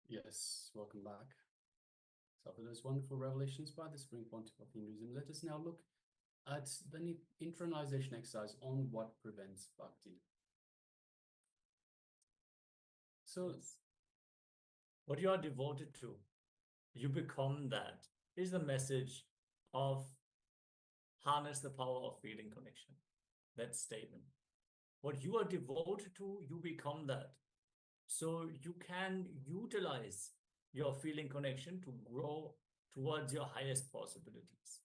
Yes, welcome back. So after those wonderful revelations by the Supreme Pontiff of Hinduism, let us now look at the internalization exercise on what prevents bhakti. So, what you are devoted to, you become that, is the message of harness the power of feeling connection. That statement. What you are devoted to, you become that. So you can utilize your feeling connection to grow towards your highest possibilities.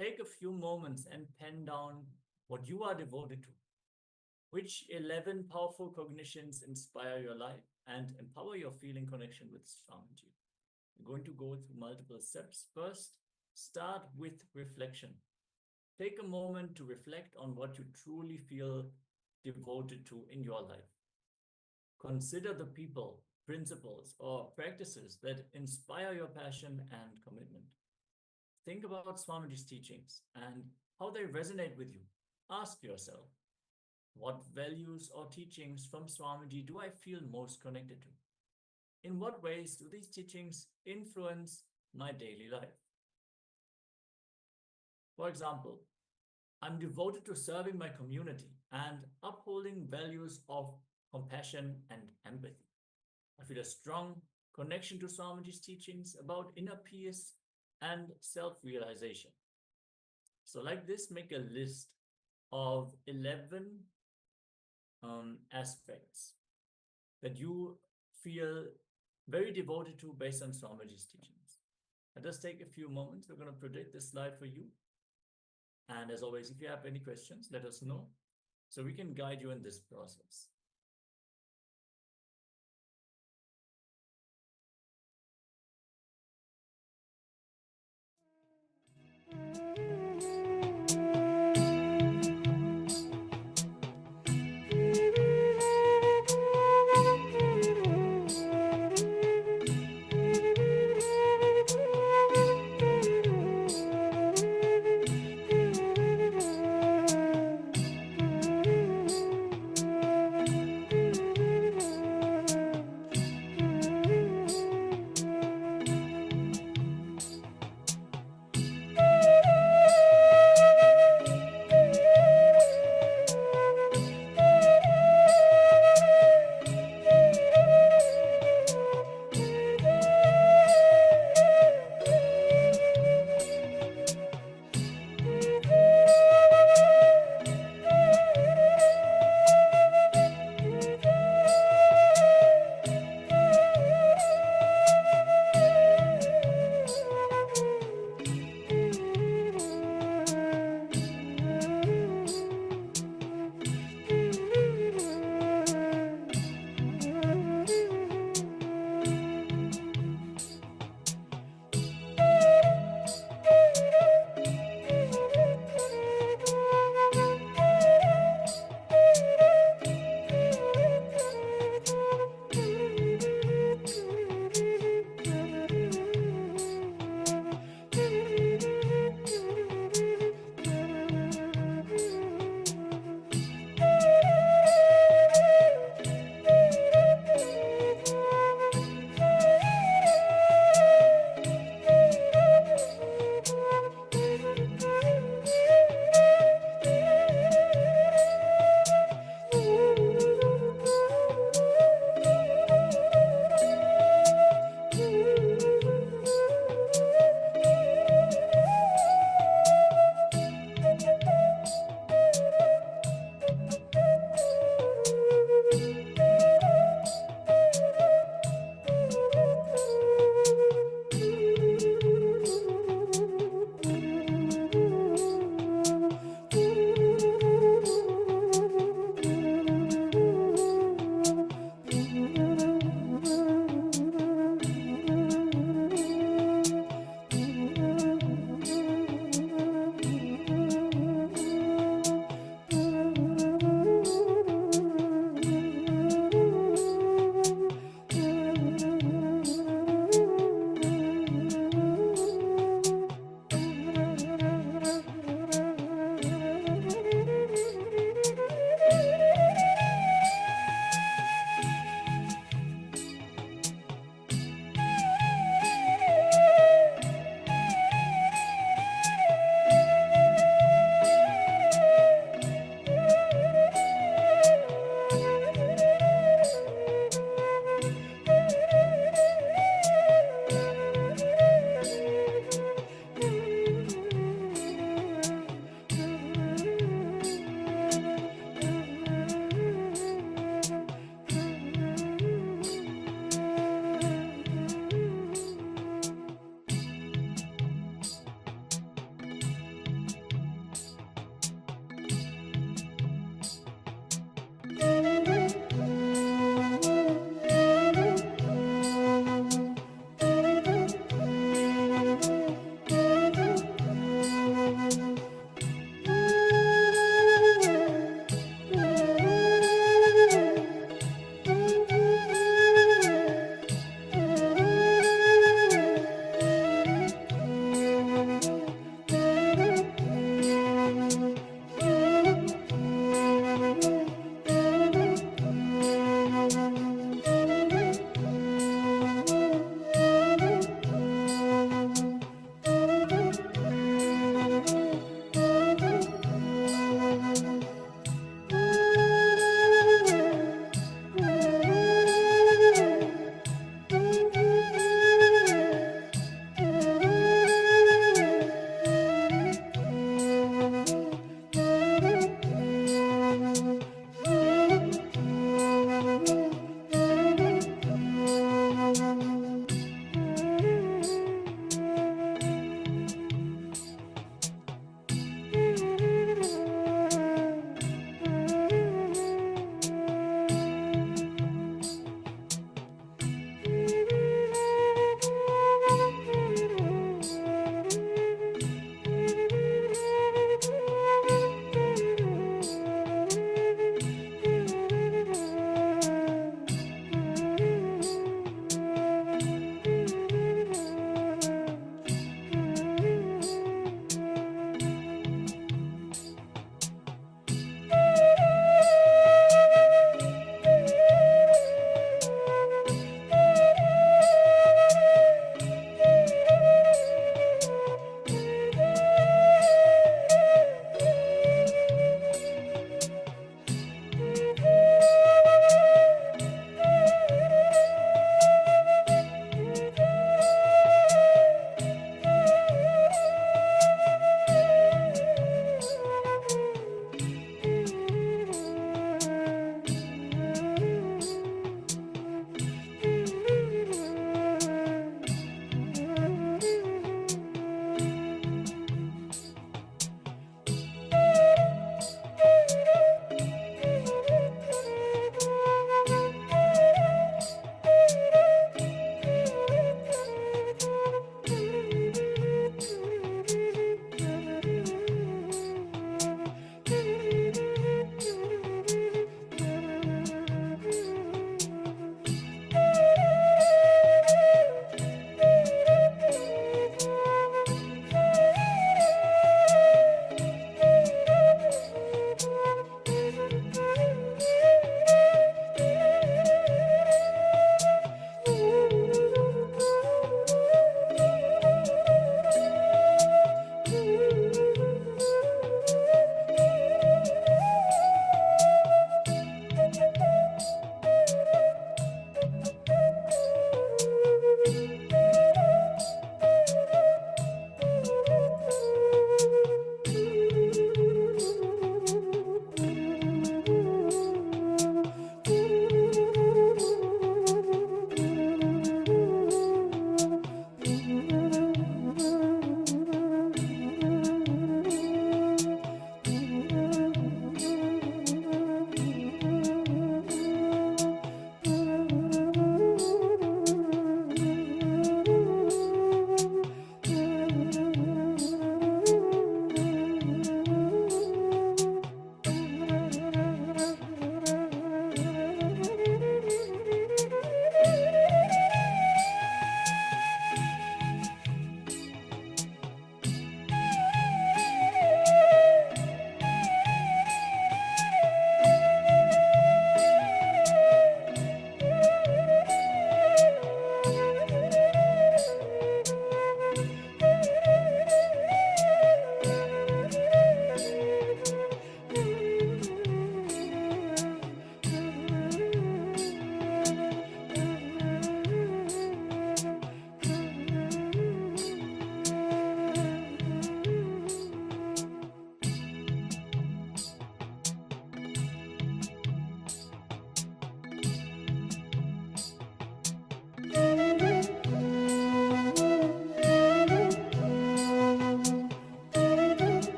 Take a few moments and pen down what you are devoted to. Which 11 powerful cognitions inspire your life and empower your feeling connection with Swamiji? We're going to go through multiple steps. First, start with reflection. Take a moment to reflect on what you truly feel devoted to in your life. Consider the people, principles, or practices that inspire your passion and commitment. Think about Swamiji's teachings and how they resonate with you. Ask yourself, what values or teachings from Swamiji do I feel most connected to? In what ways do these teachings influence my daily life? For example, I'm devoted to serving my community and upholding values of compassion and empathy. I feel a strong connection to Swamiji's teachings about inner peace and self-realization. So like this, make a list of 11 aspects that you feel very devoted to based on Swamiji's teachings. Let us take a few moments. We're going to project this slide for you. And as always, if you have any questions, let us know so we can guide you in this process.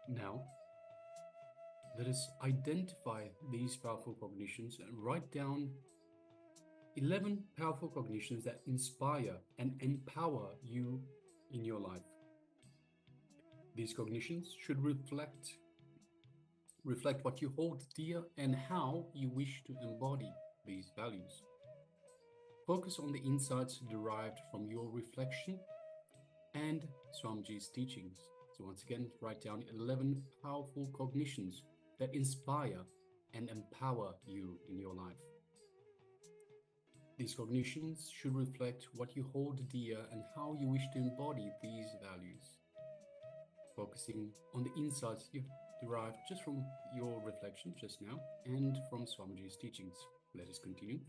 Now, let us identify these powerful cognitions and write down 11 powerful cognitions that inspire and empower you in your life. These cognitions should reflect what you hold dear and how you wish to embody these values. Focus on the insights derived from your reflection and Swamiji's teachings. So once again, write down 11 powerful cognitions that inspire and empower you in your life. These cognitions should reflect what you hold dear and how you wish to embody these values. Focusing on the insights you've derived just from your reflection just now and from Swamiji's teachings. Let us continue.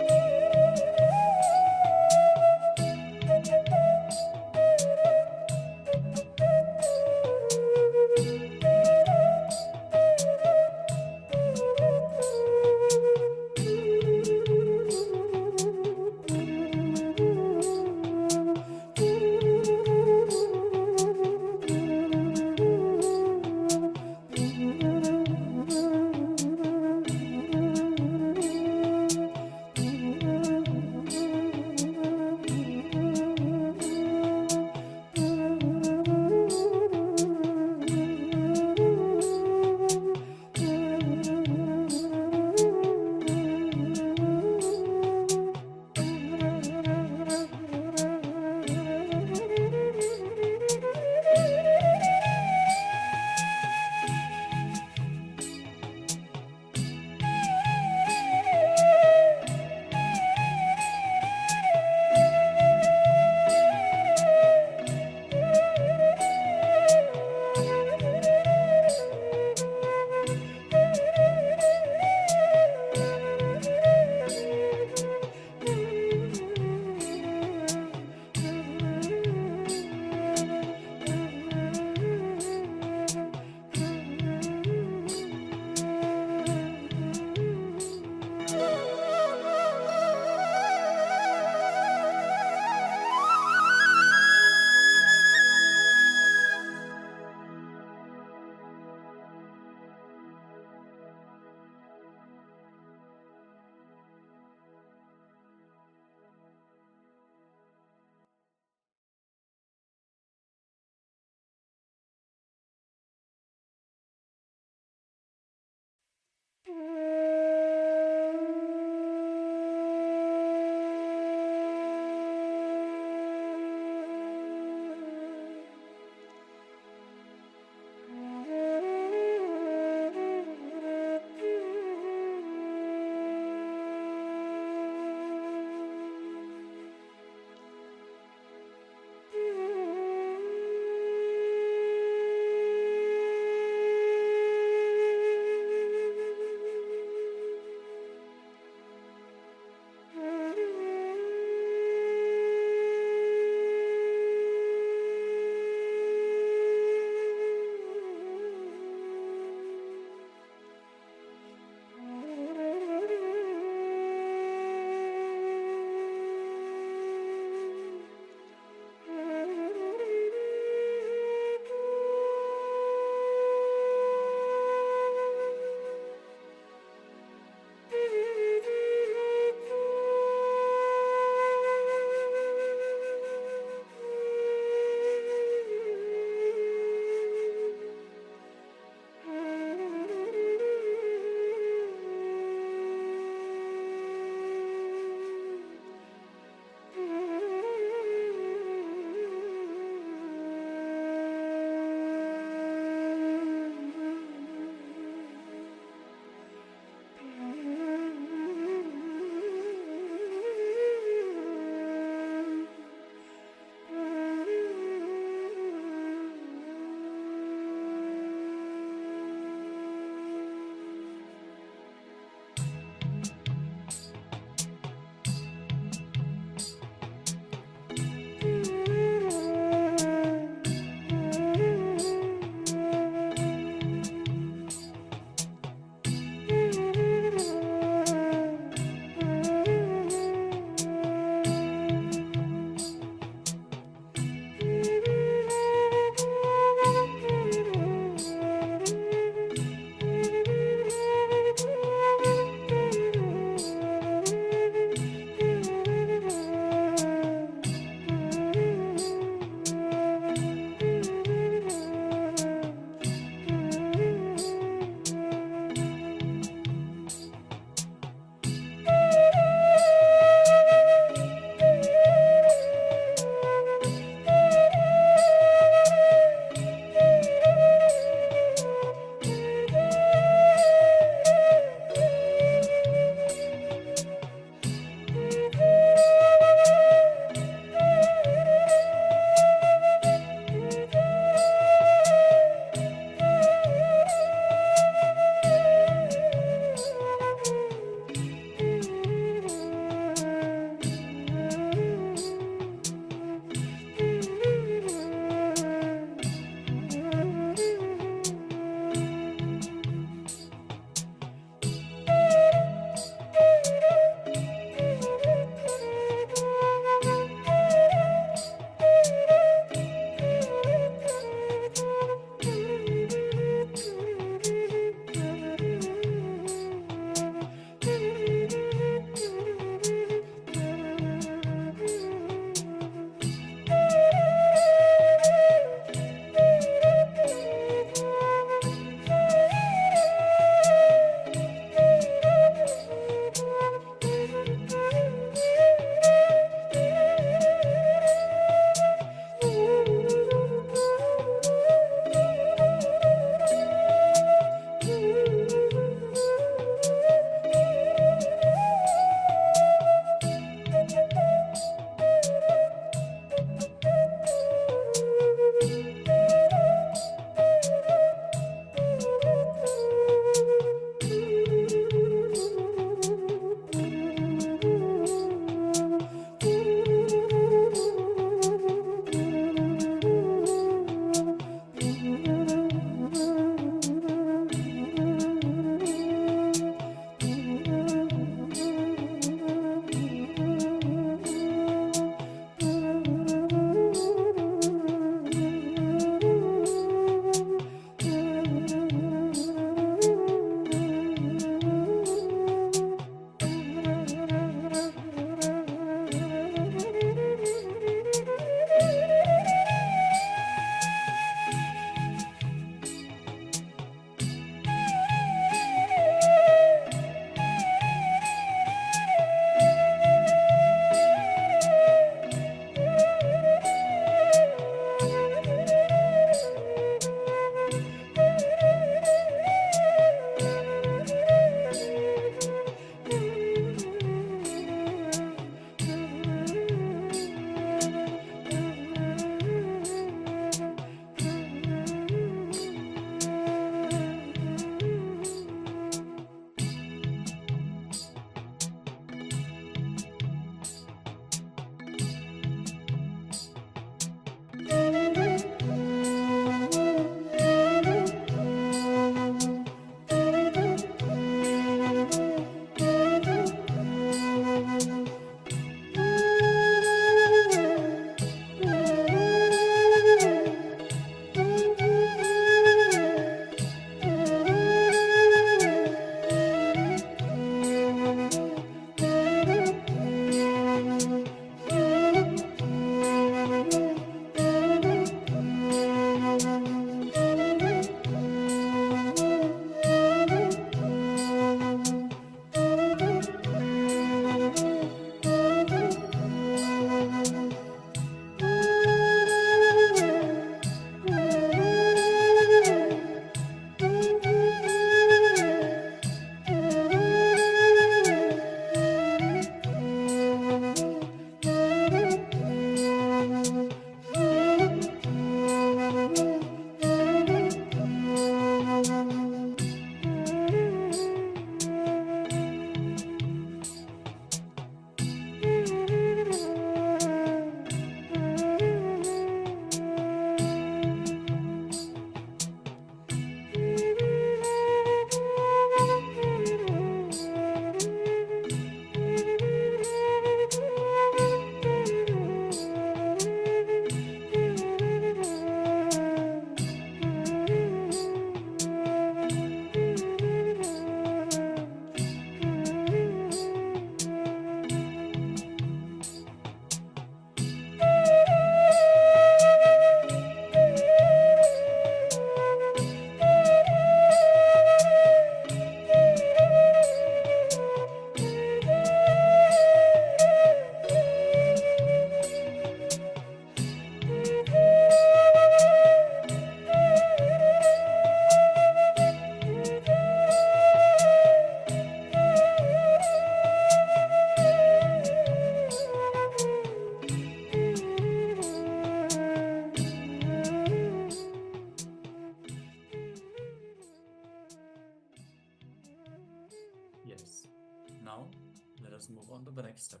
us move on to the next step.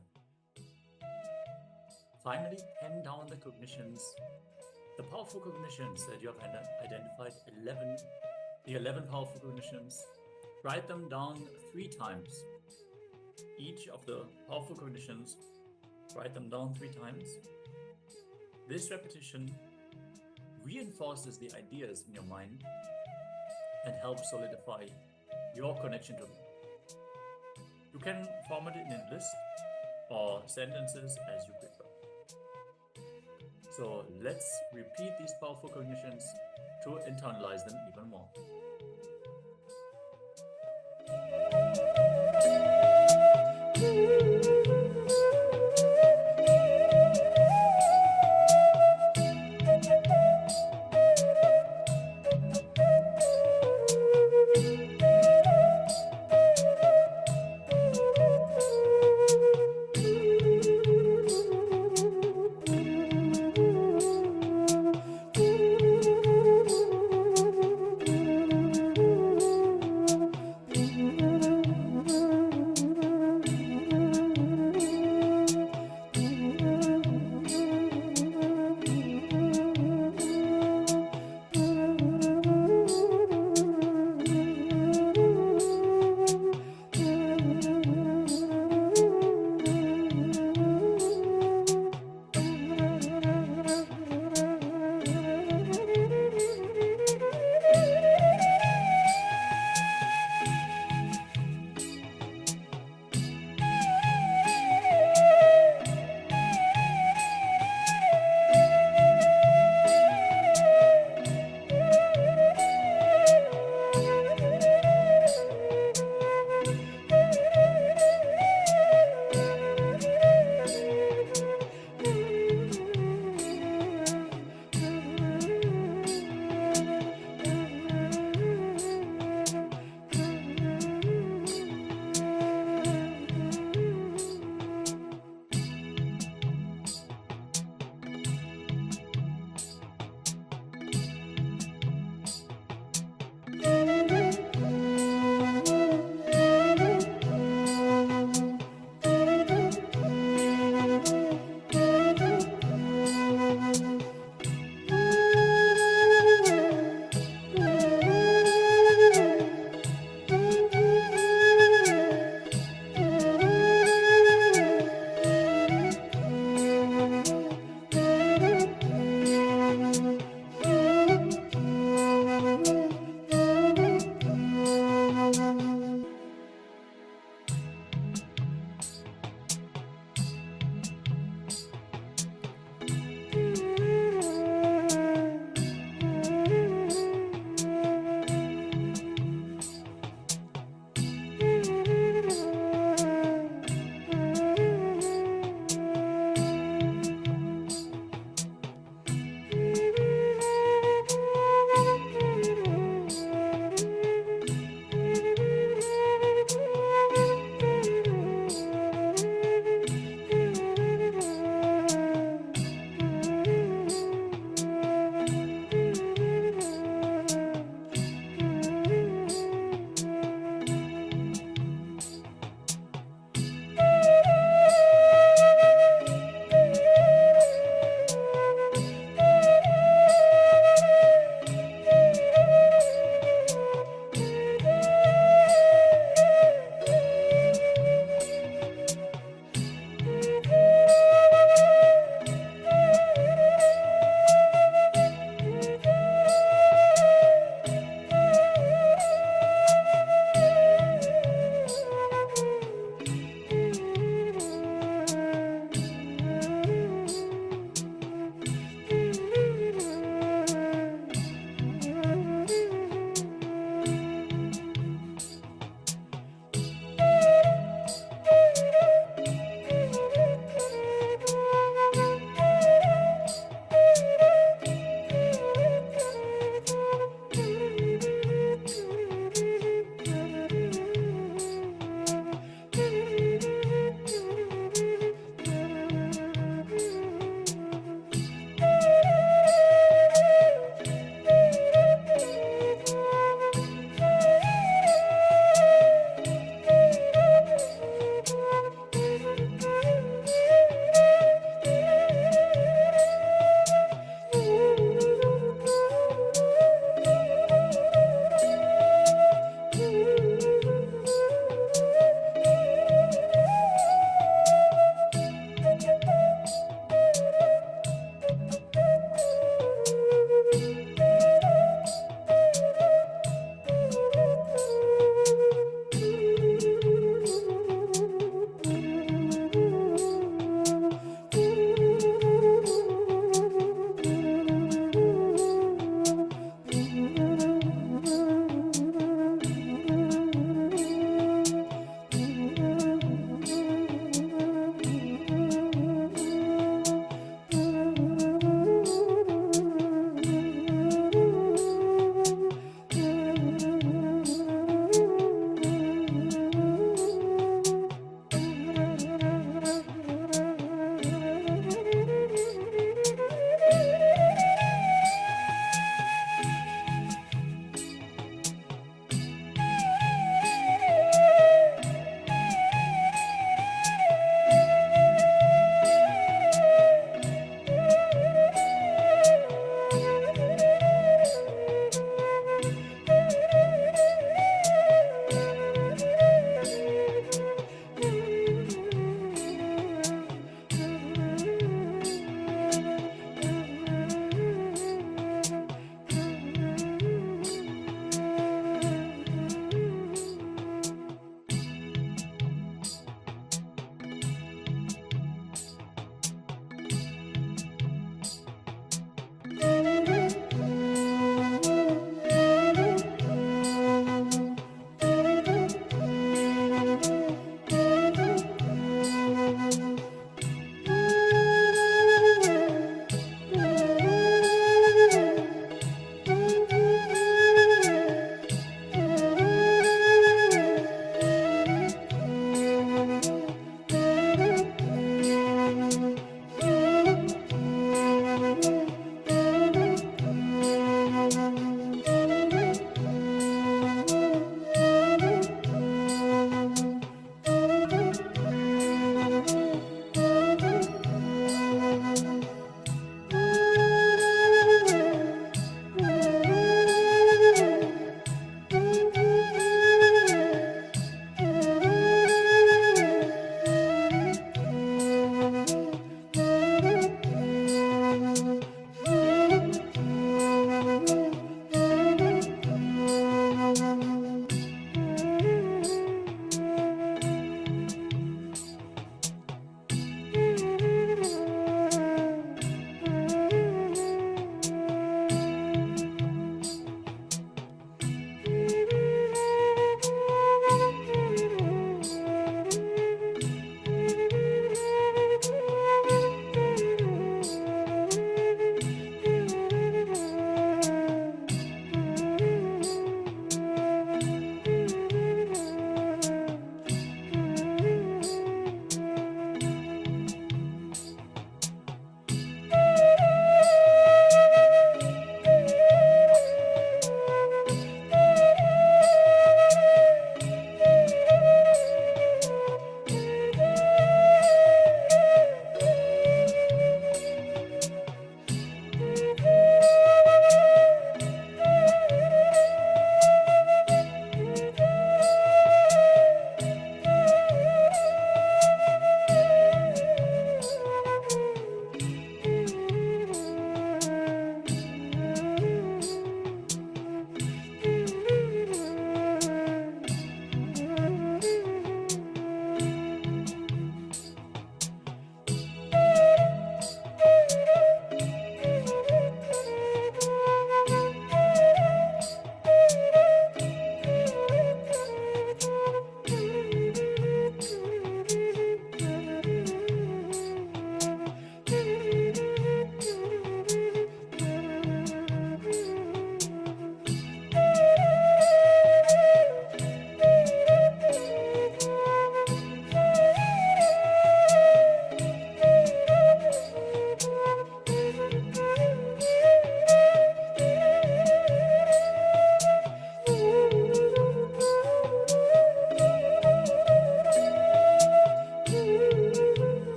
Finally, pen down the cognitions, the powerful cognitions that you have identified, the 11 powerful cognitions. Write them down 3 times. Each of the powerful cognitions, write them down 3 times. This repetition reinforces the ideas in your mind and helps solidify your connection to them. You can format it in a list or sentences as you prefer. So let's repeat these powerful cognitions to internalize them even more.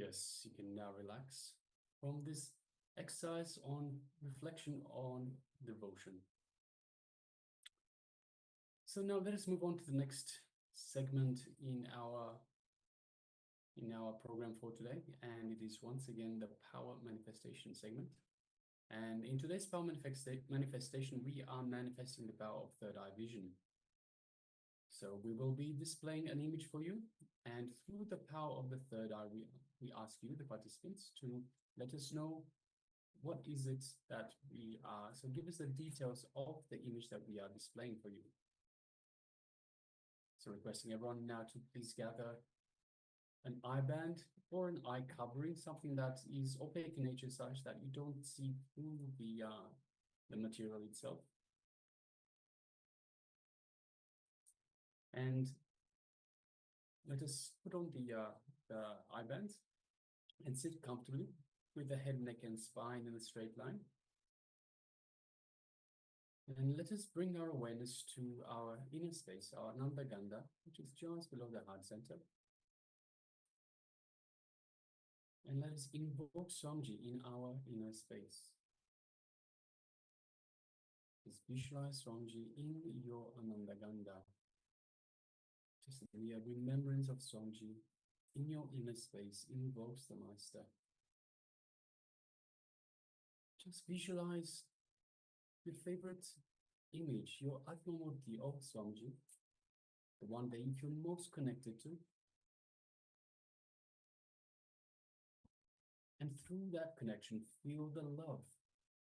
Yes, you can now relax from this exercise on reflection on devotion. So now let us move on to the next segment in our program for today, and it is once again the power manifestation segment. And in today's power manifestation, we are manifesting the power of third eye vision. So we will be displaying an image for you, and through the power of the third eye, we ask you, the participants, to let us know what is it that we are. So give us the details of the image that we are displaying for you. So requesting everyone now to please gather an eye band or an eye covering, something that is opaque in nature such that you don't see through the material itself. And let us put on the eye bands and sit comfortably with the head, neck, and spine in a straight line. And let us bring our awareness to our inner space, our Ananda Gandha, which is just below the heart center. And let us invoke Swamiji in our inner space. Just visualize Swamiji in your Ananda Gandha. Just the remembrance of Swamiji in your inner space invokes the Master. Just visualize your favorite image, your Atmamurti of Swamiji, the one that you feel most connected to. And through that connection, feel the love,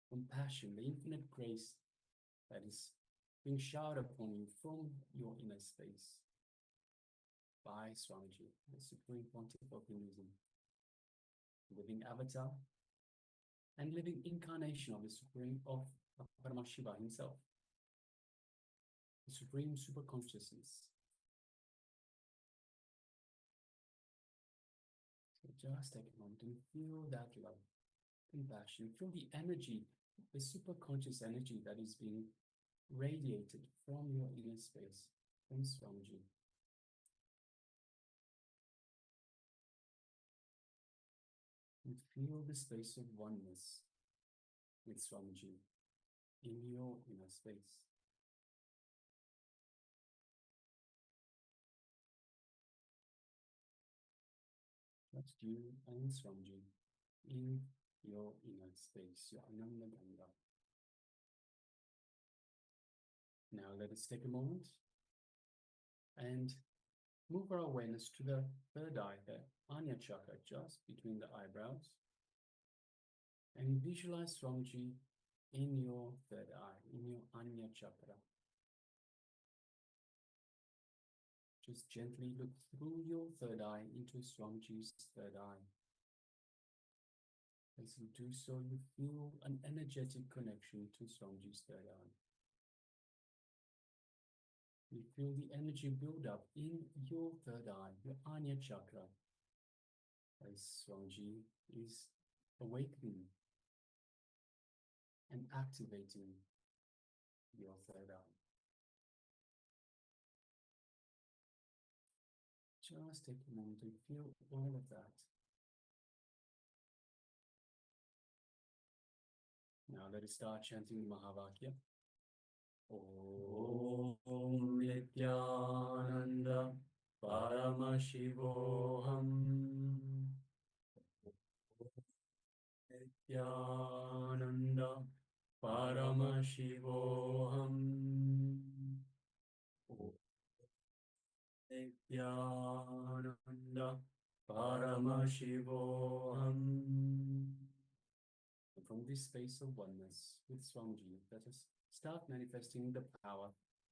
compassion, the infinite grace that is being showered upon you from your inner space by Swamiji, the Supreme Pontiff of Hinduism, living avatar and living incarnation of the Supreme of Paramashiva himself, the Supreme Super Consciousness. So just take a moment and feel that love, compassion, feel the energy, the super conscious energy that is being radiated from your inner space, from Swamiji. And feel the space of oneness with Swamiji in your inner space. Just you and Swamiji in your inner space, your Ananda Gandha. Now let us take a moment and move our awareness to the third eye, the Anya chakra, just between the eyebrows. And visualize Swamiji in your third eye, in your Anya chakra. Just gently look through your third eye into Swamiji's third eye. As you do so, you feel an energetic connection to Swamiji's third eye. You feel the energy build up in your third eye, your Anya chakra, as Swamiji is awakening and activating your third eye. Just take a moment and feel all of that. Now let us start chanting the Mahavakya. Om Nityananda Paramashivoham Nityananda Paramashivoham Nityananda Paramashivoham. From this space of oneness with Swamiji, let us start manifesting the power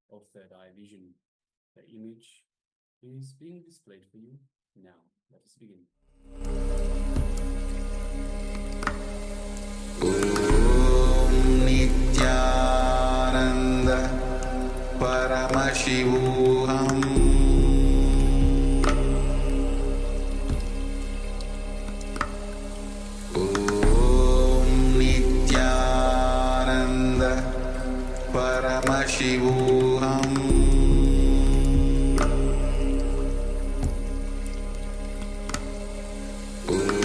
of third eye vision. The image is being displayed for you now. Let us begin. Om Nityananda Paramashivoham Om Nityananda Paramashivoham Om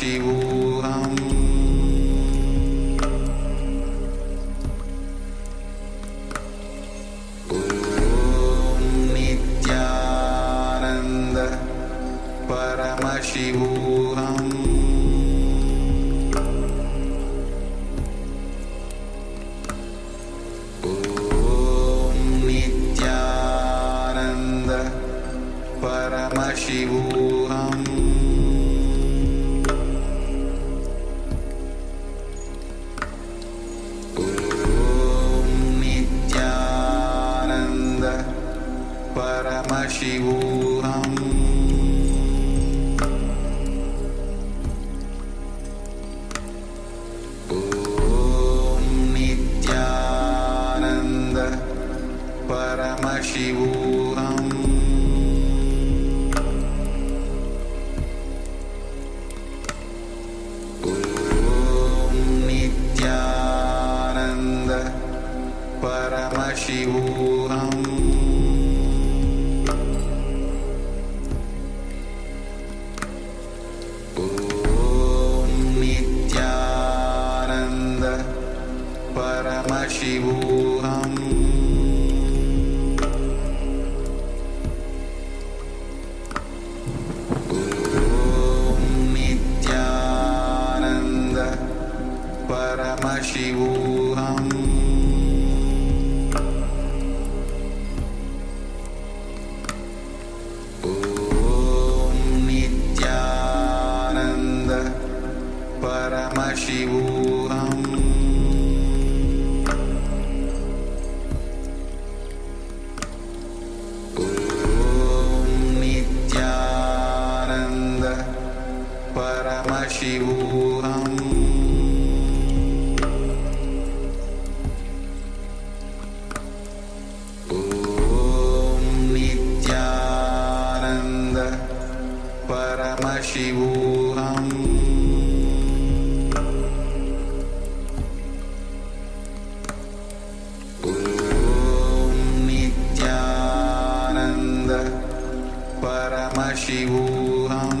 Paramashivoham Om Nityananda Paramashivoham Om Nityananda Paramashivoham Paramashivoham Om Nityananda Paramashivoham Om Nityananda Paramashivoham Paramashivoham Om Nityananda Paramashivoham Om Nityananda Paramashivoham Paramashivoham Om Nityananda Paramashivoham Om Nityananda Paramashivoham Paramashivoham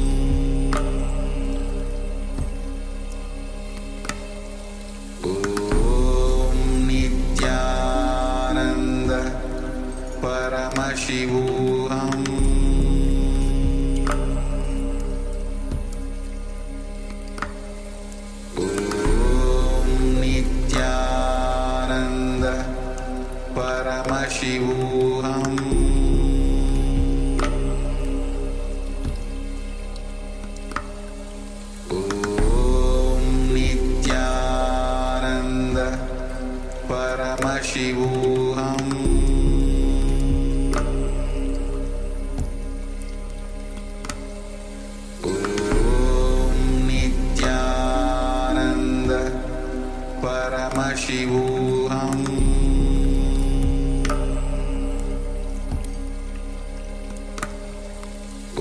Om Nityananda Paramashivoham Om Nityananda Paramashivoham Paramashivoham Om Nityananda Paramashivoham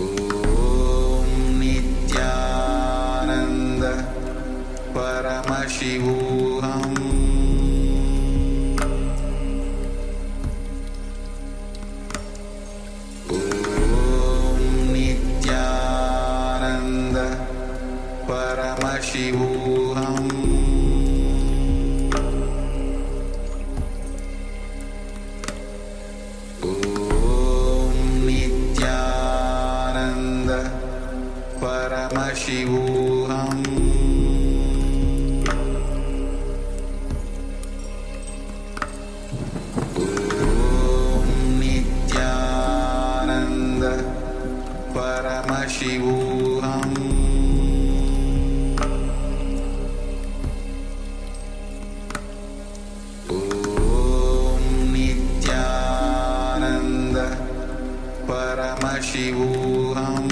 Om Nityananda Paramashivoham Paramashivoham Om Nityananda Paramashivoham Om Nityananda Paramashivoham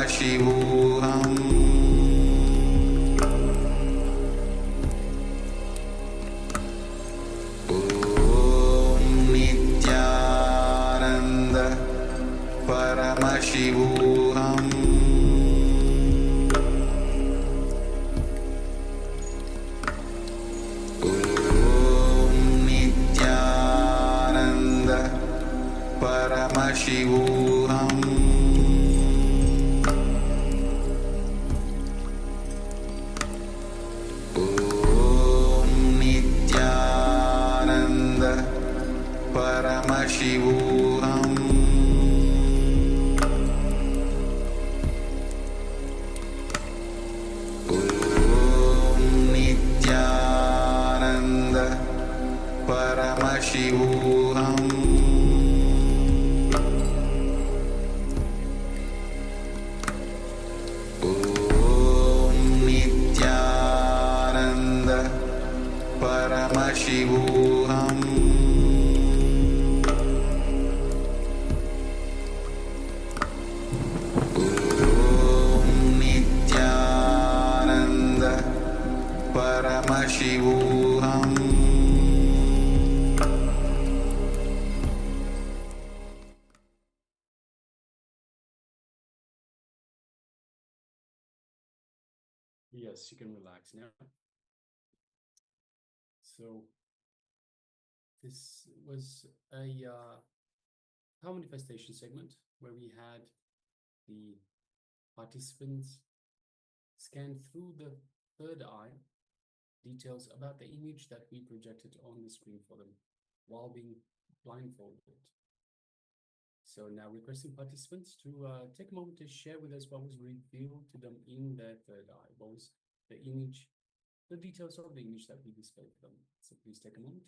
Paramashivoham Om Nityananda Paramashivoham Paramashivoham. Yes, you can relax now. So this was a power manifestation segment where we had the participants scan through the third eye details about the image that we projected on the screen for them while being blindfolded. So now requesting participants to take a moment to share with us what was revealed to them in their third eye. What was the image, the details of the image that we displayed for them. So please take a moment.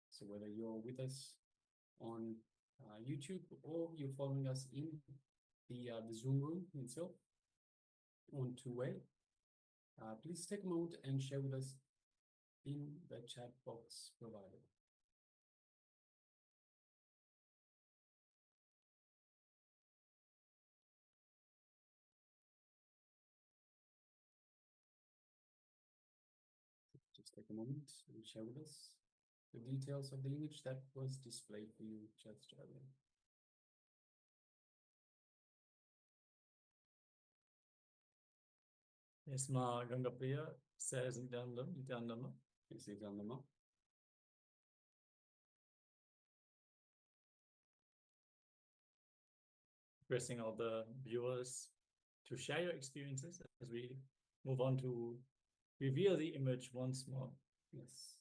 So whether you're with us on YouTube or you're following us in the Zoom room itself on two-way, please take a moment and share with us in the chat box provided. Just take a moment and share with us the details of the image that was displayed for you just earlier. Yes, Ma Gangapriya says Nityananda. Yes, Nityananda. Requesting all the viewers to share your experiences as we move on to reveal the image once more. Yes.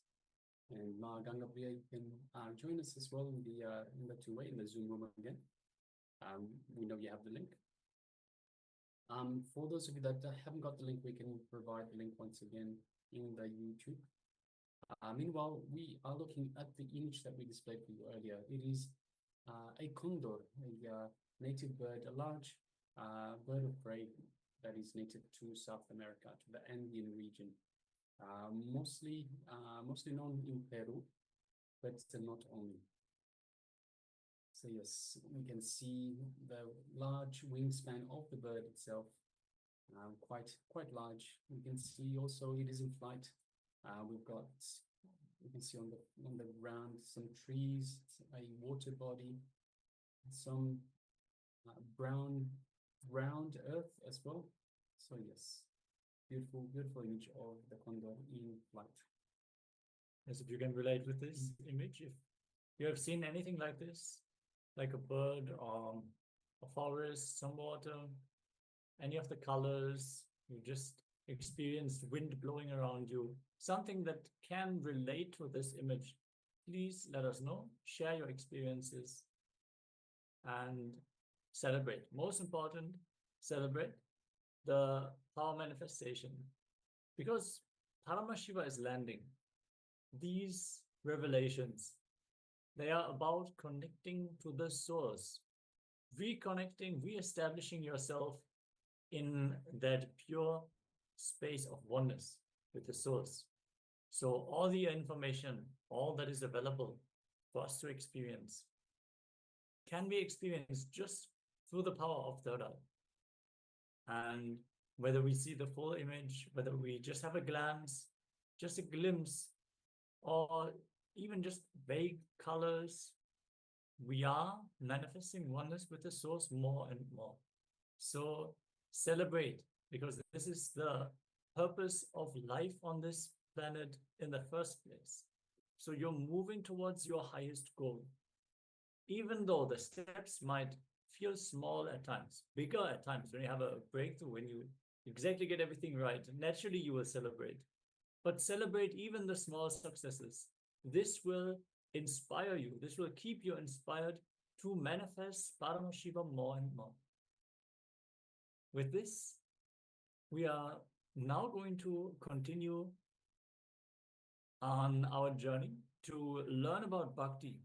And Ma Gangapriya, you can join us as well in the two-way, in the Zoom room again. We know you have the link. For those of you that haven't got the link, we can provide the link once again in the YouTube. Meanwhile, we are looking at the image that we displayed for you earlier. It is a condor, a native bird, a large bird of prey that is native to South America, to the Andean region. Mostly known in Peru, but not only. So yes, we can see the large wingspan of the bird itself, quite large. We can see also it is in flight. We can see on the ground some trees, a water body, some brown earth as well. So yes, beautiful image of the condor in flight. Yes, if you can relate with this image, if you have seen anything like this, like a bird or a forest, some water, any of the colors, you just experienced wind blowing around you, something that can relate to this image, please let us know, share your experiences and celebrate. Most important, celebrate the power manifestation, because Paramashiva is landing. These revelations, they are about connecting to the source, reconnecting, re-establishing yourself in that pure space of oneness with the source. So all the information, all that is available for us to experience can be experienced just through the power of third eye. And whether we see the full image, whether we just have a glance, just a glimpse, or even just vague colors, we are manifesting oneness with the source more and more. So celebrate, because this is the purpose of life on this planet in the first place. So you're moving towards your highest goal. Even though the steps might feel small at times, bigger at times, when you have a breakthrough, when you exactly get everything right, naturally you will celebrate. But celebrate even the small successes. This will inspire you. This will keep you inspired to manifest Paramashiva more and more. With this, we are now going to continue on our journey to learn about Bhakti,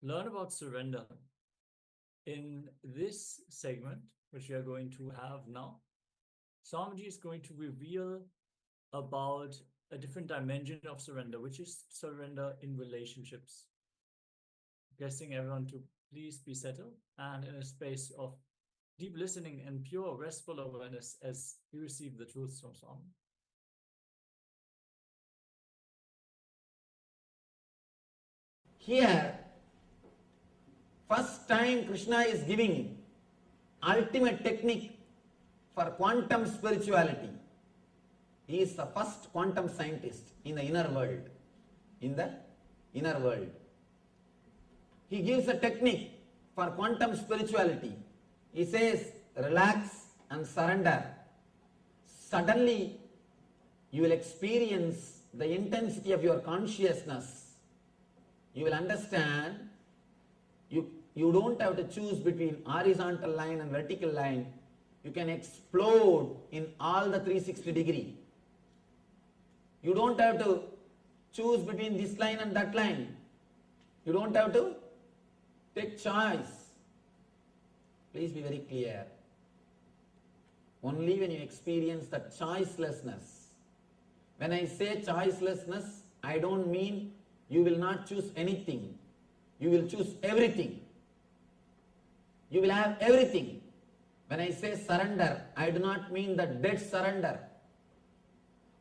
learn about surrender. In this segment, which we are going to have now, Swamiji is going to reveal about a different dimension of surrender, which is surrender in relationships. Requesting everyone to please be settled and in a space of deep listening and pure restful awareness as we receive the truths from Swami. Here, first time Krishna is giving ultimate technique for quantum spirituality. He is the first quantum scientist in the inner world. In the inner world. He gives a technique for quantum spirituality. He says, relax and surrender. Suddenly, you will experience the intensity of your consciousness. You will understand you don't have to choose between horizontal line and vertical line. You can explode in all the 360 degree. You don't have to choose between this line and that line. You don't have to take choice. Please be very clear. Only when you experience the choicelessness. When I say choicelessness, I don't mean you will not choose anything. You will choose everything. You will have everything. When I say surrender, I do not mean the dead surrender.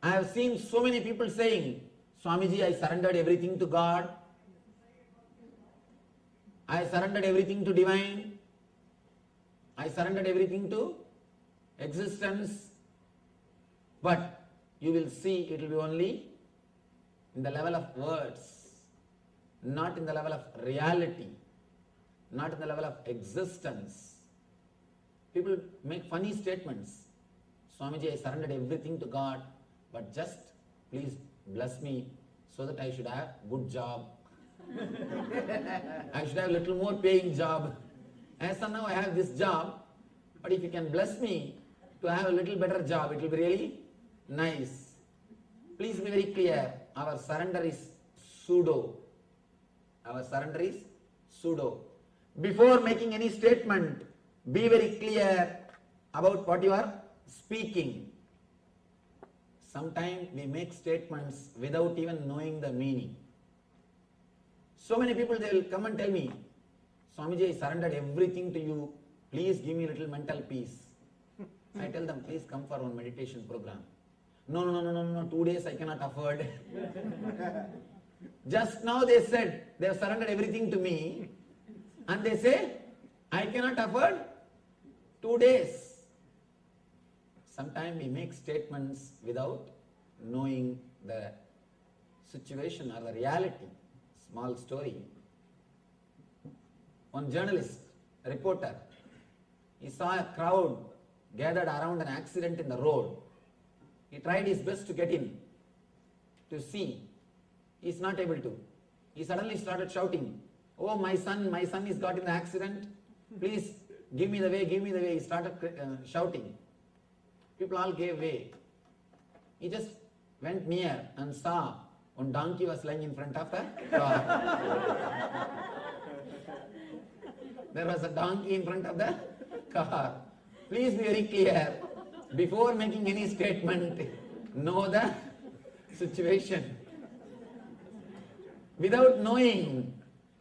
I have seen so many people saying, Swamiji, I surrendered everything to God. I surrendered everything to divine. I surrendered everything to existence. But you will see it will be only in the level of words, not in the level of reality, not in the level of existence. People make funny statements. Swamiji, I surrendered everything to God, but just please bless me so that I should have good job. I should have a little more paying job. As of now I have this job, but if you can bless me to have a little better job, it will be really nice. Please be very clear. Our surrender is pseudo. Our surrender is pseudo. Before making any statement, be very clear about what you are speaking. Sometimes we make statements without even knowing the meaning. So many people, they will come and tell me, Swamiji, I surrendered everything to you. Please give me a little mental peace. I tell them, please come for one meditation program. No, 2 days I cannot afford. Just now they said they have surrendered everything to me, and they say, I cannot afford 2 days. Sometimes we make statements without knowing the situation or the reality. Small story. One journalist, a reporter, he saw a crowd gathered around an accident in the road. He tried his best to get in, to see. He is not able to. He suddenly started shouting, oh, my son is got in the accident. Please give me the way, give me the way. He started shouting. People all gave way. He just went near and saw one donkey was lying in front of the car. There was a donkey in front of the car. Please be very clear. Before making any statement, know the situation. Without knowing,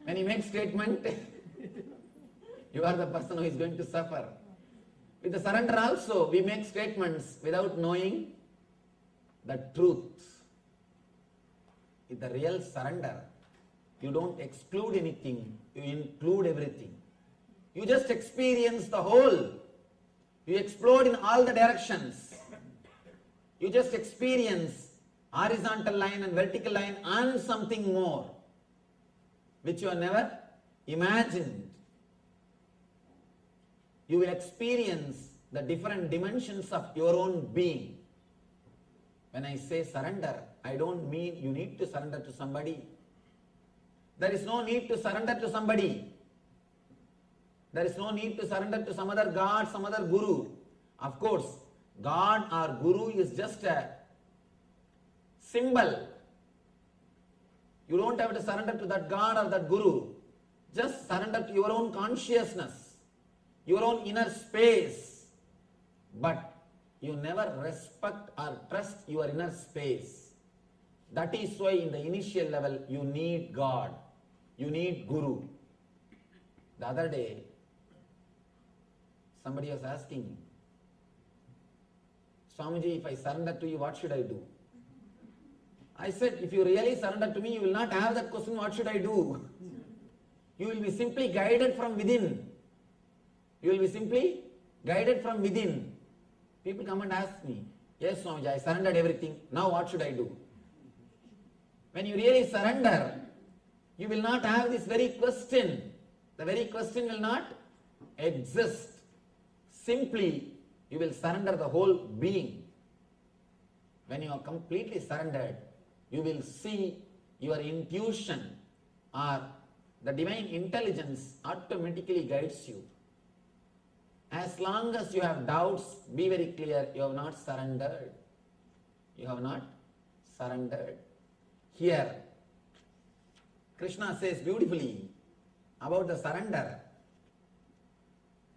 when you make statement, you are the person who is going to suffer. With the surrender also, we make statements without knowing the truth. With the real surrender, you don't exclude anything, you include everything. You just experience the whole. You explode in all the directions. You just experience horizontal line and vertical line and something more, which you have never imagined. You will experience the different dimensions of your own being. When I say surrender, I don't mean you need to surrender to somebody. There is no need to surrender to somebody. There is no need to surrender to some other God, some other guru. Of course, God or guru is just a symbol. You don't have to surrender to that God or that guru. Just surrender to your own consciousness, your own inner space. But you never respect or trust your inner space. That is why in the initial level you need God, you need guru. The other day, somebody was asking, Swamiji, if I surrender to you, what should I do? I said, if you really surrender to me, you will not have that question, what should I do? You will be simply guided from within. You will be simply guided from within. People come and ask me, yes Swamiji, I surrendered everything, now what should I do? When you really surrender, you will not have this very question. The very question will not exist. Simply, you will surrender the whole being. When you are completely surrendered, you will see your intuition or the divine intelligence automatically guides you. As long as you have doubts, be very clear, you have not surrendered. You have not surrendered. Here, Krishna says beautifully about the surrender.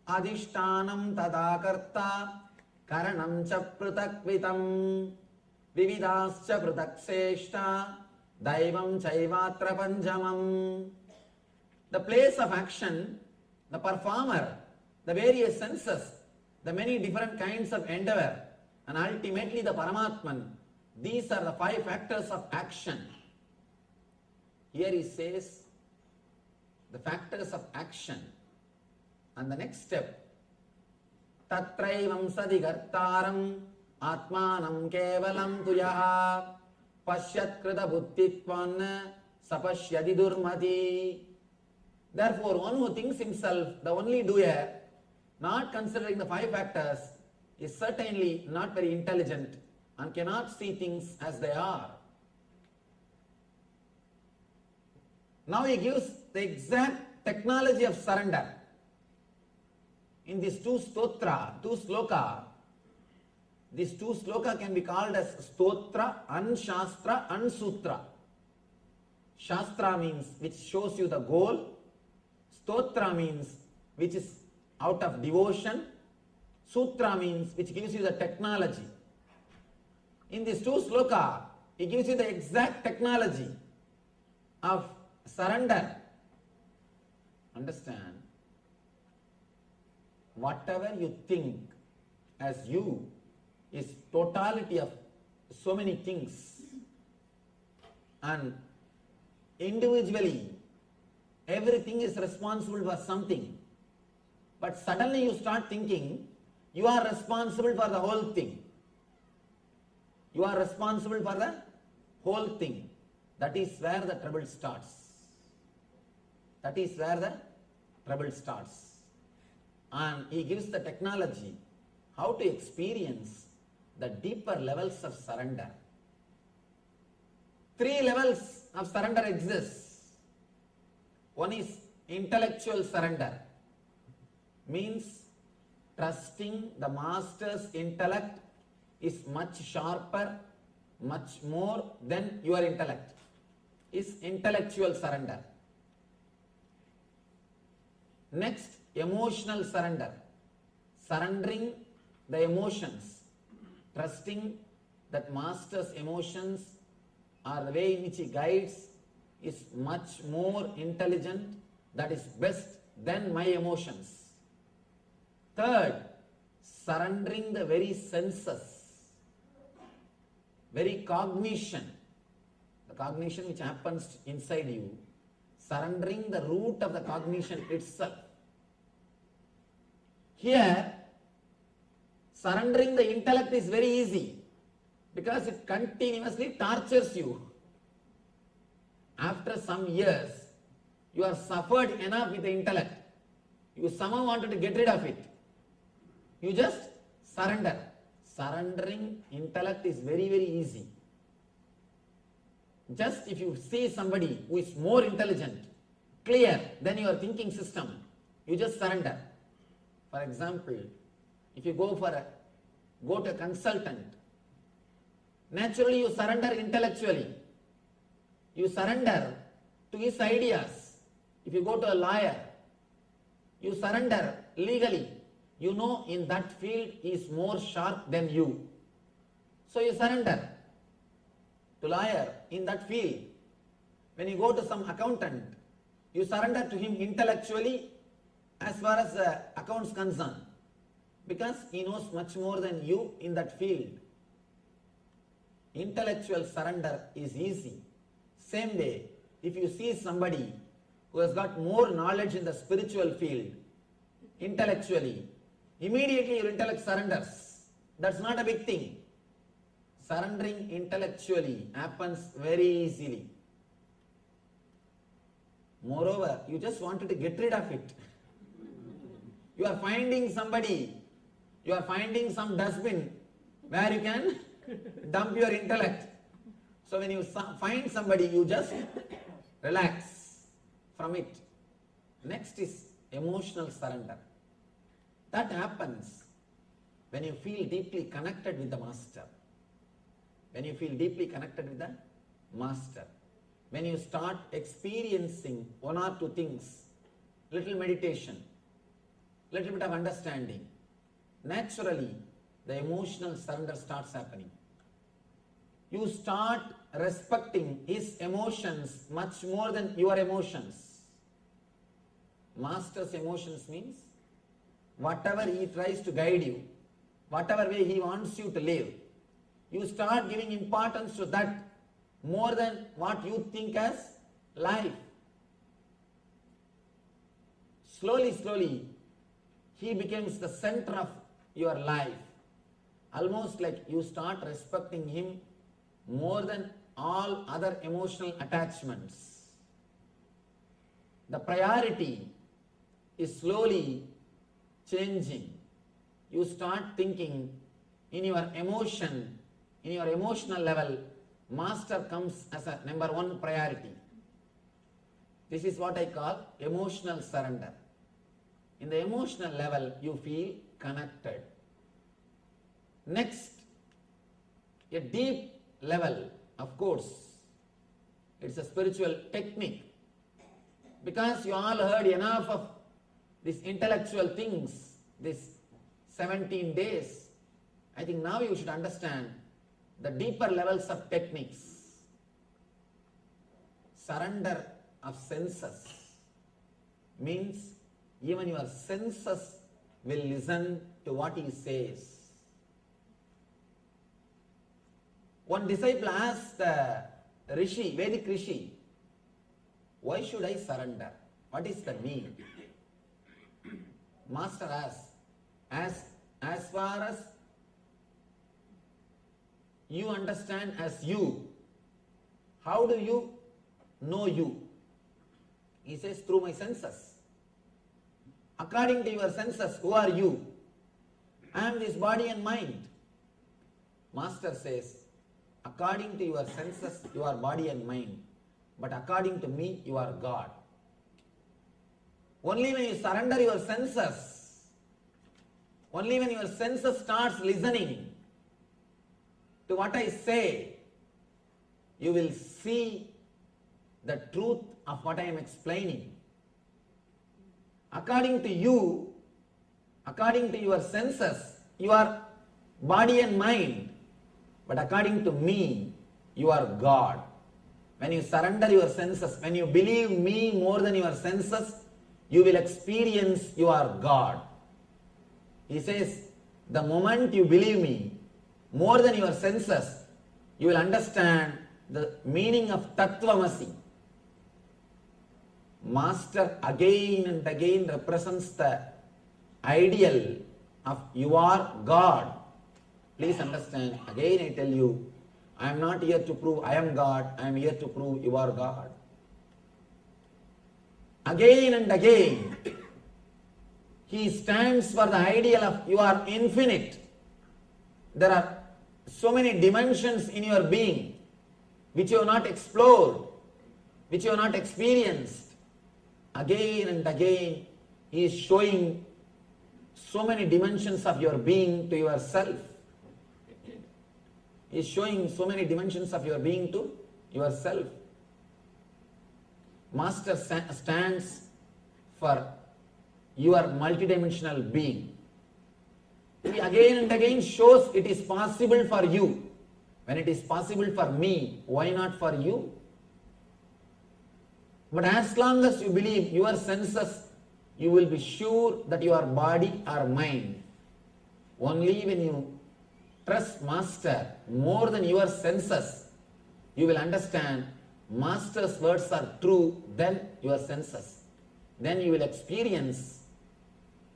Adhishtanam tadakarta karanam cha pratakvitam vividascha pratakseshta daivam chaivatra panjamam. The place of action, the performer, the various senses, the many different kinds of endeavor, and ultimately the Paramatman. These are the 5 factors of action. Here he says the factors of action. And the next step, Tatraivam sadigartaram atmanam kevalam tuyaha pashyat krita buddhitvan sapashyadi durmati. Therefore, one who thinks himself the only doer, not considering the 5 factors, is certainly not very intelligent and cannot see things as they are. Now he gives the exact technology of surrender. In these 2 sloka, these 2 sloka can be called as stotra and shastra and sutra. Shastra means which shows you the goal. Stotra means which is out of devotion. Sutra means which gives you the technology. In these 2 sloka, he gives you the exact technology of surrender. Understand? Whatever you think as you is totality of so many things, and individually everything is responsible for something, but suddenly you start thinking you are responsible for the whole thing. You are responsible for the whole thing. That is where the trouble starts. That is where the trouble starts. And he gives the technology how to experience the deeper levels of surrender. 3 levels of surrender exist. One is intellectual surrender, means trusting the master's intellect is much sharper, much more than your intellect, is intellectual surrender. Next, emotional surrender, surrendering the emotions, trusting that master's emotions or the way in which he guides is much more intelligent, that is best than my emotions. Third, surrendering the very senses, very cognition, the cognition which happens inside you, surrendering the root of the cognition itself. Here, surrendering the intellect is very easy because it continuously tortures you. After some years, you have suffered enough with the intellect. You somehow wanted to get rid of it. You just surrender. Surrendering intellect is very, very easy. Just if you see somebody who is more intelligent, clear than your thinking system, you just surrender. For example, if you go to a consultant, naturally you surrender intellectually. You surrender to his ideas. If you go to a lawyer, you surrender legally. You know in that field he is more sharp than you. So you surrender to lawyer in that field. When you go to some accountant, you surrender to him intellectually as far as the accounts concerned, because he knows much more than you in that field. Intellectual surrender is easy. Same way, if you see somebody who has got more knowledge in the spiritual field, intellectually, immediately your intellect surrenders. That's not a big thing. Surrendering intellectually happens very easily. Moreover, you just wanted to get rid of it. You are finding somebody, you are finding some dustbin where you can dump your intellect. So when you find somebody, you just relax from it. Next is emotional surrender. That happens when you feel deeply connected with the Master. When you feel deeply connected with the Master. When you start experiencing one or two things, little meditation, little bit of understanding, naturally the emotional surrender starts happening. You start respecting his emotions much more than your emotions. Master's emotions means whatever he tries to guide you, whatever way he wants you to live, you start giving importance to that more than what you think as life. Slowly, slowly, he becomes the center of your life. Almost like you start respecting him more than all other emotional attachments. The priority is slowly changing. You start thinking in your emotion, in your emotional level, Master comes as a number one priority. This is what I call emotional surrender. In the emotional level, you feel connected. Next, a deep level, of course, it's a spiritual technique. Because you all heard enough of these intellectual things, these 17 days, I think now you should understand the deeper levels of techniques. Surrender of senses means even your senses will listen to what he says. One disciple asked the Rishi, Vedic Rishi, why should I surrender? What is the need? Master asks, as far as you understand as you, how do you know you? He says, through my senses. According to your senses, who are you? I am this body and mind. Master says, according to your senses, you are body and mind. But according to me, you are God. Only when you surrender your senses, only when your senses starts listening to what I say, you will see the truth of what I am explaining. According to you, according to your senses, you are body and mind. But according to me, you are God. When you surrender your senses, when you believe me more than your senses, you will experience you are God. He says, the moment you believe me more than your senses, you will understand the meaning of Tattvamasi. Master again and again represents the ideal of you are God. Please understand, again I tell you, I am not here to prove I am God, I am here to prove you are God. Again and again, he stands for the ideal of you are infinite. There are so many dimensions in your being which you have not explored, which you have not experienced. Again and again, he is showing so many dimensions of your being to yourself. He is showing so many dimensions of your being to yourself. Master stands for your multidimensional being. He again and again shows it is possible for you. When it is possible for me, why not for you? But as long as you believe your senses, you will be sure that you are body or mind. Only when you trust Master more than your senses, you will understand Master's words are true than your senses. Then you will experience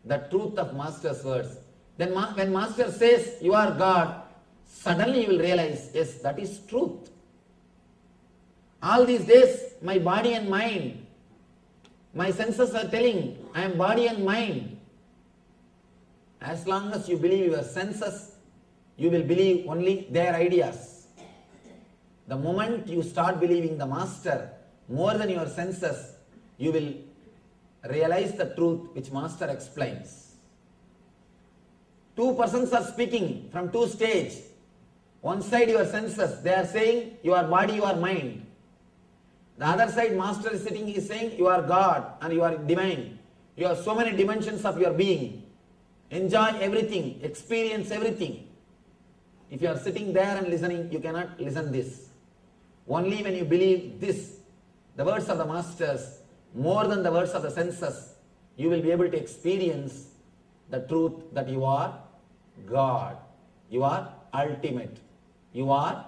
the truth of Master's words. Then when Master says you are God, suddenly you will realize, yes, that is truth. All these days, my body and mind, my senses are telling, I am body and mind. As long as you believe your senses, you will believe only their ideas. The moment you start believing the Master more than your senses, you will realize the truth which Master explains. Two persons are speaking from two stages. One side your senses, they are saying you are body, you are mind. The other side Master is sitting, he is saying you are God and you are divine. You have so many dimensions of your being. Enjoy everything, experience everything. If you are sitting there and listening, you cannot listen this. Only when you believe this, the words of the Masters, more than the words of the senses, you will be able to experience the truth that you are God. You are ultimate. You are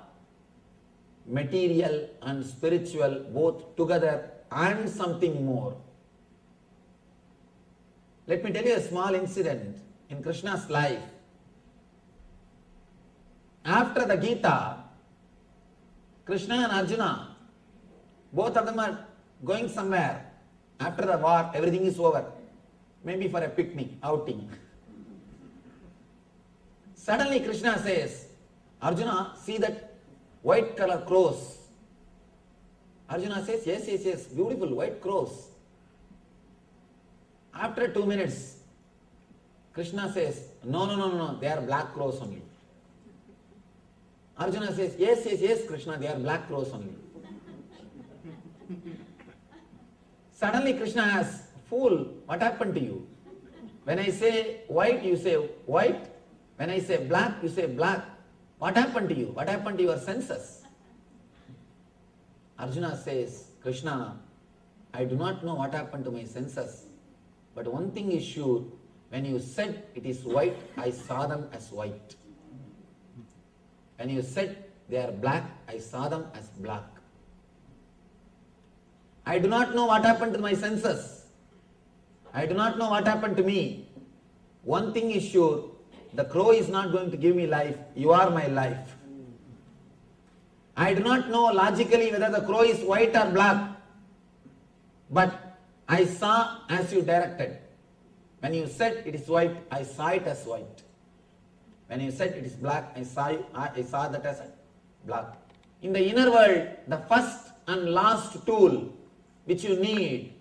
material and spiritual both together and something more. Let me tell you a small incident in Krishna's life. After the Gita, Krishna and Arjuna, both of them are going somewhere. After the war, everything is over. Maybe for a picnic, outing. Suddenly Krishna says, Arjuna, see that white color crows. Arjuna says, yes, beautiful white crows. After 2 minutes, Krishna says, no, they are black crows only. Arjuna says, yes, Krishna, they are black crows only. Suddenly Krishna asks, fool, what happened to you? When I say white, you say white. When I say black, you say black. What happened to you? What happened to your senses? Arjuna says, Krishna, I do not know what happened to my senses. But one thing is sure, when you said it is white, I saw them as white. When you said they are black, I saw them as black. I do not know what happened to my senses. I do not know what happened to me. One thing is sure, the crow is not going to give me life. You are my life. I do not know logically whether the crow is white or black. But I saw as you directed. When you said it is white, I saw it as white. When you said it is black, I saw that as black. In the inner world, the first and last tool which you need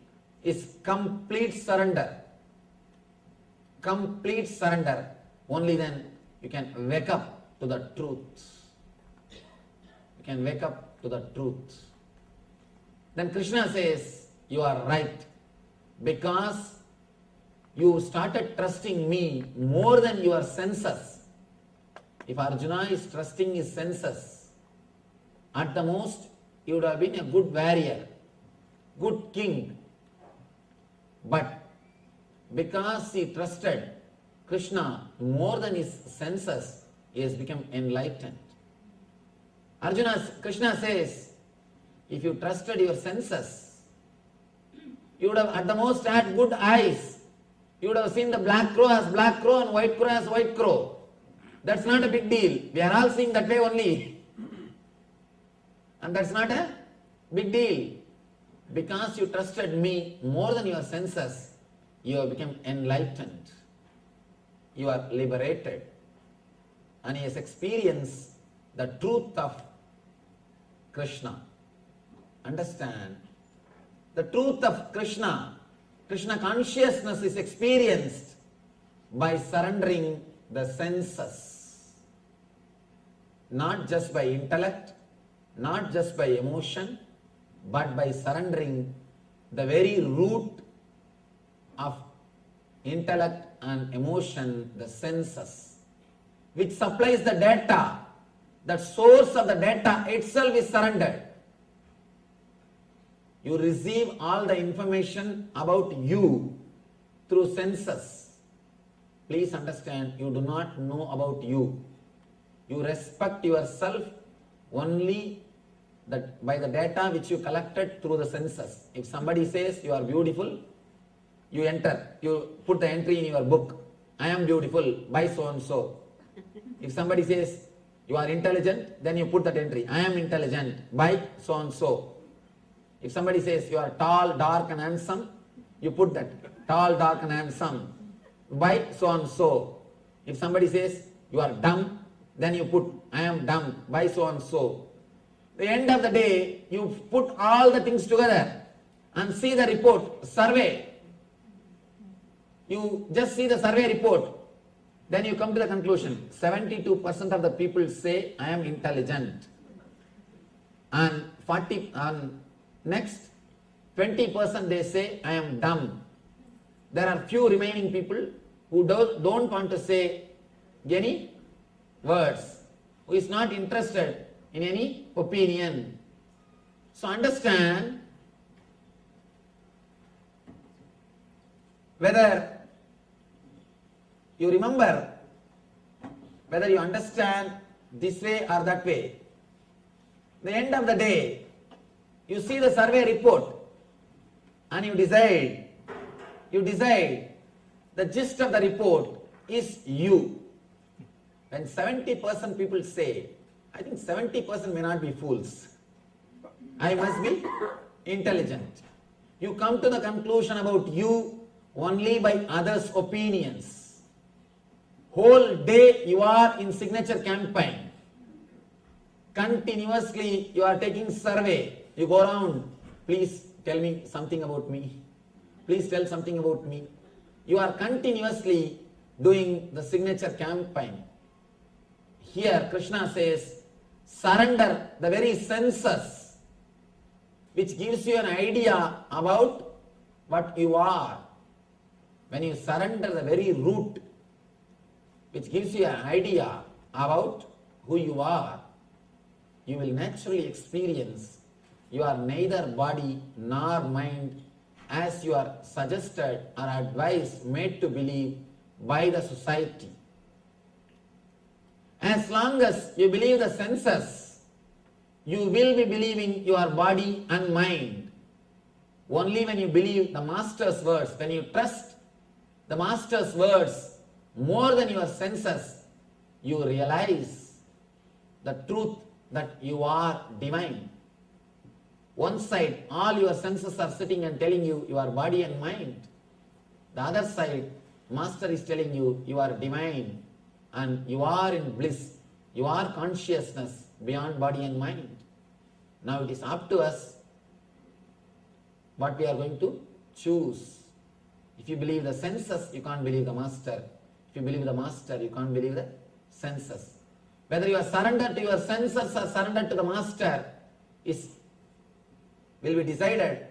is complete surrender. Complete surrender. Only then you can wake up to the truth. You can wake up to the truth. Then Krishna says, you are right. Because you started trusting me more than your senses. If Arjuna is trusting his senses, at the most he would have been a good warrior, good king. But because he trusted Krishna more than his senses, he has become enlightened. Krishna says, if you trusted your senses, you would have at the most had good eyes. You would have seen the black crow as black crow and white crow as white crow. That's not a big deal. We are all seeing that way only. And that's not a big deal. Because you trusted me more than your senses, you have become enlightened. You are liberated. And he has experienced the truth of Krishna. Understand? The truth of Krishna consciousness is experienced by surrendering the senses. Not just by intellect, not just by emotion, but by surrendering the very root of intellect and emotion, the senses, which supplies the data. The source of the data itself is surrendered. You receive all the information about you through senses. Please understand, you do not know about you. You respect yourself only that by the data which you collected through the senses. If somebody says you are beautiful, you enter, you put the entry in your book, I am beautiful by so and so. If somebody says you are intelligent, then you put that entry, I am intelligent by so and so. If somebody says you are tall, dark and handsome, you put that tall, dark and handsome by so and so. If somebody says you are dumb, then you put I am dumb by so and so. At the end of the day, you put all the things together and see the report, survey. You just see the survey report. Then you come to the conclusion, 72% of the people say I am intelligent. And next 20% they say I am dumb. There are few remaining people who don't want to say any words, who is not interested in any opinion. So understand whether you remember, whether you understand this way or that way. At the end of the day, you see the survey report and you decide the gist of the report is you. When 70% people say, I think 70% may not be fools, I must be intelligent. You come to the conclusion about you only by others' opinions. Whole day you are in signature campaign. Continuously you are taking survey. You go around, please tell me something about me. Please tell something about me. You are continuously doing the signature campaign. Here Krishna says, surrender the very senses which gives you an idea about what you are. When you surrender the very root which gives you an idea about who you are, you will naturally experience you are neither body nor mind as you are suggested or advised, made to believe by the society. As long as you believe the senses, you will be believing your body and mind. Only when you believe the Master's words, when you trust the Master's words more than your senses, you realize the truth that you are divine. One side, all your senses are sitting and telling you you are body and mind. The other side, Master is telling you you are divine and you are in bliss. You are consciousness beyond body and mind. Now it is up to us what we are going to choose. If you believe the senses, you can't believe the Master. If you believe the Master, you can't believe the senses. Whether you are surrendered to your senses or surrendered to the Master will be decided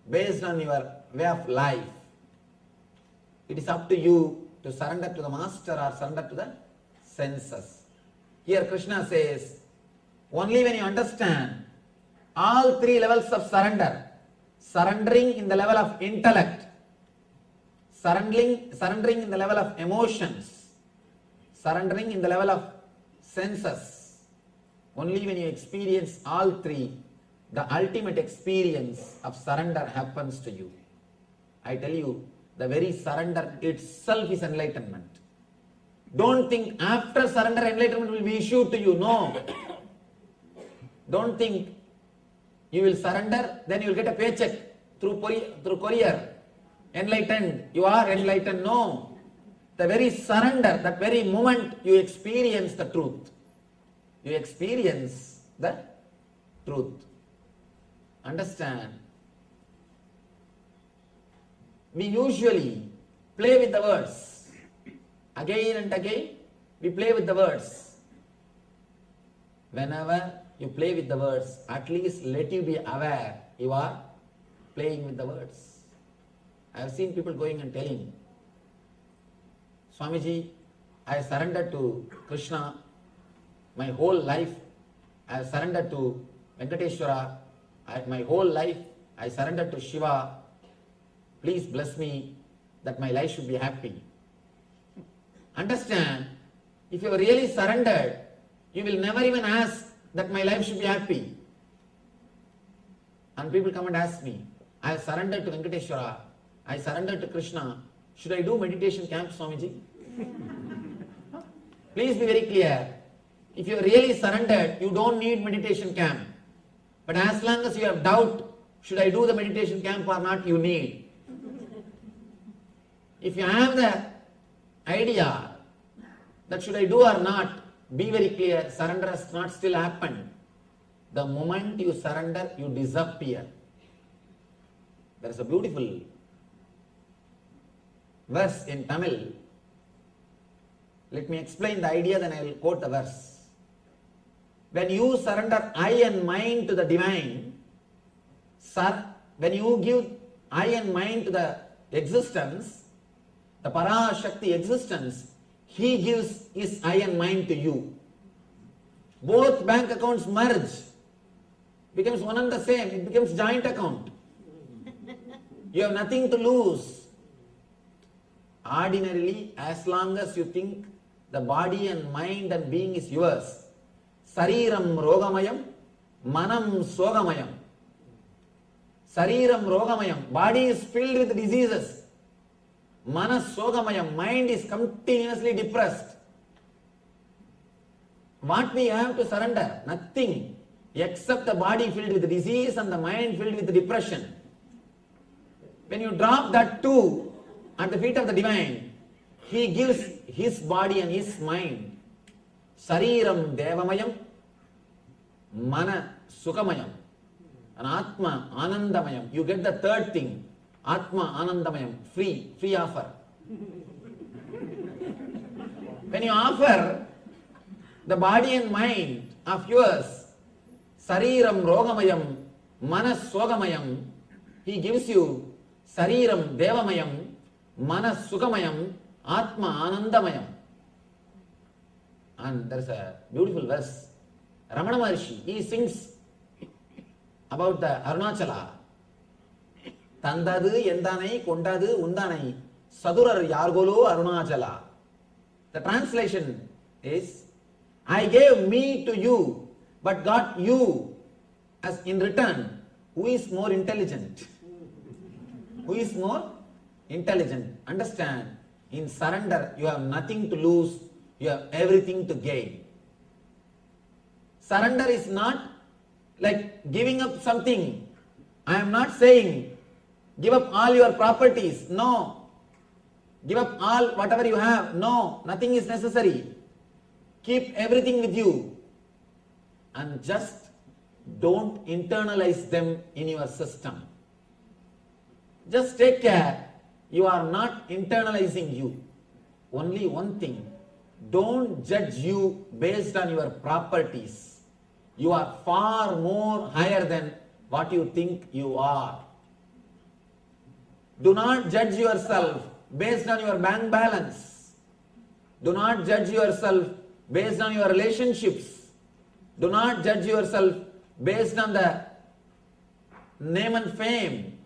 based on your way of life. It is up to you to surrender to the Master or surrender to the senses. Here Krishna says, only when you understand all three levels of surrender, surrendering in the level of intellect, surrendering in the level of emotions, surrendering in the level of senses, only when you experience all three, the ultimate experience of surrender happens to you. I tell you, the very surrender itself is enlightenment. Don't think after surrender enlightenment will be issued to you. No. Don't think you will surrender, then you will get a paycheck through courier. Enlightened, you are enlightened. No. The very surrender, that very moment you experience the truth. You experience the truth. Understand? We usually play with the words. Again and again, we play with the words. Whenever you play with the words, at least let you be aware you are playing with the words. I have seen people going and telling, Swamiji, I surrendered to Krishna my whole life. I have surrendered to Venkateshwara. My whole life I surrendered to Shiva. Please bless me that my life should be happy. Understand, if you are really surrendered, You will never even ask that my life should be happy. And people come and ask me, I have surrendered to Venkateshwara, I surrendered to Krishna. Should I do meditation camp, Swamiji? Please be very clear. If you are really surrendered, you don't need meditation camp. But as long as you have doubt, should I do the meditation camp or not, you need. If you have the idea that should I do or not, be very clear, surrender has not still happened. The moment you surrender, you disappear. There is a beautiful verse in Tamil. Let me explain the idea, then I will quote the verse. When you surrender I and mind to the divine, when you give I and mind to the existence, the Parashakti existence, he gives his I and mind to you. Both bank accounts merge, becomes one and the same, it becomes joint account. You have nothing to lose. Ordinarily, as long as you think the body and mind and being is yours, Sariram Rogamayam, Manam Sogamayam. Sariram Rogamayam, body is filled with diseases. Manas Sogamayam, mind is continuously depressed. What we have to surrender? Nothing except the body filled with disease and the mind filled with depression. When you drop that two at the feet of the divine, he gives his body and his mind. Sariram Devamayam, Mana Sukamayam, and Atma Anandamayam. You get the third thing, Atma Anandamayam, free offer. When you offer the body and mind of yours, Sariram Rogamayam, Manas Sogamayam, he gives you Sariram Devamayam, Manas Sukamayam, Atma Anandamayam. And there is a beautiful verse. Ramana Maharshi, he sings about the Arunachala. Tandadu Yendanai Kondadu Undanai Sadurar Yargolo Arunachala. The translation is, I gave me to you, but got you as in return. Who is more intelligent? Who is more intelligent? Understand, in surrender you have nothing to lose, you have everything to gain. Surrender is not like giving up something. I am not saying give up all your properties. No. Give up all whatever you have. No. Nothing is necessary. Keep everything with you. And just don't internalize them in your system. Just take care. You are not internalizing you. Only one thing. Don't judge you based on your properties. You are far more higher than what you think you are. Do not judge yourself based on your bank balance. Do not judge yourself based on your relationships. Do not judge yourself based on the name and fame.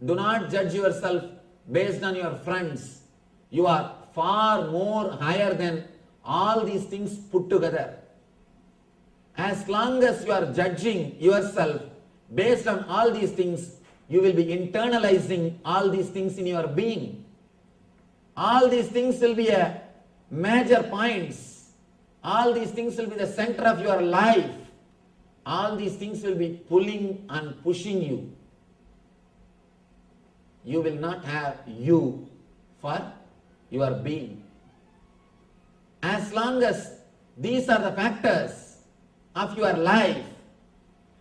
Do not judge yourself based on your friends. You are far more higher than all these things put together. As long as you are judging yourself based on all these things, you will be internalizing all these things in your being. All these things will be a major points. All these things will be the center of your life. All these things will be pulling and pushing you. You will not have you for your being. As long as these are the factors of your life,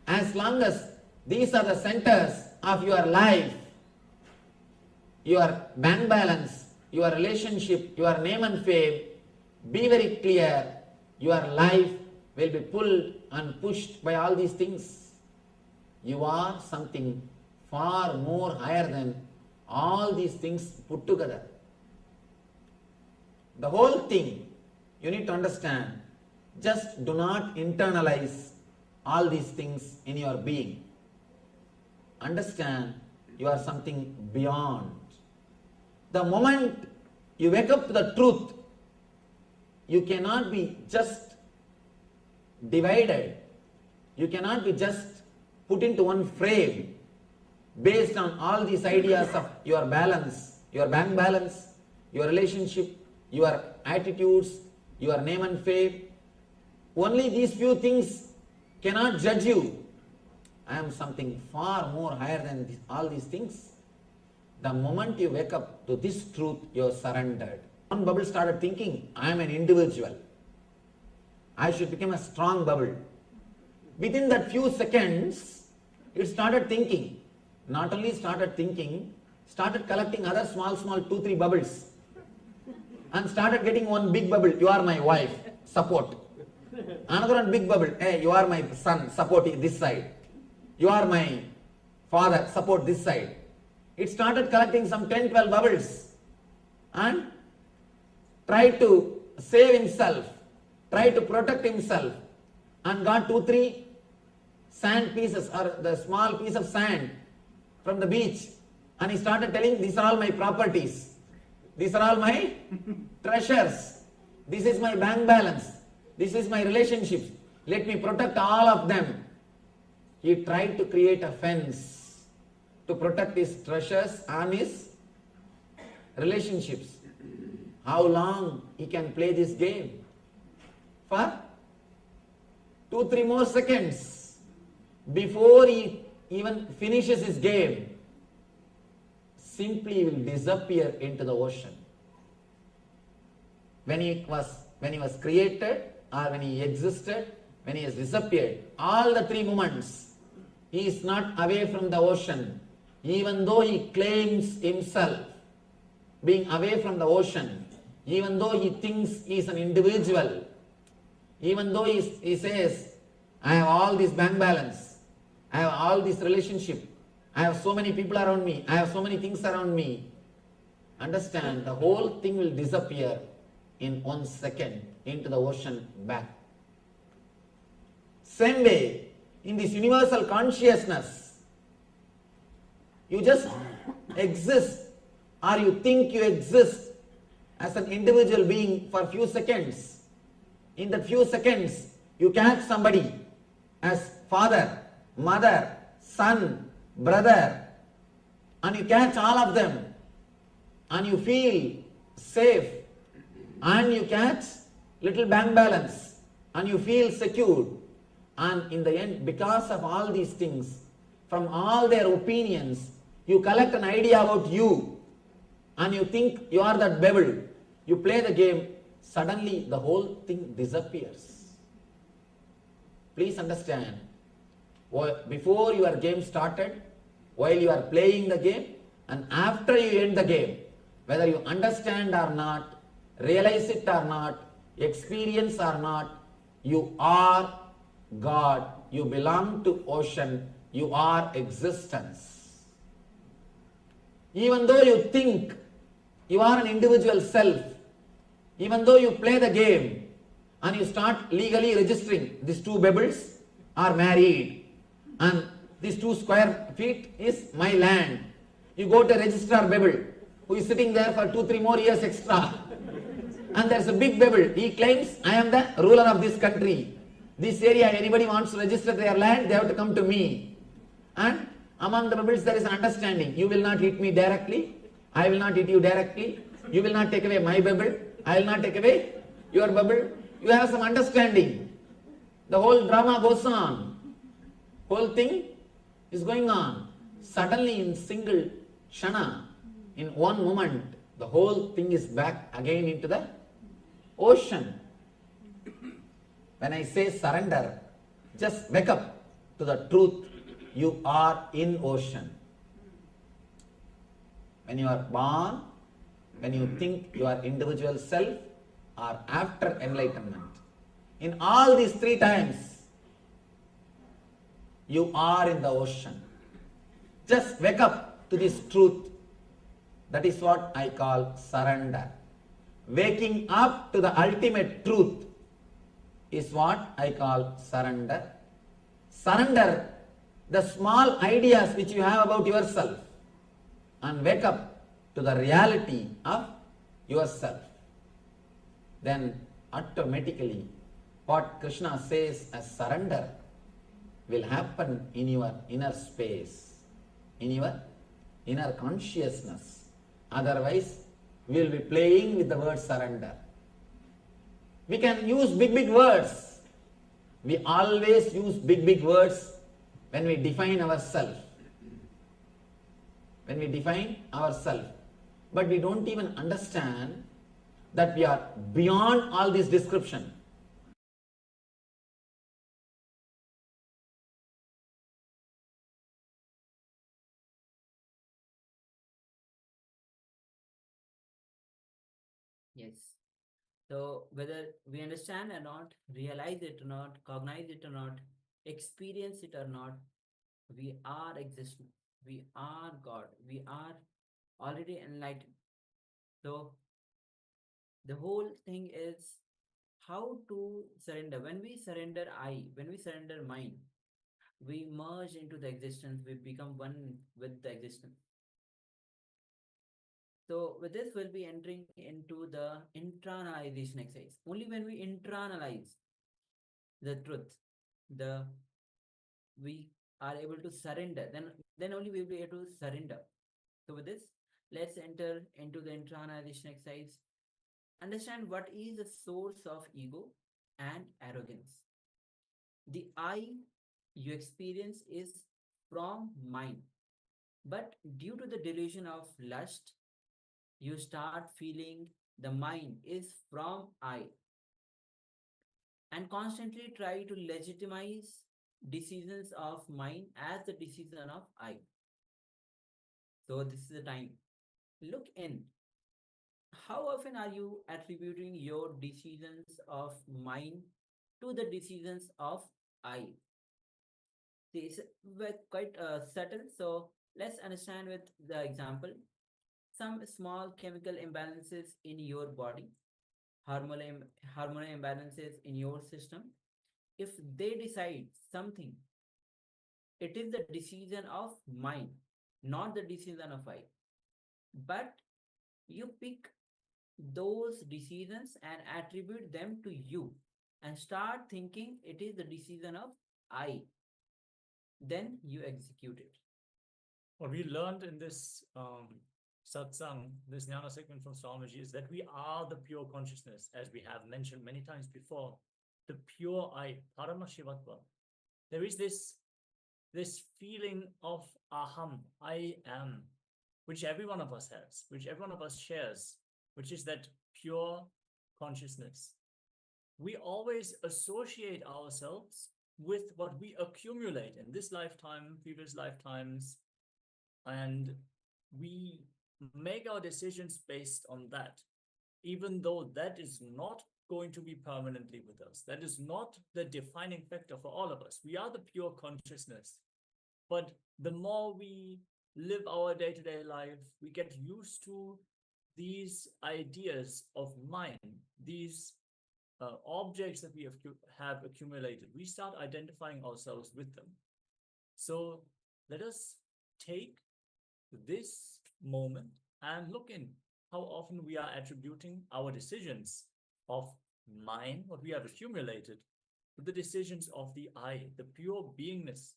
as long as these are the centers of your life, your bank balance, your relationship, your name and fame, be very clear, your life will be pulled and pushed by all these things. You are something far more higher than all these things put together. The whole thing you need to understand. Just do not internalize all these things in your being. Understand you are something beyond. The moment you wake up to the truth, you cannot be just divided. You cannot be just put into one frame based on all these ideas of your balance, your bank balance, your relationship, your attitudes, your name and fame. Only these few things cannot judge you. I am something far more higher than all these things. The moment you wake up to this truth, you are surrendered. One bubble started thinking, I am an individual. I should become a strong bubble. Within that few seconds, it started thinking. Not only started thinking, started collecting other small 2-3 bubbles. And started getting one big bubble, you are my wife, support. Another one big bubble, hey, you are my son, support this side. You are my father, support this side. It started collecting some 10-12 bubbles and tried to save himself, tried to protect himself, and got 2-3 sand pieces or the small piece of sand from the beach, and he started telling, these are all my properties, these are all my treasures, this is my bank balance, this is my relationships, let me protect all of them. He tried to create a fence to protect his treasures and his relationships. How long he can play this game? For 2-3 more seconds before he even finishes his game, simply will disappear into the ocean. When he was created or when he existed, when he has disappeared, all the 3 moments, he is not away from the ocean. Even though he claims himself being away from the ocean, even though he thinks he is an individual, even though he says, I have all this bank balance, I have all this relationship, I have so many people around me, I have so many things around me. Understand, the whole thing will disappear in 1 second into the ocean back. Same way, in this universal consciousness, you just exist or you think you exist as an individual being for a few seconds. In that few seconds, you catch somebody as father, mother, son, brother, and you catch all of them and you feel safe, and you catch little bank balance and you feel secured. And in the end, because of all these things, from all their opinions, you collect an idea about you and you think you are that bubble. You play the game, suddenly the whole thing disappears. Please understand, before your game started, while you are playing the game, and after you end the game, whether you understand or not, realize it or not, experience or not, you are God, you belong to ocean, you are existence. Even though you think you are an individual self, even though you play the game and you start legally registering, these 2 bubbles are married and these 2 square feet is my land. You go to registrar bubble who is sitting there for 2-3 more years extra, and there's a big bubble. He claims, I am the ruler of this country. This area, anybody wants to register their land, they have to come to me. And among the bubbles there is an understanding. You will not hit me directly, I will not hit you directly, you will not take away my bubble, I will not take away your bubble. You have some understanding. The whole drama goes on. Whole thing is going on. Suddenly in single shana, in one moment, the whole thing is back again into the ocean. When I say surrender, just wake up to the truth. You are in ocean. When you are born, when you think you are individual self, or after enlightenment, in all these 3 times, you are in the ocean. Just wake up to this truth. That is what I call surrender. Waking up to the ultimate truth is what I call surrender. Surrender the small ideas which you have about yourself and wake up to the reality of yourself. Then automatically what Krishna says as surrender will happen in your inner space, in your inner consciousness. Otherwise, we will be playing with the word surrender. We can use big words. We always use big words when we define ourselves. When we define ourselves. But we don't even understand that we are beyond all this description. Yes. So whether we understand or not, realize it or not, cognize it or not, experience it or not, we are existent. We are God. We are already enlightened. So the whole thing is how to surrender. When we surrender I, when we surrender mind, we merge into the existence, we become one with the existence. So with this, we'll be entering into the internalization exercise. Only when we internalize the truth, we are able to surrender, then only we'll be able to surrender. So with this, let's enter into the internalization exercise. Understand what is the source of ego and arrogance. The I you experience is from mind, but due to the delusion of lust, you start feeling the mind is from I and constantly try to legitimize decisions of mind as the decision of I. So this is the time. Look in. How often are you attributing your decisions of mind to the decisions of I? This is quite subtle. So let's understand with the example. Some small chemical imbalances in your body, hormonal imbalances in your system, if they decide something, it is the decision of mind, not the decision of I. But you pick those decisions and attribute them to you and start thinking it is the decision of I. Then you execute it. What we learned in this satsang, this jnana segment from Swamiji, is that we are the pure consciousness, as we have mentioned many times before, the pure I, Paramashivatva. There is this feeling of aham, I am, which every one of us has, which every one of us shares, which is that pure consciousness. We always associate ourselves with what we accumulate in this lifetime, previous lifetimes, and we make our decisions based on that, even though that is not going to be permanently with us. That is not the defining factor for all of us. We are the pure consciousness. But the more we live our day-to-day life, we get used to these ideas of mind, these objects that we have accumulated. We start identifying ourselves with them. So let us take this moment and look in how often we are attributing our decisions of mind, what we have accumulated, to the decisions of the I, the pure beingness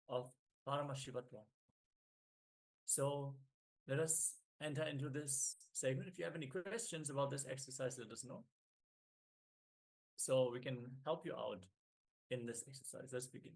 of Paramashivatva. So let us enter into this segment. If you have any questions about this exercise, let us know, so we can help you out in this exercise. Let's begin.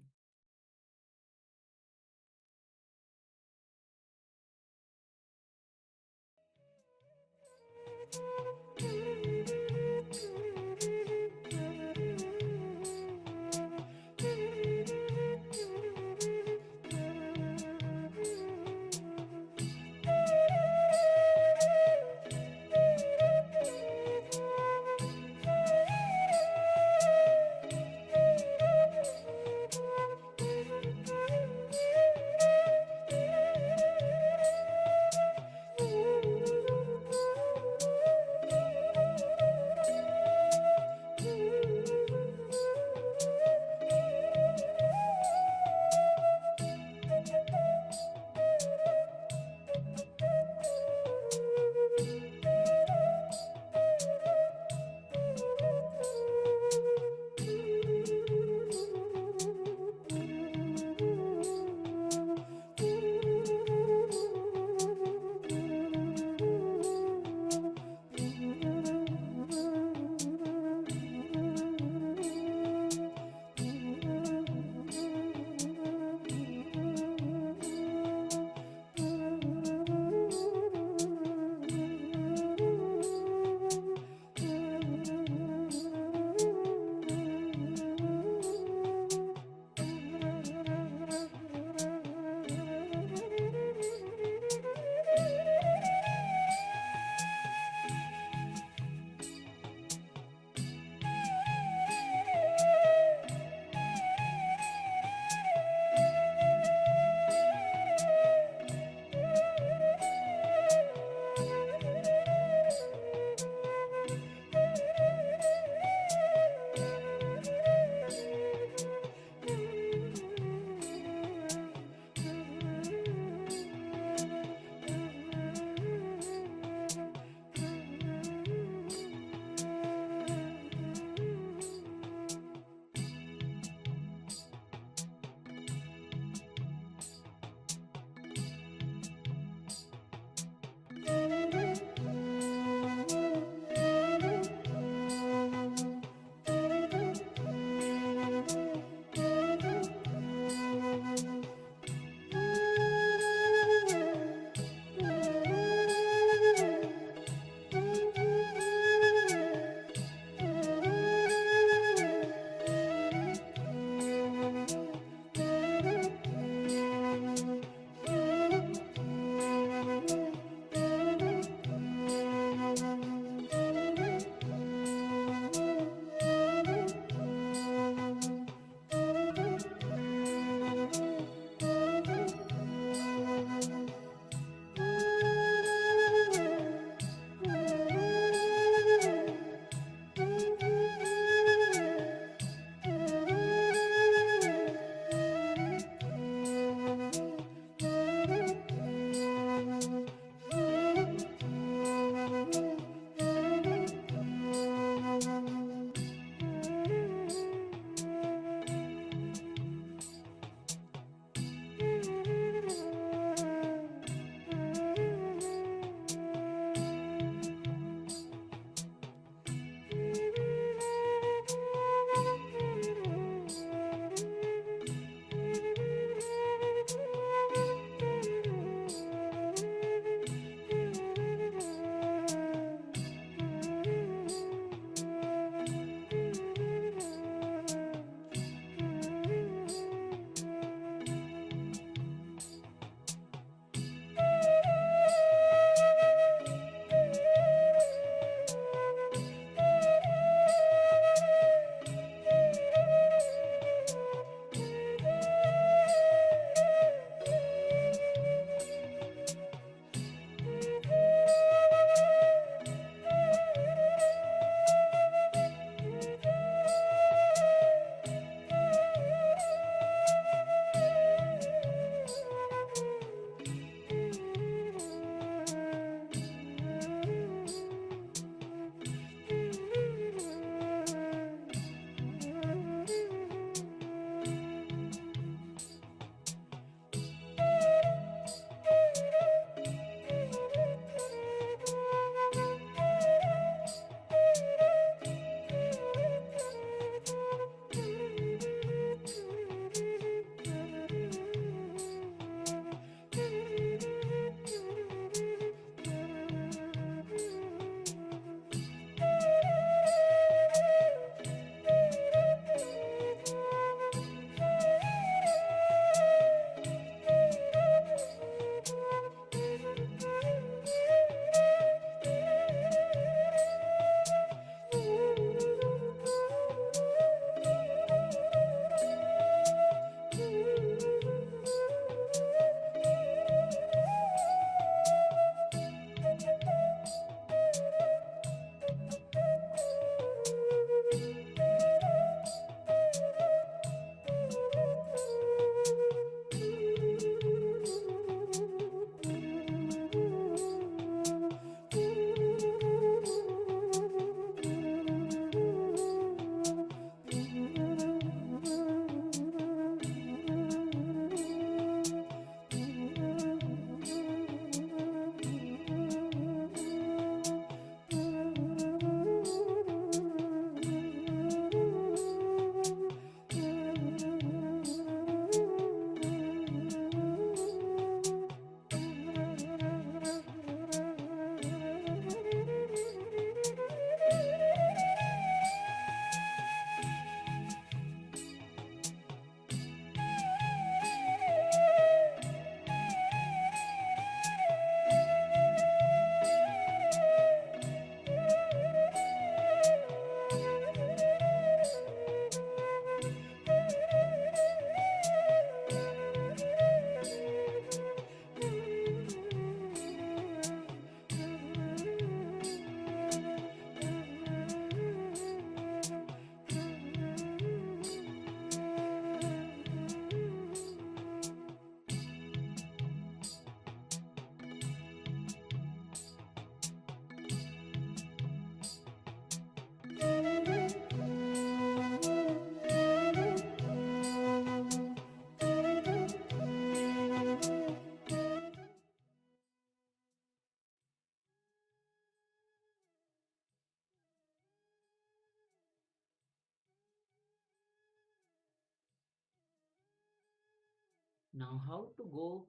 Now, how to go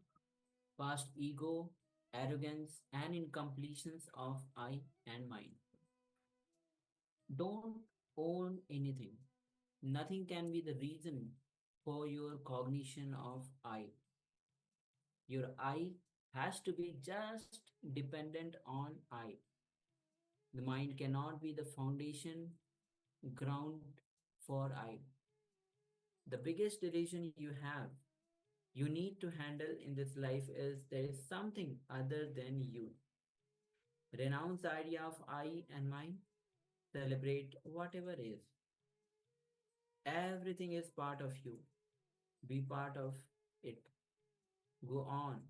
past ego, arrogance, and incompletions of I and mine? Don't own anything. Nothing can be the reason for your cognition of I. Your I has to be just dependent on I. The mind cannot be the foundation, ground for I. The biggest delusion you need to handle in this life is there is something other than you. Renounce the idea of I and mine. Celebrate whatever is. Everything is part of you. Be part of it. Go on.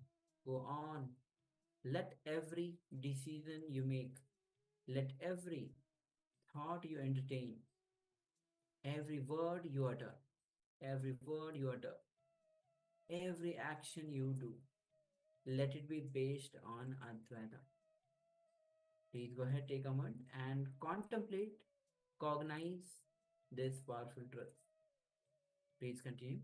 Go on. Let every decision you make, let every thought you entertain, every word you utter, every word you utter, every action you do, let it be based on Advaita. Please go ahead, take a moment and contemplate, cognize this powerful truth. Please continue.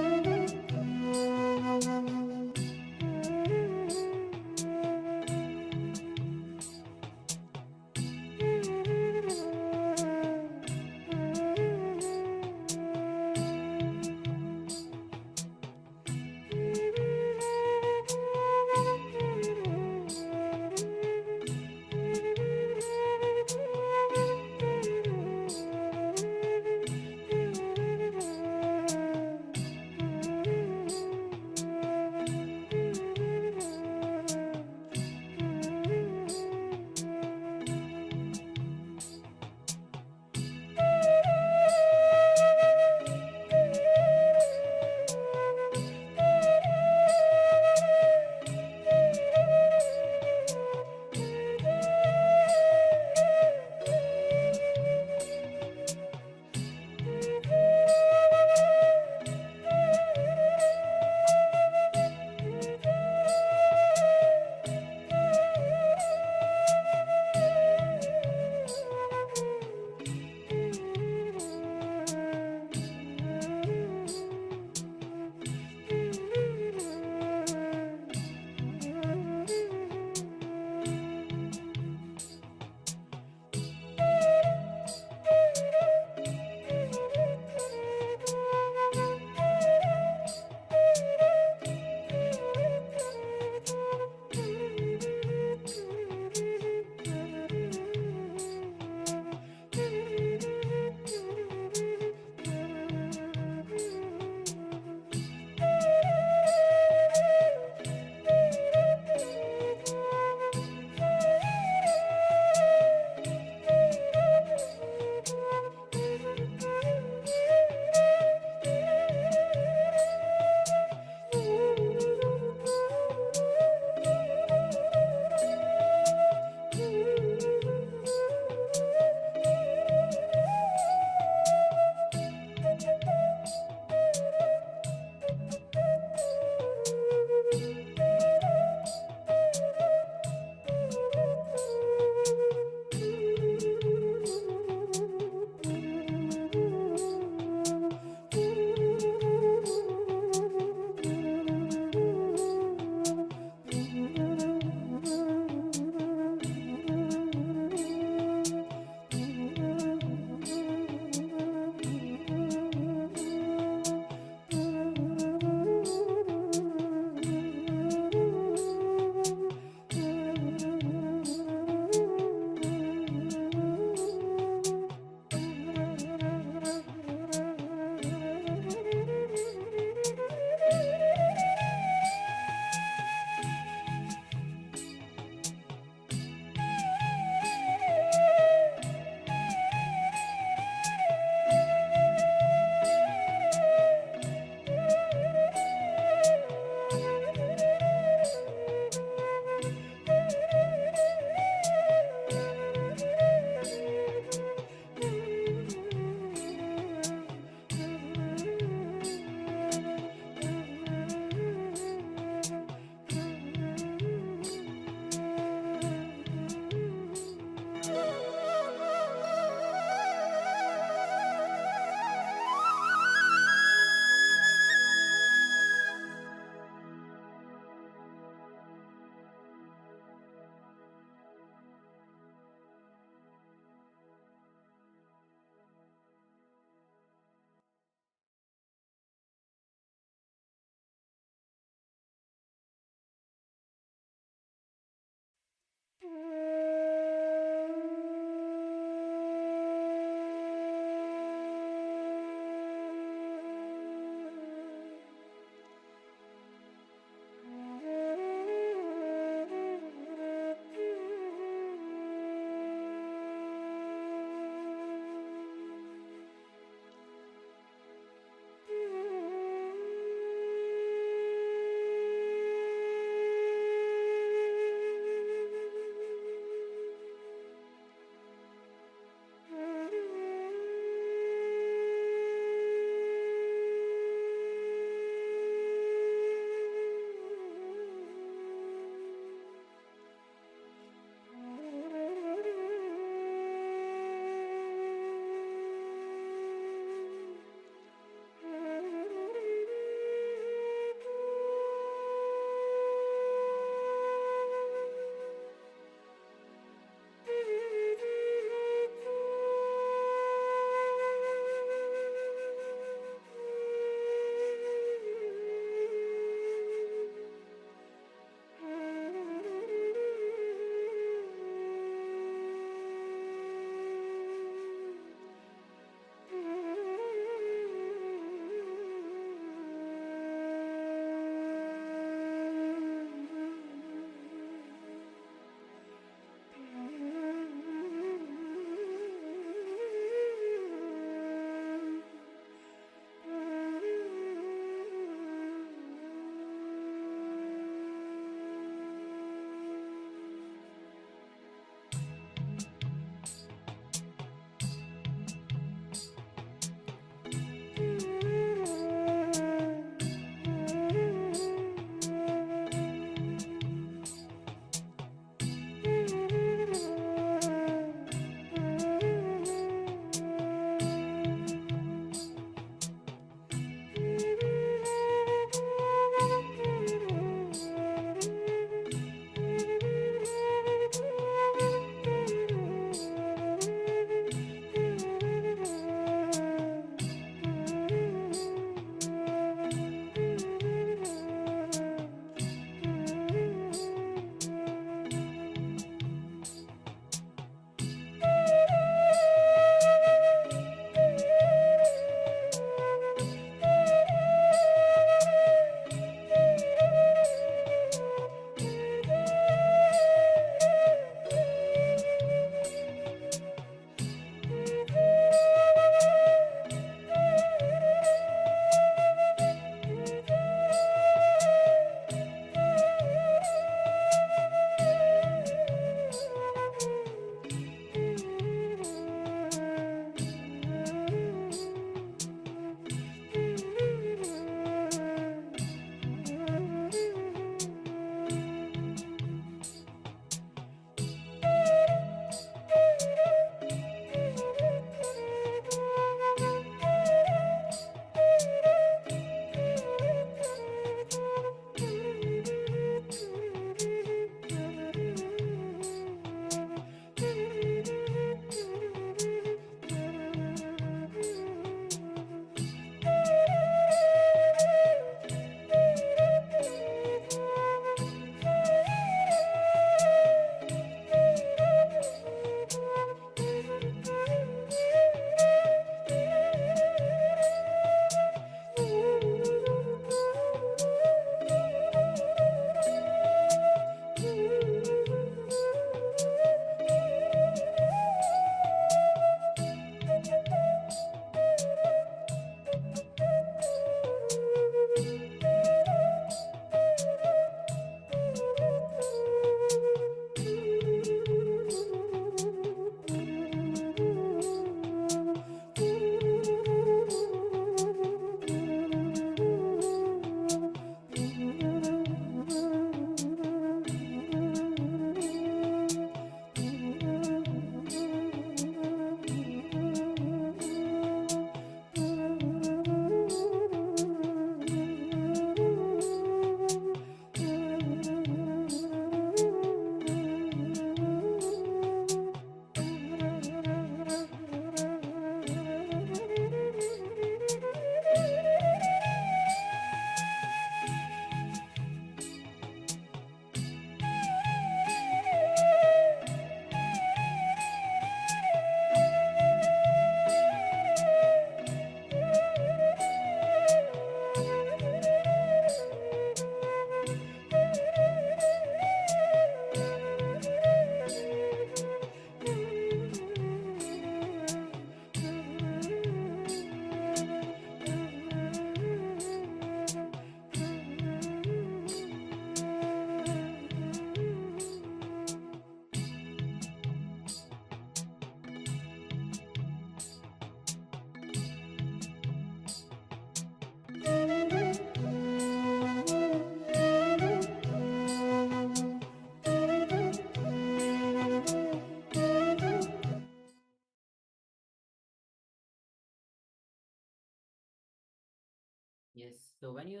Yes. So when you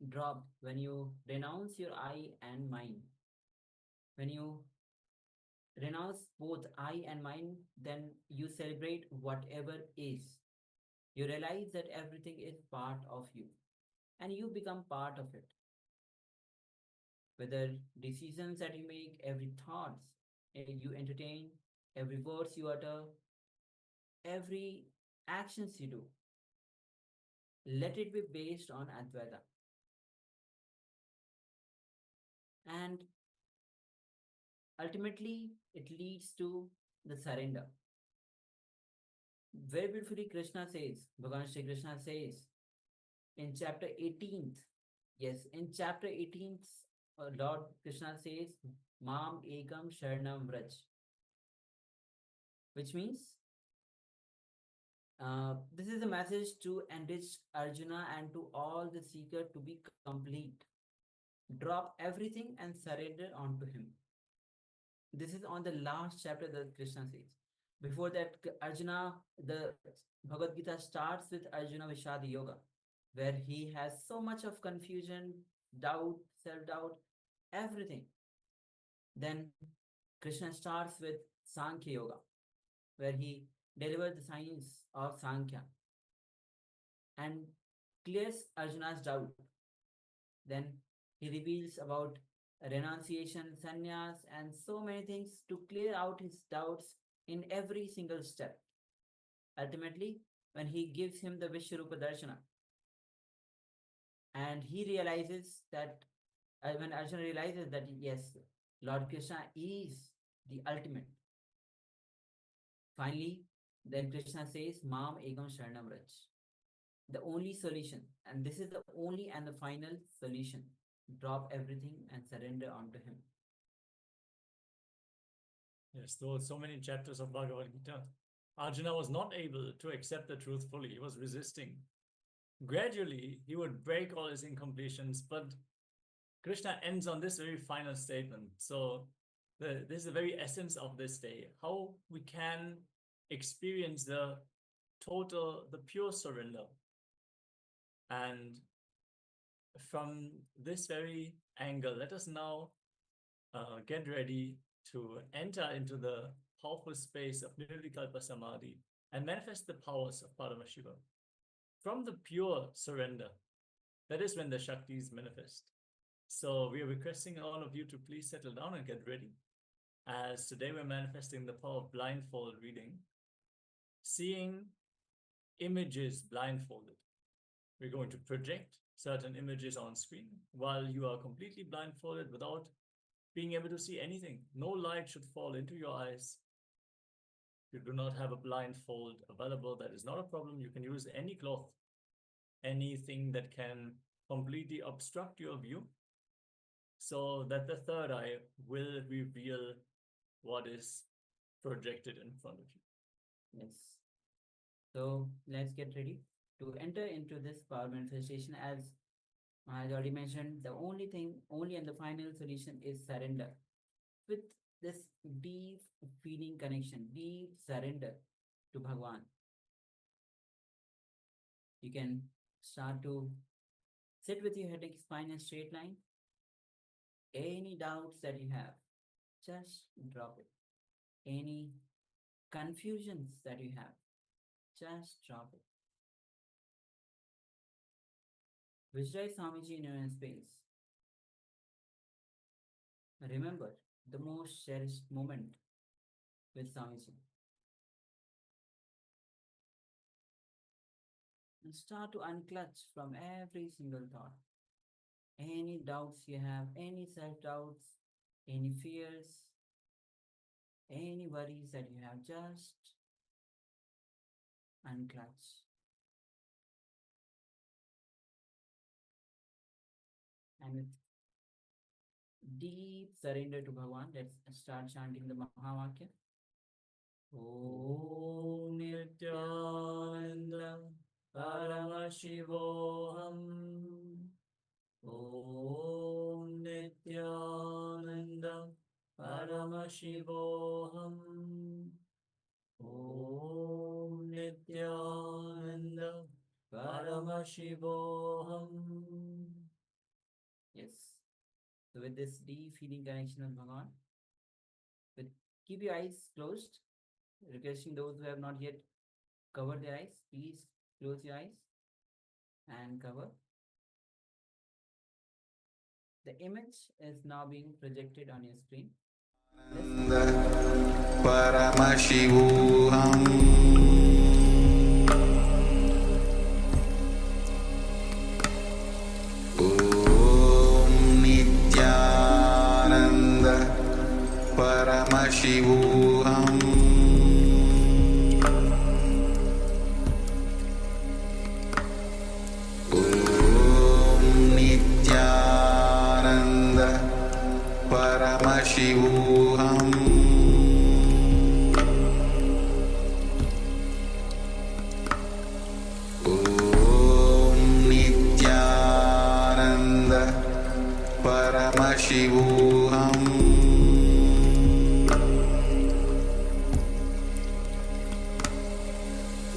drop, when you renounce your I and mine, when you renounce both I and mine, then you celebrate whatever is. You realize that everything is part of you and you become part of it. Whether decisions that you make, every thoughts you entertain, every words you utter, every actions you do, let it be based on Advaita. And ultimately, it leads to the surrender. Very beautifully, Krishna says, Bhagavan Shri Krishna says in chapter 18th, yes, in chapter 18th, Lord Krishna says, Mam Ekam Sharanam Vraj, which means this is a message to enrich Arjuna and to all the seeker to be complete. Drop everything and surrender onto him. This is on the last chapter that Krishna says. Before that, Arjuna, the Bhagavad Gita starts with Arjuna Vishadi Yoga, where he has so much of confusion, doubt, self-doubt, everything. Then Krishna starts with Sankhya Yoga, where he delivers the science of Sankhya and clears Arjuna's doubt. Then he reveals about renunciation, sannyas, and so many things to clear out his doubts in every single step. Ultimately, when he gives him the Vishwarupa Darshana, and he realizes that, when Arjuna realizes that yes, Lord Krishna is the ultimate. Finally, then Krishna says, Mam Egam Sharanam Vraj, the only solution, and this is the only and the final solution. Drop everything and surrender onto him. Yes, there were so many chapters of Bhagavad Gita. Arjuna was not able to accept the truth fully. He was resisting. Gradually, he would break all his incompletions, but Krishna ends on this very final statement. So this is the very essence of this day, how we can experience the pure surrender. And from this very angle, let us now get ready to enter into the powerful space of Nirvikalpa Samadhi and manifest the powers of Paramashiva. From the pure surrender, that is when the Shaktis manifest. So we are requesting all of you to please settle down and get ready, as today we're manifesting the power of blindfold reading, seeing images blindfolded. We're going to project certain images on screen while you are completely blindfolded without being able to see anything. No light should fall into your eyes. You do not have a blindfold available, that is not a problem. You can use any cloth, anything that can completely obstruct your view, so that the third eye will reveal what is projected in front of you. Yes. So let's get ready to enter into this power manifestation. As I already mentioned, the only thing, only and the final solution is surrender. With this deep feeling connection, deep surrender to Bhagwan, you can start to sit with your headache, spine, and straight line. Any doubts that you have, just drop it. Any confusions that you have, just drop it. Visualize Swamiji in your own space. Remember the most cherished moment with Swamiji. And start to unclutch from every single thought. Any doubts you have, any self-doubts, any fears, any worries that you have, just unclutch. And with deep surrender to Bhagwan, let's start chanting the Mahavakya. Om Nityananda Paramashivoham. Om Nityananda Paramashivoham. Om Nityananda Paramashivoham. Paramashivoham. Yes. So with this deep feeling connection with Bhagavan, keep your eyes closed. Requesting those who have not yet covered their eyes, please close your eyes and cover. The image is now being projected on your screen. Paramashivoham Om Nityananda Paramashivoham Om Nityananda Paramashivoham Paramashivoham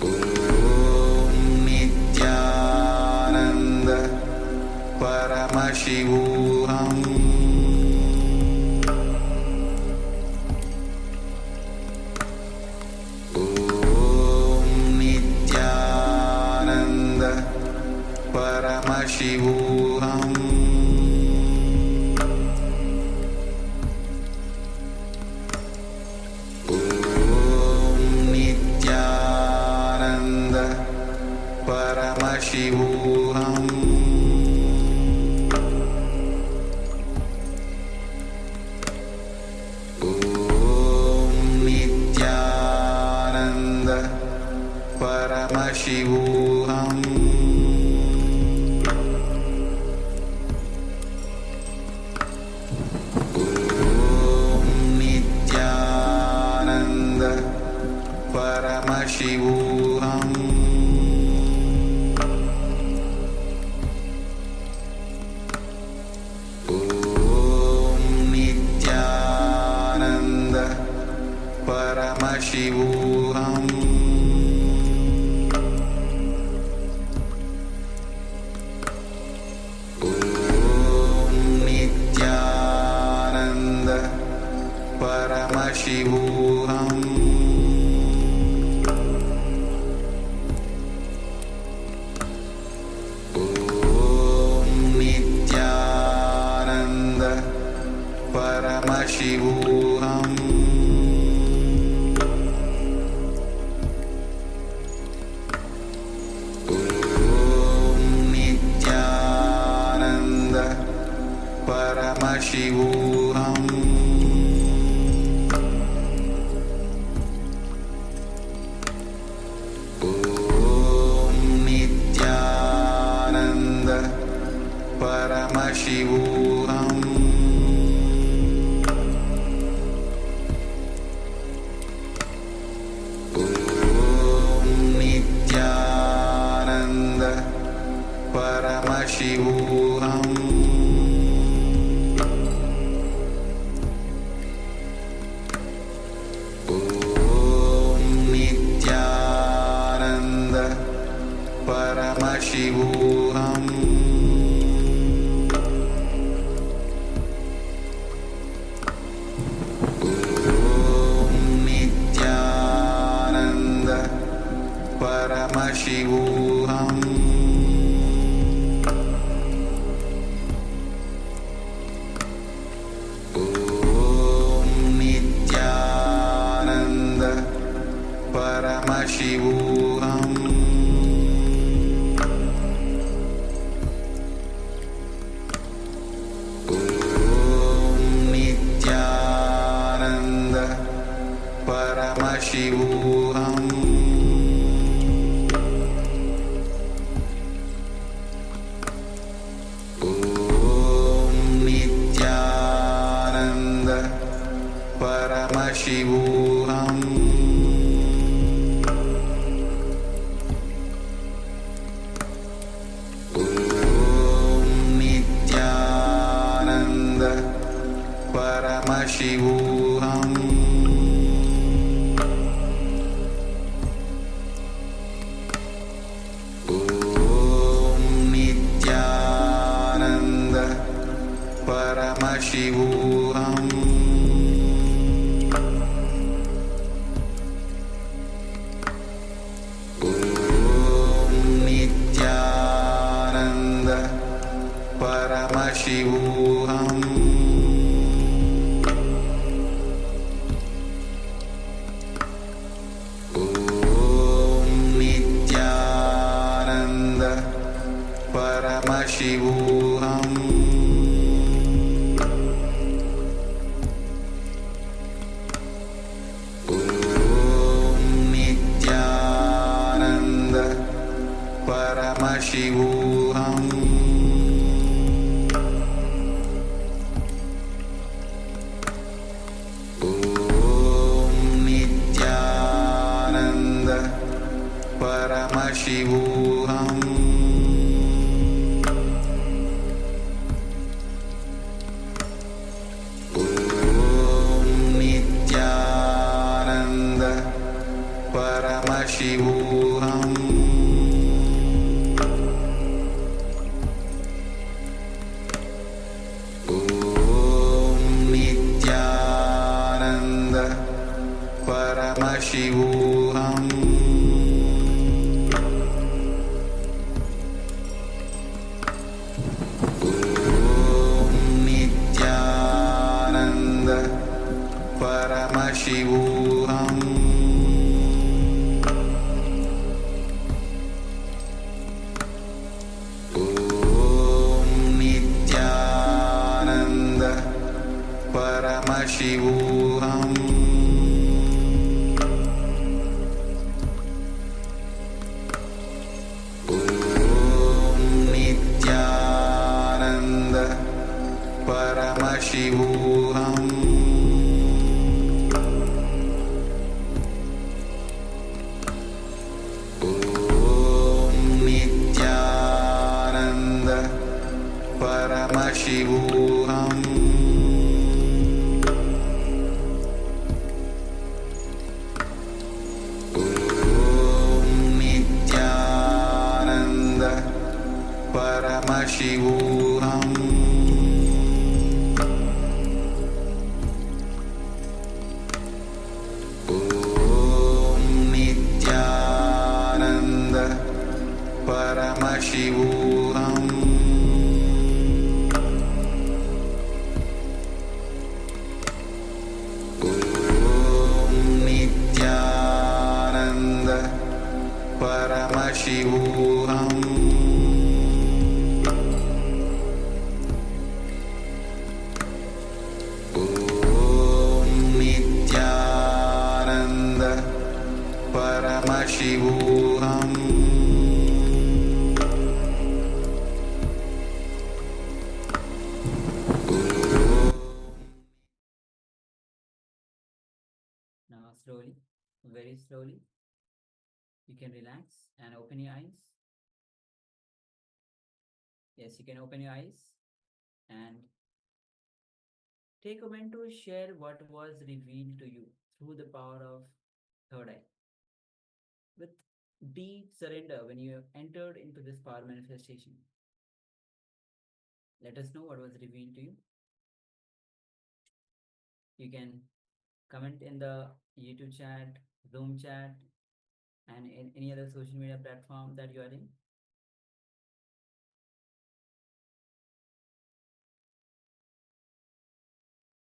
Om Nityananda Paramashivoham Om Nityananda Paramashivoham Paramashivoham Om Nityananda Paramashivoham Om Nityananda Paramashivoham Paramashivoham Om Nityananda Paramashivoham Om Nityananda Paramashivoham Paramashivoham Om Nityananda Paramashivoham Om Nityananda Paramashivoham Paramashivoham Om Nityananda Paramashivoham Om Nityananda Paramashivoham Paramashivoham Om Nityananda Paramashivoham Om Nityananda Paramashivoham Om Paramashivoham Nityananda Paramashivoham Nityananda Paramashivoham Nityananda Paramashivoham Nityananda Paramashivoham Nityananda Paramashivoham Nityananda Paramashivoham Nityananda Paramashivoham Nityananda Paramashivoham Nityananda Paramashivoham Nityananda Paramashivoham Nityananda Paramashivoham Nityananda Paramashivoham Nityananda Paramashivoham Nityananda Paramashivoham Now, slowly, very slowly, you can relax and open your eyes. Yes, you can open your eyes and take a moment to share what was revealed to you through the power of third eye. With deep surrender when you entered into this power manifestation. Let us know what was revealed to you. You can comment in the YouTube chat, Zoom chat, and in any other social media platform that you are in.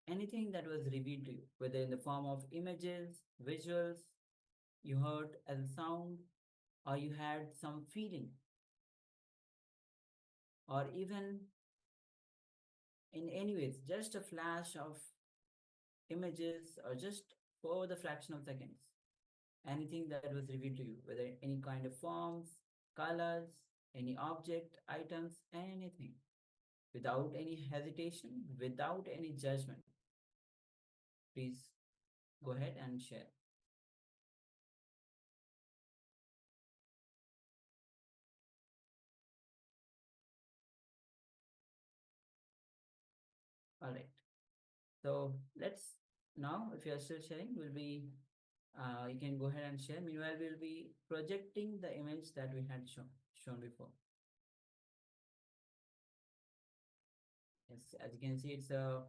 Anything that was revealed to you, whether in the form of images, visuals, you heard as a sound, or you had some feeling, or even in any ways, just a flash of images or just for the fraction of seconds. Anything that was revealed to you, whether any kind of forms, colors, any object, items, anything, without any hesitation, without any judgment. Please go ahead and share. All right. So let's now, if you are still sharing, you can go ahead and share. Meanwhile, we'll be projecting the image that we had shown before. Yes, as you can see, it's a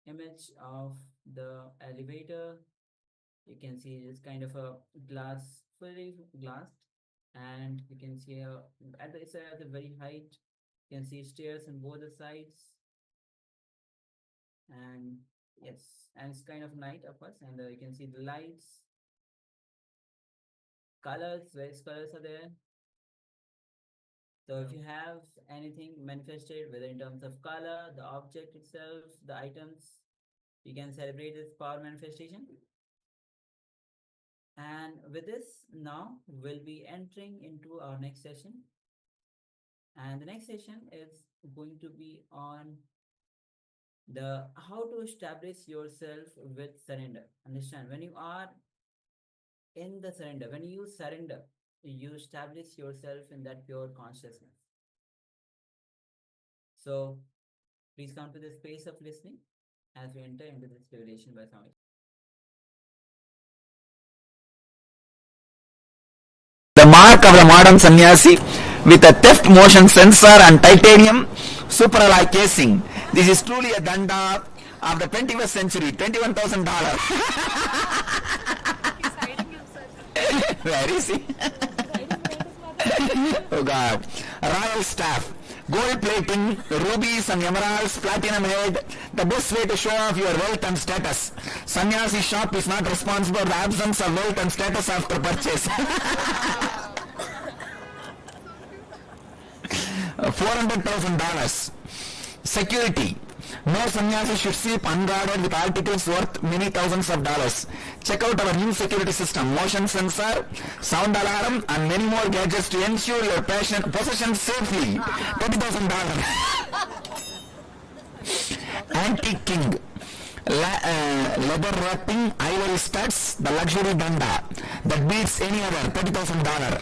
image of the elevator. You can see it's kind of a glass, fully glassed, and you can see it's at a very height. You can see stairs on both the sides, and yes, and it's kind of night, of course, and you can see the lights, colors, various colors are there. So if you have anything manifested, whether in terms of color, the object itself, the items, you can celebrate this power manifestation. And with this, now we'll be entering into our next session. And the next session is going to be on the how to establish yourself with surrender. Understand, when you are in the surrender, when you surrender, you establish yourself in that pure consciousness. So please come to the space of listening as we enter into this revelation by Swami. The mark of the modern sannyasi with a theft motion sensor and titanium supralloy casing. This is truly a danda of the 21st century, $21,000. Where is he? Oh God. Royal staff, gold plating, rubies and emeralds, platinum head, the best way to show off your wealth and status. Sannyasi shop is not responsible for the absence of wealth and status after purchase. $400,000. Security. No sannyasi should sleep unguarded with articles worth many thousands of dollars. Check out our new security system, motion sensor, sound alarm, and many more gadgets to ensure your possessions safely. $30,000. Antique king. Leather wrapping, ivory studs, the luxury danda that beats any other. $30,000.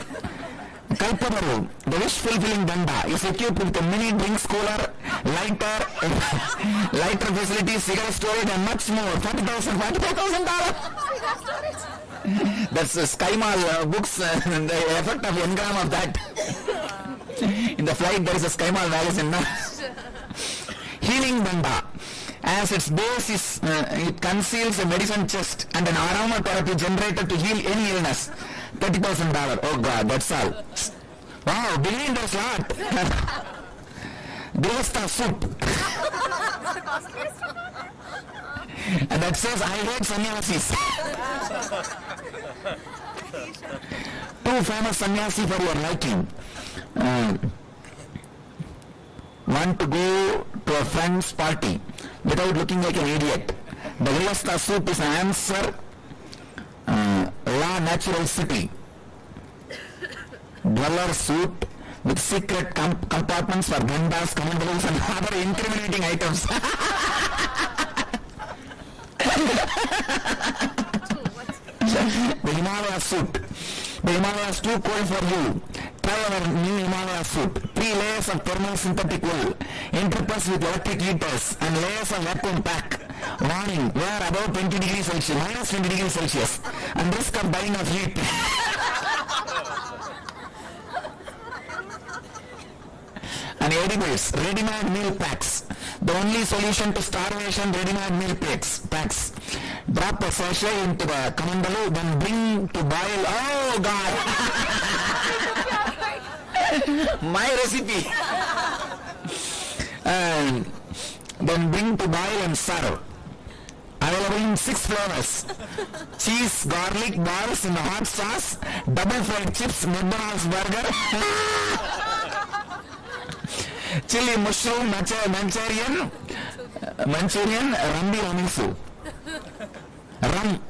Kalpamaru, the wish-fulfilling danda, is equipped with a mini drinks cooler, lighter facilities, cigarette storage, and much more. $45,000. That's the SkyMall books, and the effect of engram of that. In the flight, there is a SkyMall magazine. Healing danda. As its base is, it conceals a medicine chest and an aromatherapy generator to heal any illness. $30,000. Oh God, that's all. Wow, believe there's a lot. Grihastha soup. And that says, I hate sannyasis. Two famous sannyasi for your liking. Want to go to a friend's party without looking like an idiot. The Grihastha soup is an answer. La natural city. Dweller suit with secret compartments for gandas, commandalos, and other incriminating items. The Himalaya suit. The Himalaya is too cold for you. Try our new Himalaya suit. 3 layers of thermal synthetic wool, interpressed with electric heaters, and layers of vacuum pack. Warning, wear above 20 degrees Celsius, minus 20 degrees Celsius, and risk of dying of heat. And edibles, ready-made meal packs. The only solution to starvation, ready-made meal packs. Drop a sachet into the kamandalu, then bring to boil. Oh God! My recipe. And then bring to boil and serve. Available in 6 flavors. Cheese, garlic, bars in the hot sauce, double fried chips, McDonald's burger. Chili mushroom, Manchurian, rum biramisu. Rum,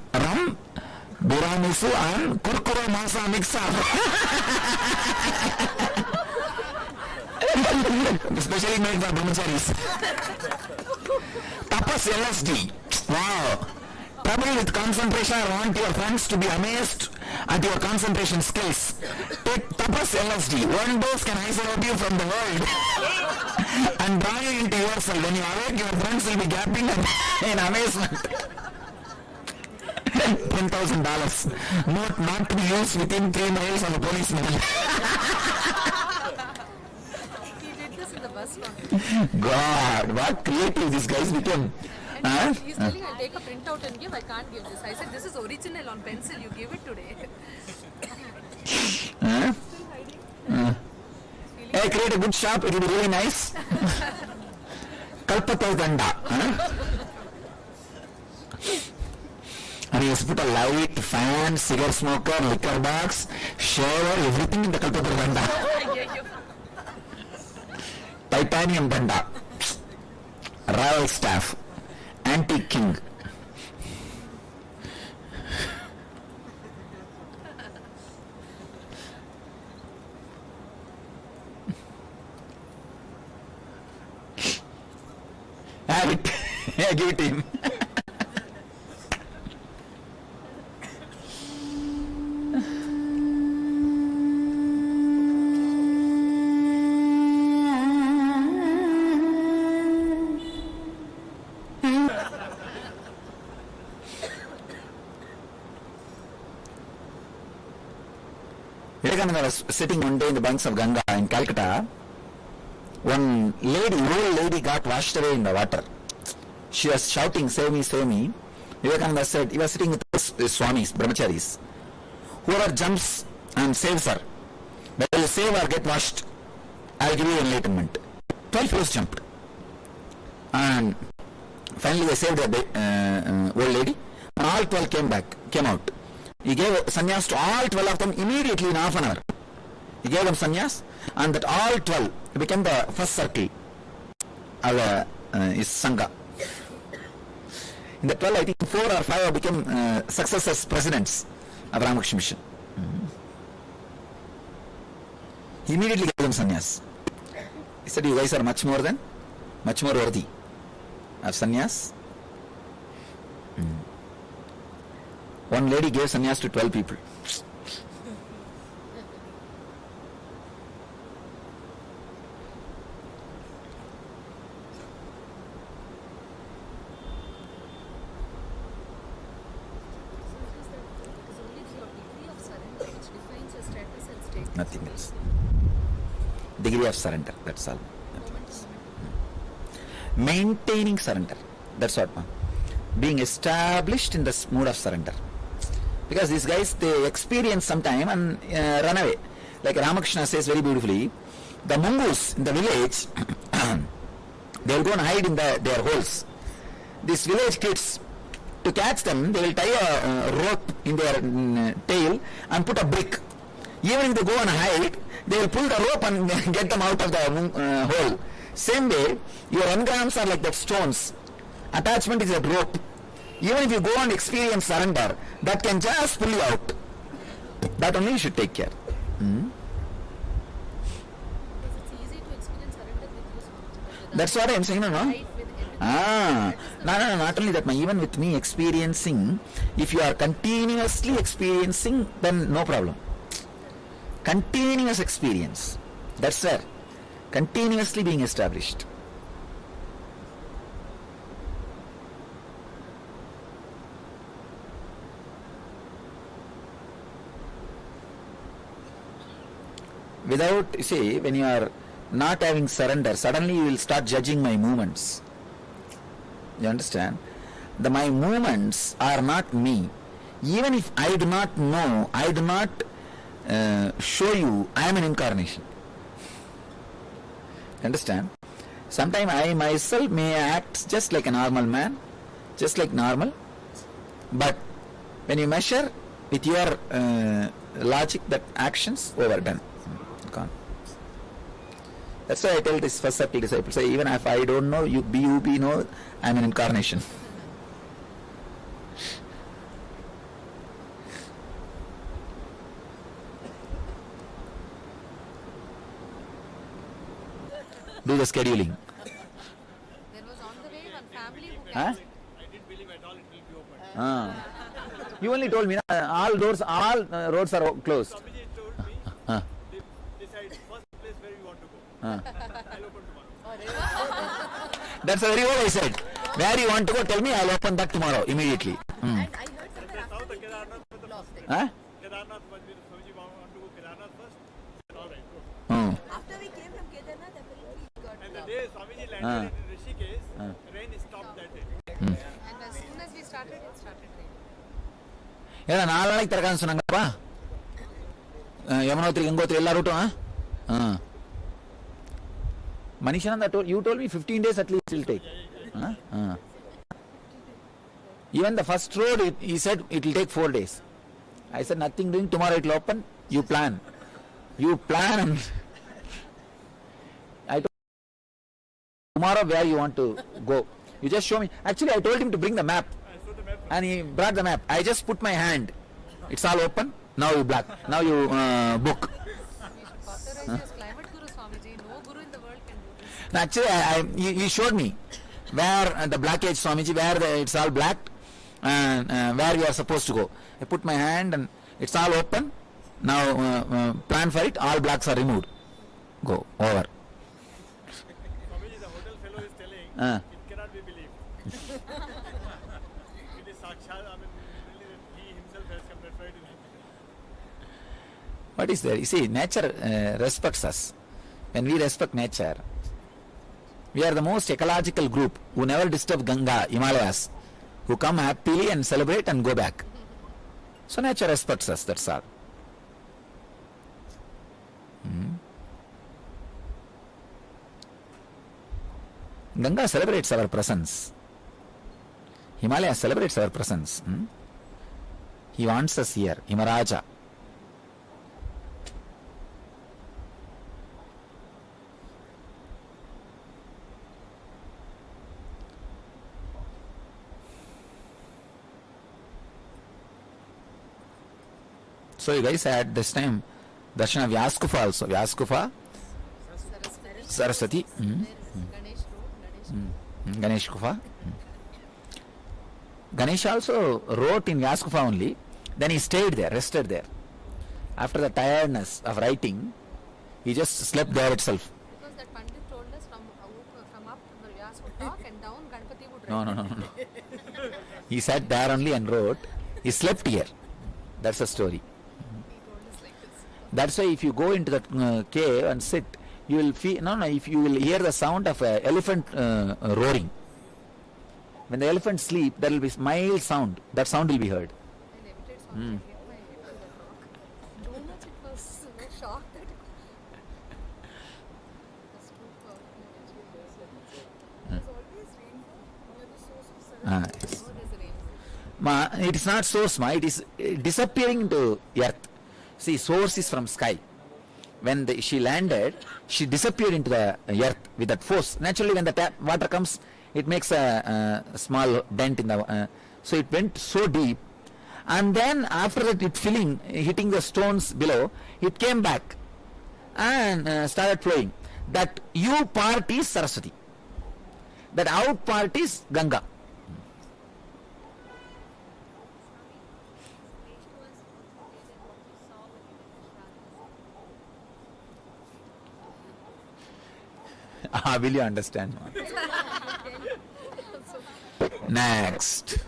biramisu and kurkure masa mix up. Especially made for brahmacharis. Tapas LSD. Wow. Trouble with concentration. I want your friends to be amazed at your concentration skills. Take Tapas LSD. 1 dose can isolate you from the world and draw you into yourself. When you awake, your friends will be gapping in amazement. $10,000. Note not to be used within 3 miles of a policeman. You did this in the bus God, what creative these guys became. And he's telling, I'll take a printout and give. I can't give this. I said, this is original on pencil. You give it today. Hey, create a good shop. It will be really nice. Kalpata Danda. And he has put a light, fan, cigar smoker, liquor box, shower, everything in the Kalpata Danda. Titanium Danda. Royal staff. Antique king. Have it. Yeah, give it to him. Vivekananda was sitting one day in the banks of Ganga in Calcutta. One lady, old lady, got washed away in the water. She was shouting, save me, save me. Vivekananda said, he was sitting with the Swamis, Brahmacharis. Whoever jumps and saves her, whether you save or get washed, I'll give you enlightenment. 12 fellows jumped. And finally they saved the old lady. And all 12 came out. He gave sannyas to all 12 of them immediately in half an hour. He gave them sannyas, and that all 12 became the first circle of his Sangha. In the 12, I think 4 or 5 became successors, presidents of Ramakrishna Mission. He immediately gave them sannyas. He said, you guys are much more worthy of sannyas. One lady gave sannyas to 12 people. Nothing else. Degree of surrender, that's all. Maintaining surrender, that's what. Being established in this mood of surrender. Because these guys, they experience sometime and run away. Like Ramakrishna says very beautifully, the mongoose in the village, they will go and hide in their holes. These village kids, to catch them, they will tie a rope in their tail and put a brick. Even if they go and hide, they will pull the rope and get them out of the hole. Same way, your engrams are like that stones. Attachment is that rope. Even if you go and experience surrender, that can just pull you out. That only you should take care. That's what I am saying, no? No, not only that, even with me experiencing, if you are continuously experiencing, then no problem. Continuous experience. That's where. Continuously being established. Without, you see, when you are not having surrender, suddenly you will start judging my movements. You understand? My movements are not me. Even if I do not know, I do not show you, I am an incarnation. Understand? Sometimes I myself may act just like a normal man, just like normal, but when you measure with your logic, that actions overdone. Gone. That's why I tell this first circle disciples, say, even if I don't know, you be know, I am an incarnation. Do the scheduling. There was on the way one family who Huh? I didn't believe at all it will be open. You only told me, all doors, all roads are closed. Swamiji told me, decide first place where you want to go. I'll open tomorrow. That's the very word I said. Where you want to go, tell me, I'll open that tomorrow, immediately. and I heard somewhere South after of Kedarnath, lost it. Huh? Kedarnath, Swamiji want to go Kedarnath first. All right, go. Hmm. After we came from Kedarnath, apparently we got And the Ah. And as soon as we started, it started raining. ஏன்னா 4 நாளைக்கு திறக்கான்னு சொன்னாங்கப்பா. யமுனோத்ரி, கங்கோத்ரி எல்லா ரூட்டும். Manishananda, you told me 15 days at least it will take. Even the first road, he said it will take 4 days. I said nothing doing, tomorrow it will open. You plan. And I told tomorrow where you want to go. You just show me. Actually, I told him to bring the map. And he brought the map. I just put my hand. It's all open. Now you black. Now you book. We should authorize as climate guru, Swamiji. No guru in the world can do this. No, actually, he showed me where the blackage, Swamiji, where it's all black and where we are supposed to go. I put my hand and it's all open. Now plan for it. All blacks are removed. Go over. Swamiji, the hotel fellow is telling it cannot be believed. It is Sakshat, I mean, really, he himself has come that right in him. What is there? You see, nature respects us. When we respect nature, we are the most ecological group who never disturb Ganga, Himalayas, who come happily and celebrate and go back. So nature respects us, that's all. Ganga celebrates our presence. Himalaya celebrates our presence. He wants us here, Himaraja. So you guys had this time darshan of Vyaskufa also. Vyaskufa, Saraswati, Ganesh wrote, Ganesh Kufa. Ganesh also wrote in Vyaskufa only. Then he stayed there, rested there. After the tiredness of writing, he just slept there itself. Because that Pandit told us from up Vyas would talk and down Ganpati would write. No. He sat there only and wrote. He slept here. That's the story. He told us like this. That's why if you go into that cave and sit, you will feel, if you will hear the sound of an elephant roaring. When the elephant sleep, there will be mild sound. That sound will be heard. I limited Swamiji, hit my head to the rock. Too much it was shocked that it was too powerful. There's always rainfall near the source of Saraswati. Yes. Oh, there's rainfall. It is not so small. It is disappearing into earth. See, source is from sky. When she landed, she disappeared into the earth with that force. Naturally, when the water comes, it makes a small dent in the. So it went so deep, and then after that, it hitting the stones below, it came back and started flowing. That U part is Saraswati. That out part is Ganga. Will you understand? Next.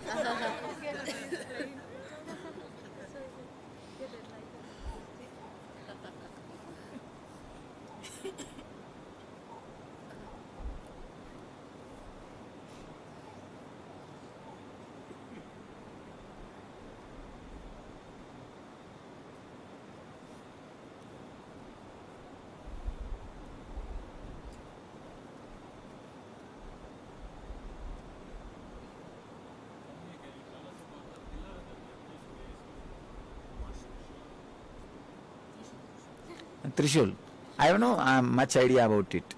Trishul. I don't know much idea about it,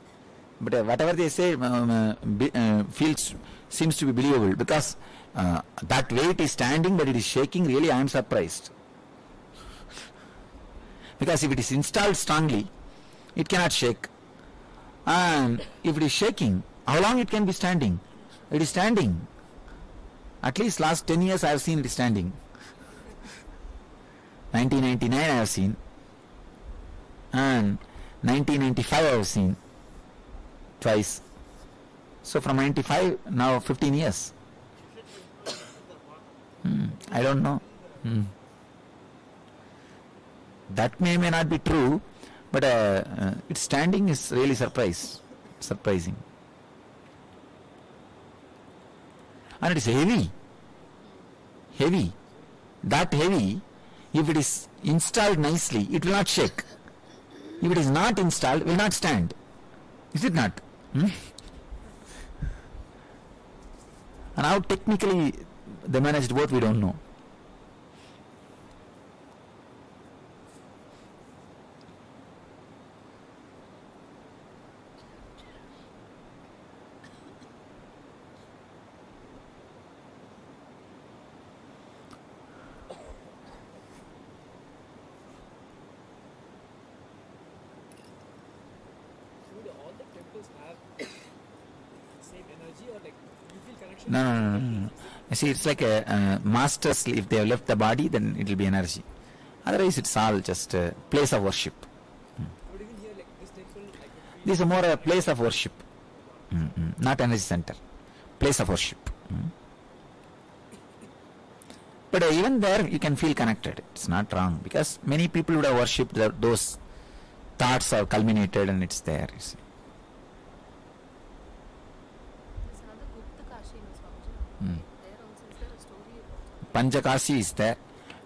but whatever they say seems to be believable, because that way it is standing but it is shaking. Really, I am surprised, because if it is installed strongly, it cannot shake, and if it is shaking, how long it can be standing? It is standing. At least last 10 years I have seen it standing. 1999 I have seen. And 1995 I have seen twice. So from 95 now 15 years. I don't know. That may not be true, but its standing is really surprising. and it is heavy. Heavy. That heavy, if it is installed nicely, it will not shake. If it is not installed, it will not stand. Is it not? And how technically they managed both, we don't know. Do all the temples have same energy, or like you feel connection? No. You see, it's like a masters, if they have left the body, then it will be energy. Otherwise, it's all just a place of worship. But even here, like this temple, I could feel. This is more a place of worship. Not energy center. Place of worship. But even there, you can feel connected. It's not wrong, because many people would have worshipped those thoughts are culminated and it's there. You see. There's another Gupta Kashi in Swamiji. There also, is there a story about Panchakashi is there.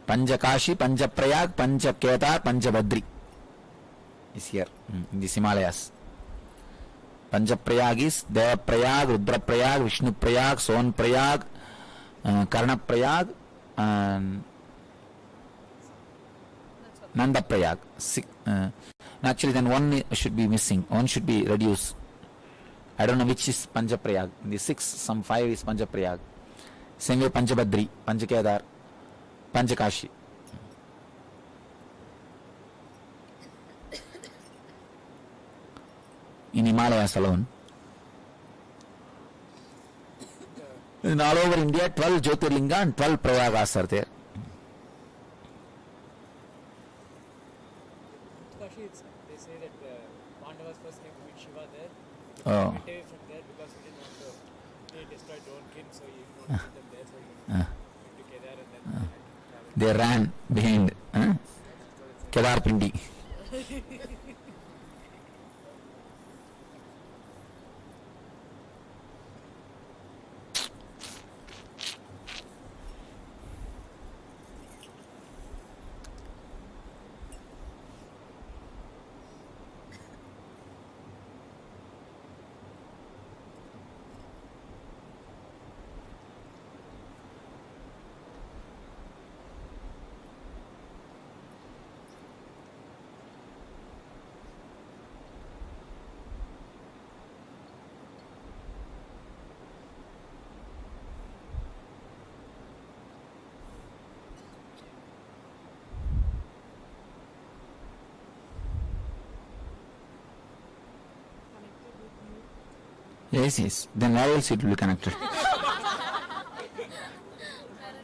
Panchakashi, Panchaprayag, Panchakedar, Panchabadri is here in the Himalayas. Panchaprayag is Devaprayag, Rudraprayag, Vishnuprayag, Sonprayag, Karnaprayag, and Nandaprayag. Actually, then one should be missing. One should be reduced. I don't know which is Panchaprayag. In the 6, some 5 is Panchaprayag. Same way Panchabadri, Panchakedar, Panchakashi. In Himalayas alone. In all over India, 12 Jyotirlinga and 12 Prayagas are there. Kashi, they say that Pandavas first came to meet Shiva there. Oh. Went away from there because he didn't want to destroy their own kin, so he didn't want to meet them there, so he went to Kedar and then They ran behind Kedar Pindi. Yes. Then why else it will be connected?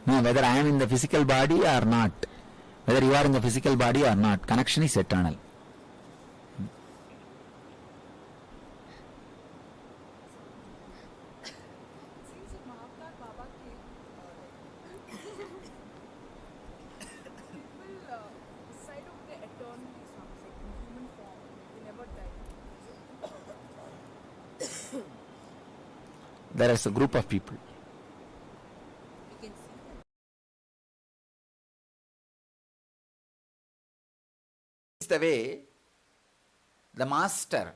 No, whether I am in the physical body or not, whether you are in the physical body or not, connection is eternal. Seems that Mahavkar Baba came, people decide of the eternal something in human form. They never die. There is a group of people. We can see that. This is the way the master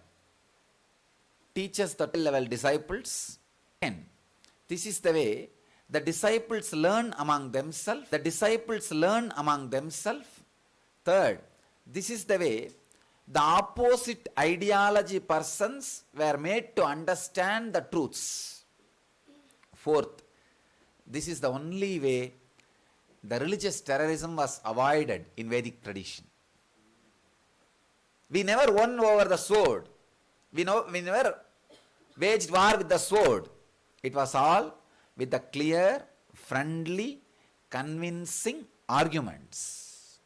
teaches the level disciples. And this is the way the disciples learn among themselves. The disciples learn among themselves. Third, this is the way the opposite ideology persons were made to understand the truths. Fourth, this is the only way the religious terrorism was avoided in Vedic tradition. We never won over the sword. We never waged war with the sword. It was all with the clear, friendly, convincing arguments.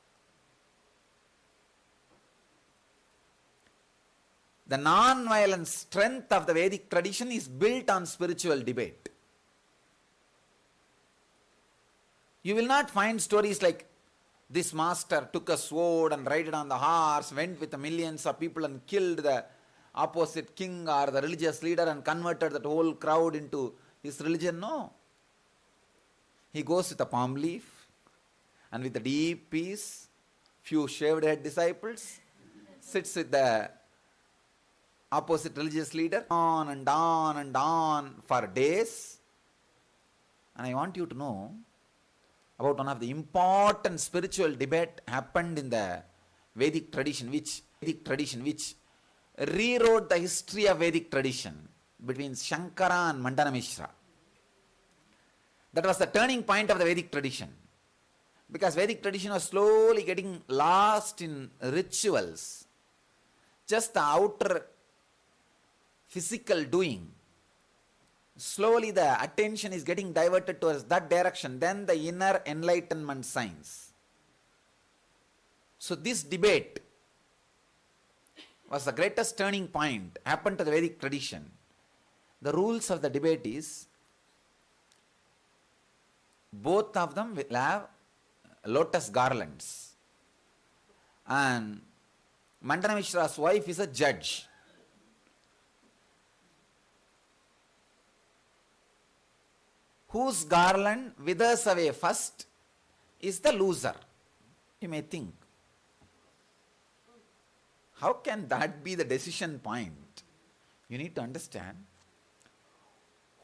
The non-violent strength of the Vedic tradition is built on spiritual debate. You will not find stories like this master took a sword and rode on the horse, went with the millions of people and killed the opposite king or the religious leader and converted that whole crowd into his religion. No. He goes with a palm leaf and with a deep peace, few shaved head disciples, sits with the opposite religious leader, on and on and on for days. And I want you to know about one of the important spiritual debate happened in the Vedic tradition, which rewrote the history of Vedic tradition between Shankara and Mandana Mishra. That was the turning point of the Vedic tradition, because Vedic tradition was slowly getting lost in rituals, just the outer physical doing. Slowly the attention is getting diverted towards that direction, then the inner enlightenment science. So this debate was the greatest turning point, happened to the Vedic tradition. The rules of the debate is, both of them will have lotus garlands, and Mandana Mishra's wife is a judge. Whose garland withers away first is the loser. You may think, how can that be the decision point? You need to understand,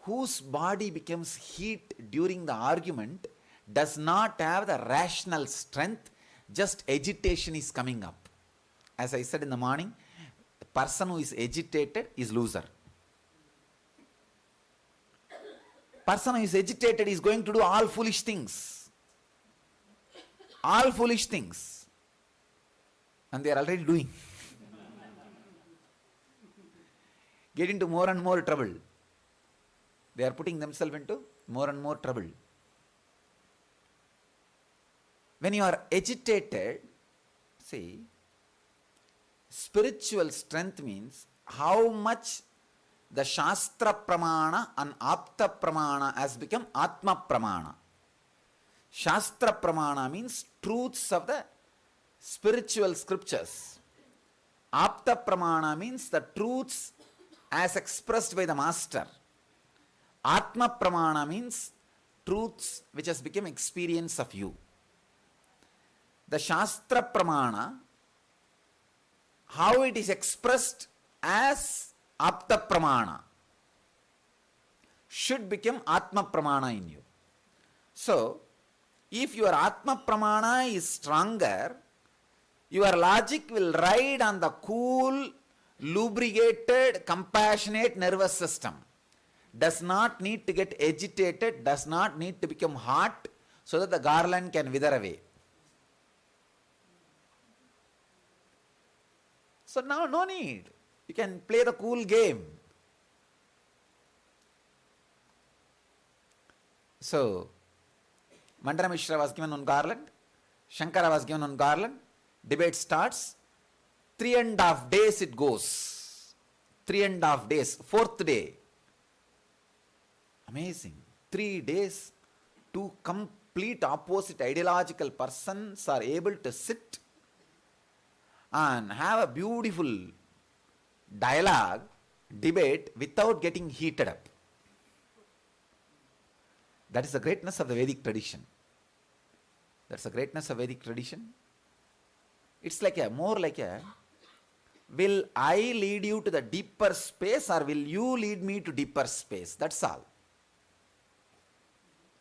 whose body becomes heat during the argument does not have the rational strength, just agitation is coming up. As I said in the morning, the person who is agitated is loser. Person who is agitated is going to do all foolish things. All foolish things. And they are already doing. Get into more and more trouble. They are putting themselves into more and more trouble. When you are agitated, see, spiritual strength means how much the Shastra Pramana and Apta Pramana has become Atma Pramana. Shastra Pramana means truths of the spiritual scriptures. Apta Pramana means the truths as expressed by the master. Atma Pramana means truths which has become experience of you. The Shastra Pramana, how it is expressed as Apta Pramana, should become Atma Pramana in you. So, if your Atma Pramana is stronger, your logic will ride on the cool, lubricated, compassionate nervous system. Does not need to get agitated, does not need to become hot, so that the garland can wither away. So now no need. You can play the cool game. So, Mandana Mishra was given one garland, Shankara was given one garland, debate starts, 3.5 days it goes. 3.5 days, fourth day. Amazing. 3 days, two complete opposite ideological persons are able to sit and have a beautiful dialogue, debate without getting heated up. That is the greatness of the Vedic tradition. That's the greatness of Vedic tradition. It's like more like will I lead you to the deeper space or will you lead me to deeper space? That's all.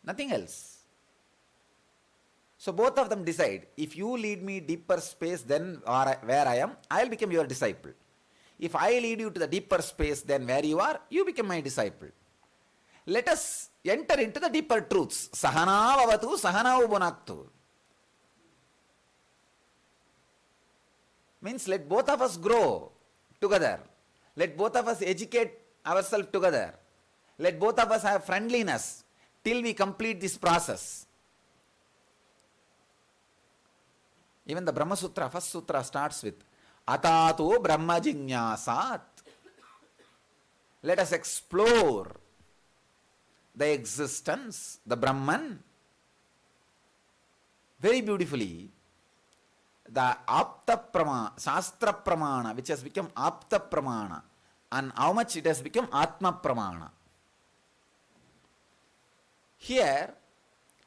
Nothing else. So both of them decide, if you lead me deeper space than where I am, I'll become your disciple. If I lead you to the deeper space than where you are, you become my disciple. Let us enter into the deeper truths. Sahana vavatu, sahana ubunaktu. Means let both of us grow together. Let both of us educate ourselves together. Let both of us have friendliness till we complete this process. Even the Brahma Sutra, first sutra starts with Atato Brahma Jinyasat. Let us explore the existence, the Brahman. Very beautifully, the Apta Pramana, Shastra Pramana, which has become Apta Pramana, and how much it has become Atma Pramana. Here,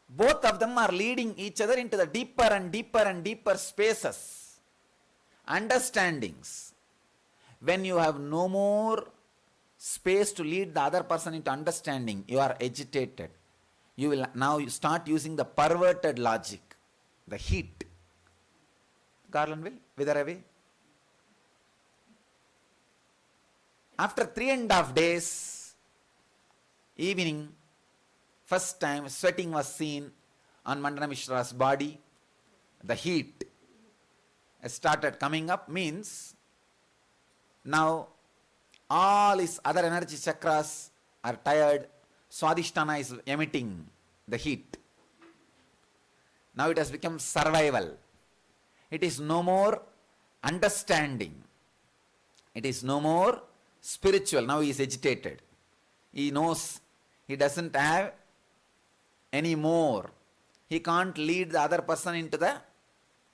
Both of them are leading each other into the deeper and deeper and deeper spaces, understandings. When you have no more space to lead the other person into understanding, you are agitated. You will now start using the perverted logic, the heat. Garland will wither away. After 3.5 days, evening, first time sweating was seen on Mandana Mishra's body. The heat started coming up, means now all his other energy chakras are tired. Swadhisthana is emitting the heat. Now it has become survival. It is no more understanding. It is no more spiritual. Now he is agitated. He knows he doesn't have any more. He can't lead the other person into the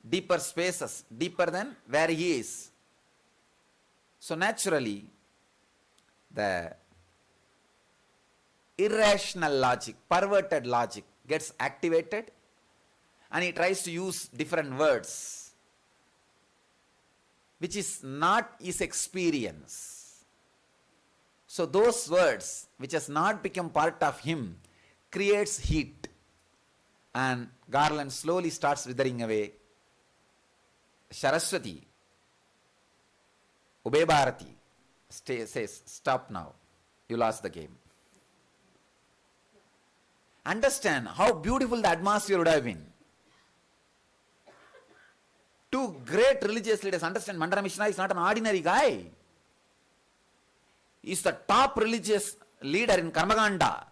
deeper spaces, deeper than where he is. So naturally, the irrational logic, perverted logic gets activated, and he tries to use different words, which is not his experience. So those words, which has not become part of him, creates heat, and garland slowly starts withering away. Saraswati, Ubay Bharati, says, stop now, you lost the game. Understand how beautiful the atmosphere would have been. Two great religious leaders. Understand, Mandana Mishra is not an ordinary guy. He is the top religious leader in Karmaganda.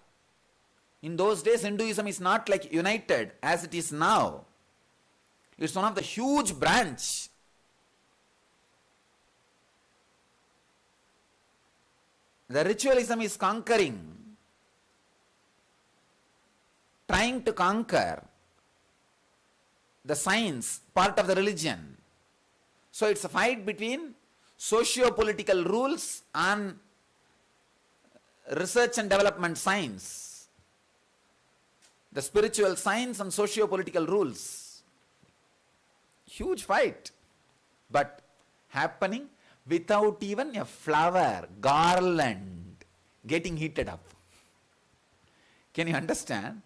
In those days, Hinduism is not like united as it is now. It's one of the huge branch. The ritualism is conquering, trying to conquer the science part of the religion. So it's a fight between socio-political rules and research and development science. The spiritual science and socio-political rules. Huge fight. But happening without even a flower, garland getting heated up. Can you understand?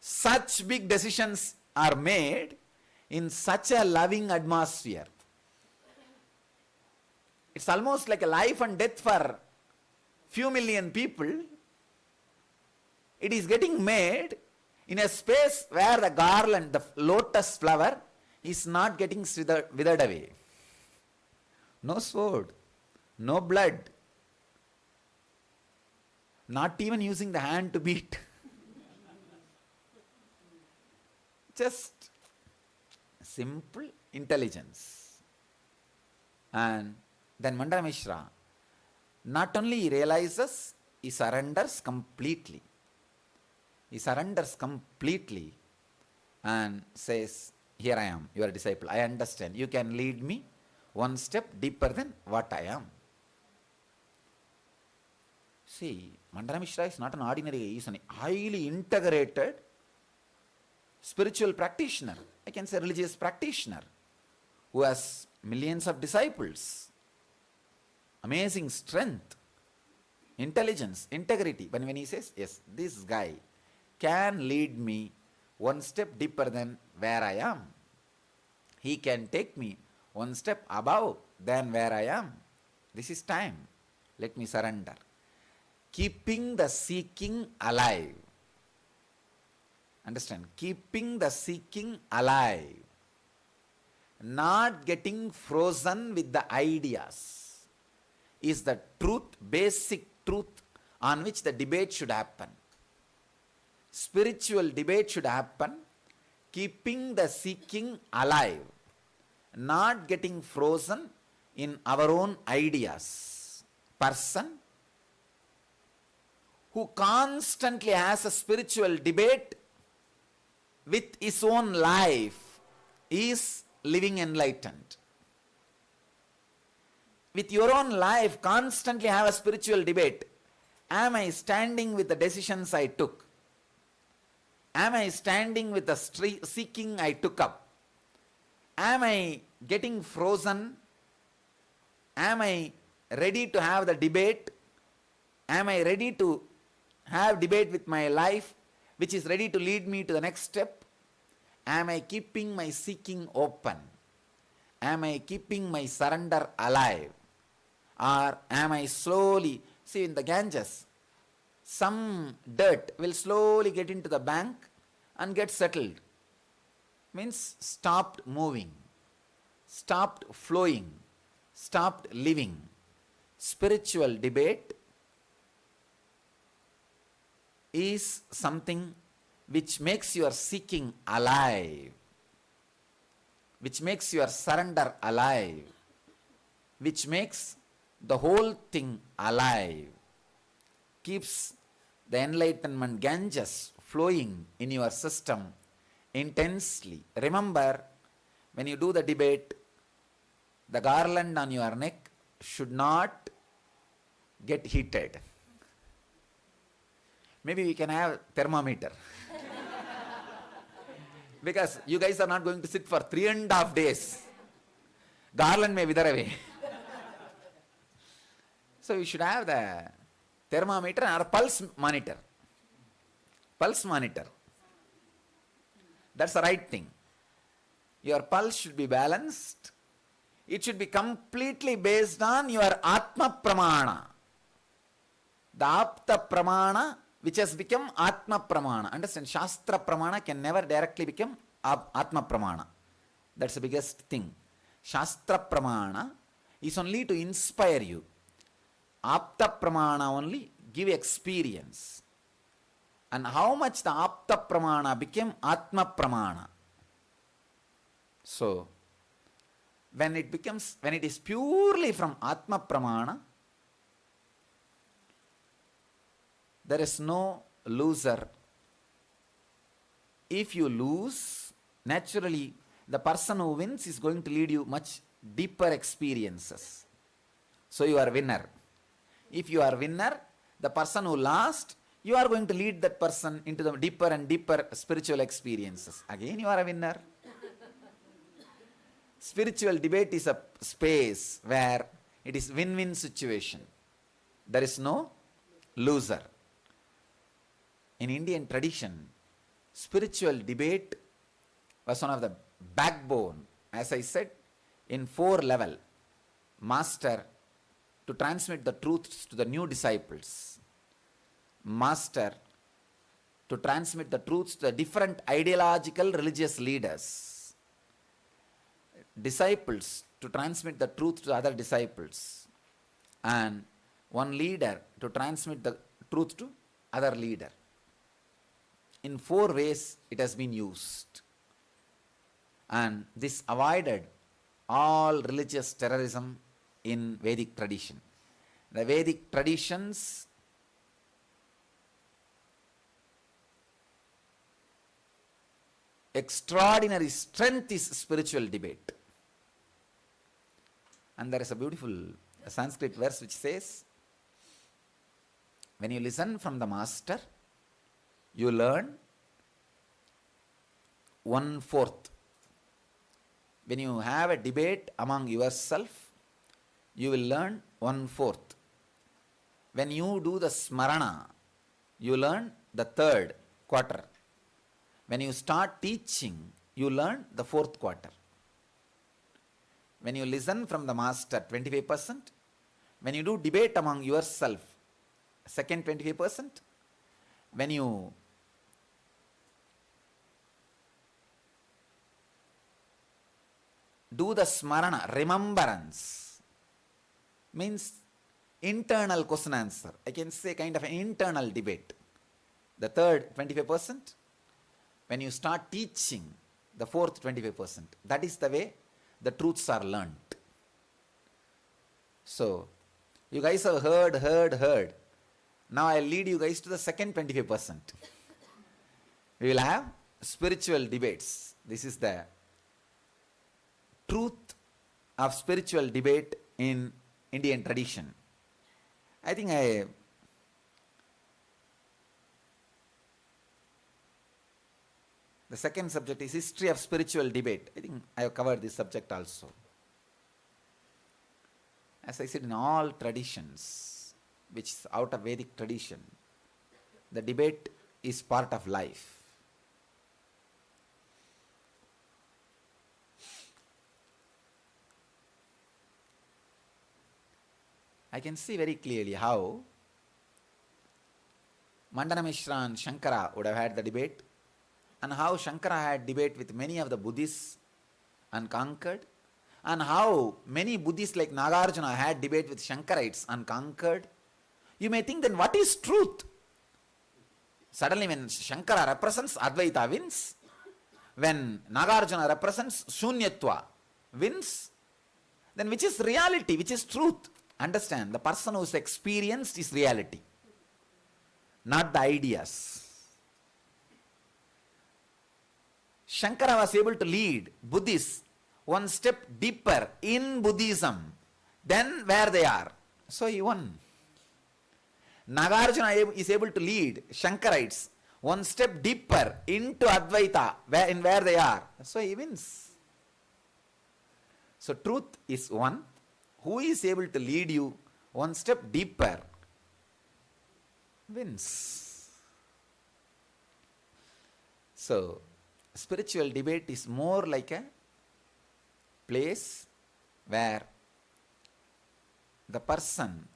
Such big decisions are made in such a loving atmosphere. It's almost like a life and death for few million people. It is getting made in a space where the garland, the lotus flower, is not getting withered away. No sword, no blood, not even using the hand to beat. Just simple intelligence. And then Mandana Mishra, not only he realizes, he surrenders completely. He surrenders completely and says, here I am, your disciple. I understand. You can lead me one step deeper than what I am. See, Mandana Mishra is not an ordinary, he is an highly integrated spiritual practitioner. I can say religious practitioner who has millions of disciples. Amazing strength, intelligence, integrity. But when he says, yes, this guy can lead me one step deeper than where I am. He can take me one step above than where I am. This is time. Let me surrender. Keeping the seeking alive. Understand? Keeping the seeking alive. Not getting frozen with the ideas is the truth, basic truth on which the debate should happen. Spiritual debate should happen. Keeping the seeking alive. Not getting frozen in our own ideas. Person who constantly has a spiritual debate with his own life is living enlightened. With your own life, constantly have a spiritual debate. Am I standing with the decisions I took? Am I standing with the seeking I took up? Am I getting frozen? Am I ready to have the debate? Am I ready to have debate with my life, which is ready to lead me to the next step? Am I keeping my seeking open? Am I keeping my surrender alive? Or am I slowly, see in the Ganges, some dirt will slowly get into the bank and get settled. Means stopped moving, stopped flowing, stopped living. Spiritual debate is something which makes your seeking alive, which makes your surrender alive, which makes the whole thing alive, keeps the enlightenment Ganges flowing in your system intensely. Remember, when you do the debate, the garland on your neck should not get heated. Maybe we can have thermometer. Because you guys are not going to sit for 3.5 days. Garland may wither away. So you should have the thermometer or pulse monitor. Pulse monitor. That's the right thing. Your pulse should be balanced. It should be completely based on your Atma Pramana. The Apta Pramana, which has become Atma Pramana. Understand? Shastra Pramana can never directly become Atma Pramana. That's the biggest thing. Shastra Pramana is only to inspire you. Apta Pramana only give experience. And how much the Apta Pramana became Atma Pramana. So, when it is purely from Atma Pramana, there is no loser. If you lose, naturally, the person who wins is going to lead you much deeper experiences. So you are winner. If you are winner, the person who lost, you are going to lead that person into the deeper and deeper spiritual experiences. Again, you are a winner. Spiritual debate is a space where it is win-win situation. There is no loser. In Indian tradition, spiritual debate was one of the backbone, as I said, in 4 level. Master to transmit the truths to the new disciples. Master to transmit the truths to the different ideological religious leaders. Disciples to transmit the truth to other disciples. And one leader to transmit the truth to other leader. In 4 ways it has been used. And this avoided all religious terrorism in Vedic tradition. The Vedic traditions extraordinary strength is spiritual debate. And there is a beautiful Sanskrit verse which says, when you listen from the master, you learn 1/4. When you have a debate among yourself, you will learn 1/4. When you do the smarana, you learn the 3rd quarter. When you start teaching, you learn the 4th quarter. When you listen from the master, 25%. When you do debate among yourself, second 25%. When you do the smarana, remembrance, means internal question answer. I can say kind of an internal debate. The 3rd 25%. When you start teaching, the 4th 25%. That is the way the truths are learnt. So, you guys have heard. Now I'll lead you guys to the second 25%. We will have spiritual debates. This is the truth of spiritual debate in Indian tradition. I think The second subject is history of spiritual debate. I think I have covered this subject also. As I said, in all traditions, which is out of Vedic tradition, the debate is part of life. I can see very clearly how Mandana Mishra and Shankara would have had the debate, and how Shankara had debate with many of the Buddhists and conquered, and how many Buddhists like Nagarjuna had debate with Shankarites and conquered. You may think, then what is truth? Suddenly when Shankara represents, Advaita wins. When Nagarjuna represents, Shunyatva wins. Then which is reality, which is truth? Understand, the person who is experienced is reality, not the ideas. Shankara was able to lead Buddhists one step deeper in Buddhism than where they are. So he won. Nagarjuna is able to lead Shankarites one step deeper into Advaita where they are. So he wins. So truth is one. Who is able to lead you one step deeper wins. So spiritual debate is more like a place where the person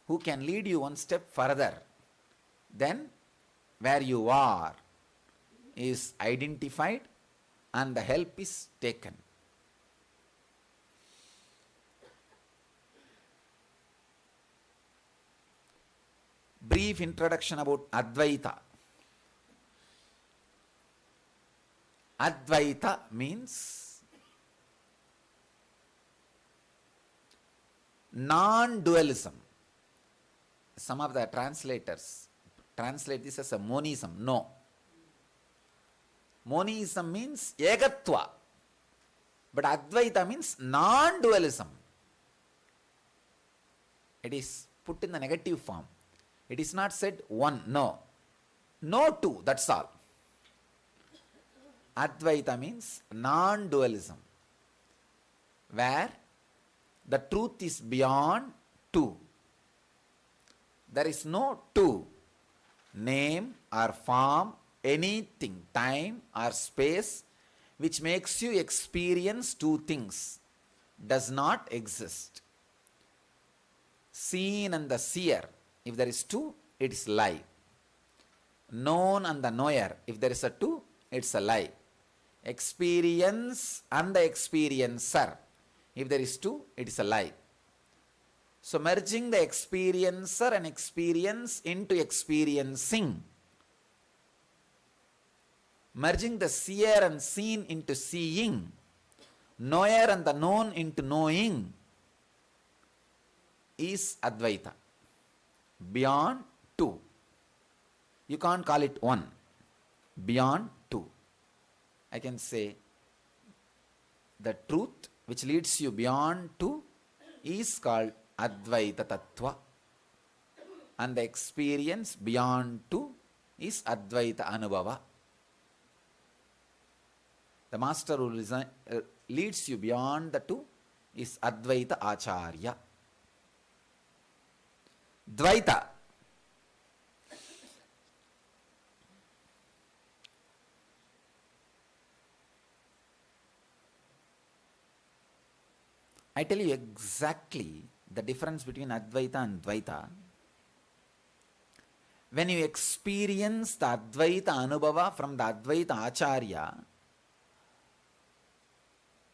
who can lead you one step further than where you are is identified and the help is taken. Brief introduction about Advaita. Advaita means non-dualism. Some of the translators translate this as a monism. No. Monism means egatva. But Advaita means non-dualism. It is put in the negative form. It is not said one, no. No two, that's all. Advaita means non-dualism, where the truth is beyond two. There is no two, name or form, anything, time or space, which makes you experience two things, does not exist. Seen and the seer, if there is two, it is lie. Known and the knower, if there is a two, it's a lie. Experience and the experiencer, if there is two, it is a lie. So merging the experiencer and experience into experiencing, merging the seer and seen into seeing, knower and the known into knowing, is Advaita. Beyond two. You can't call it one. Beyond two. I can say the truth which leads you beyond two is called Advaita Tattva, and the experience beyond two is Advaita Anubhava. The master who leads you beyond the two is Advaita Acharya. Dvaita. I tell you exactly the difference between Advaita and Dvaita. When you experience the Advaita Anubhava from the Advaita Acharya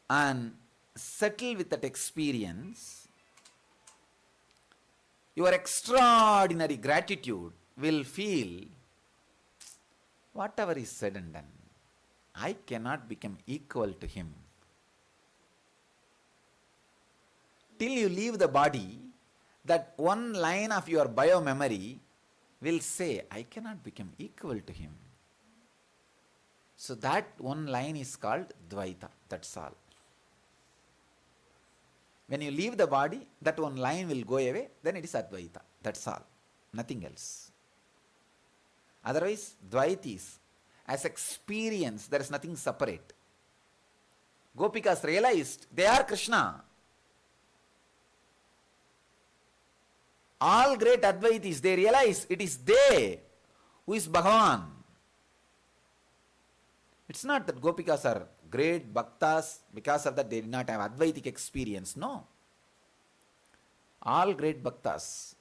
and settle with that experience, your extraordinary gratitude will feel, whatever is said and done, I cannot become equal to him. Till you leave the body, that one line of your bio-memory will say, I cannot become equal to him. So that one line is called Dvaita, that's all. When you leave the body, that one line will go away, then it is Advaita, that's all, nothing else. Otherwise, Dvaitis, as experience, there is nothing separate. Gopikas realized they are Krishna. All great Advaitis, they realize it is they who is Bhagavan. It's not that Gopikas are great Bhaktas, because of that they did not have Advaitic experience. No. All great Bhaktas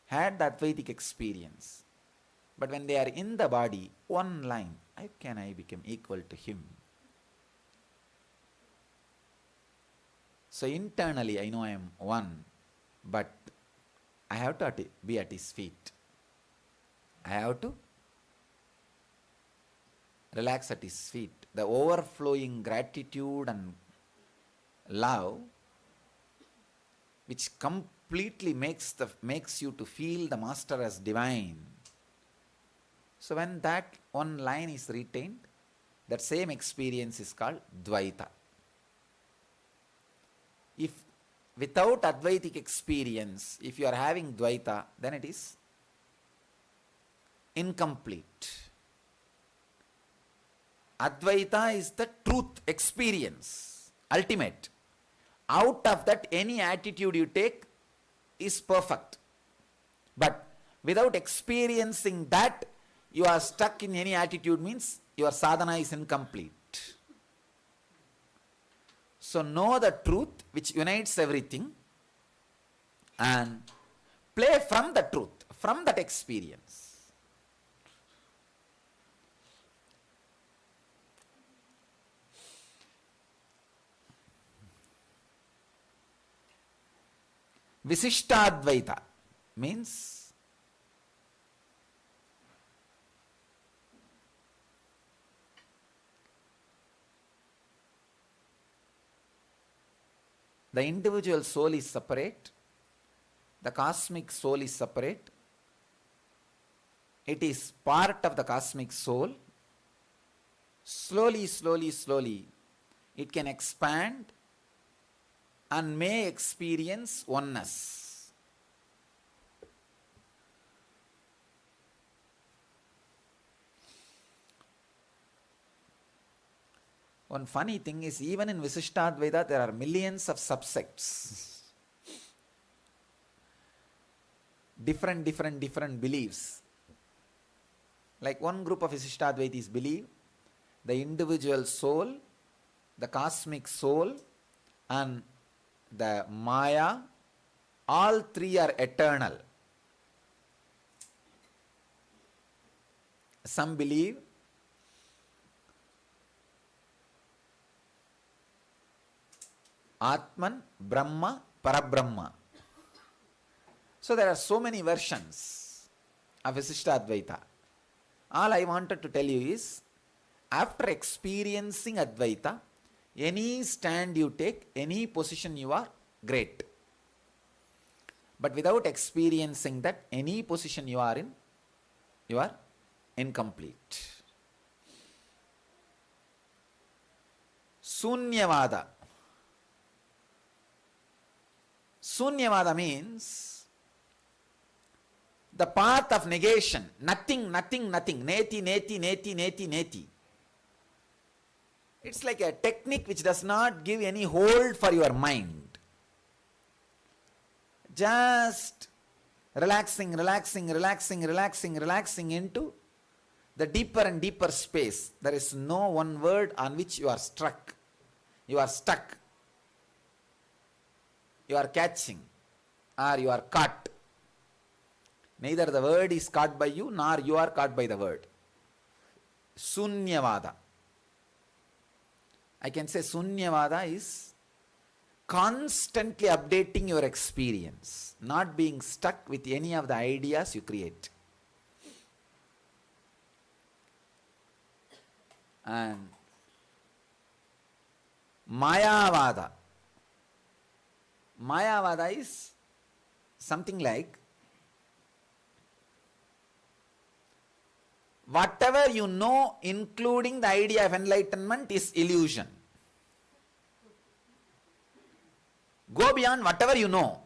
had the Advaitic experience. But when they are in the body, one line, how can I become equal to him? So internally I know I am one, but I have to be at his feet. I have to relax at his feet. The overflowing gratitude and love which completely makes you to feel the master as divine. So when that one line is retained, that same experience is called Dvaita. If without Advaitic experience, if you are having Dvaita, then it is incomplete. Advaita is the truth experience, ultimate. Out of that, any attitude you take is perfect. But without experiencing that, you are stuck in any attitude, means your sadhana is incomplete. So know the truth which unites everything and play from the truth, from that experience. Visishtadvaita means the individual soul is separate, the cosmic soul is separate, it is part of the cosmic soul. Slowly, slowly, slowly, it can expand and may experience oneness. One funny thing is, even in Visishtadvaita, there are millions of subsects. Different beliefs. Like one group of Visishtadvaitis believe the individual soul, the cosmic soul, and the Maya, all three are eternal. Some believe Atman, Brahma, Parabrahma. So there are so many versions of Visishtadvaita. All I wanted to tell you is, after experiencing Advaita, any stand you take, any position you are, great. But without experiencing that, any position you are in, you are incomplete. Sunyavada. Sunyavada means the path of negation. Nothing. Neti. It's like a technique which does not give any hold for your mind. Just relaxing into the deeper and deeper space. There is no one word on which you are struck. You are stuck. You are catching or you are caught. Neither the word is caught by you nor you are caught by the word. Sunyavada. I can say Sunyavada is constantly updating your experience, not being stuck with any of the ideas you create. And Mayavada. Mayavada is something like, whatever you know, including the idea of enlightenment, is illusion. Go beyond whatever you know.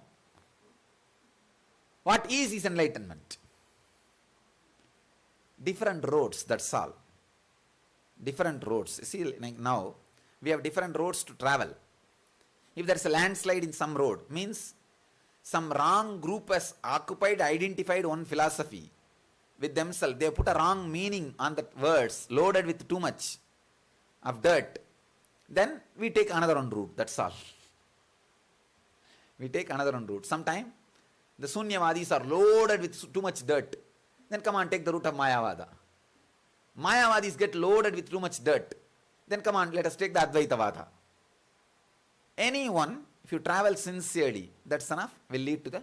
What is enlightenment? Different roads, that's all. different roads. See, like now we have different roads to travel. If there is a landslide in some road, means some wrong group has occupied, identified one philosophy with themselves. They put a wrong meaning on the words, loaded with too much of dirt. Then we take another one route, that's all. We take another one route. Sometime the Sunyavadis are loaded with too much dirt. Then come on, take the route of Mayavada. Mayavadis get loaded with too much dirt. Then come on, let us take the Advaitavada. Anyone, if you travel sincerely, that's enough, will lead to the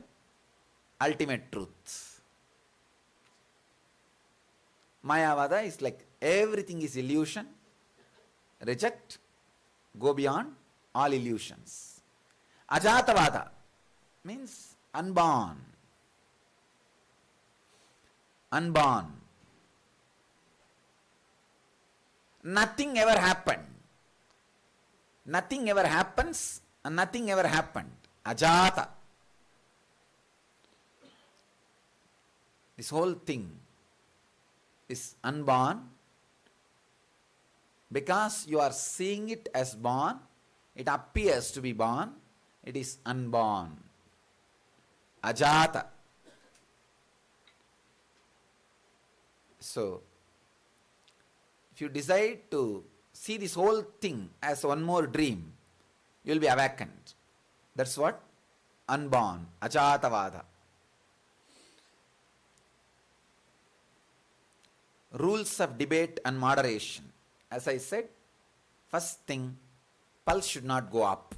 ultimate truth. Mayavada is like everything is illusion. Reject, go beyond all illusions. Ajatavada means unborn. Unborn. Nothing ever happened. Nothing ever happens and nothing ever happened. Ajata. This whole thing is unborn. Because you are seeing it as born, it appears to be born, it is unborn. Ajata. So, if you decide to see this whole thing as one more dream, you will be awakened. That's what? Unborn. Ajatavada. Rules of debate and moderation. As I said, first thing, pulse should not go up.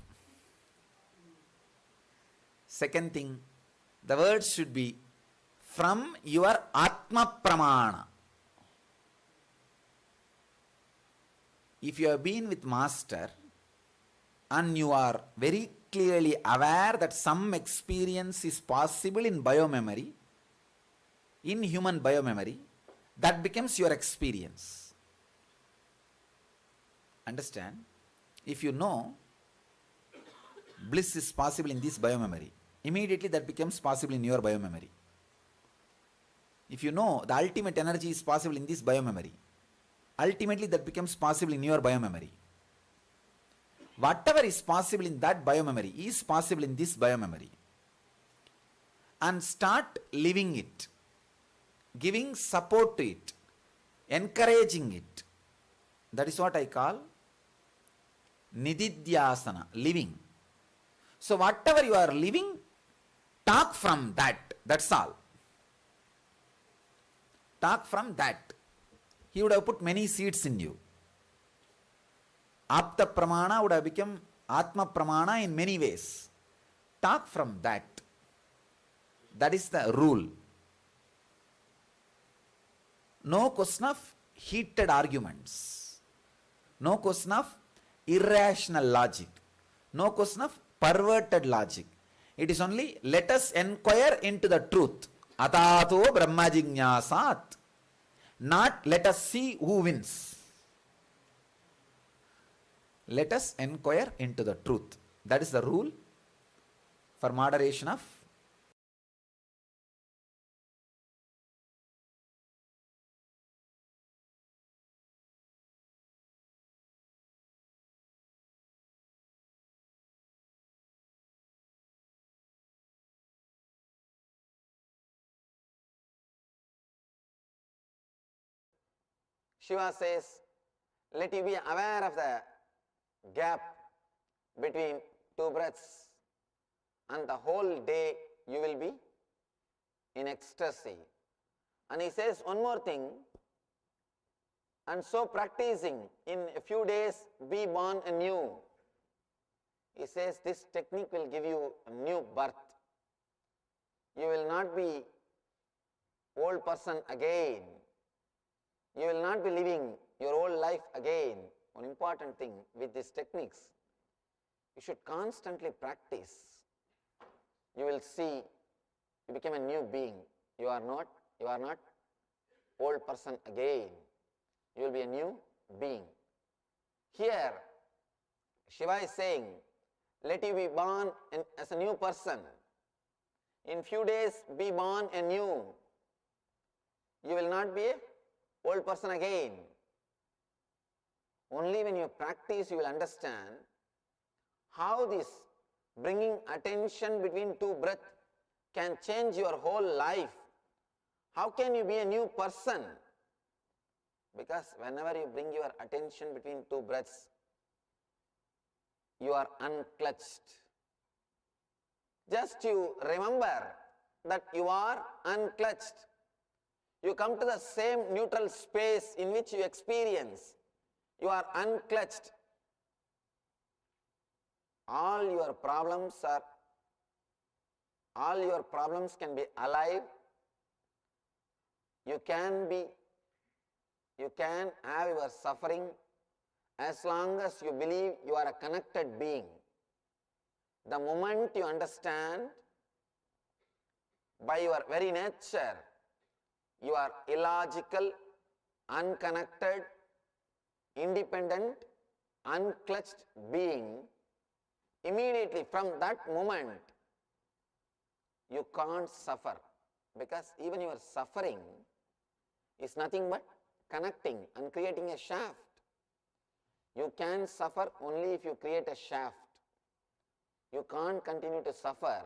Second thing, the words should be from your Atma Pramana. If you have been with Master and you are very clearly aware that some experience is possible in biomemory, in human biomemory, that becomes your experience. Understand? If you know bliss is possible in this biomemory, immediately that becomes possible in your biomemory. If you know the ultimate energy is possible in this biomemory, ultimately that becomes possible in your biomemory. Whatever is possible in that biomemory is possible in this biomemory. And start living it, giving support to it, encouraging it. That is what I call Nididhyasana, living. So whatever you are living, talk from that. That's all. Talk from that. He would have put many seeds in you. Apta Pramana would have become Atma Pramana in many ways. Talk from that. That is the rule. No question of heated arguments. No question of irrational logic. No question of perverted logic. It is only let us inquire into the truth. Atato Brahma Jignasat. Not let us see who wins. Let us inquire into the truth. That is the rule for moderation of Shiva says, let you be aware of the gap between two breaths, and the whole day you will be in ecstasy. And he says one more thing, and so practicing, in a few days be born anew. He says this technique will give you a new birth. You will not be old person again. You will not be living your old life again. One important thing with these techniques, you should constantly practice. You will see you become a new being. You are not old person again. You will be a new being. Here, Shiva is saying, let you be born as a new person. In few days, be born anew. You will not be a old person again. Only when you practice you will understand how this bringing attention between two breaths can change your whole life. How can you be a new person? Because whenever you bring your attention between two breaths, you are unclutched. Just you remember that you are unclutched. You come to the same neutral space in which you experience. You are unclutched. All your problems can be alive. You can have your suffering as long as you believe you are a connected being. The moment you understand by your very nature you are illogical, unconnected, independent, unclutched being, immediately from that moment you can't suffer, because even your suffering is nothing but connecting and creating a shaft. You can suffer only if you create a shaft. You can't continue to suffer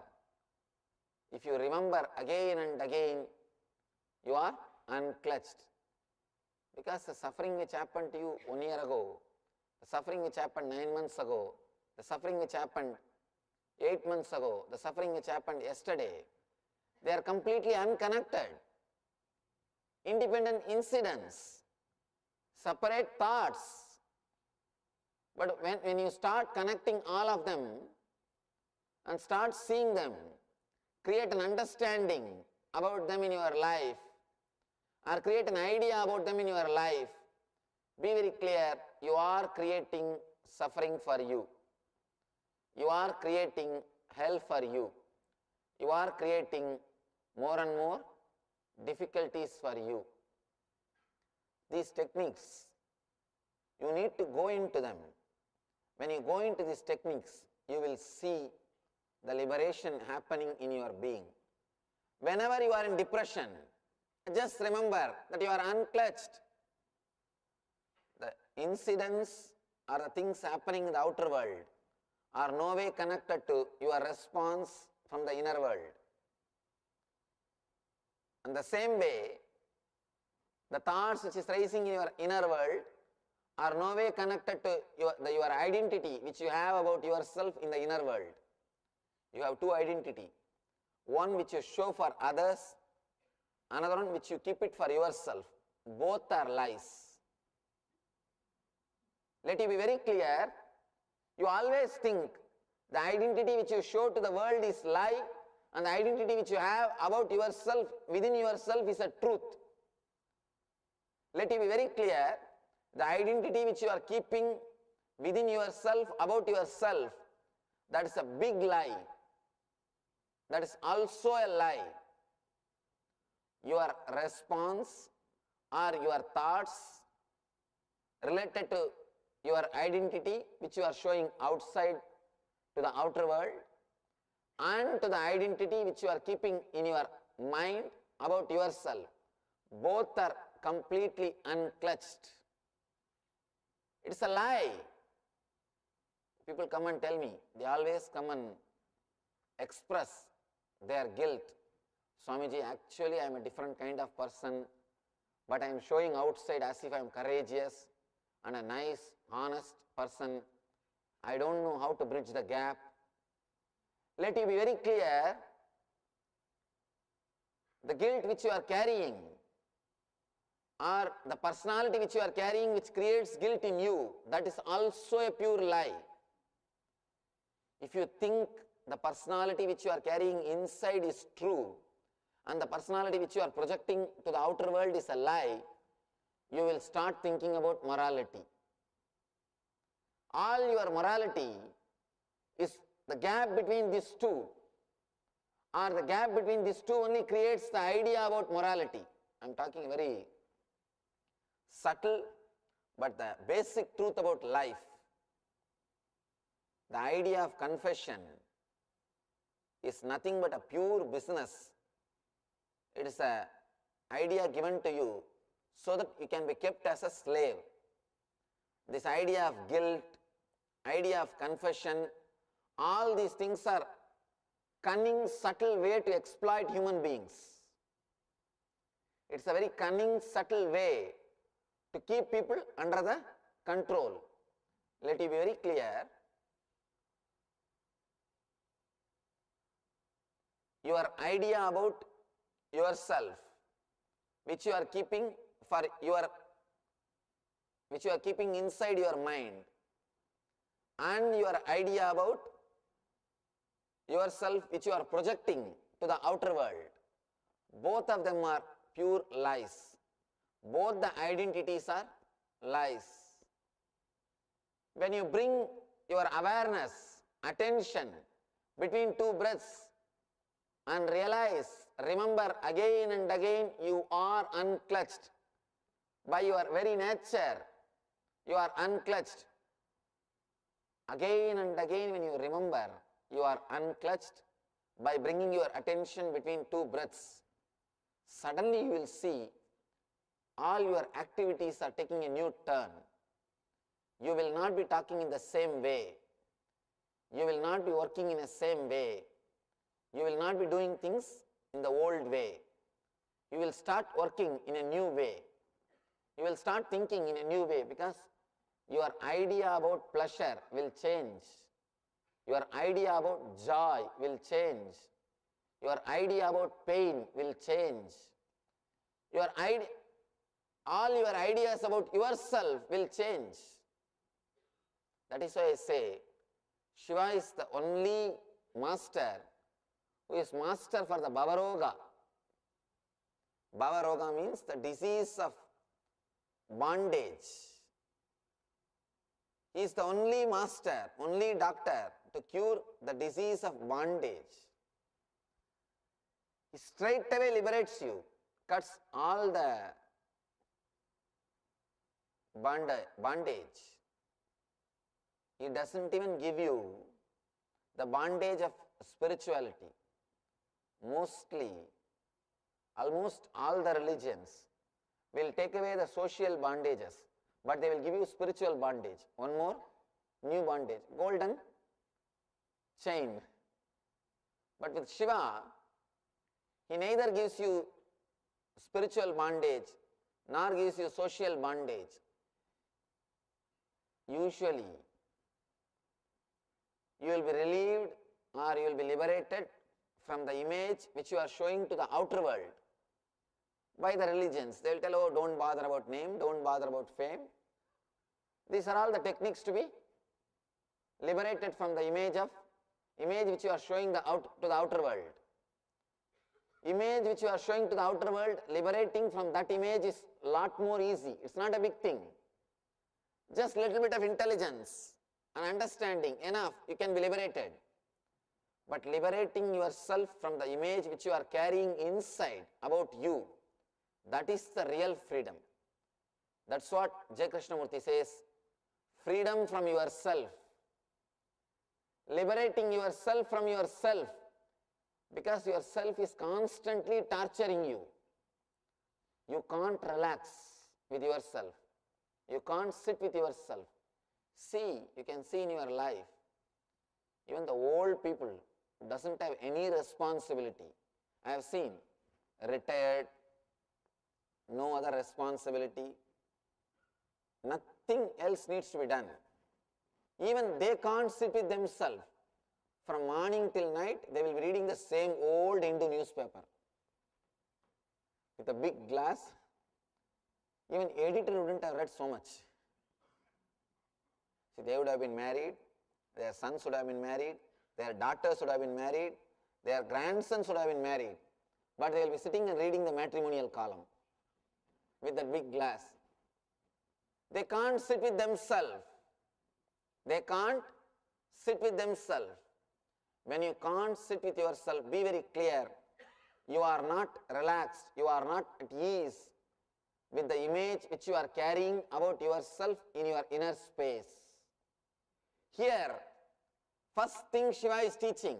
if you remember again and again you are unclutched. Because the suffering which happened to you 1 year ago, the suffering which happened 9 months ago, the suffering which happened 8 months ago, the suffering which happened yesterday, they are completely unconnected. Independent incidents, separate thoughts. But when you start connecting all of them and start seeing them, create an understanding about them in your life, or create an idea about them in your life, be very clear, you are creating suffering for you. You are creating hell for you. You are creating more and more difficulties for you. These techniques, you need to go into them. When you go into these techniques, you will see the liberation happening in your being. Whenever you are in depression, just remember that you are unclutched. The incidents or the things happening in the outer world are no way connected to your response from the inner world. And the same way, the thoughts which is rising in your inner world are no way connected to your identity which you have about yourself in the inner world. You have two identities. One which you show for others, another one which you keep it for yourself. Both are lies. Let it be very clear, you always think the identity which you show to the world is lie, and the identity which you have about yourself, within yourself, is a truth. Let it be very clear, the identity which you are keeping within yourself, about yourself, that is a big lie. That is also a lie. Your response or your thoughts related to your identity which you are showing outside to the outer world, and to the identity which you are keeping in your mind about yourself, both are completely unclutched. It's a lie. People come and tell me, they always come and express their guilt. Swamiji, actually I am a different kind of person, but I am showing outside as if I am courageous and a nice, honest person. I don't know how to bridge the gap. Let you be very clear, the guilt which you are carrying, or the personality which you are carrying which creates guilt in you, that is also a pure lie. If you think the personality which you are carrying inside is true, and the personality which you are projecting to the outer world is a lie, you will start thinking about morality. All your morality is the gap between these two, or the gap between these two only creates the idea about morality. I am talking very subtle, but the basic truth about life. The idea of confession is nothing but a pure business. It is an idea given to you so that you can be kept as a slave. This idea of guilt, idea of confession, all these things are cunning, subtle way to exploit human beings. It's a very cunning, subtle way to keep people under the control. Let it be very clear. Your idea about yourself, which you are keeping inside your mind, and your idea about yourself which you are projecting to the outer world, both of them are pure lies. Both the identities are lies. When you bring your awareness, attention between two breaths and realize, remember again and again, you are unclutched. By your very nature, you are unclutched. Again and again when you remember, you are unclutched by bringing your attention between two breaths. Suddenly you will see all your activities are taking a new turn. You will not be talking in the same way. You will not be working in the same way. You will not be doing things in the old way. You will start working in a new way. You will start thinking in a new way because your idea about pleasure will change. Your idea about joy will change. Your idea about pain will change. All your ideas about yourself will change. That is why I say, Shiva is the only master who is master for the Bhavaroga. Bhavaroga means the disease of bondage. He is the only master, only doctor to cure the disease of bondage. He straight away liberates you, cuts all the bondage. He doesn't even give you the bondage of spirituality. Mostly, almost all the religions will take away the social bondages, but they will give you spiritual bondage. One more new bondage, golden chain. But with Shiva, he neither gives you spiritual bondage nor gives you social bondage. Usually, you will be relieved or you will be liberated from the image which you are showing to the outer world by the religions. They will tell, oh, don't bother about name, don't bother about fame. These are all the techniques to be liberated from the image which you are showing to the outer world. Image which you are showing to the outer world, liberating from that image is a lot more easy. It's not a big thing. Just little bit of intelligence and understanding, enough, you can be liberated. But liberating yourself from the image which you are carrying inside about you, that is the real freedom. That's what J. Krishnamurti says, freedom from yourself. Liberating yourself from yourself, because yourself is constantly torturing you. You can't relax with yourself. You can't sit with yourself. See, you can see in your life, even the old people doesn't have any responsibility. I have seen retired, no other responsibility, nothing else needs to be done. Even they can't sit with themselves. From morning till night, they will be reading the same old Hindu newspaper with a big glass. Even editor wouldn't have read so much. See, they would have been married, their sons would have been married, their daughters would have been married, their grandsons would have been married, but they will be sitting and reading the matrimonial column with that big glass. They can't sit with themselves. They can't sit with themselves. When you can't sit with yourself, be very clear. You are not relaxed, you are not at ease with the image which you are carrying about yourself in your inner space. Here, first thing Shiva is teaching,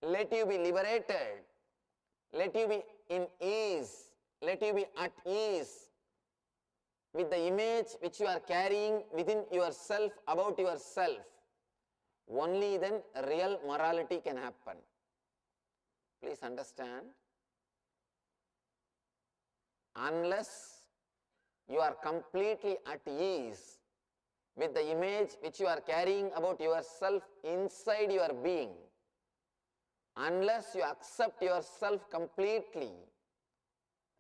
let you be liberated, let you be in ease, let you be at ease with the image which you are carrying within yourself about yourself, only then real morality can happen. Please understand. Unless you are completely at ease with the image which you are carrying about yourself inside your being, unless you accept yourself completely,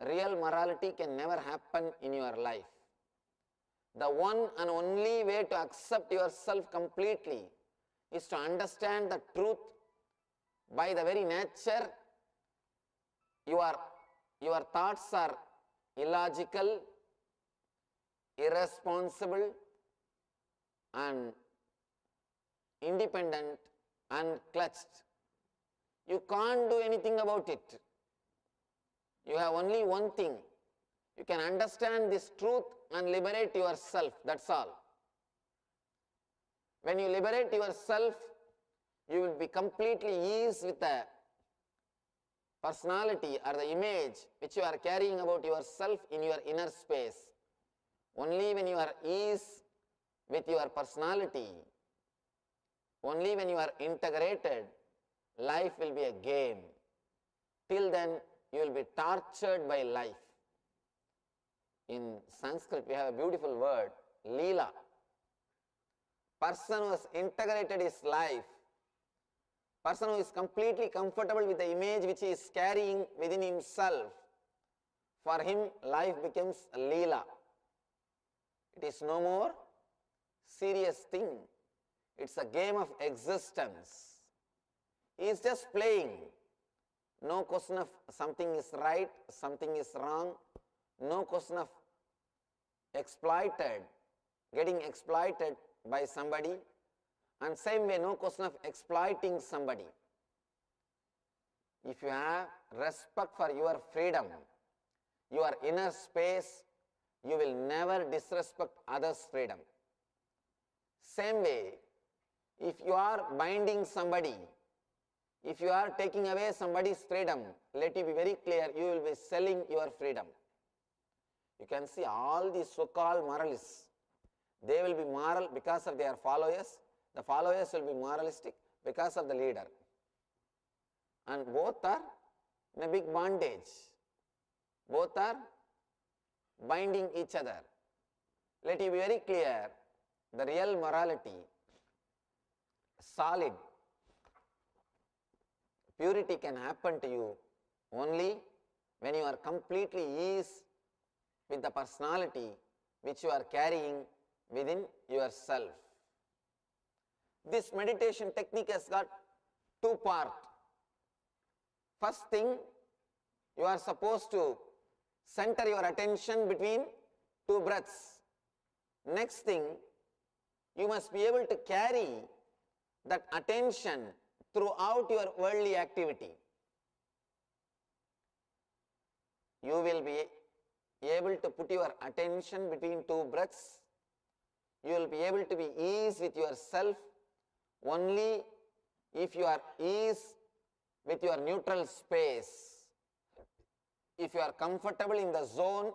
real morality can never happen in your life. The one and only way to accept yourself completely is to understand the truth by the very nature. Your thoughts are illogical, irresponsible, and independent and clutched. You can't do anything about it. You have only one thing. You can understand this truth and liberate yourself, that's all. When you liberate yourself, you will be completely eased with the personality or the image which you are carrying about yourself in your inner space. Only when you are eased with your personality, only when you are integrated, life will be a game. Till then, you will be tortured by life. In Sanskrit, we have a beautiful word, Leela. Person who has integrated his life, person who is completely comfortable with the image which he is carrying within himself, for him life becomes a Leela. It is no more serious thing. It's a game of existence. He is just playing. No question of something is right, something is wrong. No question of getting exploited by somebody. And same way, no question of exploiting somebody. If you have respect for your freedom, your inner space, you will never disrespect others' freedom. Same way, if you are binding somebody, if you are taking away somebody's freedom, let it be very clear, you will be selling your freedom. You can see all these so-called moralists, they will be moral because of their followers. The followers will be moralistic because of the leader. And both are in a big bondage. Both are binding each other. Let it be very clear, the real morality, solid, purity can happen to you only when you are completely eased with the personality which you are carrying within yourself. This meditation technique has got two parts. First thing, you are supposed to center your attention between two breaths. Next thing, you must be able to carry that attention throughout your worldly activity. You will be able to put your attention between two breaths. You will be able to be eased with yourself only if you are eased with your neutral space. If you are comfortable in the zone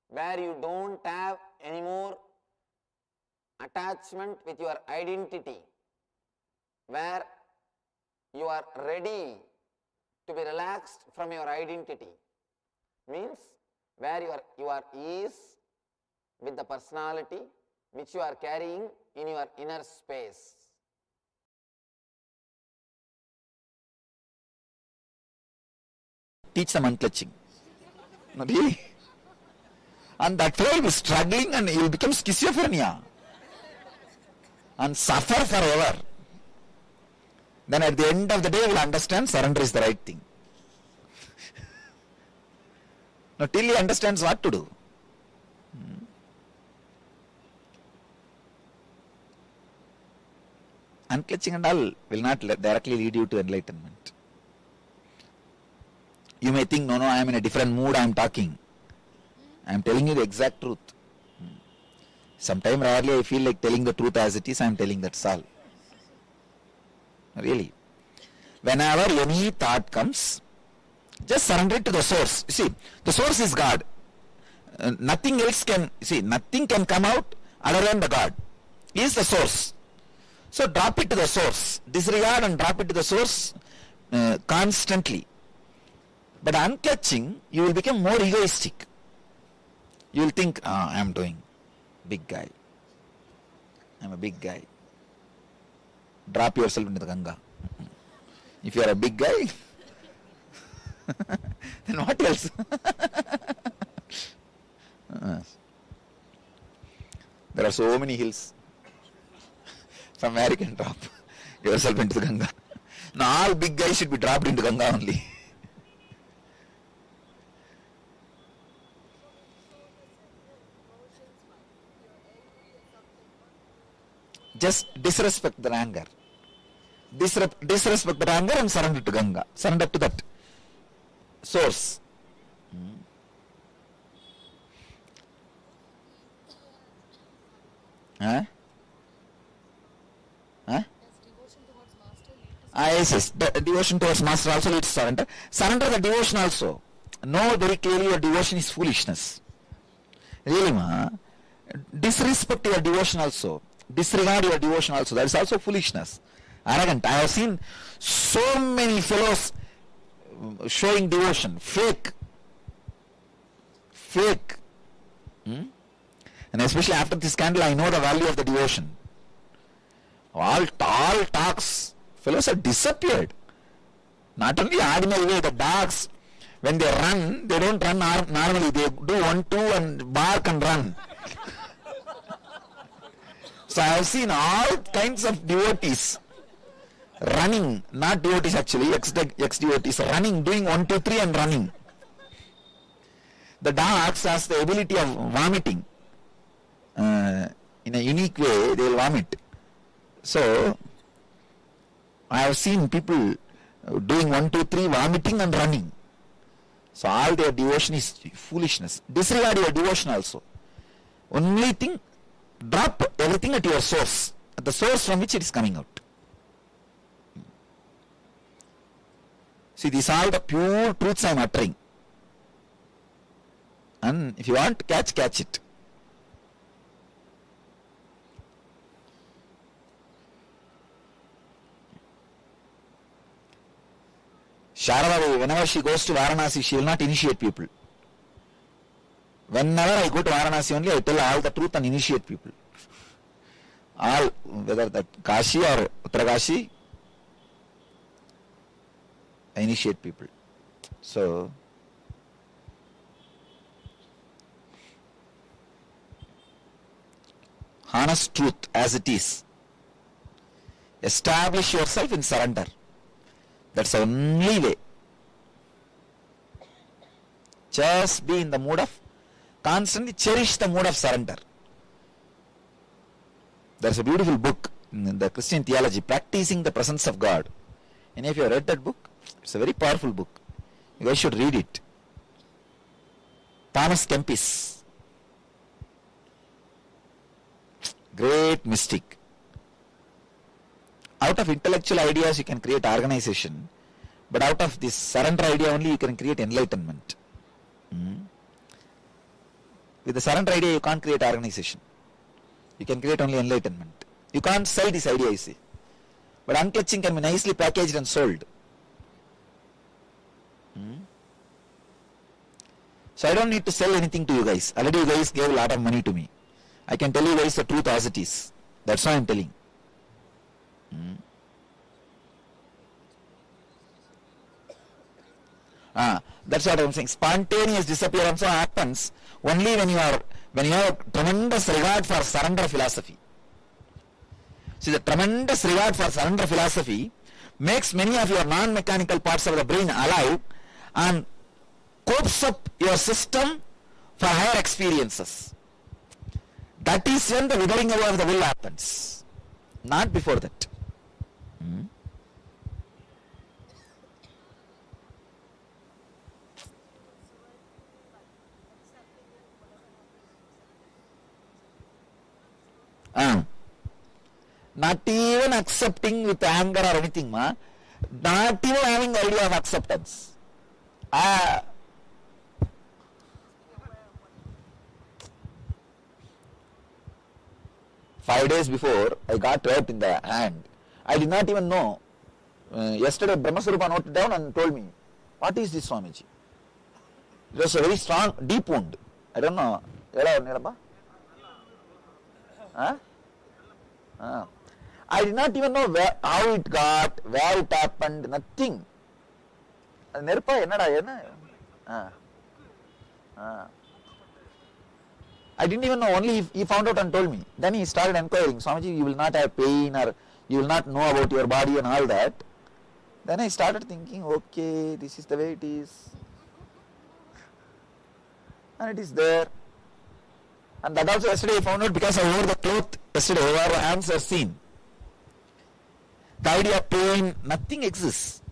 where you don't have any more attachment with your identity, where you are ready to be relaxed from your identity, means where you are eased with the personality which you are carrying in your inner space. Teach them unclutching. No, really? And that fellow will be struggling and he will become schizophrenia and suffer forever. Then at the end of the day, he will understand surrender is the right thing. Now, till he understands what to do. Unclutching and all will not directly lead you to enlightenment. You may think, no, I am in a different mood, I am talking. I am telling you the exact truth. Sometimes rarely I feel like telling the truth as it is, I am telling that's all. Really. Whenever any thought comes, just surrender it to the source. You see, the source is God. nothing else can, see, nothing can come out other than the God. He is the source. So drop it to the source. Disregard and drop it to the source constantly. But unclutching, you will become more egoistic. You will think, I am doing big guy. I am a big guy. Drop yourself into the Ganga. If you are a big guy, then what else? There are so many hills from where you can drop yourself into the Ganga. Now all big guys should be dropped into Ganga only. Just disrespect the anger. Disrespect the anger and surrender to Ganga. Surrender to that source. Huh? Huh? Yes. The devotion towards master also leads to surrender. Surrender the devotion also. Know very clearly your devotion is foolishness. Really, ma? Disrespect your devotion also. Disregard your devotion also. That is also foolishness. Arrogant. I have seen so many fellows showing devotion. Fake. And especially after this scandal, I know the value of the devotion. All talks, fellows have disappeared. Not only ordinary way, the dogs, when they run, they don't run normally. They do 1, 2 and bark and run. So I have seen all kinds of devotees running, not devotees actually, ex-devotees running, doing 1, 2, 3 and running. The dogs has the ability of vomiting. In a unique way, they will vomit. So, I have seen people doing 1, 2, 3, vomiting and running. So, all their devotion is foolishness. Disregard your devotion also. Only thing, drop everything at your source, at the source from which it is coming out. See, these are all the pure truths I am uttering. And if you want to catch it. Sharada, whenever she goes to Varanasi, she will not initiate people. Whenever I go to Varanasi only, I tell all the truth and initiate people. All, whether that Kashi or Uttarakashi, I initiate people. So, honest truth as it is. Establish yourself in surrender. That's the only way. Just be in the mood of, constantly cherish the mood of surrender. There's a beautiful book in the Christian theology, Practicing the Presence of God. And if you have read that book, it's a very powerful book. You guys should read it. Thomas Kempis, great mystic. Out of intellectual ideas you can create organization, but out of this surrender idea only you can create enlightenment. With the surrender idea you can't create organization. You can create only enlightenment. You can't sell this idea, you see. But unclutching can be nicely packaged and sold. So I don't need to sell anything to you guys. Already you guys gave a lot of money to me. I can tell you guys the truth as it is. That's why I'm telling. That's what I'm saying. Spontaneous disappearance happens only when you have tremendous regard for surrender philosophy. See, the tremendous regard for surrender philosophy makes many of your non-mechanical parts of the brain alive and copes up your system for higher experiences. That is when the withering away of the will happens. Not before that. Not even accepting with anger or anything, not even having the idea of acceptance. 5 days before, I got hurt in the hand. I did not even know. Yesterday, Brahmaswarupa noted down and told me, what is this, Swamiji? It was a very strong, deep wound. I don't know. Huh? I did not even know how it got, where it happened, nothing. I didn't even know, only he found out and told me. Then he started inquiring, Swamiji, you will not have pain or you will not know about your body and all that. Then I started thinking, okay, this is the way it is. And it is there. And that also yesterday I found out because I wore the cloth yesterday, our hands are seen. The idea of pain, nothing exists.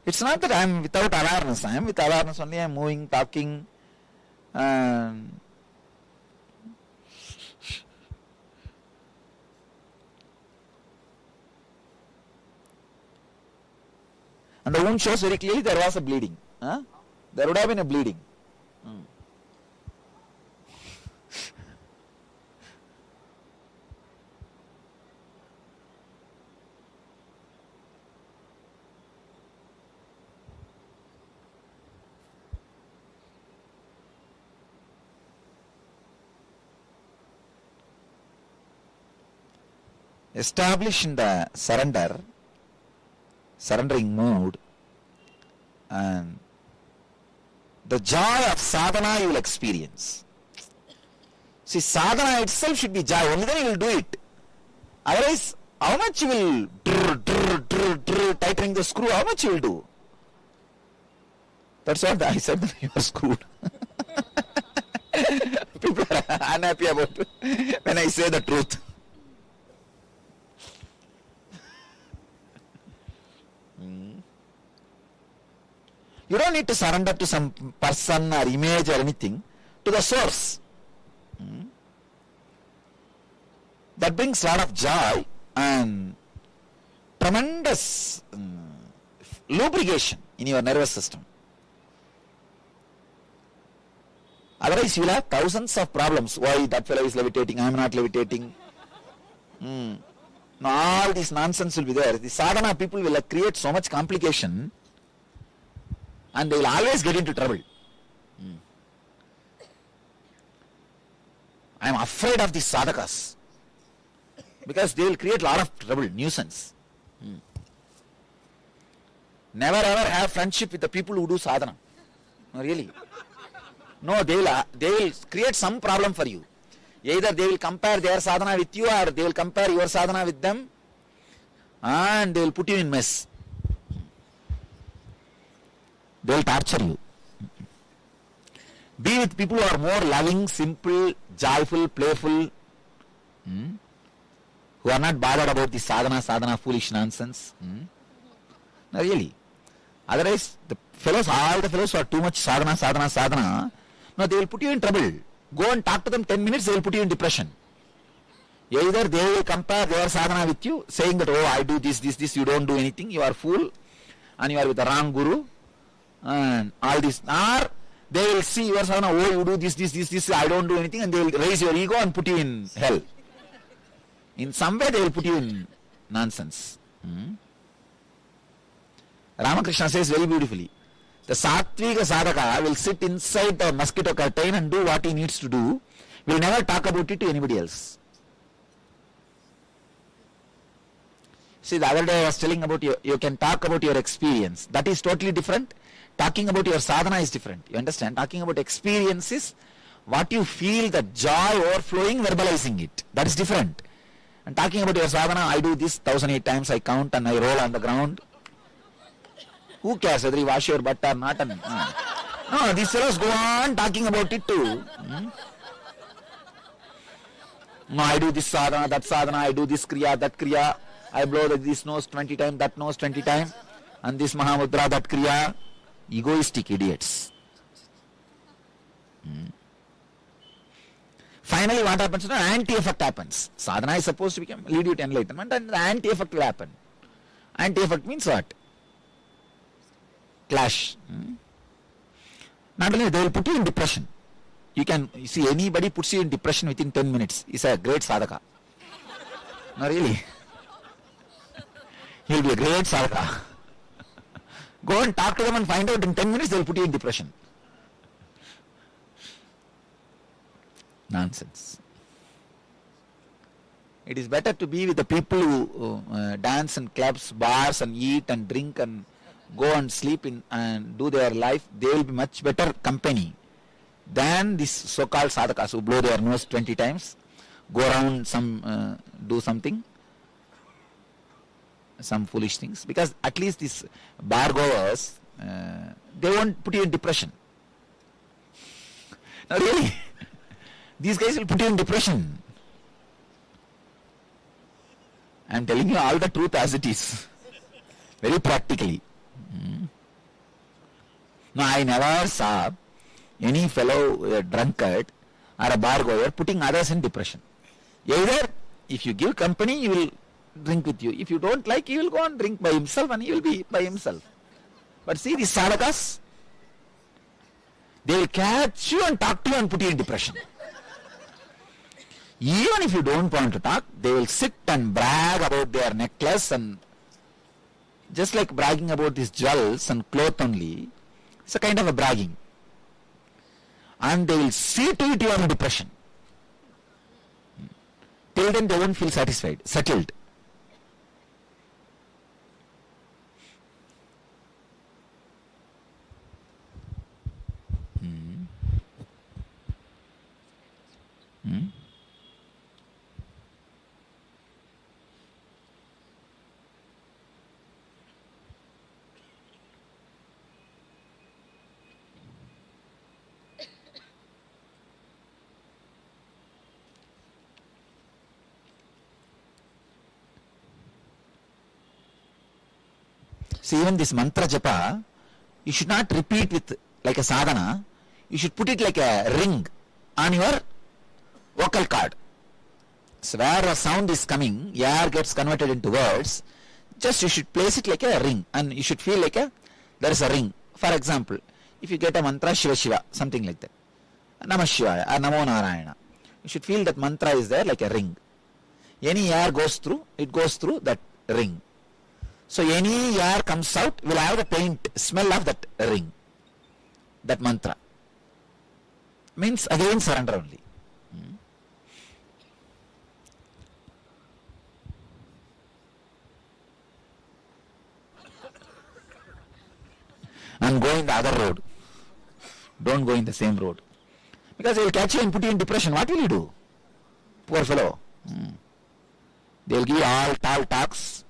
It's not that I am without awareness. I am with awareness only. I am moving, talking. And the wound shows very clearly there was a bleeding. There would have been a bleeding. Establish in the surrendering mood, and the joy of sadhana you will experience. See, sadhana itself should be joy, only then you will do it. Otherwise, how much you will tightening the screw, how much you will do? That's what I said, that you are screwed. People are unhappy about when I say the truth. You don't need to surrender to some person or image or anything, to the source. That brings a lot of joy and tremendous lubrication in your nervous system. Otherwise, you will have thousands of problems. Why that fellow is levitating, I am not levitating. Now, all this nonsense will be there. The sadhana people will create so much complication, and they will always get into trouble. I am afraid of these sadhakas because they will create a lot of trouble, nuisance. Never ever have friendship with the people who do sadhana. No, really. No, they will create some problem for you. Either they will compare their sadhana with you, or they will compare your sadhana with them, and they will put you in mess. They will torture you. Be with people who are more loving, simple, joyful, playful, who are not bothered about the sadhana, foolish nonsense. No, really. Otherwise, all the fellows who are too much sadhana, no, they will put you in trouble. Go and talk to them 10 minutes, they will put you in depression. Either they will compare their sadhana with you, saying that, oh, I do this, you don't do anything, you are a fool, and you are with the wrong guru, and all this. Or they will see your sadhana, oh, you do this, I don't do anything, and they will raise your ego and put you in hell. In some way, they will put you in nonsense. Ramakrishna says very beautifully, the Sattvika Sadhaka will sit inside the mosquito curtain and do what he needs to do, will never talk about it to anybody else. See, the other day I was telling about you can talk about your experience. That is totally different. Talking about your sadhana is different. You understand? Talking about experience is what you feel, the joy overflowing, verbalizing it. That is different. And talking about your sadhana, I do this 1008 times, I count and I roll on the ground. Who cares whether you wash your butt or not? No, these fellows go on talking about it too. No, I do this sadhana, that sadhana, I do this kriya, that kriya. I blow this nose 20 times, that nose 20 times. And this mahamudra, that kriya. Egoistic idiots. Finally, what happens? An anti-effect happens. Sadhana is supposed to lead you to enlightenment, and the anti-effect will happen. Anti-effect means what? Clash. Not only they will put you in depression. You see anybody puts you in depression within 10 minutes is a great sadhaka. No, really. He'll be a great sadhaka. Go and talk to them and find out in 10 minutes they will put you in depression. Nonsense. It is better to be with the people who dance in clubs, bars and eat and drink and go and sleep in and do their life. They will be much better company than these so-called sadhakas who blow their nose 20 times, go around do something, some foolish things. Because at least these bar goers, they won't put you in depression. No, really. These guys will put you in depression. I am telling you all the truth as it is. Very practically. No, I never saw any fellow drunkard or a bar goer putting others in depression. Either if you give company, he will drink with you. If you don't like, he will go and drink by himself and he will be by himself. But see these sadhakas, they will catch you and talk to you and put you in depression. Even if you don't want to talk, they will sit and brag about their necklace and just like bragging about these jewels and cloth only. It's a kind of a bragging. And they will see to it you are in depression. Till then they won't feel satisfied, settled. See, even this mantra japa, you should not repeat with like a sadhana. You should put it like a ring on your vocal cord. So where a sound is coming, air gets converted into words. Just you should place it like a ring, and you should feel like there is a ring. For example, if you get a mantra Shiva Shiva, something like that, Namah Shivaya or Namo Narayana, you should feel that mantra is there like a ring. Any air goes through, it goes through that ring. So any air comes out will have the paint smell of that ring, that mantra. Means again surrender only. And go in the other road. Don't go in the same road. Because they will catch you and put you in depression. What will you do? Poor fellow. They will give you all tall talks.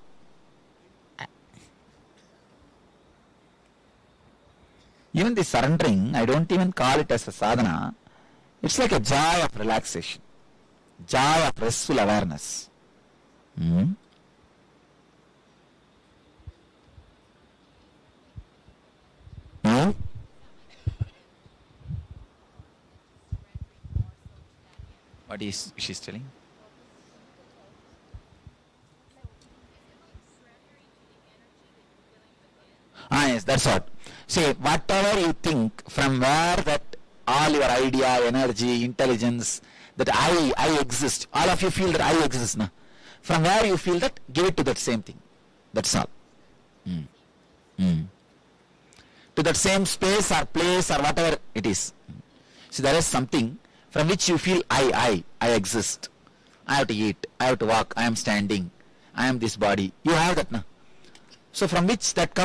Even the surrendering, I don't even call it as a sadhana. It's like a joy of relaxation, joy of restful awareness. What is she's telling? Yes, that's what. See, whatever you think, from where that all your idea, energy, intelligence, that I exist, all of you feel that I exist now. From where you feel that, give it to that same thing. That's all. To that same space or place or whatever it is. See, there is something from which you feel I exist. I have to eat, I have to walk, I am standing, I am this body. You have that now. So from which that comes.